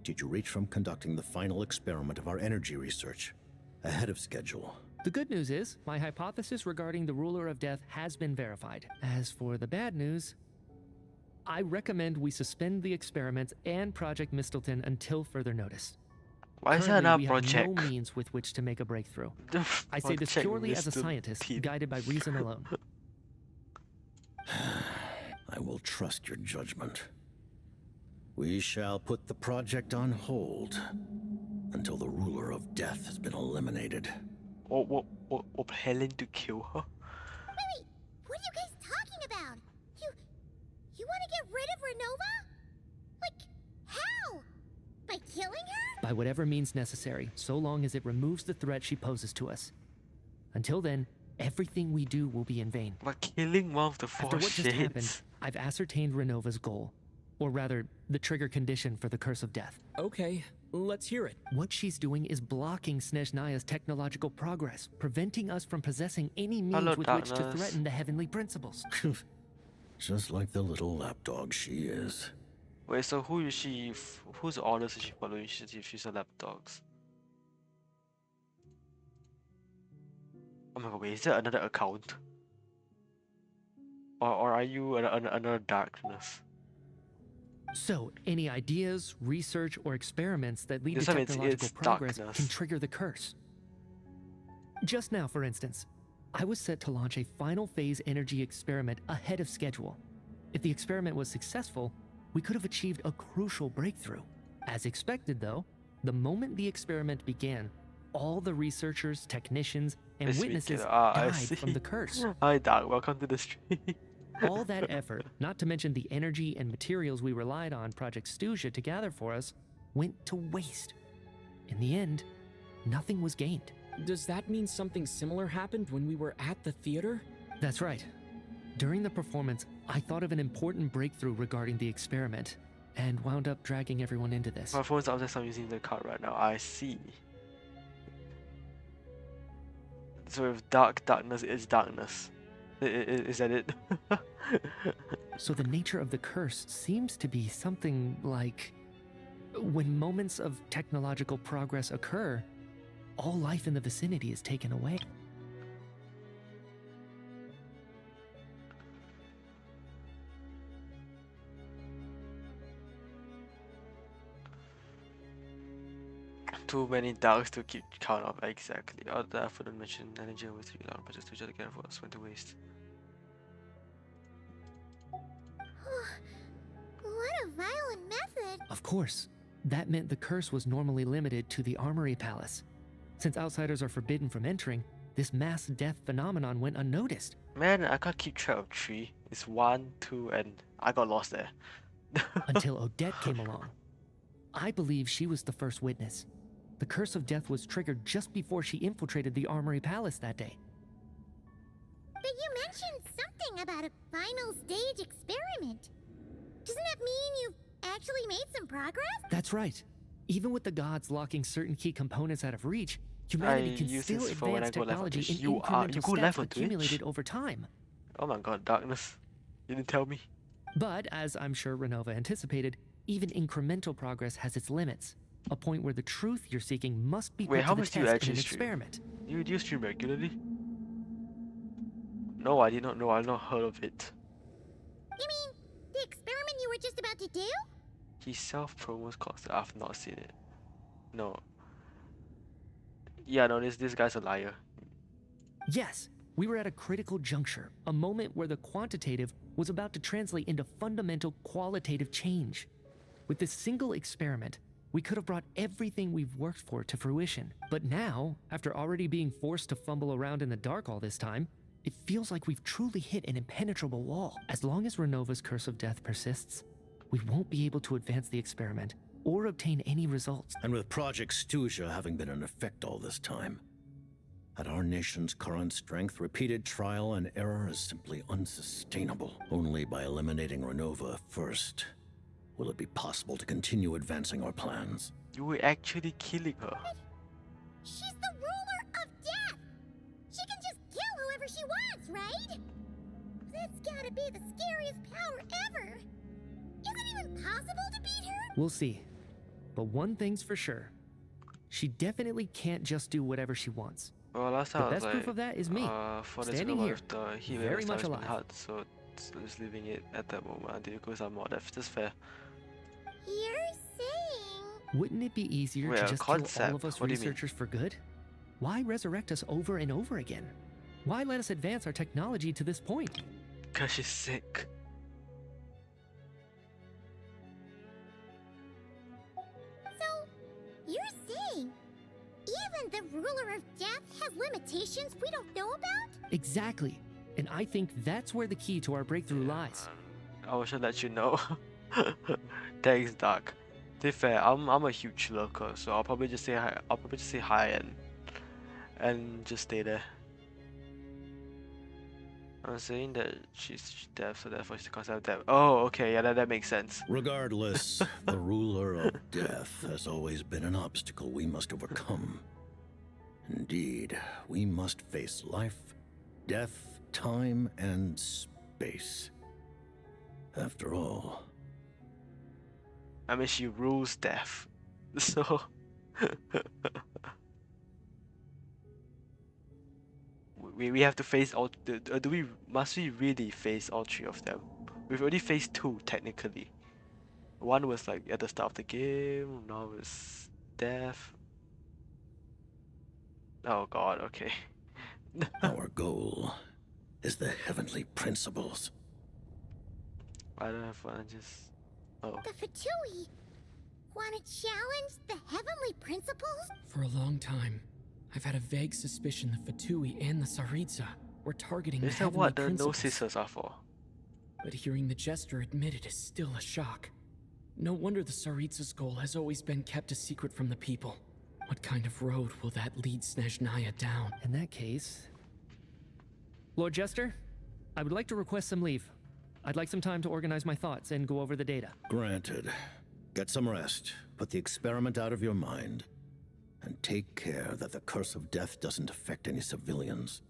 did you reach from conducting the final experiment of our energy research ahead of schedule? The good news is, my hypothesis regarding the ruler of death has been verified. As for the bad news, I recommend we suspend the experiments and Project Mistleton until further notice. Why is Currently, that not we project? have no means with which to make a breakthrough. The I say this Project purely as a Mistleton. scientist, guided by reason alone. I will trust your judgment. We shall put the project on hold until the ruler of death has been eliminated. Or Helen to kill her? Wait, what are you guys talking about? You want to get rid of Renova? Like, how? By killing her? By whatever means necessary, so long as it removes the threat she poses to us. Until then, everything we do will be in vain. But killing one of the four After what just happened, shades. I've ascertained Renova's goal. Or rather, the trigger condition for the curse of death. Okay, let's hear it. What she's doing is blocking Snezhnaya's technological progress, preventing us from possessing any means Hello, with which to darkness. threaten the heavenly principles. Just like the little lapdog she is. Wait, so who is she? Whose orders is she following? She's a lapdogs. Oh my god, wait, is there another account? Or are you another darkness? So, any ideas, research, or experiments that lead This to time it's technological progress darkness. can trigger the curse. Just now, for instance, I was set to launch a final phase energy experiment ahead of schedule. If the experiment was successful, we could have achieved a crucial breakthrough. As expected, though, the moment the experiment began, all the researchers, technicians, and Miss witnesses Meteor. Ah, I died see. from the curse. Hi, Doc. Welcome to the stream. All that effort, not to mention the energy and materials we relied on Project Stuja to gather for us, went to waste. In the end, nothing was gained. Does that mean something similar happened when we were at the theater? That's right. During the performance, I thought of an important breakthrough regarding the experiment, and wound up dragging everyone into this. My phone's upstairs, I'm using the card right now. I see. So if darkness is darkness. Is that it? So the nature of the curse seems to be something like when moments of technological progress occur, all life in the vicinity is taken away. Too many darks to keep count of, exactly. All the effort and mention energy with 3 long projects to just together for us went to waste. What a violent method! Of course, that meant the curse was normally limited to the Armory Palace. Since outsiders are forbidden from entering, this mass death phenomenon went unnoticed. Man, I can't keep track of 3. It's 1, 2, and I got lost there. Until Odette came along. I believe she was the first witness. The curse of death was triggered just before she infiltrated the Armory Palace that day. But you mentioned something about a final stage experiment. Doesn't that mean you've actually made some progress? That's right. Even with the gods locking certain key components out of reach, humanity can use still this for when advance I go left on technology Twitch. in You incremental go steps left on Twitch? accumulated over time. Oh my god, darkness. You didn't tell me. But, as I'm sure Renova anticipated, even incremental progress has its limits. A point where the truth you're seeking must be Wait, put how to the much do you test in actually an stream? experiment. Do you stream regularly? No, I did not know. I've not heard of it. You mean the experiment you were just about to do? He self-promos constantly. I've not seen it. No. Yeah, no, this guy's a liar. Yes, we were at a critical juncture, a moment where the quantitative was about to translate into fundamental qualitative change. With this single experiment, we could have brought everything we've worked for to fruition. But now, after already being forced to fumble around in the dark all this time, it feels like we've truly hit an impenetrable wall. As long as Renova's curse of death persists, we won't be able to advance the experiment or obtain any results. And with Project Stuja having been in effect all this time, at our nation's current strength, repeated trial and error is simply unsustainable. Only by eliminating Renova first will it be possible to continue advancing our plans. You were actually killing her. She's the ruler of death! She can just kill whoever she wants, right? That's gotta be the scariest power ever! Is it even possible to beat her? We'll see. But one thing's for sure. She definitely can't just do whatever she wants. Well, last time The I was best like, proof of that is me, for standing here, very much alive. hard, so just leaving it at that moment until it goes out more depth. That's fair. You're saying... Wouldn't it be easier Wait, to a just kill all concept? of us What do you mean? researchers for good? Why resurrect us over and over again? Why let us advance our technology to this point? Cause she's sick. So, you're saying even the ruler of death has limitations we don't know about? Exactly. And I think that's where the key to our breakthrough lies. I should let you know. Thanks, Doc. To be fair, I'm a huge lurker, so I'll probably just say hi. I'll probably just say hi and just stay there. I'm saying that she's deaf, so therefore she's concept deaf. Oh, okay, yeah, that makes sense. Regardless, the ruler of death has always been an obstacle we must overcome. Indeed, we must face life, death, time, and space. After all, I mean, she rules death, so we have to face all. Must we really face all 3 of them? We've already faced 2 technically. One was like at the start of the game. Now it's death. Oh god. Okay. our goal is the heavenly principles. I don't have one, just... Oh. The Fatui want to challenge the heavenly principles? For a long time, I've had a vague suspicion the Fatui and the Tsaritsa were targeting the Is that heavenly what the principles. no scissors are for? But hearing the jester admit it is still a shock. No wonder the Tsaritsa's goal has always been kept a secret from the people. What kind of road will that lead Snezhnaya down? In that case... Lord Jester, I would like to request some leave. I'd like some time to organize my thoughts and go over the data. Granted. Get some rest, put the experiment out of your mind, and take care that the curse of death doesn't affect any civilians.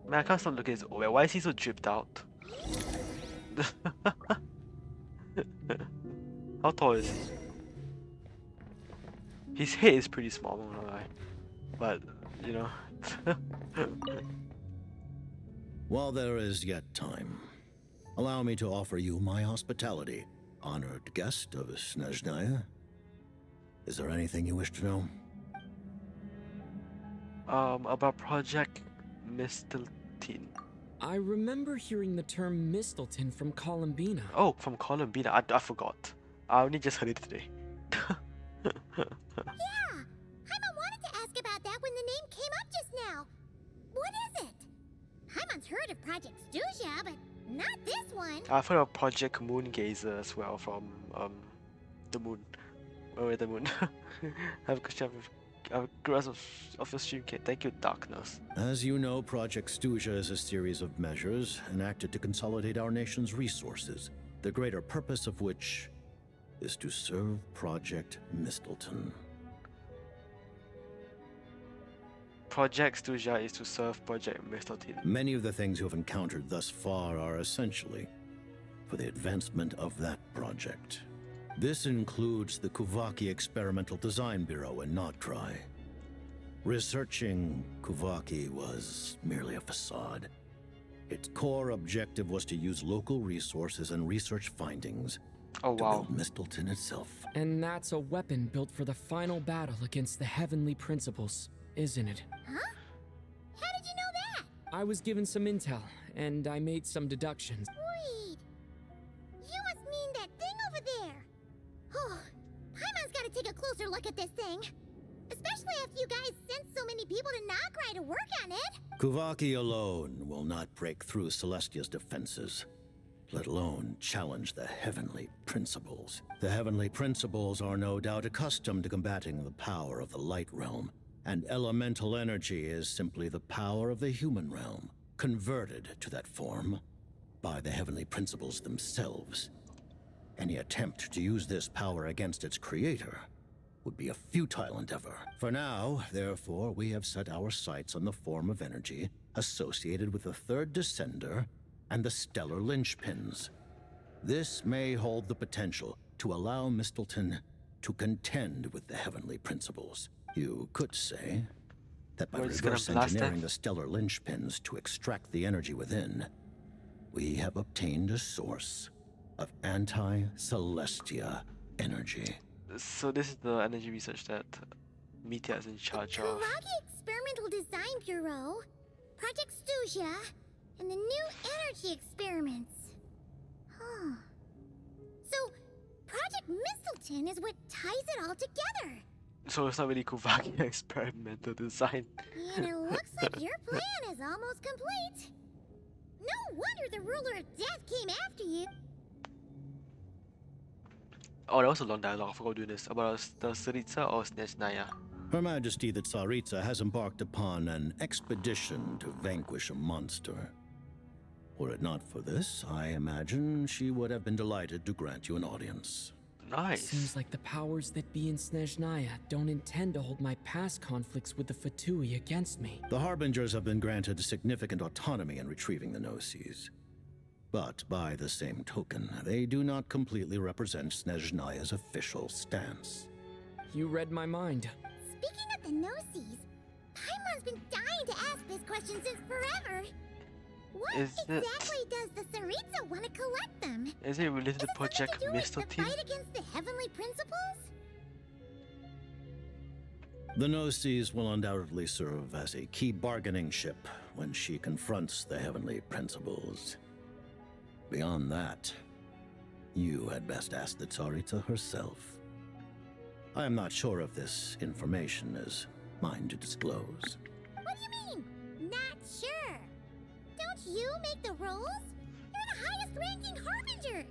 Man, I can't stop looking at his Owe. Why is he so dripped out? How tall is he? His head is pretty small, I'm not gonna lie. But, you know. While there is yet time, allow me to offer you my hospitality, honored guest of Snezhnaya. Is there anything you wish to know? About Project Misteltin. I remember hearing the term Mistelton from Columbina. Oh, from Columbina. I forgot. I only just heard it today. Yeah, Paimon wanted to ask about that when the name came up just now. What is it? Paimon's heard of Project Stuja, but not this one. I've heard of Project Moongazer as well from the moon. Oh wait, the moon. Have a good job. Have a grasp of your stream, kid. Thank you, Darkness. As you know, Project Stuja is a series of measures enacted to consolidate our nation's resources, the greater purpose of which is to serve Project Mistelton. Project Stuja is to serve Project Misteltin. Many of the things you have encountered thus far are essentially for the advancement of that project. This includes the Kuvaki Experimental Design Bureau in Notdry. Researching Kuvaki was merely a facade. Its core objective was to use local resources and research findings to build Mistelton itself. And that's a weapon built for the final battle against the heavenly principles, isn't it? Huh? How did you know that? I was given some intel, and I made some deductions. Wait. You must mean that thing over there. Oh, Paimon's gotta take a closer look at this thing. Especially after you guys sent so many people to Notdry to work on it. Kuvaki alone will not break through Celestia's defenses, let alone challenge the heavenly principles. The heavenly principles are no doubt accustomed to combating the power of the light realm, and elemental energy is simply the power of the human realm, converted to that form by the heavenly principles themselves. Any attempt to use this power against its creator would be a futile endeavor. For now, therefore, we have set our sights on the form of energy associated with the third descender and the stellar linchpins. This may hold the potential to allow Mistelton to contend with the heavenly principles. You could say that by reverse engineering the stellar linchpins to extract the energy within, we have obtained a source of anti-Celestia energy. So this is the energy research that Meteor is in charge of. Kuvaki Experimental Design Bureau, Project Stuja, and the new energy experiments. Huh. So, Project Mistelton is what ties it all together. So it's not really Kuvaki Experimental Design. And it looks like your plan is almost complete. No wonder the ruler of death came after you. Oh, that was a long dialogue. I forgot to do this. About the Tsaritsa or Snezhnaya? Her Majesty the Tsaritsa has embarked upon an expedition to vanquish a monster. Were it not for this, I imagine she would have been delighted to grant you an audience. Nice. Seems like the powers that be in Snezhnaya don't intend to hold my past conflicts with the Fatui against me. The Harbingers have been granted significant autonomy in retrieving the Gnosis. But by the same token, they do not completely represent Snezhnaya's official stance. You read my mind. Speaking of the Gnosis, Paimon's been dying to ask this question since forever. What exactly does the Tsaritsa want to collect them? Is it related to Project Mistelton? Fight against the heavenly principles? The No-Seas will undoubtedly serve as a key bargaining chip when she confronts the Heavenly Principles. Beyond that, you had best ask the Tsaritsa herself. I am not sure if this information is mine to disclose. What do you mean? Not sure. Don't you make the rules? You're the highest ranking harbinger.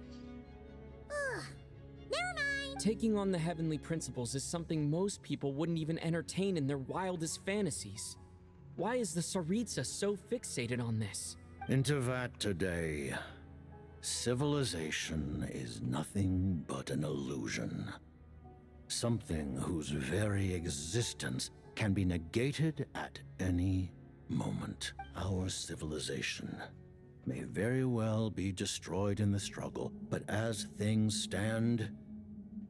Ugh. Never mind. Taking on the Heavenly Principles is something most people wouldn't even entertain in their wildest fantasies. Why is the Tsaritsa so fixated on this? Intervat today. Civilization is nothing but an illusion. Something whose very existence can be negated at any moment. Our civilization may very well be destroyed in the struggle, but as things stand,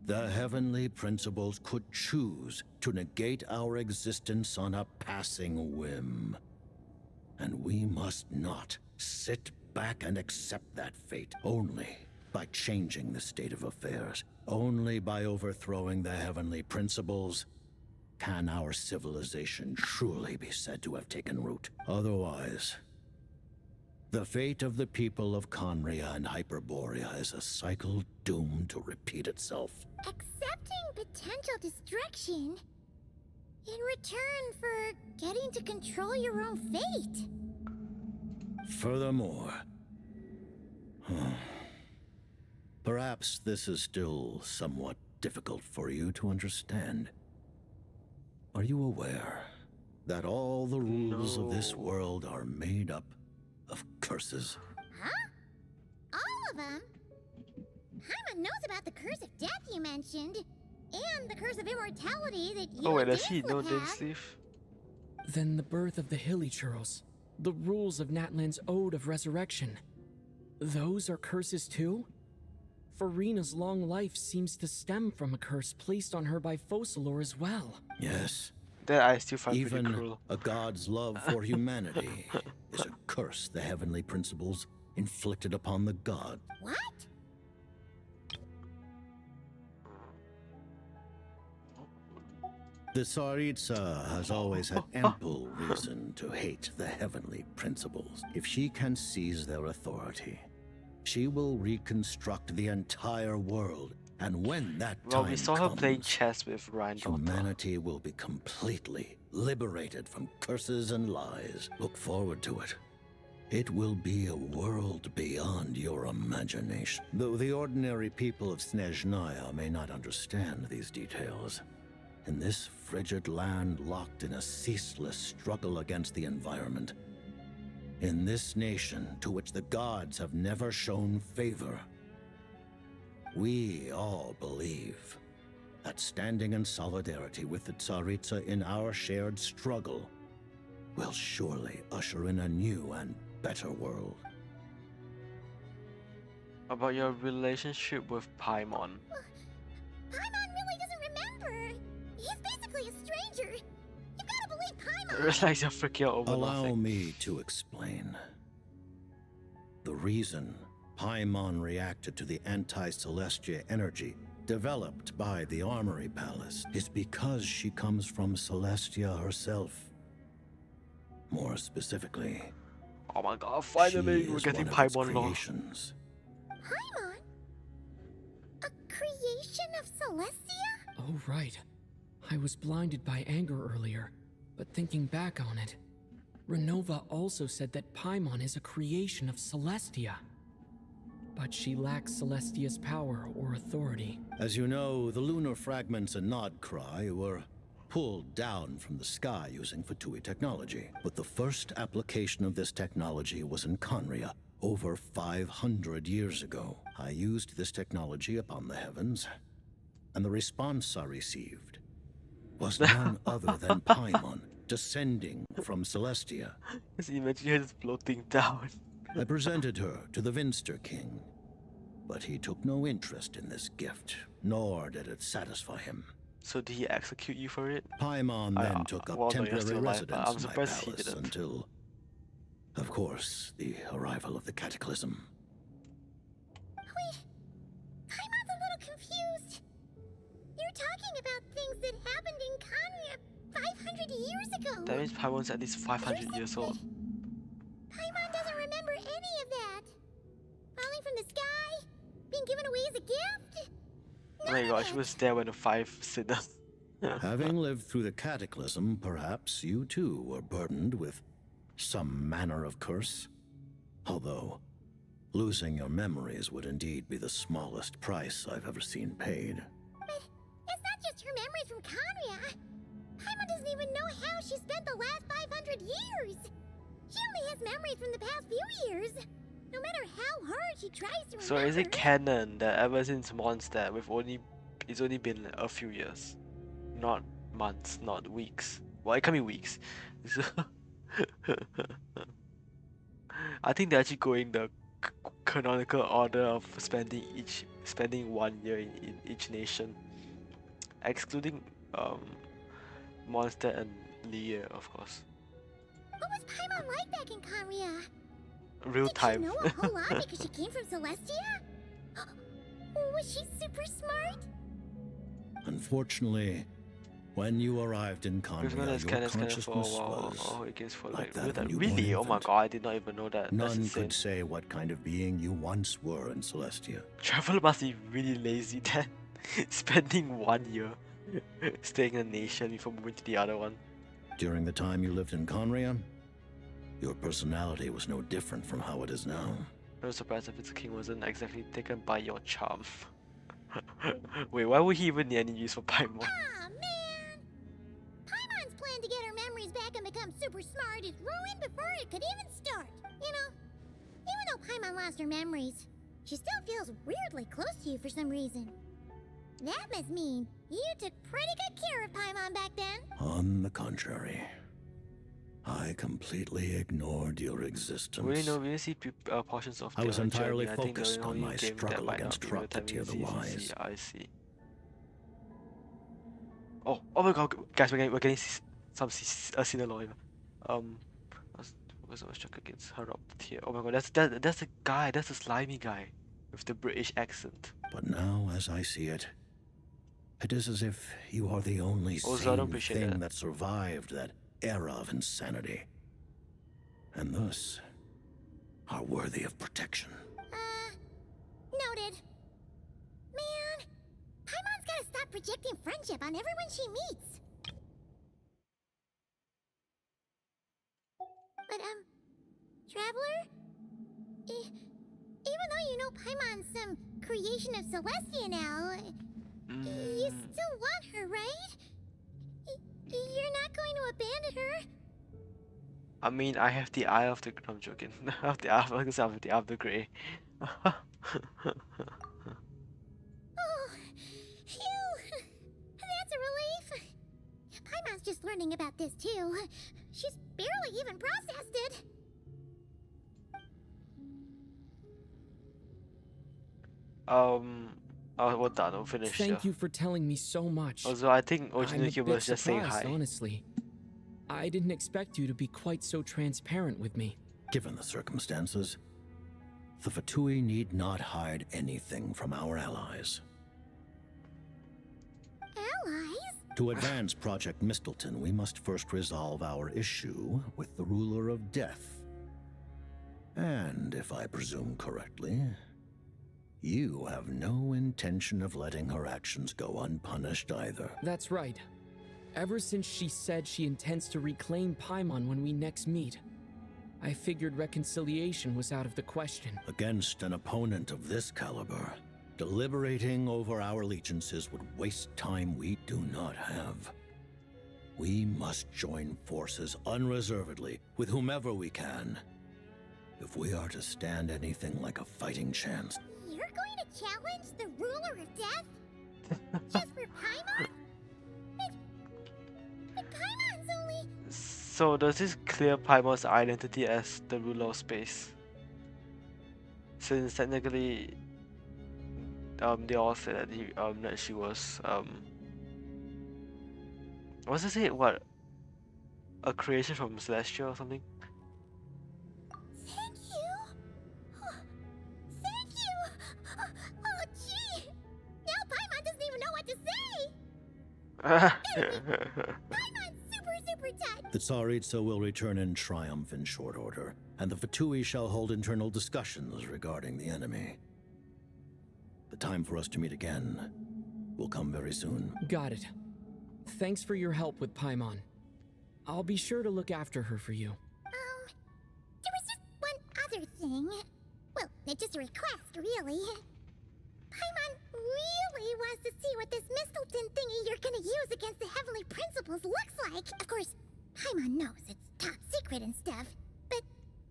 the Heavenly Principles could choose to negate our existence on a passing whim. And we must not sit back and accept that fate. Only by changing the state of affairs, only by overthrowing the Heavenly Principles, can our civilization truly be said to have taken root. Otherwise, the fate of the people of Conria and Hyperborea is a cycle doomed to repeat itself. Accepting potential destruction in return for getting to control your own fate. Furthermore, perhaps this is still somewhat difficult for you to understand. Are you aware that all the rules of this world are made up of curses? Huh? All of them? Paimon knows about the curse of death you mentioned, and the curse of immortality that you Oh wait, and does he Dave know would Dave's have. sleeve? Then the birth of the Hilly Churls, the rules of Natlan's Ode of Resurrection. Those are curses too? Farina's long life seems to stem from a curse placed on her by Focalor as well. Yes. That I still find pretty Even cruel. a god's love for humanity is a curse the Heavenly Principles inflicted upon the god. What? The Tsaritsa has always had ample reason to hate the Heavenly Principles. If she can seize their authority, she will reconstruct the entire world. And when that Well, time we saw her playing comes, chess with Ryan. humanity will be completely liberated from curses and lies. Look forward to it. It will be a world beyond your imagination. Though the ordinary people of Snezhnaya may not understand these details, in this frigid land locked in a ceaseless struggle against the environment, in this nation to which the gods have never shown favor, we all believe that standing in solidarity with the Tsaritsa in our shared struggle will surely usher in a new and better world. About your relationship with Paimon. Paimon really doesn't remember. He's basically a stranger. You gotta believe I Paimon. realize you're freaking out over Allow nothing. me to explain. The reason Paimon reacted to the anti-Celestia energy developed by the Armory Palace is because she comes from Celestia herself. More specifically, Oh my god, finally she we're is getting one of its Paimon law. creations. Paimon? A creation of Celestia? Oh, right. I was blinded by anger earlier, but thinking back on it, Renova also said that Paimon is a creation of Celestia. But she lacks Celestia's power or authority. As you know, the lunar fragments in Nodcry were pulled down from the sky using Fatui technology. But the first application of this technology was in Conria, over 500 years ago. I used this technology upon the heavens, and the response I received was none other than Paimon, descending from Celestia. Just imagine her just floating down. I presented her to the Vinster King, but he took no interest in this gift, nor did it satisfy him. So did he execute you for it? Paimon then took up well, no, you're temporary still alive, but residence I'm in my surprised he palace didn't. until, of course, the arrival of the Cataclysm. Wait, Paimon's a little confused. You're talking about things that happened in Conria years ago. That means Paimon's at least 500 years old. Paimon doesn't remember any of that. Falling from the sky? Being given away as a gift? Oh my god, she was there when the 5 sinners. Having lived through the cataclysm, perhaps you too were burdened with some manner of curse. Although, losing your memories would indeed be the smallest price I've ever seen paid. But it's not just her memories from Conria. Paimon doesn't even know how she spent the last 500 years. She only has memories from the past few years. No matter how hard she tries to remember. So is it canon that ever since Monster, it's only been a few years? Not months, not weeks. Well, it can be weeks. I think they're actually going the canonical order of spending 1 year in each nation, excluding Monster and Leah, of course. What was Paimon like back in Conria? Real time. Did she know a whole lot because she came from Celestia? Was she super smart? Unfortunately, when you arrived in Conria, your consciousness was like that of a newborn Really? Oh my infant. god, I did not even know that. That's None insane. could say what kind of being you once were in Celestia. Traveler must be really lazy then, spending 1 year staying in a nation before moving to the other one. During the time you lived in Conria, your personality was no different from how it is now. No surprise if its king wasn't exactly taken by your charm. Wait, why would he even need any use for Paimon? Aw, man! Paimon's plan to get her memories back and become super smart is ruined before it could even start. You know, even though Paimon lost her memories, she still feels weirdly close to you for some reason. That must mean you took pretty good care of Paimon back then. On the contrary, I completely ignored your existence. We didn't see portions of I was their entirely journey. I think the focused on only my game that struggle might not against be Trophetia the vitamin C, Wise. I see. Oh my god, guys, we're getting some Sinner lawyer. Was struck against her up here. Oh my god, that's the guy. That's the slimy guy with the British accent. But now, as I see it, it is as if you are the only Also, I don't sane appreciate thing that. that survived that era of insanity, and thus are worthy of protection. Noted. Man, Paimon's gotta stop projecting friendship on everyone she meets. But, Traveler? Even though you know Paimon's some creation of Celestia now, you still want her, right? You're not going to abandon her? I mean, I have the eye of the. I'm joking. I have the eye of the grey. Oh, phew! That's a relief. Paimon's just learning about this too. She's barely even processed it. We're done. I'm finished. Thank you for telling me so much. Also, I think originally I'm he a was bit just saying surprised, hi. honestly. I didn't expect you to be quite so transparent with me. Given the circumstances, the Fatui need not hide anything from our allies. Allies? To advance Project Mistleton, we must first resolve our issue with the ruler of death. And if I presume correctly, you have no intention of letting her actions go unpunished either. That's right. Ever since she said she intends to reclaim Paimon when we next meet, I figured reconciliation was out of the question. Against an opponent of this caliber, deliberating over our allegiances would waste time we do not have. We must join forces unreservedly with whomever we can, if we are to stand anything like a fighting chance. You're going to challenge the ruler of death? Just for Paimon? But Paimon's only... So does this clear Paimon's identity as the ruler of space? Since technically, they all said that that she was what's it say? What? A creation from Celestia or something? Thank you. Thank you. Oh, gee. Now Paimon doesn't even know what to say. Paimon's super Overtime! The Tsaritsa will return in triumph in short order, and the Fatui shall hold internal discussions regarding the enemy. The time for us to meet again will come very soon. Got it. Thanks for your help with Paimon. I'll be sure to look after her for you. There was just one other thing. Well, it's just a request, really. Paimon really wants to see what this Mistleton thingy you're gonna use against the Heavenly Principles looks like. Of course, Paimon knows it's top secret and stuff, but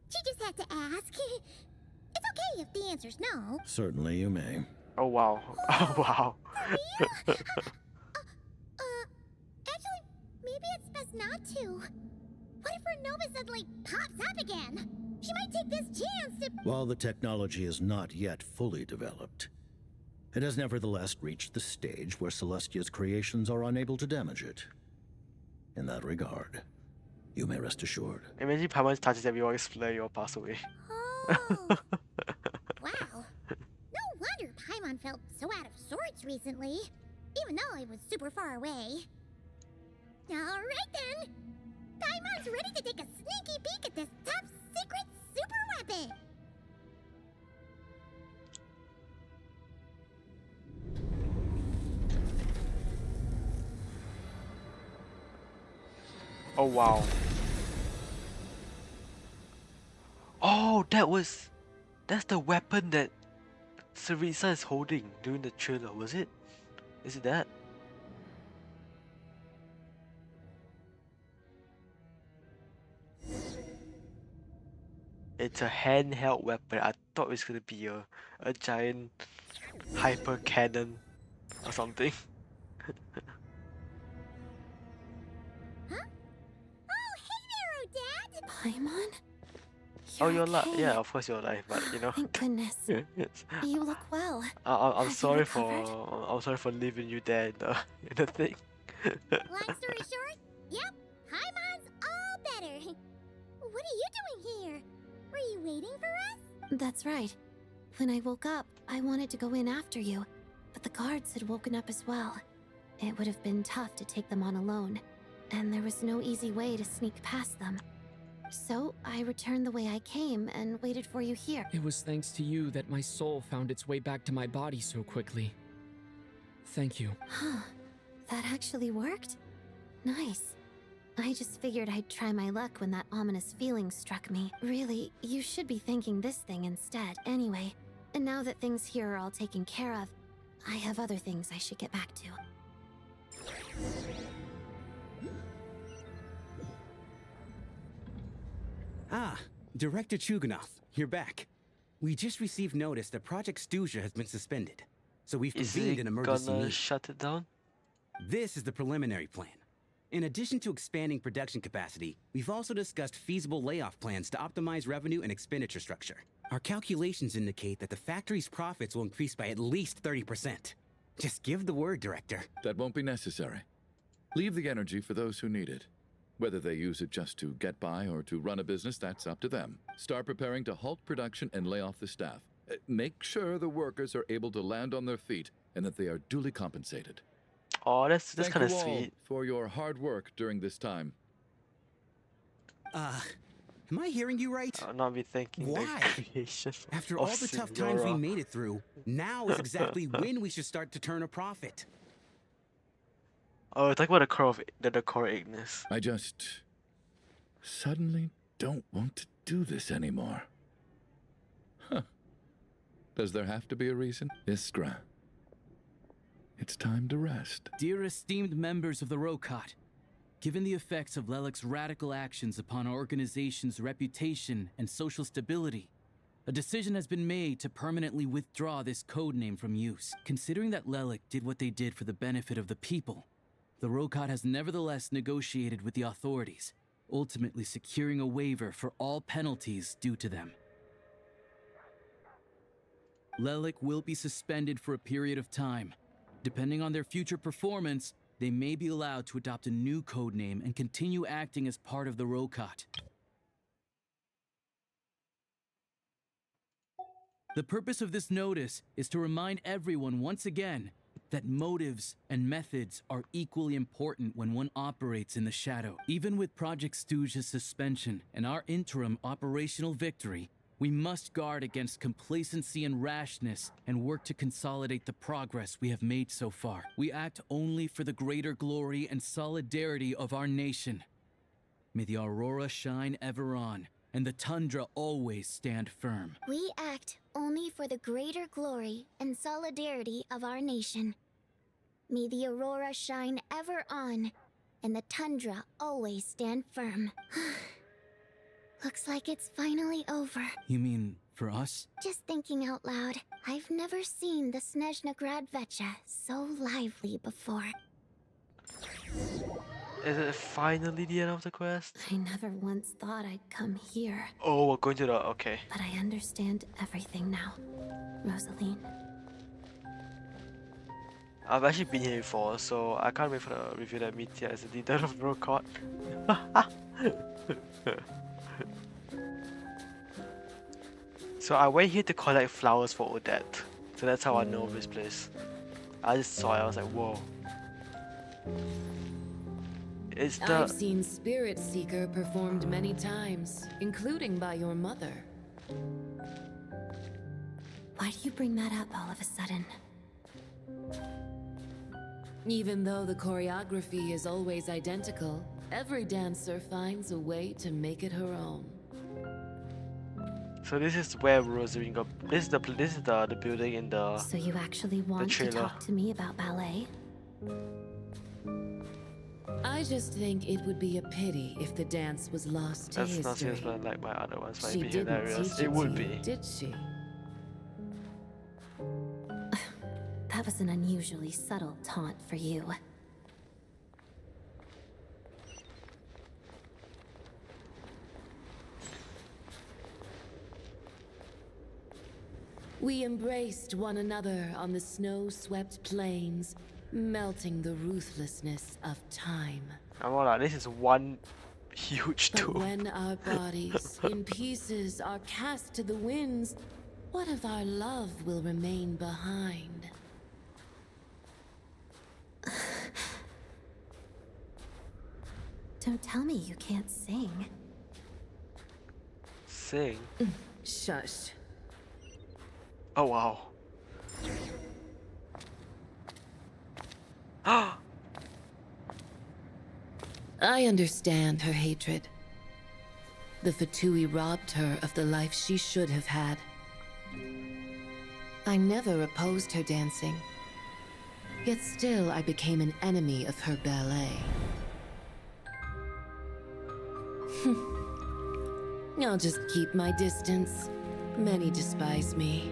she just had to ask. It's okay if the answer's no. Certainly you may. Oh wow. Oh wow. Actually, maybe it's best not to. What if her Nova suddenly pops up again? She might take this chance to... While the technology is not yet fully developed, it has nevertheless reached the stage where Celestia's creations are unable to damage it. In that regard, you may rest assured. Imagine Paimon touches everyone, explode, you'll pass away. Oh. Wow. No wonder Paimon felt so out of sorts recently, even though it was super far away. Alright then! Paimon's ready to take a sneaky peek at this top secret super weapon! Oh wow. Oh, that's the weapon that Sarisa is holding during the trailer, was it? Is it that? It's a handheld weapon. I thought it was gonna be a giant hyper cannon or something. Paimon? Oh, you're alive. Yeah, of course you're alive, but you know. Thank goodness. Yes. You look well. I'm Have you sorry for recovered? I'm sorry for leaving you there in the thing. Long story short, yep, Paimon's all better. What are you doing here? Were you waiting for us? That's right. When I woke up, I wanted to go in after you, but the guards had woken up as well. It would have been tough to take them on alone, and there was no easy way to sneak past them. So I returned the way I came and waited for you here. It was thanks to you that my soul found its way back to my body so quickly. Thank you. Huh. That actually worked? Nice. I just figured I'd try my luck when that ominous feeling struck me. Really, you should be thanking this thing instead, anyway. And now that things here are all taken care of, I have other things I should get back to. Ah, Director Chuganov, you're back. We just received notice that Project Stuja has been suspended, so we've Is convened it an emergency gonna meeting. shut it down? This is the preliminary plan. In addition to expanding production capacity, we've also discussed feasible layoff plans to optimize revenue and expenditure structure. Our calculations indicate that the factory's profits will increase by at least 30%. Just give the word, Director. That won't be necessary. Leave the energy for those who need it. Whether they use it just to get by or to run a business, that's up to them. Start preparing to halt production and lay off the staff. Make sure the workers are able to land on their feet and that they are duly compensated. Oh, that's Thank kind of you all sweet. for your hard work during this time. Am I hearing you right? I'll not be thanking Why? the creation After of all the tough times we Signora. made it through, now is exactly when we should start to turn a profit. Oh, talk about the core Ignis. I just suddenly don't want to do this anymore. Huh. Does there have to be a reason? Iskra. It's time to rest. Dear esteemed members of the Rokot, given the effects of Lelik's radical actions upon our organization's reputation and social stability, a decision has been made to permanently withdraw this codename from use. Considering that Lelik did what they did for the benefit of the people, the Rokot has nevertheless negotiated with the authorities, ultimately securing a waiver for all penalties due to them. Lelik will be suspended for a period of time. Depending on their future performance, they may be allowed to adopt a new codename and continue acting as part of the Rokot. The purpose of this notice is to remind everyone once again that motives and methods are equally important when one operates in the shadow. Even with Project Stooge's suspension and our interim operational victory, we must guard against complacency and rashness and work to consolidate the progress we have made so far. We act only for the greater glory and solidarity of our nation. May the aurora shine ever on, and the tundra always stand firm. We act only for the greater glory and solidarity of our nation. May the aurora shine ever on, and the tundra always stand firm. Looks like it's finally over. You mean for us? Just thinking out loud, I've never seen the Snezhna Gradvecha so lively before. Is it finally the end of the quest? I never once thought I'd come here. Oh, we're going to the... okay. But I understand everything now, Rosaline. I've actually been here before, so I can't wait for the review that Mithya is the leader of Brocott. So I went here to collect flowers for Odette. So that's how I know of this place. I just saw it, I was like, whoa. It's the... I've seen Spirit Seeker performed many times, including by your mother. Why do you bring that up all of a sudden? Even though the choreography is always identical, every dancer finds a way to make it her own. So this is where Rosaline got... This is the building in the... So you actually want to talk to me about ballet? I just think it would be a pity if the dance was lost to history. That's not serious, but like my other ones might She be didn't hilarious. teach It would to you, be. did she? That was an unusually subtle taunt for you. We embraced one another on the snow-swept plains, melting the ruthlessness of time. I'm all like, this is one huge But tool. when our bodies in pieces are cast to the winds, what of our love will remain behind? Don't tell me you can't sing. Sing? Shush. Oh wow. I understand her hatred. The Fatui robbed her of the life she should have had. I never opposed her dancing. Yet still I became an enemy of her ballet. I'll just keep my distance. Many despise me.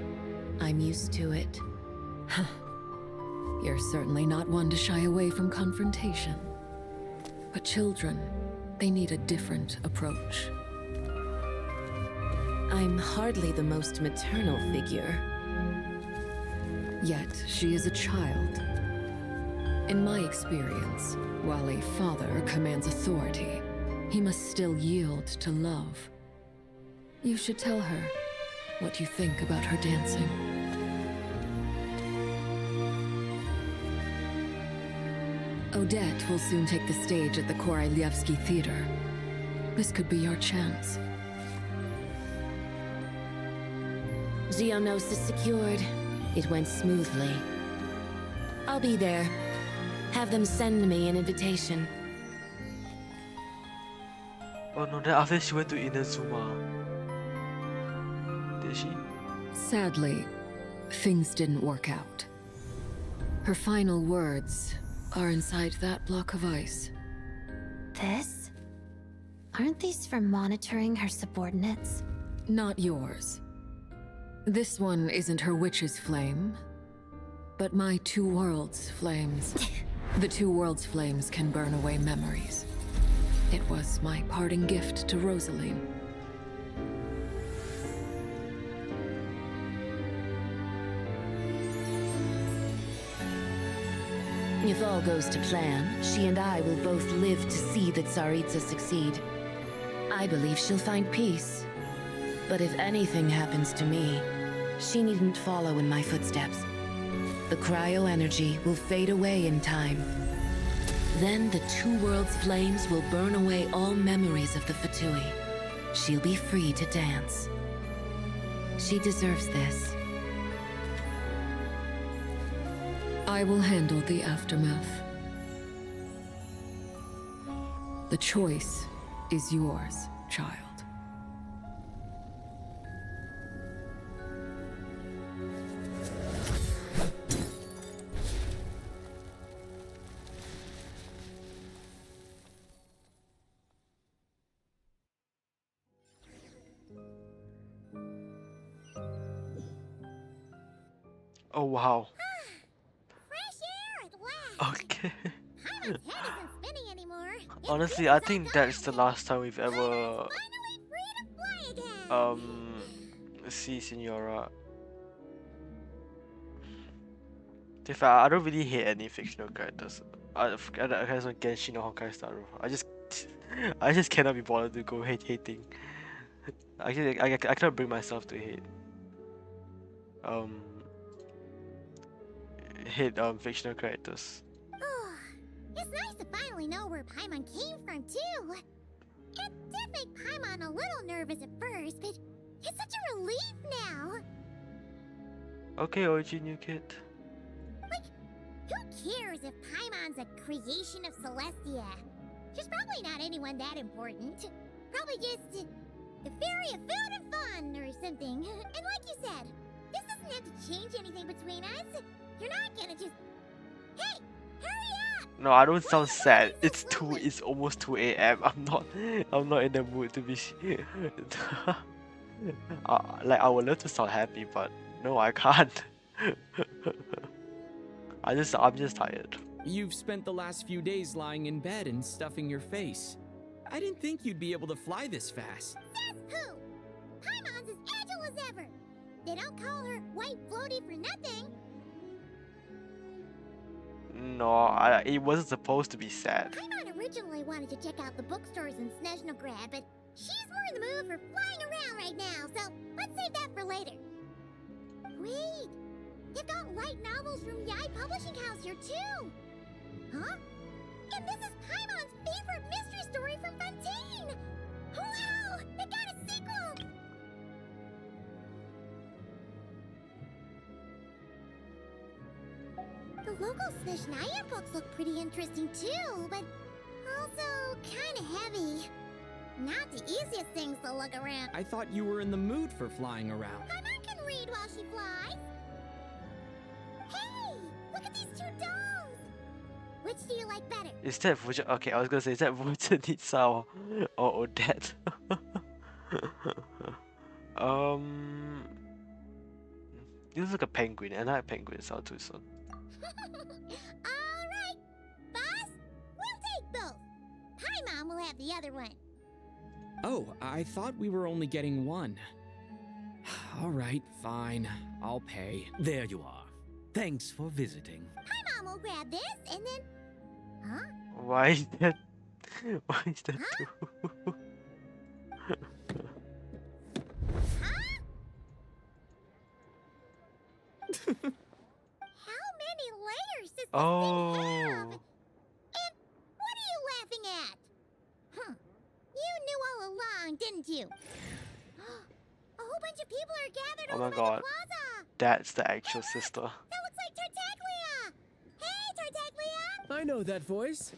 I'm used to it. You're certainly not one to shy away from confrontation. But children, they need a different approach. I'm hardly the most maternal figure. Yet, she is a child. In my experience, while a father commands authority, he must still yield to love. You should tell her what you think about her dancing. Odette will soon take the stage at the Koralyevsky Theater. This could be your chance. Geonosis secured. It went smoothly. I'll be there. Have them send me an invitation. Oh no, then after she went to Inazuma. Did she? Sadly, things didn't work out. Her final words are inside that block of ice. This? Aren't these for monitoring her subordinates? Not yours. This one isn't her witch's flame, but my two worlds' flames. The two worlds' flames can burn away memories. It was my parting gift to Rosaline. If all goes to plan, she and I will both live to see the Tsaritsa succeed. I believe she'll find peace. But if anything happens to me, she needn't follow in my footsteps. The cryo-energy will fade away in time. Then the two worlds' flames will burn away all memories of the Fatui. She'll be free to dance. She deserves this. I will handle the aftermath. The choice is yours, child. Oh wow. Fresh air at last. Okay. Paimon's head isn't spinning anymore. Honestly, I think that's the last time we've ever see Signora. In fact, I don't really hate any fictional characters. I guess on Genshin or Honkai Star Rail. I just cannot be bothered to go hating. I cannot bring myself to hate. Hate fictional characters. Oh, it's nice to finally know where Paimon came from too. It did make Paimon a little nervous at first, but it's such a relief now. Okay, OG new kid. Like, who cares if Paimon's a creation of Celestia? She's probably not anyone that important. Probably just a fairy of food and fun or something. And like you said, this doesn't have to change anything between us. You're not gonna just... Hey, hurry up! No, I don't sound sad. It's almost 2 a.m. I'm not in the mood to be like I would love to sound happy, but no, I can't. I'm just tired. You've spent the last few days lying in bed and stuffing your face. I didn't think you'd be able to fly this fast. Says who? Paimon's as agile as ever. They don't call her White Floaty for nothing. No, it wasn't supposed to be sad. Paimon originally wanted to check out the bookstores in Snezhnograd, but she's more in the mood for flying around right now, so let's save that for later. Wait, they've got light novels from Yai Publishing House here too. Huh? And this is Paimon's favorite mystery story from Fontaine. Wow, they got a sequel. The local Snezhnaya books look pretty interesting too, but also kinda heavy. Not the easiest things to look around. I thought you were in the mood for flying around. Paimon can read while she flies. Hey, look at these two dolls. Which do you like better? Is that Vuja? Okay, I was gonna say, is that Vujanitsa or Odette? You look like a penguin, and I like penguins out too soon. Alright, boss, we'll take both. Paimon will have the other one. Oh, I thought we were only getting one. All right, fine. I'll pay. There you are. Thanks for visiting. Paimon will grab this and then... Huh? Why is that? Why is that Huh? too? How many layers does this Oh. thing have? And what are you laughing at? Huh. You knew all along, didn't you? A whole bunch of people are gathered Oh over my by god. the plaza. That's the actual sister. That looks like Tartaglia. Hey, Tartaglia. I know that voice.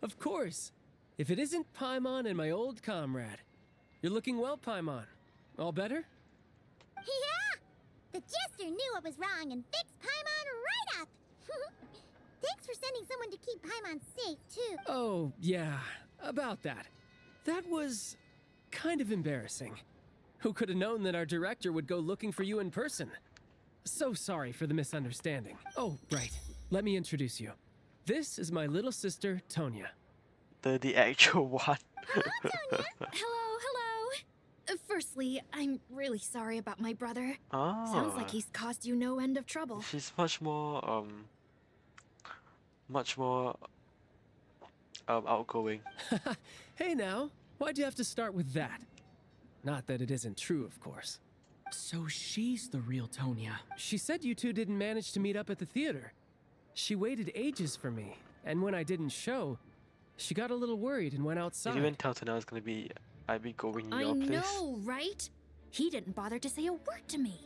Of course. If it isn't Paimon and my old comrade. You're looking well, Paimon. All better? Yeah. The jester knew what was wrong and fixed Paimon right up. Thanks for sending someone to keep Paimon safe, too. Oh, yeah. About that. That was kind of embarrassing. Who could have known that our director would go looking for you in person? So sorry for the misunderstanding. Oh, right. Let me introduce you. This is my little sister, Tonya. The actual one. Hello, hello. Firstly, I'm really sorry about my brother. Sounds like he's caused you no end of trouble. She's much more outgoing. Hey now, why'd you have to start with that? Not that it isn't true, of course. So she's the real Tonya. She said you two didn't manage to meet up at the theater. She waited ages for me, and when I didn't show, she got a little worried and went outside. Did you even tell Tana I was gonna be I'd be going to your place? I know, right? He didn't bother to say a word to me.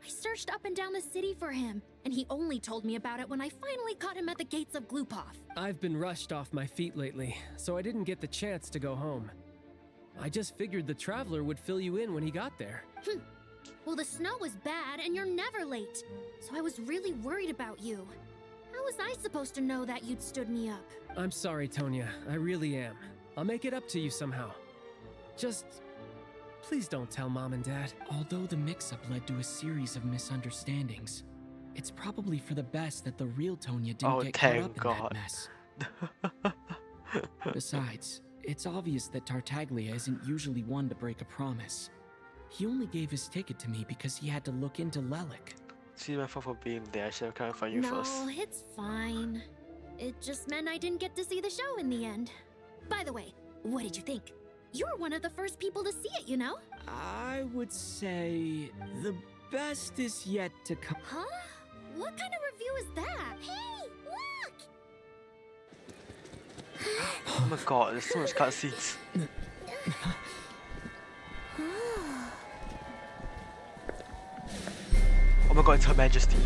I searched up and down the city for him, and he only told me about it when I finally caught him at the gates of Glupov. I've been rushed off my feet lately, so I didn't get the chance to go home. I just figured the Traveler would fill you in when he got there. Well, the snow was bad, and you're never late, so I was really worried about you. How was I supposed to know that you'd stood me up? I'm sorry, Tonya. I really am. I'll make it up to you somehow. Just... please don't tell Mom and Dad. Although the mix-up led to a series of misunderstandings, it's probably for the best that the real Tonya didn't get caught up in that mess. Besides, it's obvious that Tartaglia isn't usually one to break a promise. He only gave his ticket to me because he had to look into Lelik. See, my fault for being there. I should have come find you first. No, it's fine. It just meant I didn't get to see the show in the end. By the way, what did you think? You were one of the first people to see it, you know? I would say the best is yet to come. Huh? What kind of review is that? Hey, look! Oh my god, there's so much cutscenes. Oh my god, it's Her Majesty.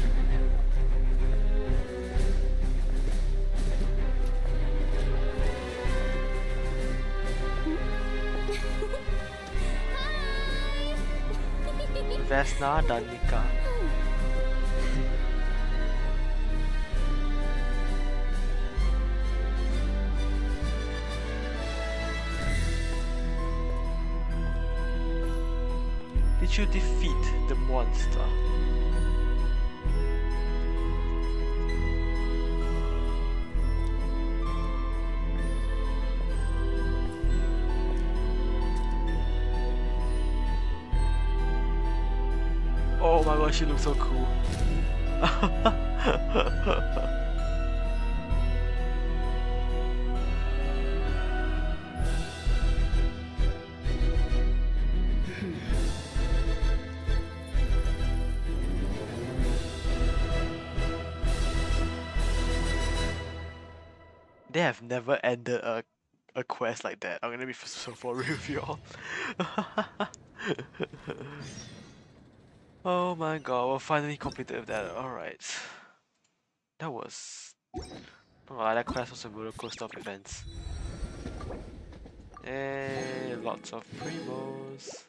Vesna dan Nika. Did you defeat the monster? Oh my gosh, she looks so cool. They have never ended a quest like that. I'm gonna be so for real with you all. Oh my god, we're finally completed with that. Alright. That was... oh, that quest was a roller coaster of events. Hey, lots of primos.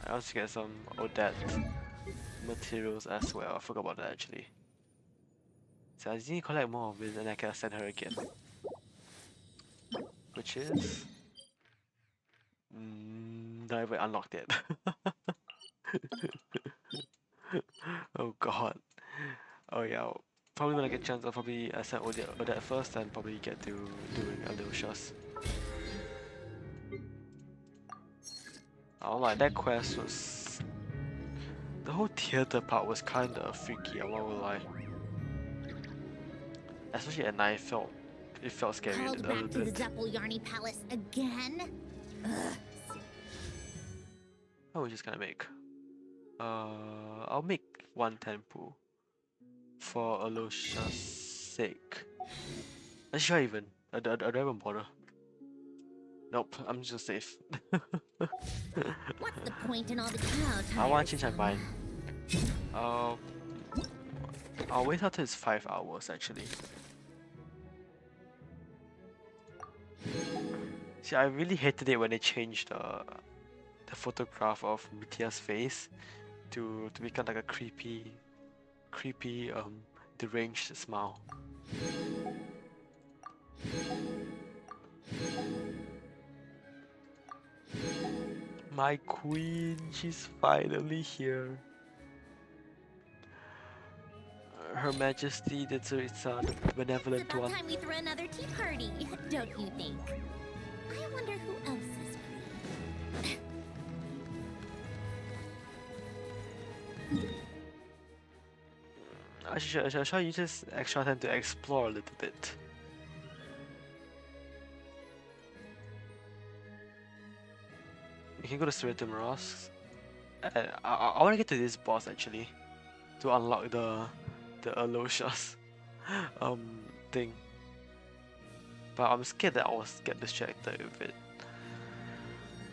I also get some Odette materials as well. I forgot about that actually. So I just need to collect more of it and I can send her again. Which is... not even unlocked yet. Oh god. Oh yeah. Probably when I get a chance, I'll probably send Odette first and probably get to doing a little shows. Oh like that quest was... the whole theater part was kinda freaky, I won't lie. Especially at night, it felt scary a Called little back to the bit. Zappolyarny Palace again? Ugh. Oh, we're just gonna make... I'll make one temple for Alocia's sake. Should I even? I don't even bother. Nope, I'm just safe. What's the point in all the cow I want tires? to change my mind. I'll wait until it's 5 hours actually. See, I really hated it when they changed the photograph of Mithia's face to become like a creepy, deranged smile. My queen, she's finally here. Her Majesty the Tsaritsa, the benevolent It's about one. time we threw another tea party, don't you think? I wonder who else is free. I should use this extra time to explore a little bit. We can go to Cerritum Ross I want to get to this boss actually to unlock the Aloysius thing. But I'm scared that I was get distracted with it.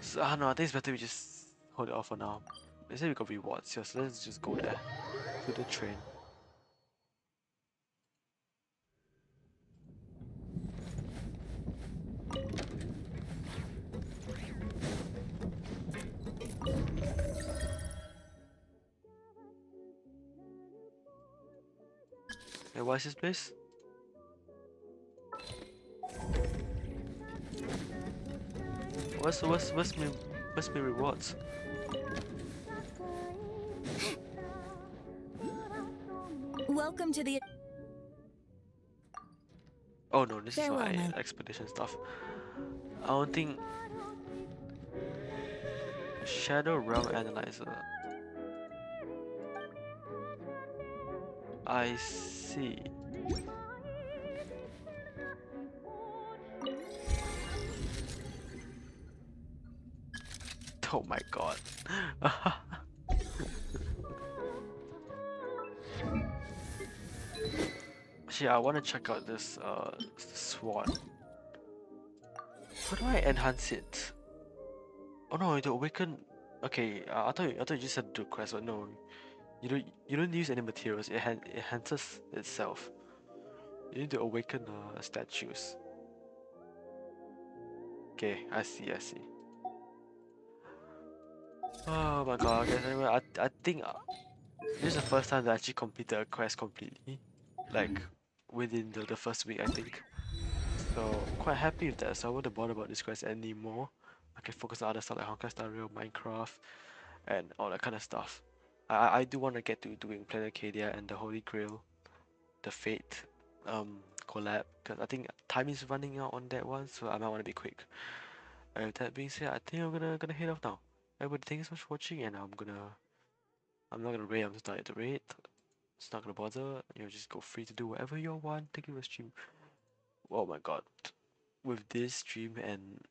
So I don't know, I think it's better we just hold it off for now. They say we got rewards here, so let's just go there to the train. Hey, what's this place? What's my rewards? Welcome to the. Oh no, this Farewell, is my my- expedition stuff. I don't think Shadow Realm Analyzer. I see. Oh my god. Actually, I want to check out this sword. How do I enhance it? Oh no, the awaken. Okay, I thought you just said do quest, but no, you don't use any materials. It enhances itself. You need to awaken statues. Okay, I see. Oh my god. Okay, anyway, I think this is the first time that I actually completed a quest completely, like within the first week I think. So quite happy with that. So I won't bother about this quest anymore. I can focus on other stuff like Honkai Star Rail, Minecraft, and all that kind of stuff. I do want to get to doing Planet Arcadia and the Holy Grail, the Fate collab, because I think time is running out on that one, so I might want to be quick. And with that being said, I think I'm gonna head off now. Everybody, thank you so much for watching, and I'm not gonna raid. I'm just not at the raid. It's not gonna bother. You know, just go free to do whatever you want. Thank you for stream. Oh my god, with this stream and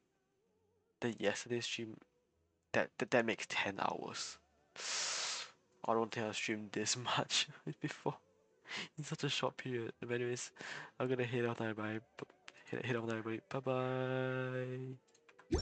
the yesterday stream, that makes 10 hours. I don't think I've streamed this much before in such a short period. But anyways, I'm gonna head off now. Bye. Head off now. Bye bye.